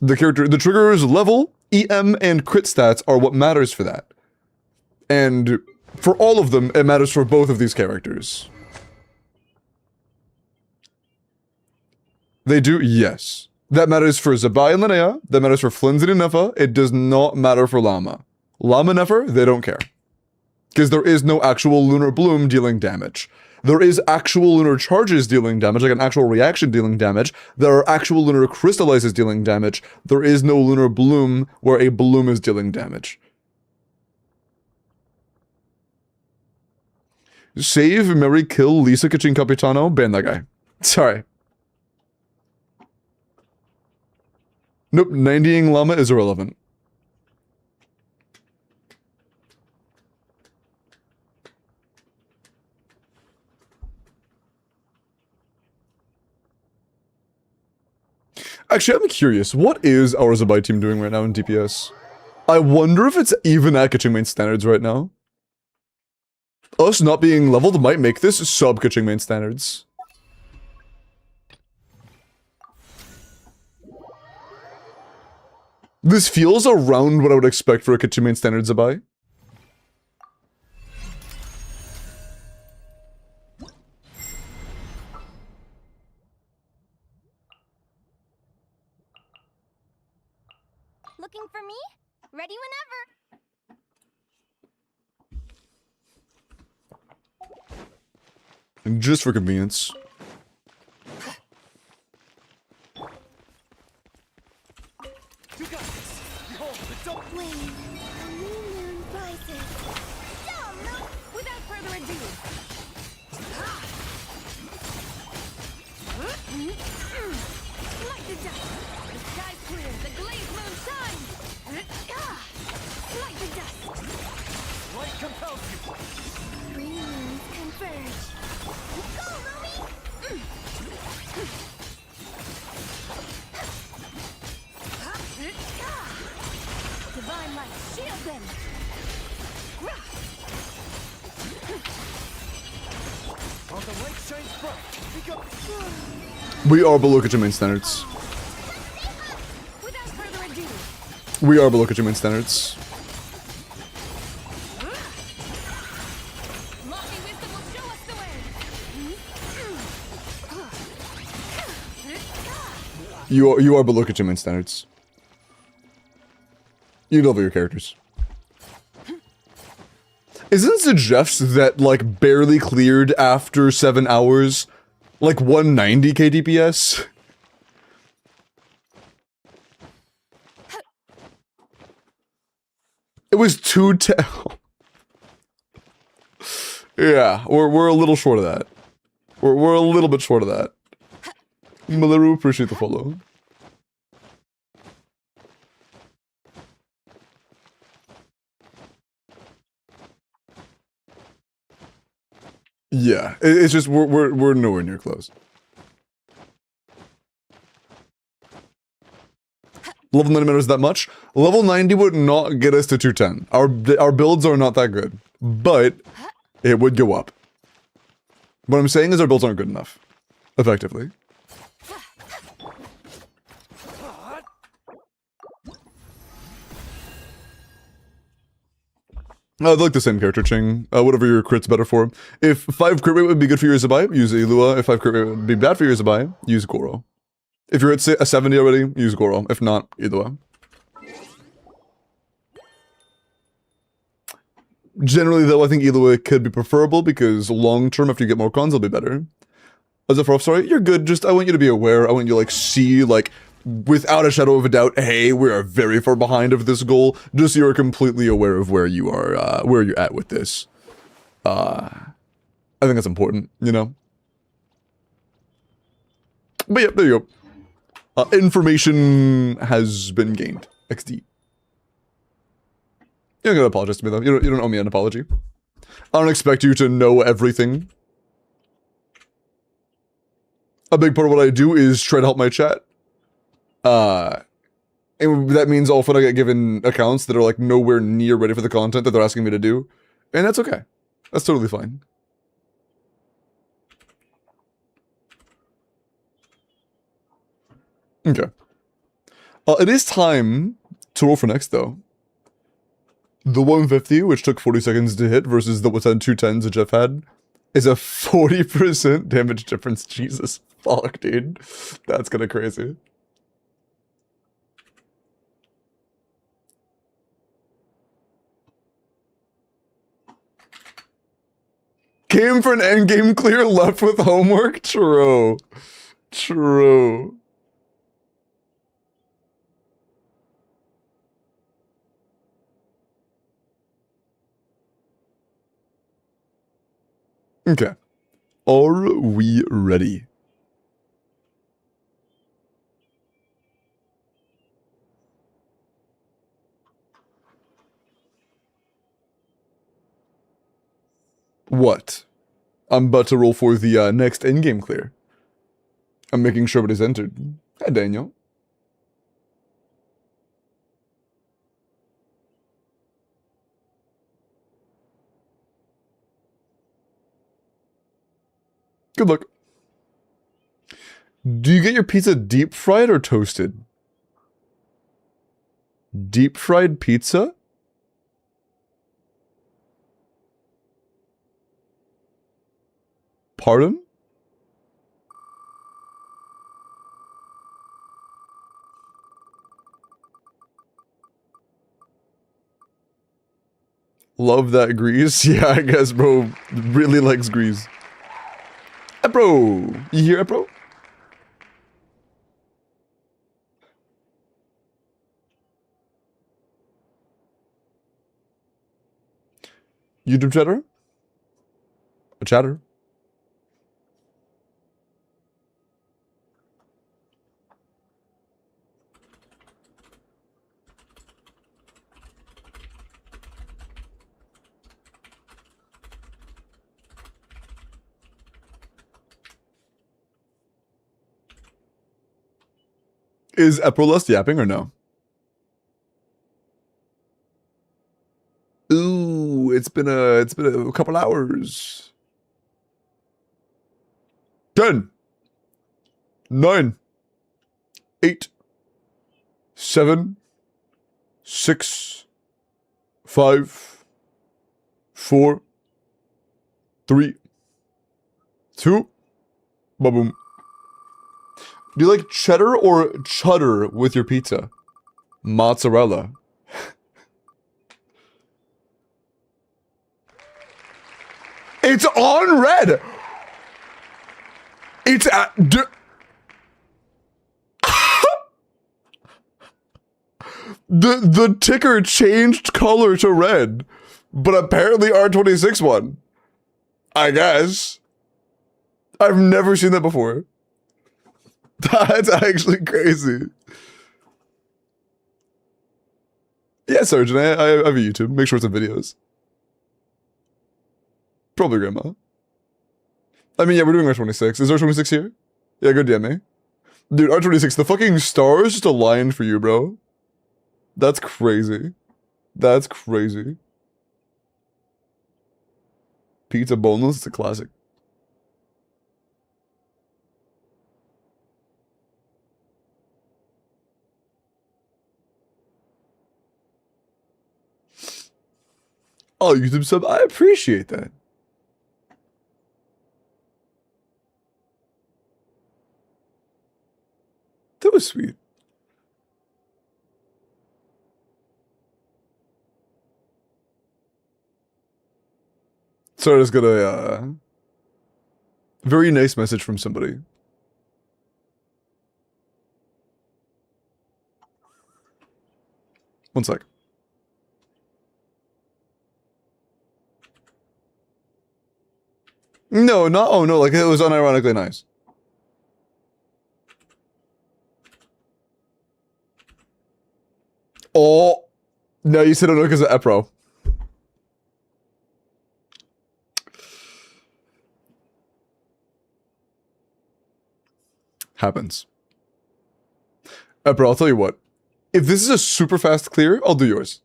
The triggerer's level, EM, and crit stats are what matters for that. And for all of them, it matters for both of these characters. They do? Yes. That matters for Zabai and Linnea, that matters for Flimsy and Nefa, it does not matter for Llama. Llama and Nefer, they don't care. Because there is no actual Lunar Bloom dealing damage. There is actual Lunar Charges dealing damage, like an actual reaction dealing damage. There are actual Lunar Crystallizes dealing damage. There is no Lunar Bloom where a Bloom is dealing damage. Save, marry, kill Lisa Kitchen Capitano. Ban that guy. Sorry. Nope, 90ing llama is irrelevant. Actually, I'm curious. What is our Zabai team doing right now in DPS? I wonder if it's even at Kitchen main standards right now. Us not being leveled might make this sub Kitchen main standards. This feels around what I would expect for a Kitchen main standards Zabai. Looking for me? Ready whenever. Just for convenience. You got this. Behold the double. When a new moon rises. Dumb! Without further ado. Light the dust. The sky's clear. The glazed moon shines. Light the dust. Light compels you. Three moons converge. Go, Rumi! Divine light, shield them! While the light shines bright, become. We are below Kitchen main standards. Without further ado, We are below Kitchen main standards. lofty wisdom will show us the way! You are below Kitchen main standards. You level your characters. Isn't Suggests that, like, barely cleared after 7 hours, like 190 KDPS? It was 210. Yeah, we're a little short of that. We're a little bit short of that. Malaru, appreciate the follow. Yeah, it's just we're nowhere near close. Level 90 matters that much. Level 90 would not get us to 210. Our builds are not that good, but it would go up. What I'm saying is our builds aren't good enough, effectively. I'd like the same character, Ching. Whatever your crit's better for. If 5 crit rate would be good for your Zabai, use Ilua. If 5 crit rate would be bad for your Zabai, use Goro. If you're at a 70 already, use Goro. If not, Ilua. Generally, though, I think Ilua could be preferable because long-term, after you get more cons, it'll be better. As a sorry, you're good. Just, I want you to be aware. I want you to, like, see, like, without a shadow of a doubt, hey, we are very far behind of this goal. Just so you're completely aware of where you are, where you're at with this. I think that's important, you know? But yeah, there you go. Information has been gained. XD. You don't gotta apologize to me, though. You don't owe me an apology. I don't expect you to know everything. A big part of what I do is try to help my chat. And that means often I get given accounts that are like nowhere near ready for the content that they're asking me to do. And that's okay. That's totally fine. Okay. It is time to roll for next, though. The 150, which took 40 seconds to hit, versus the 210s that Jeff had, is a 40% damage difference. Jesus fuck, dude. That's kinda crazy. Came for an endgame clear, left with homework? True. True. Okay. Are we ready? What? I'm about to roll for the next endgame clear. I'm making sure it is entered. Hi, Daniel. Good luck. Do you get your pizza deep fried or toasted? Deep fried pizza? Pardon? Love that grease. Yeah, I guess bro really likes grease. Bro, you hear it, bro? YouTube chatter? A chatter? Is Eprolust yapping or no? Ooh, it's been a couple hours. 10, 9, 8, 7, 6, 5, 4, 3, 2, ba-boom. Do you like cheddar or cheddar with your pizza? Mozzarella. It's on red! It's at... The ticker changed color to red, but apparently R26 won. I guess. I've never seen that before. That's actually crazy. Yeah, Sergeant, I have a YouTube. Make sure it's in videos. Probably Grandma. I mean, yeah, we're doing R26. Is R26 here? Yeah, good DM me. Dude, R26, the fucking stars just aligned for you, bro. That's crazy. That's crazy. Pizza boneless, it's a classic. Oh, YouTube sub, I appreciate that. That was sweet. So I just got a very nice message from somebody. One sec. No, not, oh no, like it was unironically nice. Oh, no, you said it because of Epro. Happens. Epro, I'll tell you what. If this is a super fast clear, I'll do yours.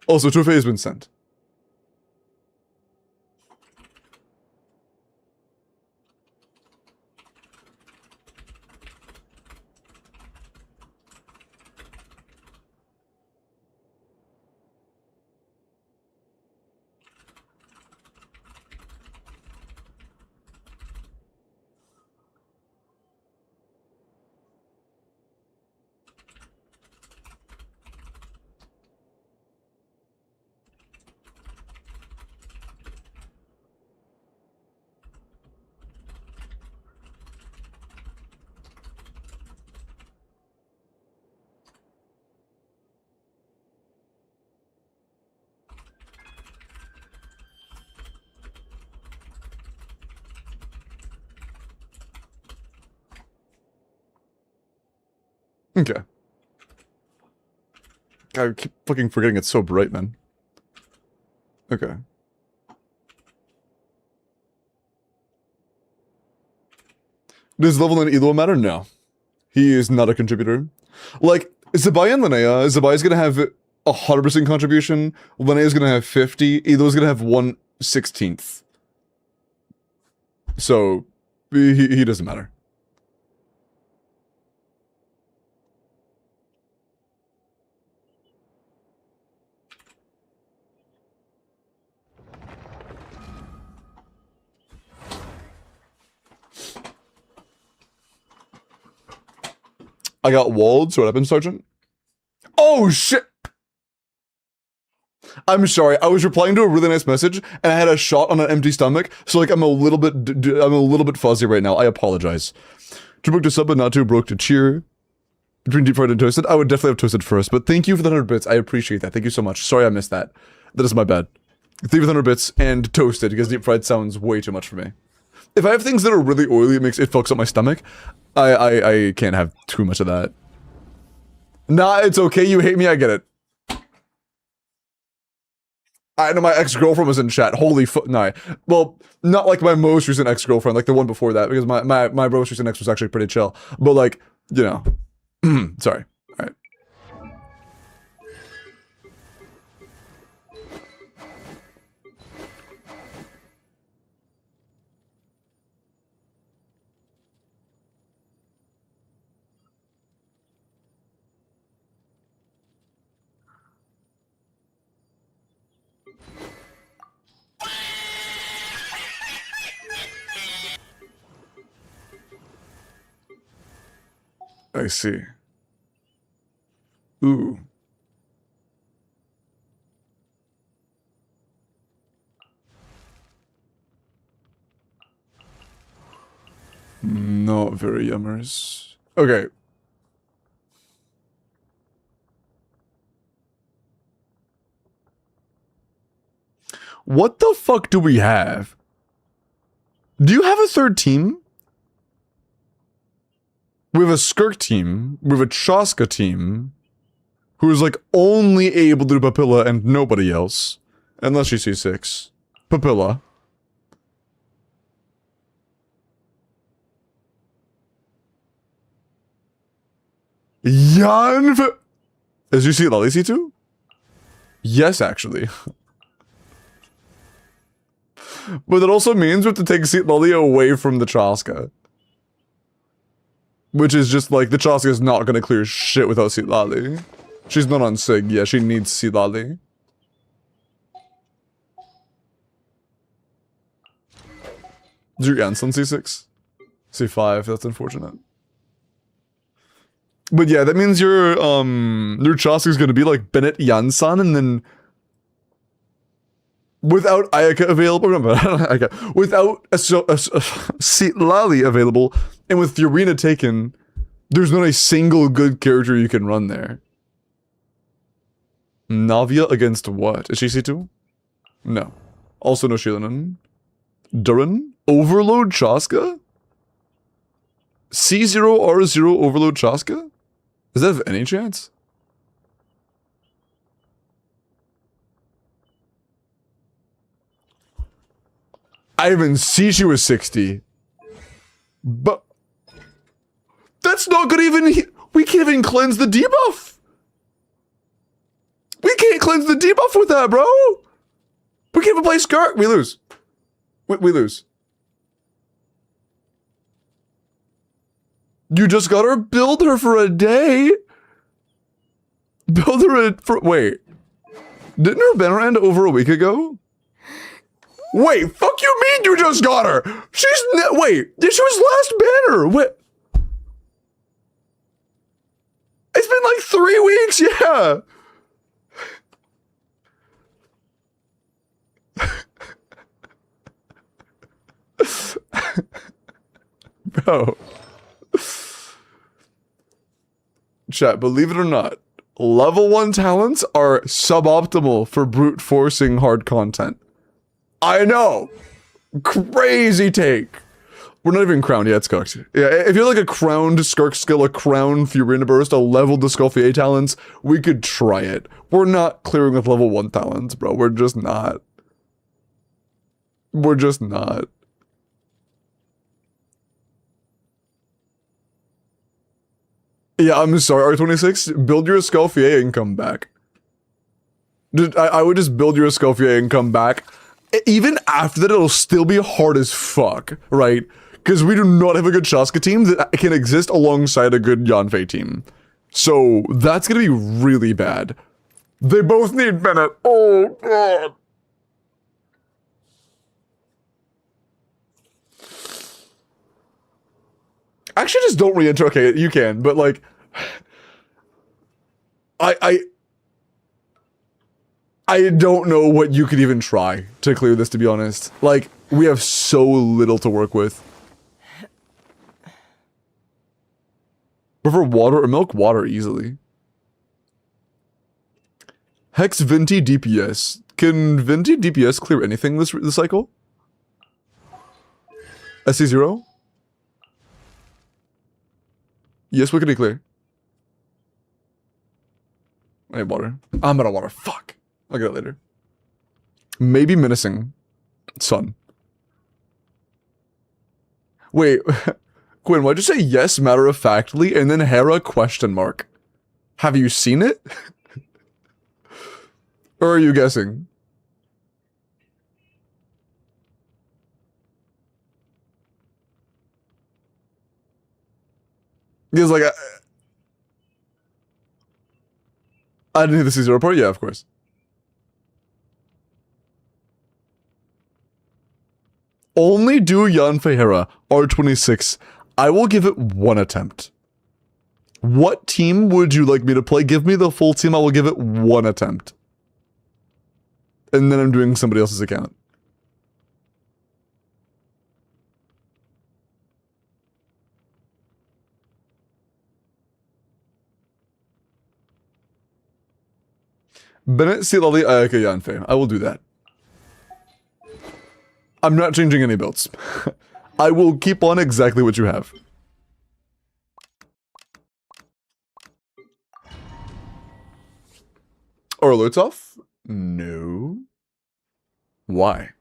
Also, trophy has been sent. Okay. I keep fucking forgetting it's so bright, man. Okay. Does level 9 Elo matter? No. He is not a contributor. Like, Zabai and Linnea, Zabai's gonna have 100% contribution, Linnea's gonna have 50, Elo's gonna have 1/16. So, he doesn't matter. I got walled, so what happened, Sergeant? Oh, shit! I'm sorry, I was replying to a really nice message, and I had a shot on an empty stomach, so like I'm a little bit fuzzy right now. I apologize. Too broke to sub, but not too broke to cheer. Between deep fried and toasted, I would definitely have toasted first, but thank you for the 100 bits. I appreciate that. Thank you so much. Sorry I missed that. That is my bad. Thank you for the 100 bits and toasted, because deep fried sounds way too much for me. If I have things that are really oily, it fucks up my stomach. I can't have too much of that. Nah, it's okay. You hate me. I get it. I know my ex-girlfriend was in chat. Holy fuck. No. Well, not like my most recent ex-girlfriend, like the one before that, because my most recent ex was actually pretty chill. But like, you know. Sorry. All right. I see. Ooh. Not very yummers. Okay. What the fuck do we have? Do you have a third team? We have a Skirk team. We have a Chaska team. Who is like only able to do Papilla and nobody else. Unless she sees 6. Papilla. Jan. Is you see Lolly C2? Yes, actually. But that also means we have to take Seat Lolly away from the Chaska. Which is just like, the Chaska is not gonna clear shit without Seat Lolly. She's not on Sig, yeah, she needs Seat Lolly. Is your Janssen C6? C5, that's unfortunate. But yeah, that means your Chaska is gonna be like Bennett Janssen, and then without Ayaka available, without a Seat Lolly available, and with Fiorina taken, there's not a single good character you can run there. Navia against what? Is she C2? No. Also no Shilanen. Duran? Overload Chaska? C0 R0 Overload Chaska? Does that have any chance? I even see she was 60. But that's not gonna even, we can't even cleanse the debuff. We can't cleanse the debuff with that, bro. We can't even play Skirk. We lose. We lose. You just gotta build her for a day. Build her for, wait. Didn't her banner end over a week ago? Wait, fuck you mean you just got her? She's, wait, she was last banner. Wait. It's been like 3 weeks, yeah. Bro. Chat, believe it or not, level 1 talents are suboptimal for brute forcing hard content. I know. Crazy take. We're not even crowned. Yeah, it's cooked. Yeah, if you're like a crowned Skirk skill, a crowned Furina Burst, a leveled Disculfier talents, we could try it. We're not clearing with level 1 talents, bro. We're just not. We're just not. Yeah, I'm sorry, R26, build your Escalfier and come back. I would just build your Escalfier and come back. Even after that, it'll still be hard as fuck, right? Because we do not have a good Shaska team that can exist alongside a good Yanfei team. So, that's gonna be really bad. They both need Bennett. Oh, God. Actually, just don't re-enter. Okay, you can, but like, I don't know what you could even try to clear this, to be honest. Like, we have so little to work with. Prefer water or milk? Water, easily. Hex Venti DPS. Can Venti DPS clear anything this cycle? SC0? Yes, we can clear. I need water. I'm out of water. Fuck. I'll get it later. Maybe menacing. Sun. Wait. Quinn, why'd you say yes matter-of-factly and then Hera question mark? Have you seen it? Or are you guessing? Because like I didn't hear the C0 part? Yeah, of course. Only do Yanfei Hera, R26. I will give it one attempt. What team would you like me to play? Give me the full team, I will give it one attempt. And then I'm doing somebody else's account. Bennett, Silali, Ayaka, Yanfei. I will do that. I'm not changing any builds. I will keep on exactly what you have. Or alerts off? No. Why?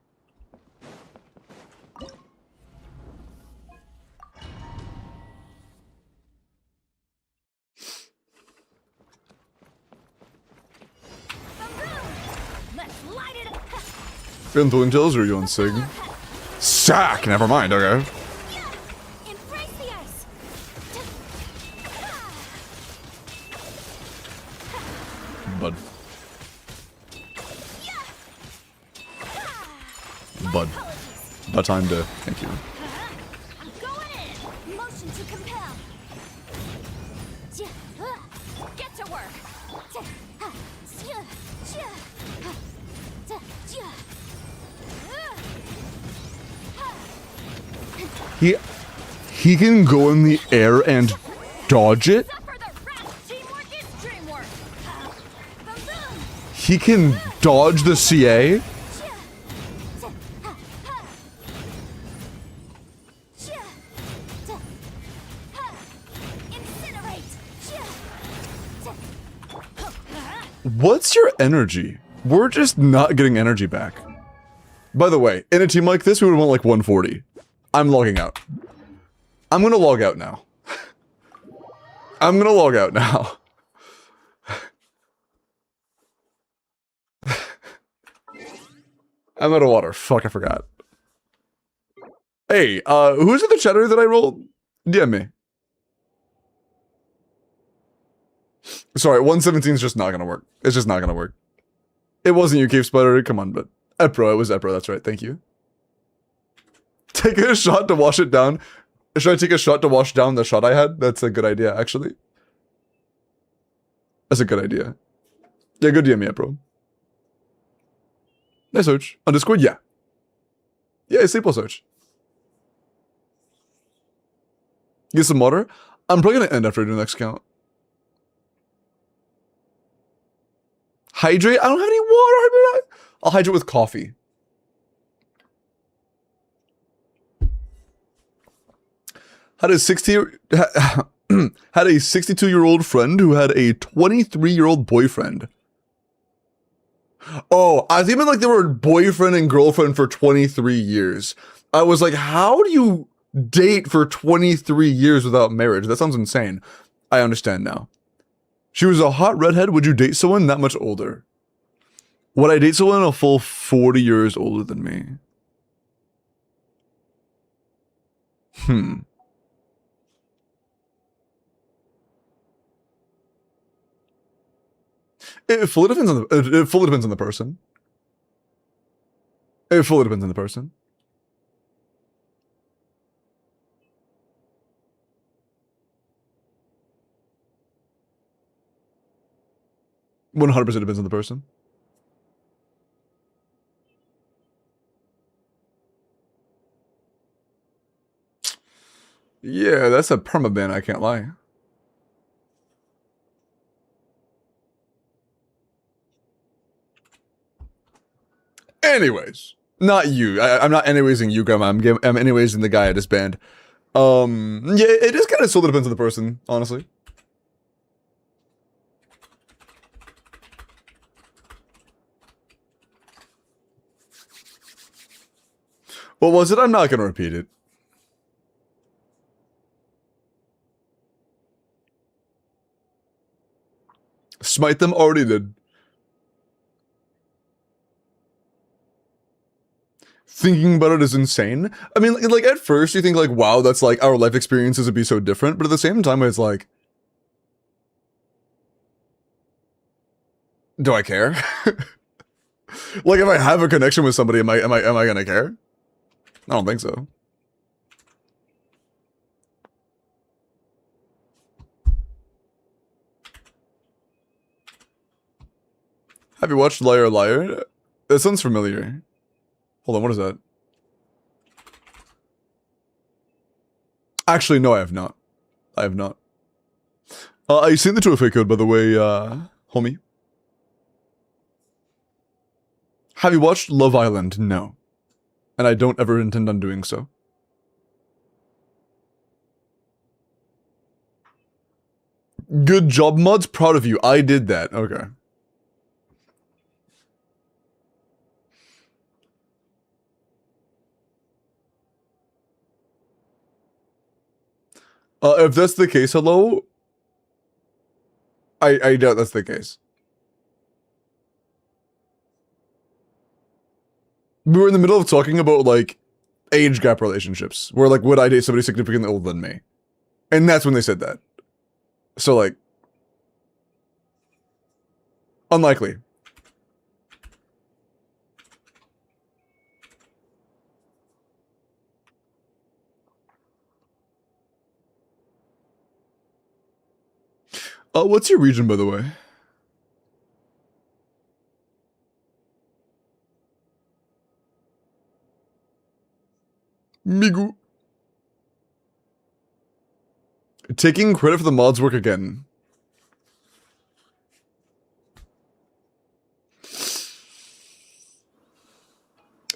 Let's light it up. You're on Thorn Tales or are you on Sig? Sack! Never mind, okay. Embrace the ice. Bud. Bud. About time to... Thank you. I'm going in. Motion to compel. Get to work. He can go in the air and dodge it? Suffer the wrath. Teamwork is dreamwork. Boom, boom. He can dodge the CA? What's your energy? We're just not getting energy back. By the way, in a team like this, we would want like 140. I'm logging out. I'm gonna log out now. I'm gonna log out now. I'm out of water. Fuck, I forgot. Hey, who's in the chatter that I rolled? DM me. Sorry, 117 is just not gonna work. It's just not gonna work. It wasn't you, Cave Spider. Come on, but Epro, it was Epro. That's right. Thank you. Take a shot to wash it down. Should I take a shot to wash down the shot I had? That's a good idea, actually. That's a good idea. Yeah, good DM me, Epro. Nice search. On Discord, yeah. Yeah, sleep search. Get some water. I'm probably gonna end after I do the next count. Hydrate? I don't have any water. I'll hydrate with coffee. Had a 62-year-old friend who had a 23-year-old boyfriend. Oh, I think it meant like they were boyfriend and girlfriend for 23 years. I was like, how do you date for 23 years without marriage? That sounds insane. I understand now. She was a hot redhead. Would you date someone that much older? Would I date someone a full 40 years older than me? It fully depends on the. It fully depends on the person. It fully depends on the person. $100% depends on the person. Yeah, that's a permaban, I can't lie. Anyways, not you. I'm not anywaysing you, Grandma. I'm anywaysing the guy I just banned. Yeah, it just kind of still depends on the person, honestly. What was it? I'm not gonna repeat it. Smite them already did. Thinking about it is insane. I mean, like at first you think like, wow, that's like our life experiences would be so different, but at the same time it's like, do I care? Like if I have a connection with somebody, am I gonna care? I don't think so. Have you watched Liar Liar? That sounds familiar. Hold on, what is that? Actually, no, I have not. I have not. I seen the 2FA code, by the way, homie. Have you watched Love Island? No. And I don't ever intend on doing so. Good job, mods. Proud of you. I did that. Okay. If that's the case, hello? I doubt that's the case. We were in the middle of talking about, like, age gap relationships. Where, like, would I date somebody significantly older than me? And that's when they said that. So, like... unlikely. What's your region, by the way? Migu. Taking credit for the mod's work again.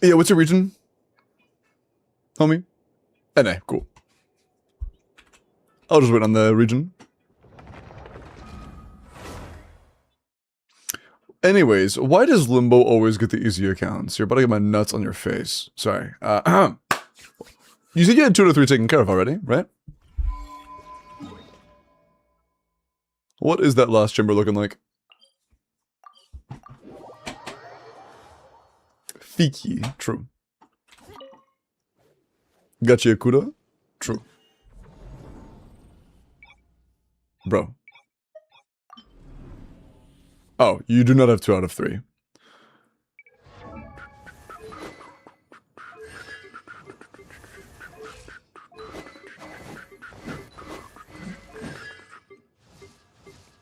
Yeah, what's your region? Homie? NA, cool. I'll just wait on the region. Anyways, why does Limbo always get the easy accounts? You're about to get my nuts on your face. Sorry. You said you had 2 to 3 taken care of already, right? What is that last chamber looking like? Fiki, true. Gachi Akuda, true. Bro. Oh, you do not have 2 out of 3.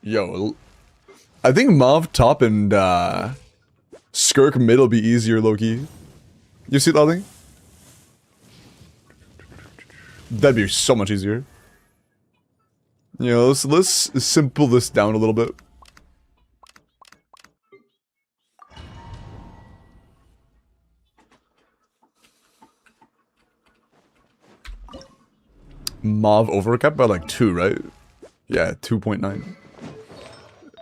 Yo, I think Mauve top and Skirk mid will be easier, Loki. You see that thing? That'd be so much easier. You know, let's simple this down a little bit. Mauve overcap by like 2, right? Yeah, 2.9.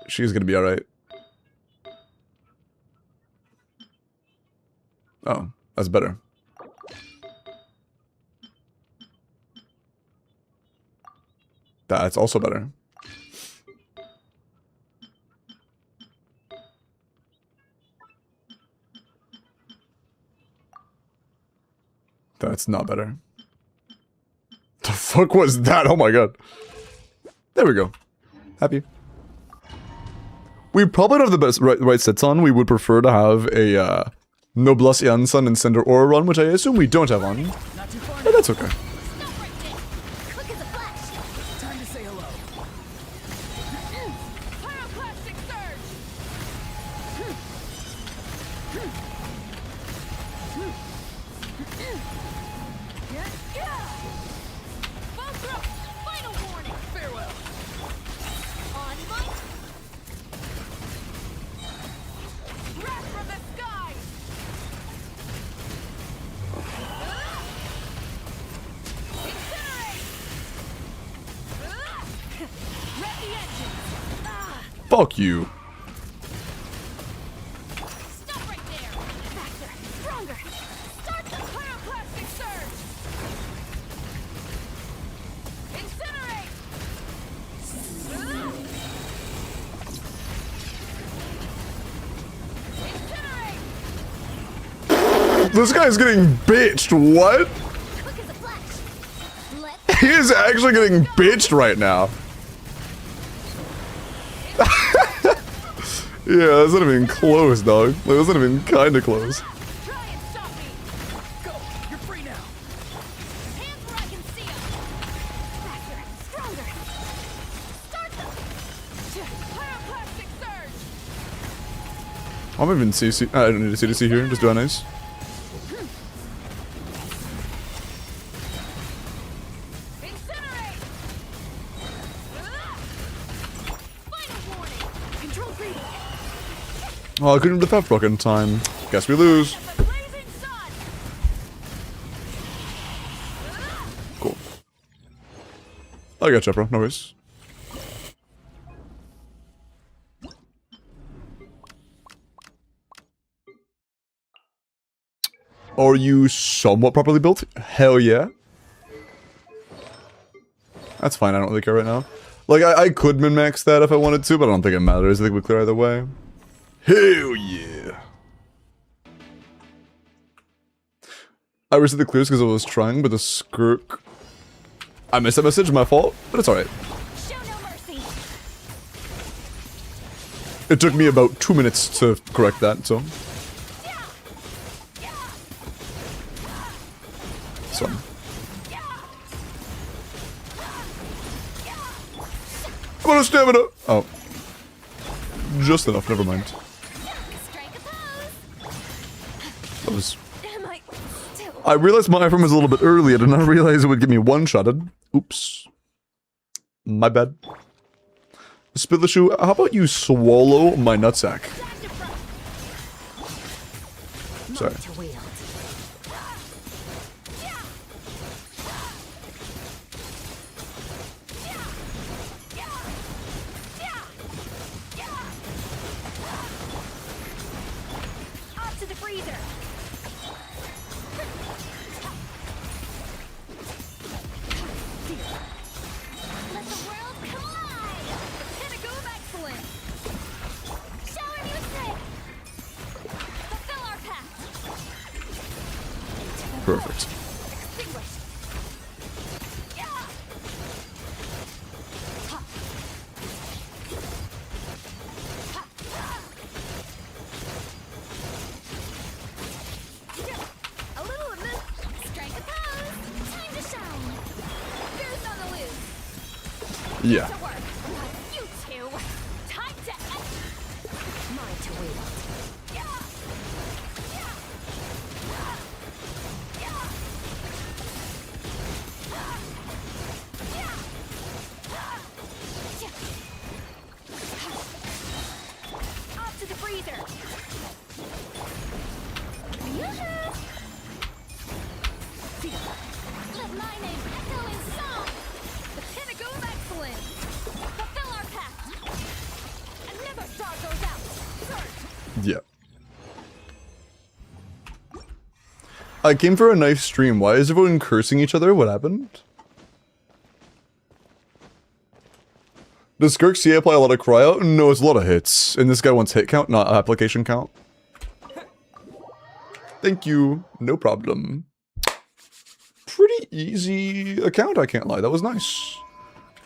She's gonna be alright. Oh, that's better. That's also better. That's not better. The fuck was that? Oh my god. There we go. Happy. We probably don't have the best right sets on. We would prefer to have a Noblesse Sun and Cinder Aura run, which I assume we don't have on. Not too far But now. that's okay. Stop right there. Quick as a flash. Time to say hello. Pyroclastic surge. Bone final warning. Farewell. On mic. Wrath from the sky. Incinerate. Wreck the engines. Fuck you. Stop right there. Faster. Stronger. Start the pyroclastic surge. Incinerate. Incinerate. This guy's getting bitched. What? Quick as a flash. Let He is actually getting bitched right now. Yeah, that's not even close, dog. Like, that's not even kinda close. try and stop me. Go. You're free now. Hands where I can see 'em. Faster. Stronger. Start the pyroclastic surge. I'm even CC. I don't need a CDC here. Just do it nice. Incinerate. Final warning. Control freedom. Oh, I couldn't do the theft block in time. Guess we lose. The blazing sun. Cool. I got you, bro. No worries. Are you somewhat properly built? Hell yeah. That's fine. I don't really care right now. Like, I could min-max that if I wanted to, but I don't think it matters. I think we clear either way. Hell yeah. I reset the clears because I was trying, but the skirk... I missed that message, my fault, but it's alright. Show no mercy. It took me about 2 minutes to correct that, so... So... I'm out of stamina! Oh. Just enough, never mind. Strike a pose. That was... Am I still? I realized my item was a little bit early. I did not realize it would get me one-shotted. Oops. My bad. Spit the shoe, how about you swallow my nutsack? Sorry. To wield. Up to the freezer. Let the world collide. Pinnacle of excellence. Shower music. Fulfill our pact. Perfect. Extinguish. Yeah. Ha. Ha. A little of this. Strike a pose. Time to shine. Here's on the loose. Yeah. To work. You two. Time to mine to wield. Yeah. Yeah. Yeah. Off to the freezer. Let my name echo in song. Yeah. I came for a nice stream. Why is everyone cursing each other? What happened? Does Skirk C apply a lot of cryo? No, it's a lot of hits. And this guy wants hit count, not application count. Thank you. No problem. Pretty easy account, I can't lie. That was nice.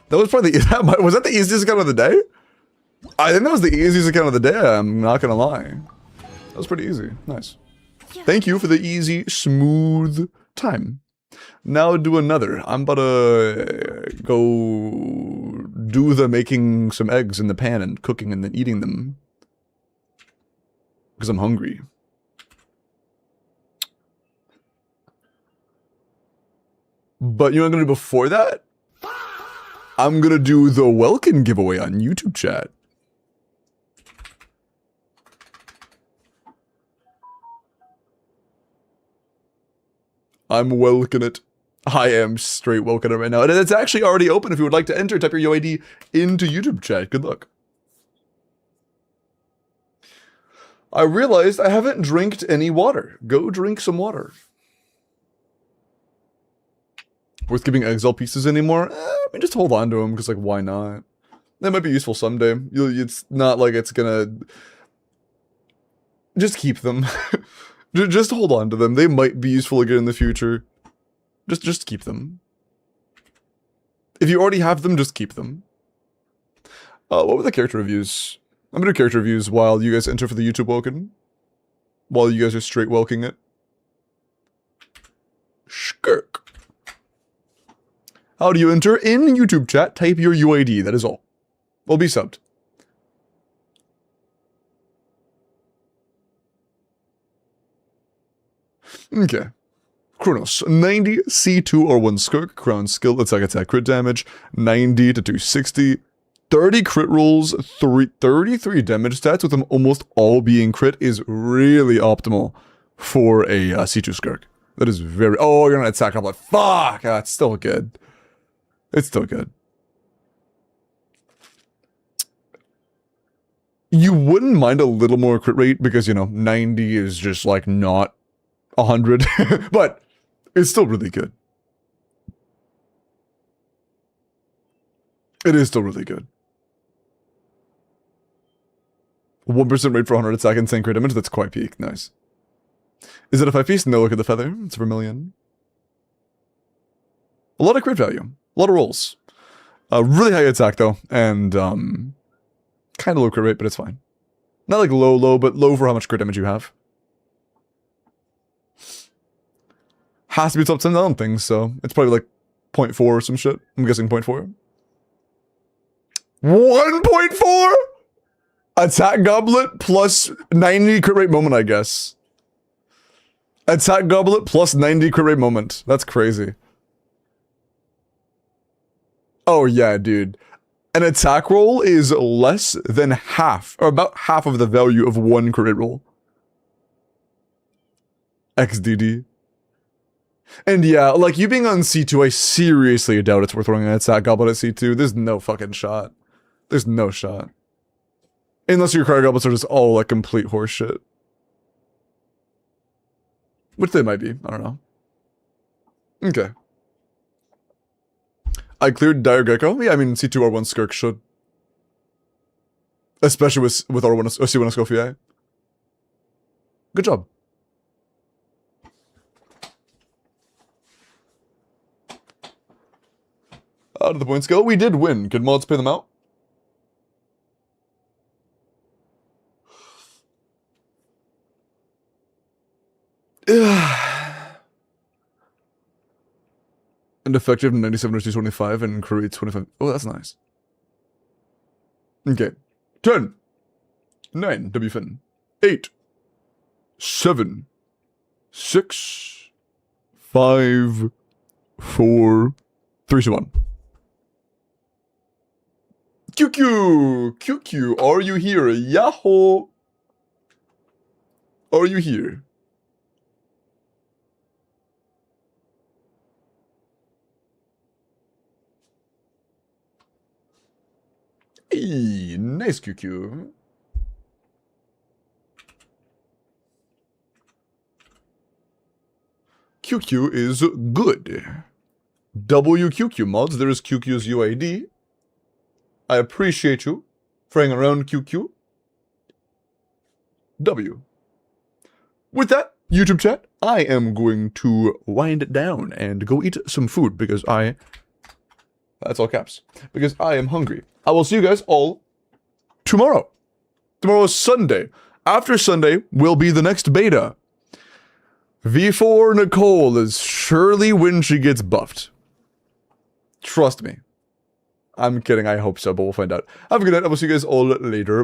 That was probably was that the easiest account of the day? I think that was the easiest account of the day, I'm not gonna lie. That was pretty easy. Nice. Thank you for the easy, smooth time. Now do another. I'm about to go do the making some eggs in the pan and cooking and then eating them. Because I'm hungry. But you know what I'm going to do before that? I'm going to do the WELKIN giveaway on YouTube chat. I'm welking it. I am straight welking it right now. And it's actually already open if you would like to enter. Type your UID into YouTube chat. Good luck. I realized I haven't drank any water. Go drink some water. Worth giving exile pieces anymore? I mean, just hold on to them, because, like, why not? That might be useful someday. It's not like it's gonna... Just keep them. Just hold on to them. They might be useful again in the future. Just keep them. If you already have them, just keep them. What were the character reviews? I'm gonna do character reviews while you guys enter for the YouTube welcome. While you guys are straight welking it. Skirk. How do you enter? In YouTube chat, type your UID, that is all. We'll be subbed. Okay. Chronos, 90, C2 or 1 Skirk, Crown skill, attack, crit damage, 90 to 260, 30 crit rolls, 33 damage stats with them almost all being crit is really optimal for a C2 Skirk. That is very... Oh, you're gonna attack up like... Fuck! It's still good. It's still good. You wouldn't mind a little more crit rate because, you know, 90 is just like not 100, but it's still really good. It is still really good. 1% rate for 100 attack and 10 crit damage, that's quite peak. Nice. Is it a 5-piece? No, look at the feather. It's vermilion. A lot of crit value. A lot of rolls. Really high attack though, and kind of low crit rate, but it's fine. Not like low, but low for how much crit damage you have. Has to be top 10, I don't think so. It's probably like 0.4 or some shit. I'm guessing 0.4. 1.4? Attack Goblet plus 90 crit rate moment, I guess. Attack Goblet plus 90 crit rate moment. That's crazy. Oh yeah, dude. An attack roll is less than half, or about half of the value of one crit roll. XDD. And yeah, like, you being on C2, I seriously doubt it's worth throwing an attack goblet at C2. There's no fucking shot. There's no shot. Unless your cryo goblets are just all, like, complete horseshit. Which they might be, I don't know. Okay. I cleared Dire Gecko? Yeah, I mean, C2 R1 Skirk should. Especially with R1 or C1 Escoffier. Good job. How did the points go? We did win. Could mods pay them out? And effective 97 to 225 and create 25. Oh, that's nice. Okay. 10, 9, W Finn. 8, 7, 6, 5, 4, 3, 2, 1. QQ, are you here? Yahoo! Are you here? Hey, nice QQ. QQ is good. WQQ mods, there is QQ's UID. I appreciate you for hanging around, QQ. W. With that, YouTube chat, I am going to wind it down and go eat some food because that's all caps, because I am hungry. I will see you guys all tomorrow. Tomorrow is Sunday. After Sunday will be the next beta. V4 Nicole is surely when she gets buffed. Trust me. I'm kidding, I hope so, but we'll find out. Have a good night, I will see you guys all later.